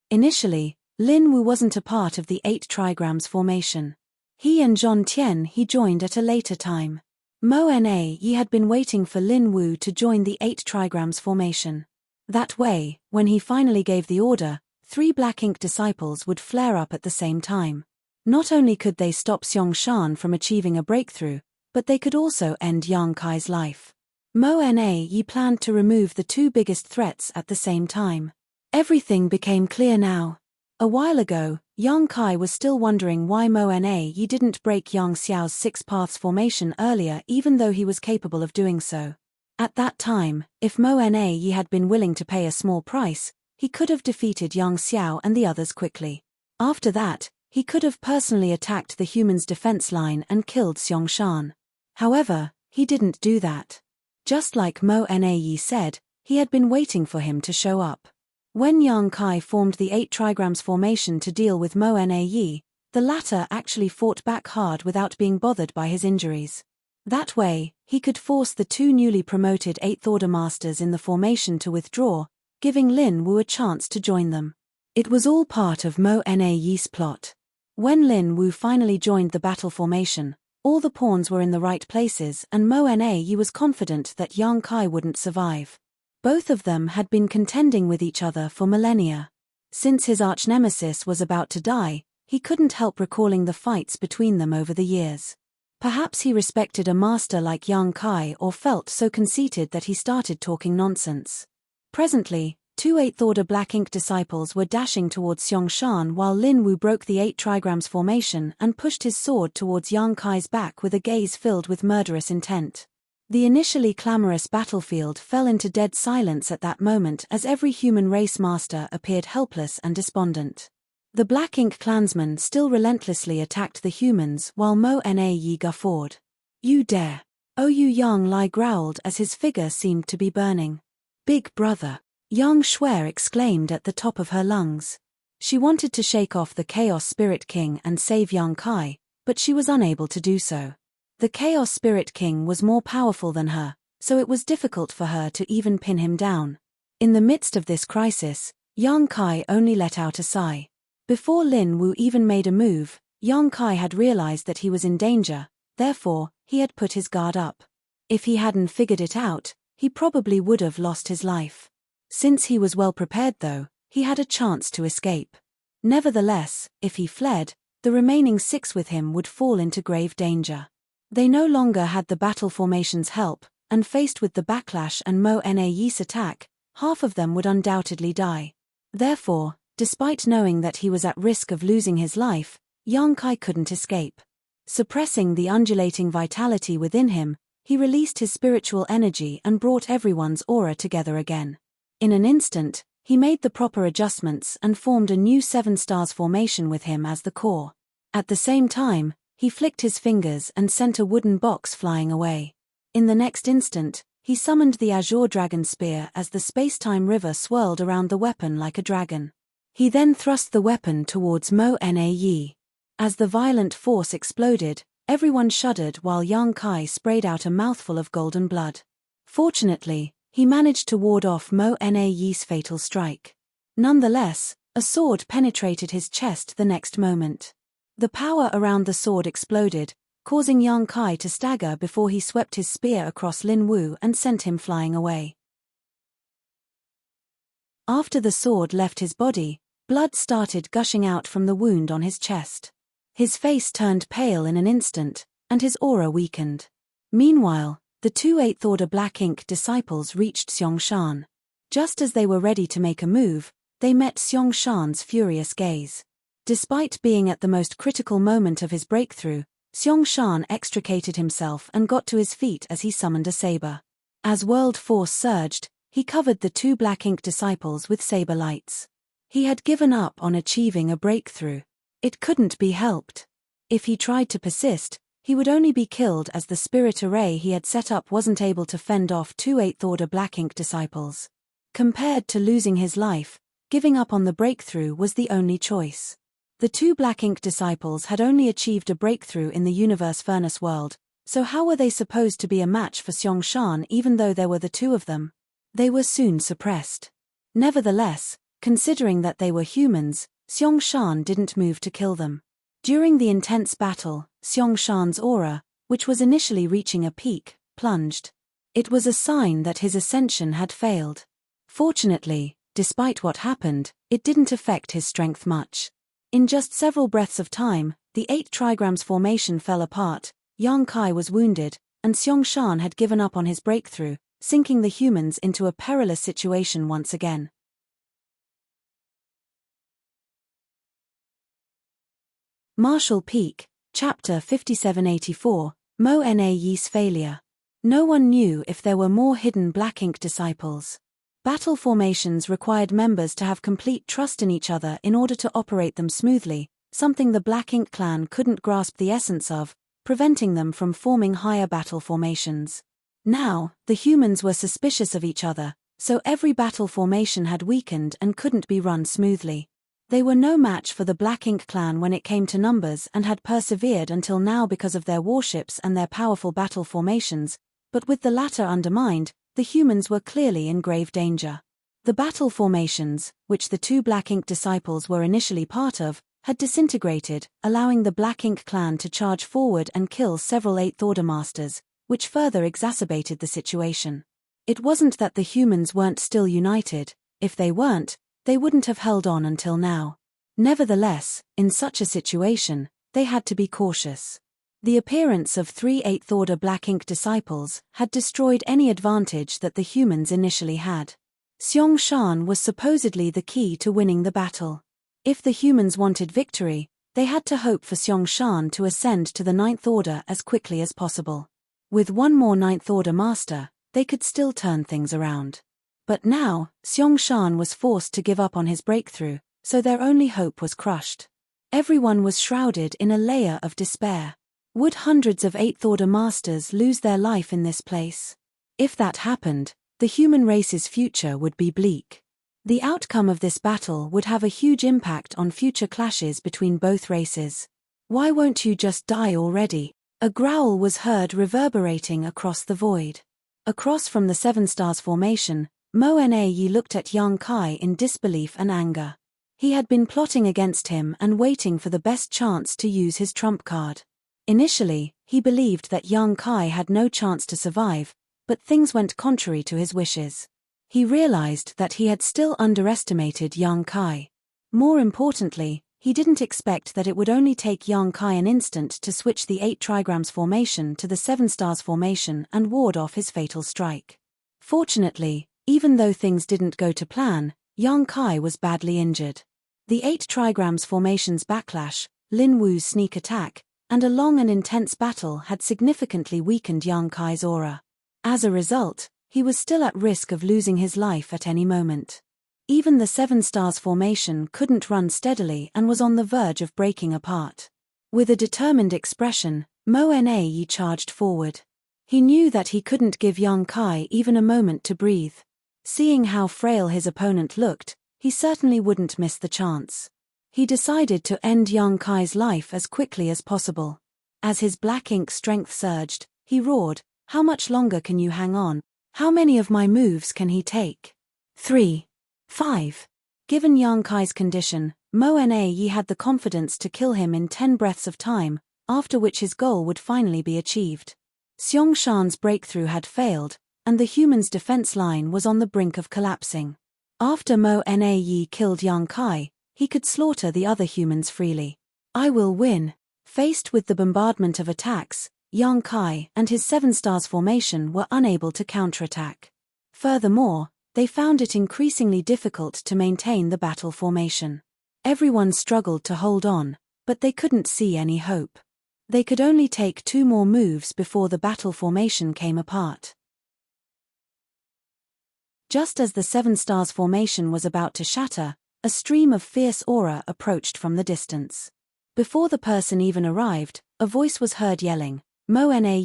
Initially, Lin Wu wasn't a part of the 8 trigrams formation. He and Zhon Tian He joined at a later time. Mo Na Yi had been waiting for Lin Wu to join the 8 trigrams formation. That way, when he finally gave the order, 3 black ink disciples would flare up at the same time. Not only could they stop Xiangshan from achieving a breakthrough, but they could also end Yang Kai's life. Mo Na Yi planned to remove the 2 biggest threats at the same time. Everything became clear now. A while ago, Yang Kai was still wondering why Mo Na Yi didn't break Yang Xiao's 6 paths formation earlier even though he was capable of doing so. At that time, if Mo Na Yi had been willing to pay a small price, he could have defeated Yang Xiao and the others quickly. After that, he could have personally attacked the humans' defense line and killed Xiangshan. However, he didn't do that. Just like Mo Na Yi said, he had been waiting for him to show up. When Yang Kai formed the 8 trigrams formation to deal with Mo Na Yi, the latter actually fought back hard without being bothered by his injuries. That way, he could force the 2 newly promoted 8th Order Masters in the formation to withdraw, giving Lin Wu a chance to join them. It was all part of Mo Na Yi's plot. When Lin Wu finally joined the battle formation, All the pawns were in the right places and Mo-Na was confident that Yang Kai wouldn't survive. Both of them had been contending with each other for millennia. Since his arch-nemesis was about to die, he couldn't help recalling the fights between them over the years. Perhaps he respected a master like Yang Kai or felt so conceited that he started talking nonsense. Presently, 2 8th-order Black Ink disciples were dashing towards Xiong while Lin Wu broke the 8 trigrams formation and pushed his sword towards Yang Kai's back with a gaze filled with murderous intent. The initially clamorous battlefield fell into dead silence at that moment as every human race master appeared helpless and despondent. The Black Ink clansmen still relentlessly attacked the humans while Mo-Na guffawed. "You dare!" Oyu Yang Lai growled as his figure seemed to be burning. "Big brother!" Yang Shuer exclaimed at the top of her lungs. She wanted to shake off the Chaos Spirit King and save Yang Kai, but she was unable to do so. The Chaos Spirit King was more powerful than her, so it was difficult for her to even pin him down. In the midst of this crisis, Yang Kai only let out a sigh. Before Lin Wu even made a move, Yang Kai had realized that he was in danger, therefore, he had put his guard up. If he hadn't figured it out, he probably would have lost his life. Since he was well prepared though, he had a chance to escape. Nevertheless, if he fled, the remaining 6 with him would fall into grave danger. They no longer had the battle formation's help, and faced with the backlash and Mo-Na's attack, half of them would undoubtedly die. Therefore, despite knowing that he was at risk of losing his life, Yang Kai couldn't escape. Suppressing the undulating vitality within him, he released his spiritual energy and brought everyone's aura together again. In an instant, he made the proper adjustments and formed a new 7 stars formation with him as the core. At the same time, he flicked his fingers and sent a wooden box flying away. In the next instant, he summoned the Azure Dragon Spear as the space-time river swirled around the weapon like a dragon. He then thrust the weapon towards Mo-Na. As the violent force exploded, everyone shuddered while Yang Kai sprayed out a mouthful of golden blood. Fortunately, he managed to ward off Mo-Na's fatal strike. Nonetheless, a sword penetrated his chest the next moment. The power around the sword exploded, causing Yang Kai to stagger before he swept his spear across Lin Wu and sent him flying away. After the sword left his body, blood started gushing out from the wound on his chest. His face turned pale in an instant, and his aura weakened. Meanwhile, the 2 8th-order Black Ink disciples reached Xiong. Just as they were ready to make a move, they met Xiong's furious gaze. Despite being at the most critical moment of his breakthrough, Xiong extricated himself and got to his feet as he summoned a saber. As world force surged, he covered the 2 Black Ink disciples with saber lights. He had given up on achieving a breakthrough. It couldn't be helped. If he tried to persist, he would only be killed as the spirit array he had set up wasn't able to fend off 2 8th-order Black Ink disciples. Compared to losing his life, giving up on the breakthrough was the only choice. The 2 Black Ink disciples had only achieved a breakthrough in the universe furnace world, so how were they supposed to be a match for Xiong even though there were the 2 of them? They were soon suppressed. Nevertheless, considering that they were humans, Xiong didn't move to kill them. During the intense battle, Xiong's aura, which was initially reaching a peak, plunged. It was a sign that his ascension had failed. Fortunately, despite what happened, it didn't affect his strength much. In just several breaths of time, the 8 trigrams formation fell apart, Yang Kai was wounded, and Xiong had given up on his breakthrough, sinking the humans into a perilous situation once again. Marshall Peak, Chapter 5784, Mo-Na's Failure. No one knew if there were more hidden Black Ink disciples. Battle formations required members to have complete trust in each other in order to operate them smoothly, something the Black Ink clan couldn't grasp the essence of, preventing them from forming higher battle formations. Now, the humans were suspicious of each other, so every battle formation had weakened and couldn't be run smoothly. They were no match for the Black Ink clan when it came to numbers and had persevered until now because of their warships and their powerful battle formations, but with the latter undermined, the humans were clearly in grave danger. The battle formations, which the 2 Black Ink disciples were initially part of, had disintegrated, allowing the Black Ink clan to charge forward and kill several 8th Order masters, which further exacerbated the situation. It wasn't that the humans weren't still united. If they weren't, they wouldn't have held on until now. Nevertheless, in such a situation, they had to be cautious. The appearance of 3 8th Order Black Ink disciples had destroyed any advantage that the humans initially had. Xiong Shan was supposedly the key to winning the battle. If the humans wanted victory, they had to hope for Xiong Shan to ascend to the 9th Order as quickly as possible. With one more 9th Order master, they could still turn things around. But now, Xiong Shan was forced to give up on his breakthrough, so their only hope was crushed. Everyone was shrouded in a layer of despair. Would hundreds of 8th Order masters lose their life in this place? If that happened, the human race's future would be bleak. The outcome of this battle would have a huge impact on future clashes between both races. "Why won't you just die already?" A growl was heard reverberating across the void. Across from the Seven Stars formation, Mo Na looked at Yang Kai in disbelief and anger. He had been plotting against him and waiting for the best chance to use his trump card. Initially, he believed that Yang Kai had no chance to survive, but things went contrary to his wishes. He realized that he had still underestimated Yang Kai. More importantly, he didn't expect that it would only take Yang Kai an instant to switch the 8 trigrams formation to the 7 stars formation and ward off his fatal strike. Fortunately, even though things didn't go to plan, Yang Kai was badly injured. The 8 trigrams formation's backlash, Lin Wu's sneak attack, and a long and intense battle had significantly weakened Yang Kai's aura. As a result, he was still at risk of losing his life at any moment. Even the 7 stars formation couldn't run steadily and was on the verge of breaking apart. With a determined expression, Mo Na charged forward. He knew that he couldn't give Yang Kai even a moment to breathe. Seeing how frail his opponent looked, he certainly wouldn't miss the chance. He decided to end Yang Kai's life as quickly as possible. As his Black Ink strength surged, he roared, "How much longer can you hang on? How many of my moves can he take?" 3. 5. Given Yang Kai's condition, Mo Na had the confidence to kill him in 10 breaths of time, after which his goal would finally be achieved. Xiong Shan's breakthrough had failed, and the human's defense line was on the brink of collapsing. After Mo Na killed Yang Kai, he could slaughter the other humans freely. "I will win." Faced with the bombardment of attacks, Yang Kai and his 7 stars formation were unable to counterattack. Furthermore, they found it increasingly difficult to maintain the battle formation. Everyone struggled to hold on, but they couldn't see any hope. They could only take 2 more moves before the battle formation came apart. Just as the 7 stars formation was about to shatter, a stream of fierce aura approached from the distance. Before the person even arrived, a voice was heard yelling, "Mo Na,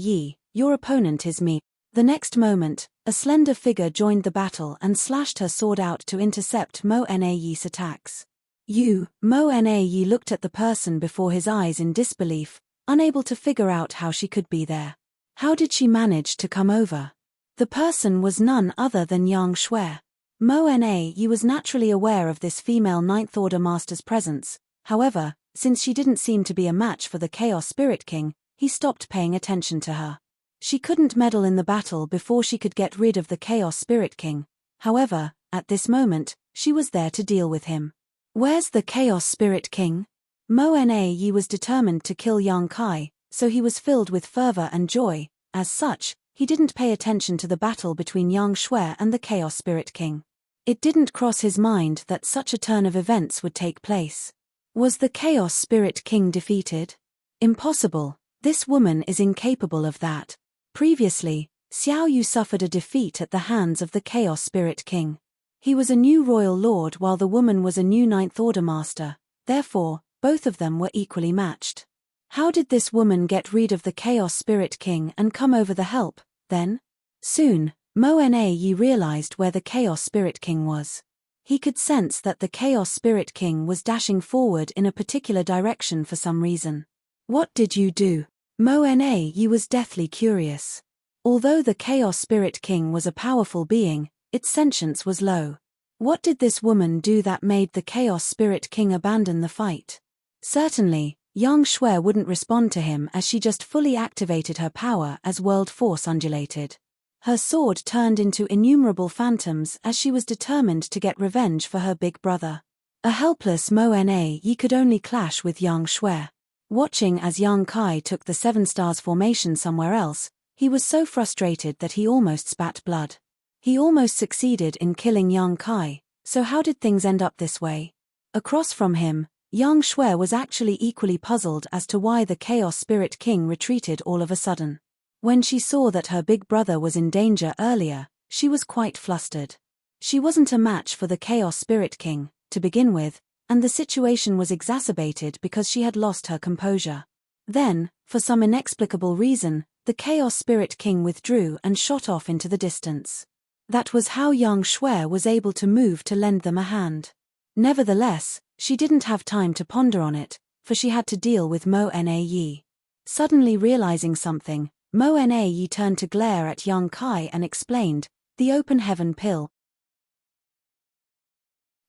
your opponent is me." The next moment, a slender figure joined the battle and slashed her sword out to intercept Mo Na's attacks. Mo Na looked at the person before his eyes in disbelief, unable to figure out how she could be there. How did she manage to come over? The person was none other than Yang Shui. Mo Na was naturally aware of this female 9th Order master's presence. However, since she didn't seem to be a match for the Chaos Spirit King, he stopped paying attention to her. She couldn't meddle in the battle before she could get rid of the Chaos Spirit King. However, at this moment, she was there to deal with him. "Where's the Chaos Spirit King?" Mo Na was determined to kill Yang Kai, so he was filled with fervor and joy. As such, he didn't pay attention to the battle between Yang Shui and the Chaos Spirit King. It didn't cross his mind that such a turn of events would take place. Was the Chaos Spirit King defeated? Impossible. This woman is incapable of that. Previously, Xiao Yu suffered a defeat at the hands of the Chaos Spirit King. He was a new royal lord while the woman was a new 9th Order master, therefore, both of them were equally matched. How did this woman get rid of the Chaos Spirit King and come over the help, then? Soon, Mo Na realized where the Chaos Spirit King was. He could sense that the Chaos Spirit King was dashing forward in a particular direction for some reason. "What did you do?" Mo Na was deathly curious. Although the Chaos Spirit King was a powerful being, its sentience was low. What did this woman do that made the Chaos Spirit King abandon the fight? Certainly, Yang Shui wouldn't respond to him as she just fully activated her power as world force undulated. Her sword turned into innumerable phantoms as she was determined to get revenge for her big brother. A helpless Mo Na Yi could only clash with Yang Shui. Watching as Yang Kai took the 7 stars formation somewhere else, he was so frustrated that he almost spat blood. He almost succeeded in killing Yang Kai, so how did things end up this way? Across from him, Yang Shui was actually equally puzzled as to why the Chaos Spirit King retreated all of a sudden. When she saw that her big brother was in danger earlier, she was quite flustered. She wasn't a match for the Chaos Spirit King, to begin with, and the situation was exacerbated because she had lost her composure. Then, for some inexplicable reason, the Chaos Spirit King withdrew and shot off into the distance. That was how Yang Shui was able to move to lend them a hand. Nevertheless, she didn't have time to ponder on it, for she had to deal with Mo Na Yi. Suddenly realizing something, Mo Na Yi turned to glare at Yang Kai and explained, "The open heaven pill."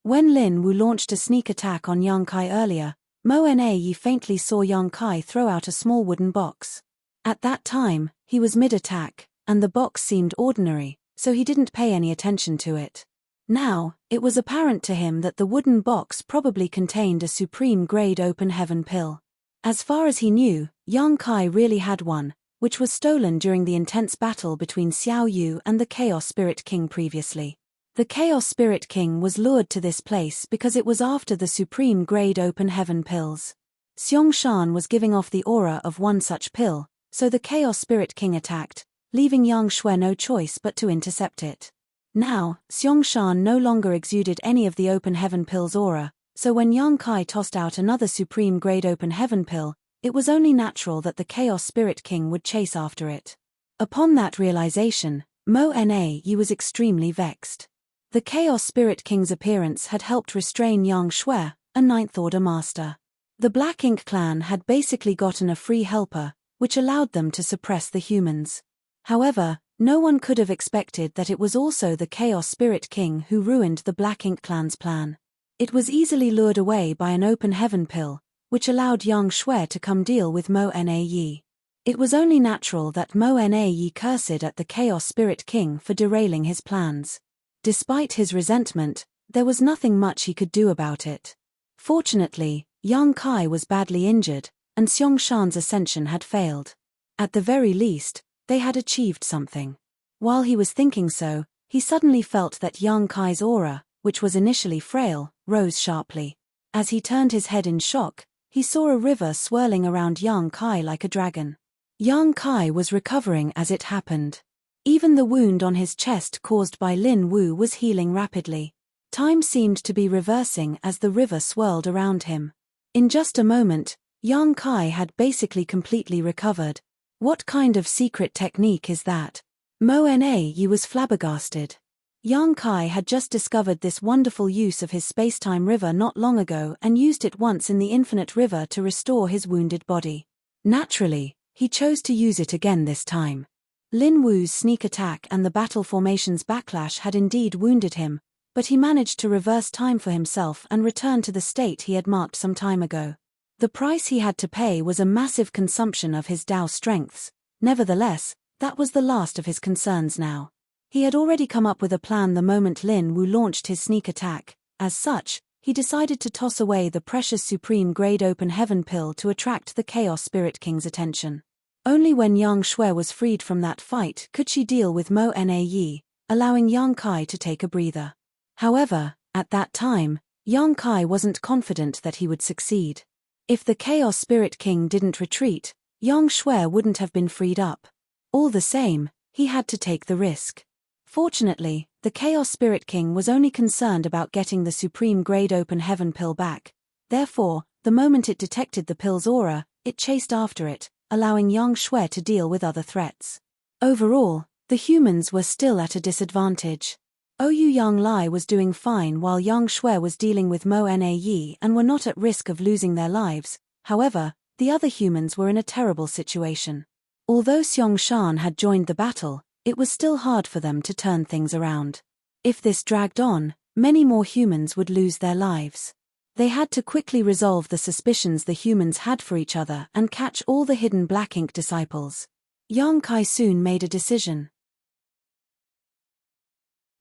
When Lin Wu launched a sneak attack on Yang Kai earlier, Mo Na Yi faintly saw Yang Kai throw out a small wooden box. At that time, he was mid-attack, and the box seemed ordinary, so he didn't pay any attention to it. Now, it was apparent to him that the wooden box probably contained a supreme-grade open heaven pill. As far as he knew, Yang Kai really had one, which was stolen during the intense battle between Xiao Yu and the Chaos Spirit King previously. The Chaos Spirit King was lured to this place because it was after the supreme-grade open heaven pills. Xiong Shan was giving off the aura of one such pill, so the Chaos Spirit King attacked, leaving Yang Shui no choice but to intercept it. Now, Xiong Shan no longer exuded any of the open heaven pill's aura, so when Yang Kai tossed out another supreme-grade open heaven pill, it was only natural that the Chaos Spirit King would chase after it. Upon that realization, Mo Na Yi was extremely vexed. The Chaos Spirit King's appearance had helped restrain Yang Shui, a Ninth-Order master. The Black Ink clan had basically gotten a free helper, which allowed them to suppress the humans. However, no one could have expected that it was also the Chaos Spirit King who ruined the Black Ink clan's plan. It was easily lured away by an open heaven pill, which allowed Yang Shui to come deal with Mo Na Yi. It was only natural that Mo Na Yi cursed at the Chaos Spirit King for derailing his plans. Despite his resentment, there was nothing much he could do about it. Fortunately, Yang Kai was badly injured, and Xiong Shan's ascension had failed. At the very least, they had achieved something. While he was thinking so, he suddenly felt that Yang Kai's aura, which was initially frail, rose sharply. As he turned his head in shock, he saw a river swirling around Yang Kai like a dragon. Yang Kai was recovering as it happened. Even the wound on his chest caused by Lin Wu was healing rapidly. Time seemed to be reversing as the river swirled around him. In just a moment, Yang Kai had basically completely recovered. What kind of secret technique is that? Mo Na Yi was flabbergasted. Yang Kai had just discovered this wonderful use of his space-time river not long ago and used it once in the infinite river to restore his wounded body. Naturally, he chose to use it again this time. Lin Wu's sneak attack and the battle formation's backlash had indeed wounded him, but he managed to reverse time for himself and return to the state he had marked some time ago. The price he had to pay was a massive consumption of his Dao strengths. Nevertheless, that was the last of his concerns now. He had already come up with a plan the moment Lin Wu launched his sneak attack. As such, he decided to toss away the precious supreme-grade open heaven pill to attract the Chaos Spirit King's attention. Only when Yang Shui was freed from that fight could she deal with Mo Na Yi, allowing Yang Kai to take a breather. However, at that time, Yang Kai wasn't confident that he would succeed. If the Chaos Spirit King didn't retreat, Yang Shui wouldn't have been freed up. All the same, he had to take the risk. Fortunately, the Chaos Spirit King was only concerned about getting the supreme-grade open heaven pill back. Therefore, the moment it detected the pill's aura, it chased after it, allowing Yang Shui to deal with other threats. Overall, the humans were still at a disadvantage. Ouyang Lai was doing fine while Yang Shui was dealing with Mo Na Yi and were not at risk of losing their lives. However, the other humans were in a terrible situation. Although Xiong Shan had joined the battle, it was still hard for them to turn things around. If this dragged on, many more humans would lose their lives. They had to quickly resolve the suspicions the humans had for each other and catch all the hidden Black Ink disciples. Yang Kai soon made a decision.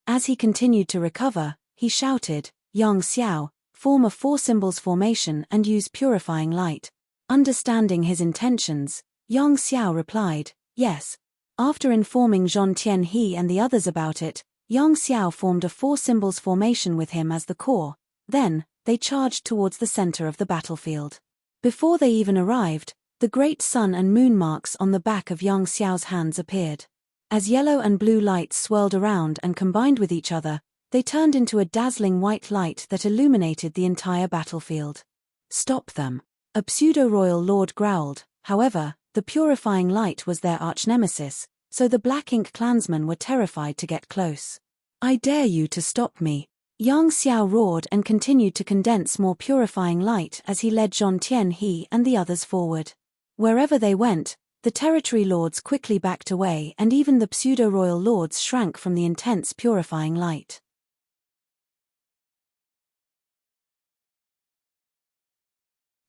As he continued to recover, he shouted, "Yang Xiao, form a 4 symbols formation and use purifying light." Understanding his intentions, Yang Xiao replied, "Yes." After informing Zhong Tianhe and the others about it, Yang Xiao formed a 4 symbols formation with him as the core. Then, they charged towards the center of the battlefield. Before they even arrived, the great sun and moon marks on the back of Yang Xiao's hands appeared. As yellow and blue lights swirled around and combined with each other, they turned into a dazzling white light that illuminated the entire battlefield. "Stop them," a pseudo-royal lord growled. However, the purifying light was their arch-nemesis, so the Black Ink clansmen were terrified to get close. "I dare you to stop me," Yang Xiao roared and continued to condense more purifying light as he led Zhong Tianhe and the others forward. Wherever they went, the territory lords quickly backed away and even the pseudo-royal lords shrank from the intense purifying light.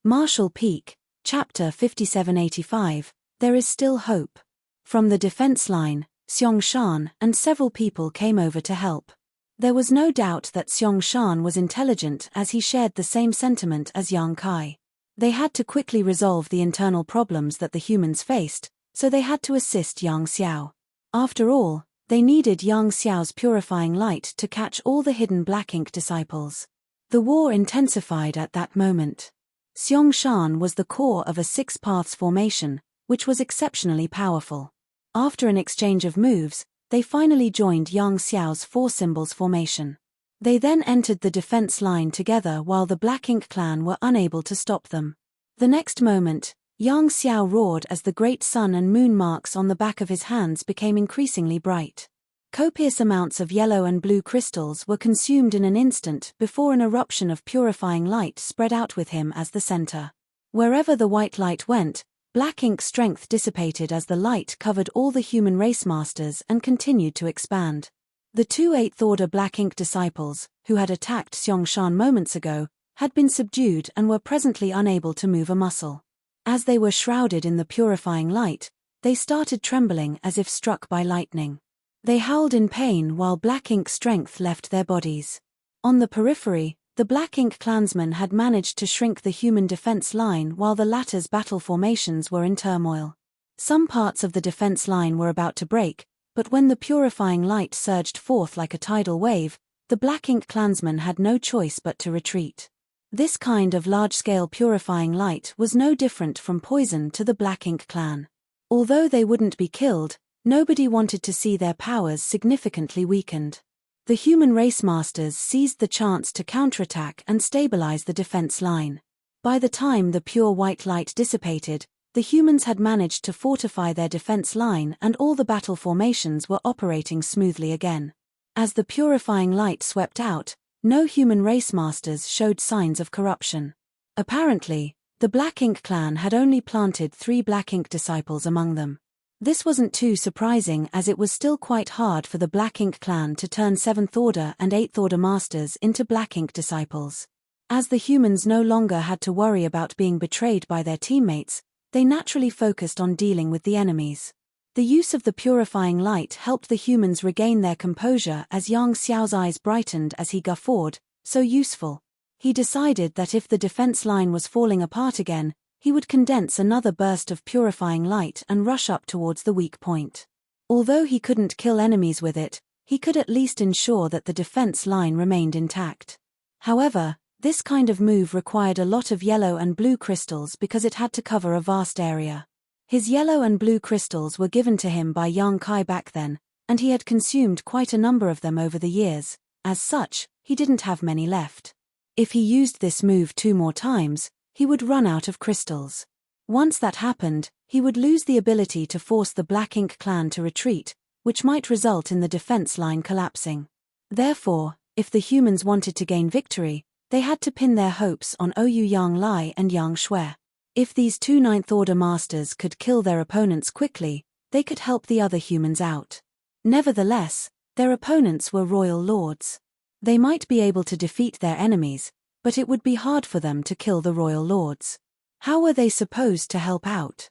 Marshall Peak, Chapter 5785, There is Still Hope. From the defense line, Xiong Shan and several people came over to help. There was no doubt that Xiong Shan was intelligent as he shared the same sentiment as Yang Kai. They had to quickly resolve the internal problems that the humans faced, so they had to assist Yang Xiao. After all, they needed Yang Xiao's purifying light to catch all the hidden Black Ink disciples. The war intensified at that moment. Xiong Shan was the core of a 6 paths formation, which was exceptionally powerful. After an exchange of moves, they finally joined Yang Xiao's 4 symbols formation. They then entered the defense line together while the Black Ink clan were unable to stop them. The next moment, Yang Xiao roared as the great sun and moon marks on the back of his hands became increasingly bright. Copious amounts of yellow and blue crystals were consumed in an instant before an eruption of purifying light spread out with him as the center. Wherever the white light went, Black Ink strength dissipated as the light covered all the human race masters and continued to expand. The 2 8th Order Black Ink disciples, who had attacked Xiong Shan moments ago, had been subdued and were presently unable to move a muscle. As they were shrouded in the purifying light, they started trembling as if struck by lightning. They howled in pain while Black Ink strength left their bodies. On the periphery, the Black Ink clansmen had managed to shrink the human defense line while the latter's battle formations were in turmoil. Some parts of the defense line were about to break, but when the purifying light surged forth like a tidal wave, the Black Ink clansmen had no choice but to retreat. This kind of large-scale purifying light was no different from poison to the Black Ink clan. Although they wouldn't be killed, nobody wanted to see their powers significantly weakened. The human race masters seized the chance to counterattack and stabilize the defense line. By the time the pure white light dissipated, the humans had managed to fortify their defense line and all the battle formations were operating smoothly again. As the purifying light swept out, no human race masters showed signs of corruption. Apparently, the Black Ink clan had only planted 3 Black Ink disciples among them. This wasn't too surprising as it was still quite hard for the Black Ink clan to turn 7th Order and 8th Order masters into Black Ink disciples. As the humans no longer had to worry about being betrayed by their teammates, they naturally focused on dealing with the enemies. The use of the purifying light helped the humans regain their composure as Yang Xiao's eyes brightened as he guffawed, "So useful." He decided that if the defense line was falling apart again, he would condense another burst of purifying light and rush up towards the weak point. Although he couldn't kill enemies with it, he could at least ensure that the defense line remained intact. However, this kind of move required a lot of yellow and blue crystals because it had to cover a vast area. His yellow and blue crystals were given to him by Yang Kai back then, and he had consumed quite a number of them over the years. As such, he didn't have many left. If he used this move 2 more times, he would run out of crystals. Once that happened, he would lose the ability to force the Black Ink clan to retreat, which might result in the defense line collapsing. Therefore, if the humans wanted to gain victory, they had to pin their hopes on Oyu Yang Lai and Yang Shui. If these 2 9th Order masters could kill their opponents quickly, they could help the other humans out. Nevertheless, their opponents were royal lords. They might be able to defeat their enemies, but it would be hard for them to kill the royal lords. How were they supposed to help out?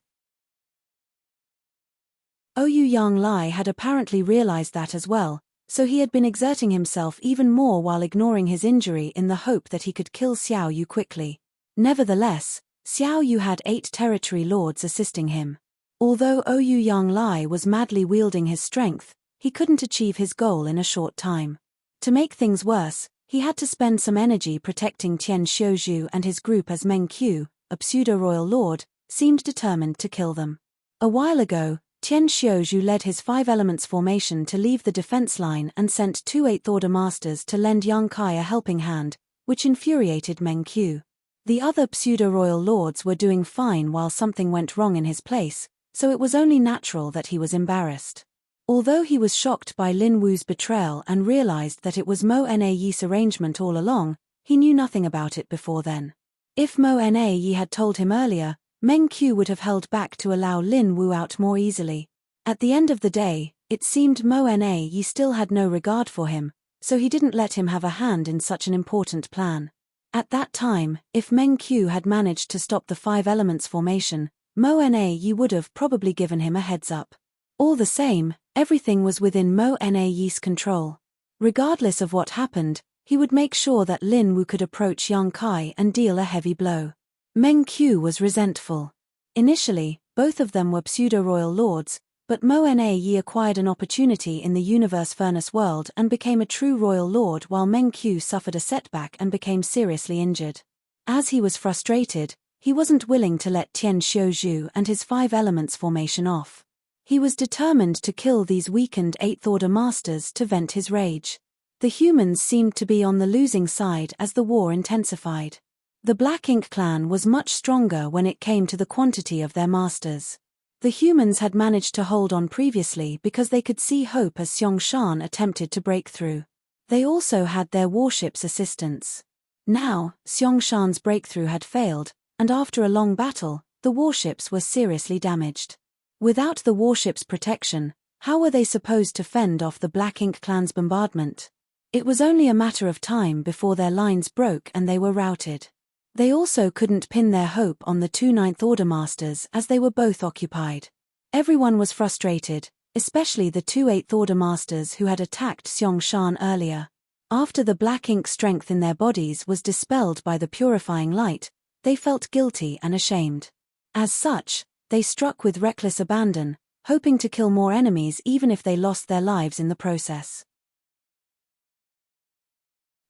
Ouyang Lai had apparently realized that as well, so he had been exerting himself even more while ignoring his injury in the hope that he could kill Xiao Yu quickly. Nevertheless, Xiao Yu had 8 territory lords assisting him. Although Ouyang Lai was madly wielding his strength, he couldn't achieve his goal in a short time. To make things worse, he had to spend some energy protecting Tian Xiuzhu and his group as Meng Qiu, a pseudo-royal lord, seemed determined to kill them. A while ago, Tian Xiuzhu led his 5 elements formation to leave the defense line and sent 2 8th Order Masters to lend Yang Kai a helping hand, which infuriated Meng Qiu. The other pseudo-royal lords were doing fine while something went wrong in his place, so it was only natural that he was embarrassed. Although he was shocked by Lin Wu's betrayal and realized that it was Mo Nayi's arrangement all along, he knew nothing about it before then. If Mo Nayi had told him earlier, Meng Qiu would have held back to allow Lin Wu out more easily. At the end of the day, it seemed Mo Nayi still had no regard for him, so he didn't let him have a hand in such an important plan. At that time, if Meng Qiu had managed to stop the 5 elements formation, Mo Nayi would have probably given him a heads up. All the same, everything was within Mo Nayi's control. Regardless of what happened, he would make sure that Lin Wu could approach Yang Kai and deal a heavy blow. Meng Qiu was resentful. Initially, both of them were pseudo-royal lords, but Mo Nayi acquired an opportunity in the Universe Furnace world and became a true royal lord while Meng Qiu suffered a setback and became seriously injured. As he was frustrated, he wasn't willing to let Tian Xiuzhu and his 5 elements formation off. He was determined to kill these weakened 8th Order Masters to vent his rage. The humans seemed to be on the losing side as the war intensified. The Black Ink clan was much stronger when it came to the quantity of their masters. The humans had managed to hold on previously because they could see hope as Xiong attempted to break through. They also had their warship's assistance. Now, Xiong breakthrough had failed, and after a long battle, the warships were seriously damaged. Without the warship's protection, how were they supposed to fend off the Black Ink clan's bombardment? It was only a matter of time before their lines broke and they were routed. They also couldn't pin their hope on the 2 9th Order Masters as they were both occupied. Everyone was frustrated, especially the 2 8th Order Masters who had attacked Xiong earlier. After the Black Ink strength in their bodies was dispelled by the purifying light, they felt guilty and ashamed. As such, they struck with reckless abandon, hoping to kill more enemies even if they lost their lives in the process.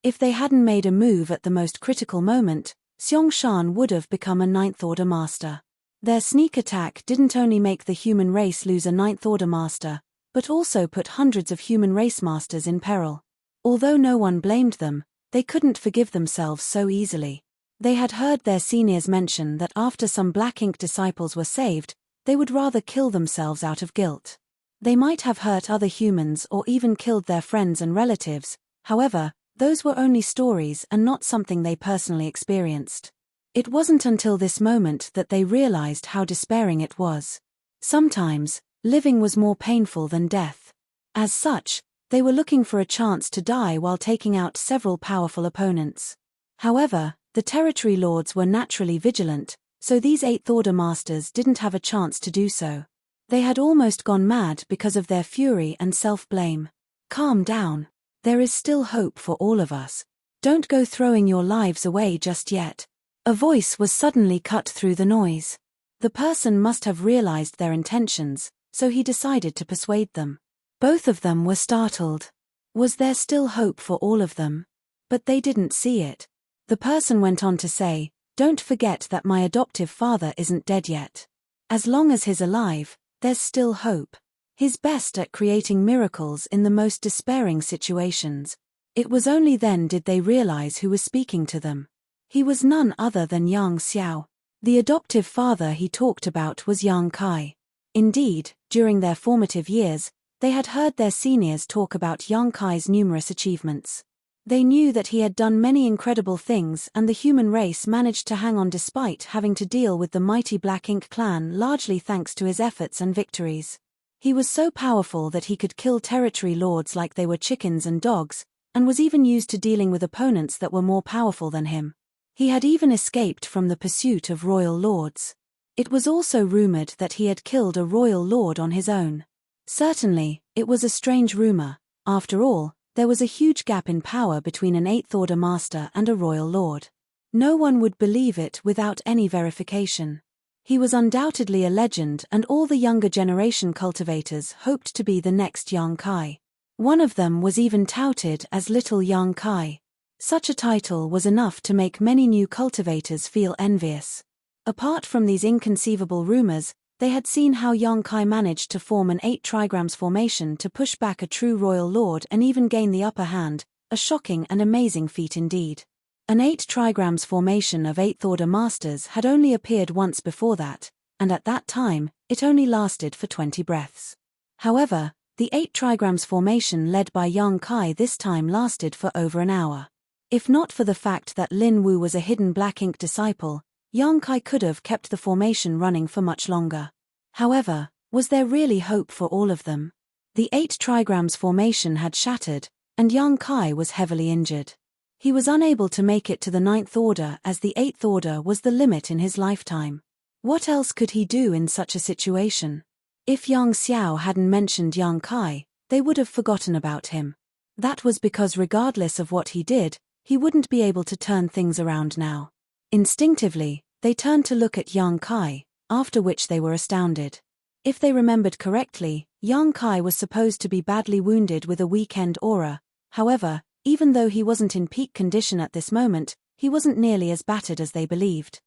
If they hadn't made a move at the most critical moment, Xiong would have become a 9th Order Master. Their sneak attack didn't only make the human race lose a 9th Order Master, but also put hundreds of human race masters in peril. Although no one blamed them, they couldn't forgive themselves so easily. They had heard their seniors mention that after some Black Ink disciples were saved, they would rather kill themselves out of guilt. They might have hurt other humans or even killed their friends and relatives, however, those were only stories and not something they personally experienced. It wasn't until this moment that they realized how despairing it was. Sometimes, living was more painful than death. As such, they were looking for a chance to die while taking out several powerful opponents. However, the territory lords were naturally vigilant, so these 8th Order Masters didn't have a chance to do so. They had almost gone mad because of their fury and self-blame. Calm down. There is still hope for all of us. Don't go throwing your lives away just yet. A voice was suddenly cut through the noise. The person must have realized their intentions, so he decided to persuade them. Both of them were startled. Was there still hope for all of them? But they didn't see it. The person went on to say, "Don't forget that my adoptive father isn't dead yet. As long as he's alive, there's still hope. He's best at creating miracles in the most despairing situations." It was only then did they realize who was speaking to them. He was none other than Yang Xiao. The adoptive father he talked about was Yang Kai. Indeed, during their formative years, they had heard their seniors talk about Yang Kai's numerous achievements. They knew that he had done many incredible things and the human race managed to hang on despite having to deal with the mighty Black Ink clan largely thanks to his efforts and victories. He was so powerful that he could kill territory lords like they were chickens and dogs, and was even used to dealing with opponents that were more powerful than him. He had even escaped from the pursuit of royal lords. It was also rumored that he had killed a royal lord on his own. Certainly, it was a strange rumor. After all, there was a huge gap in power between an 8th Order master and a royal lord. No one would believe it without any verification. He was undoubtedly a legend, and all the younger generation cultivators hoped to be the next Yang Kai. One of them was even touted as Little Yang Kai. Such a title was enough to make many new cultivators feel envious. Apart from these inconceivable rumors, they had seen how Yang Kai managed to form an 8 trigrams formation to push back a true royal lord and even gain the upper hand, a shocking and amazing feat indeed. An 8 trigrams formation of 8th Order masters had only appeared once before that, and at that time, it only lasted for 20 breaths. However, the 8 trigrams formation led by Yang Kai this time lasted for over an hour. If not for the fact that Lin Wu was a hidden black ink disciple, Yang Kai could have kept the formation running for much longer. However, was there really hope for all of them? The 8 trigrams formation had shattered, and Yang Kai was heavily injured. He was unable to make it to the 9th Order as the 8th Order was the limit in his lifetime. What else could he do in such a situation? If Yang Xiao hadn't mentioned Yang Kai, they would have forgotten about him. That was because regardless of what he did, he wouldn't be able to turn things around now. Instinctively, they turned to look at Yang Kai, after which they were astounded. If they remembered correctly, Yang Kai was supposed to be badly wounded with a weekend aura. However, even though he wasn't in peak condition at this moment, he wasn't nearly as battered as they believed.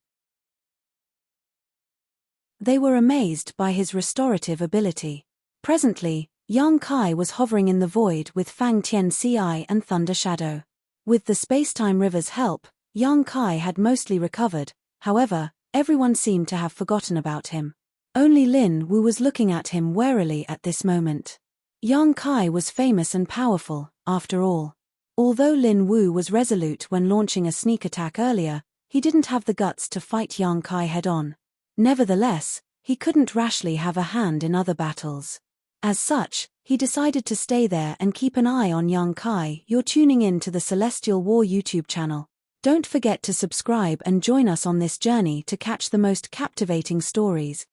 They were amazed by his restorative ability. Presently, Yang Kai was hovering in the void with Fang Tian Ci and Thunder Shadow. With the space-time river's help, Yang Kai had mostly recovered. However, everyone seemed to have forgotten about him. Only Lin Wu was looking at him warily at this moment. Yang Kai was famous and powerful, after all. Although Lin Wu was resolute when launching a sneak attack earlier, he didn't have the guts to fight Yang Kai head-on. Nevertheless, he couldn't rashly have a hand in other battles. As such, he decided to stay there and keep an eye on Yang Kai. You're tuning in to the Celestial War YouTube channel. Don't forget to subscribe and join us on this journey to catch the most captivating stories.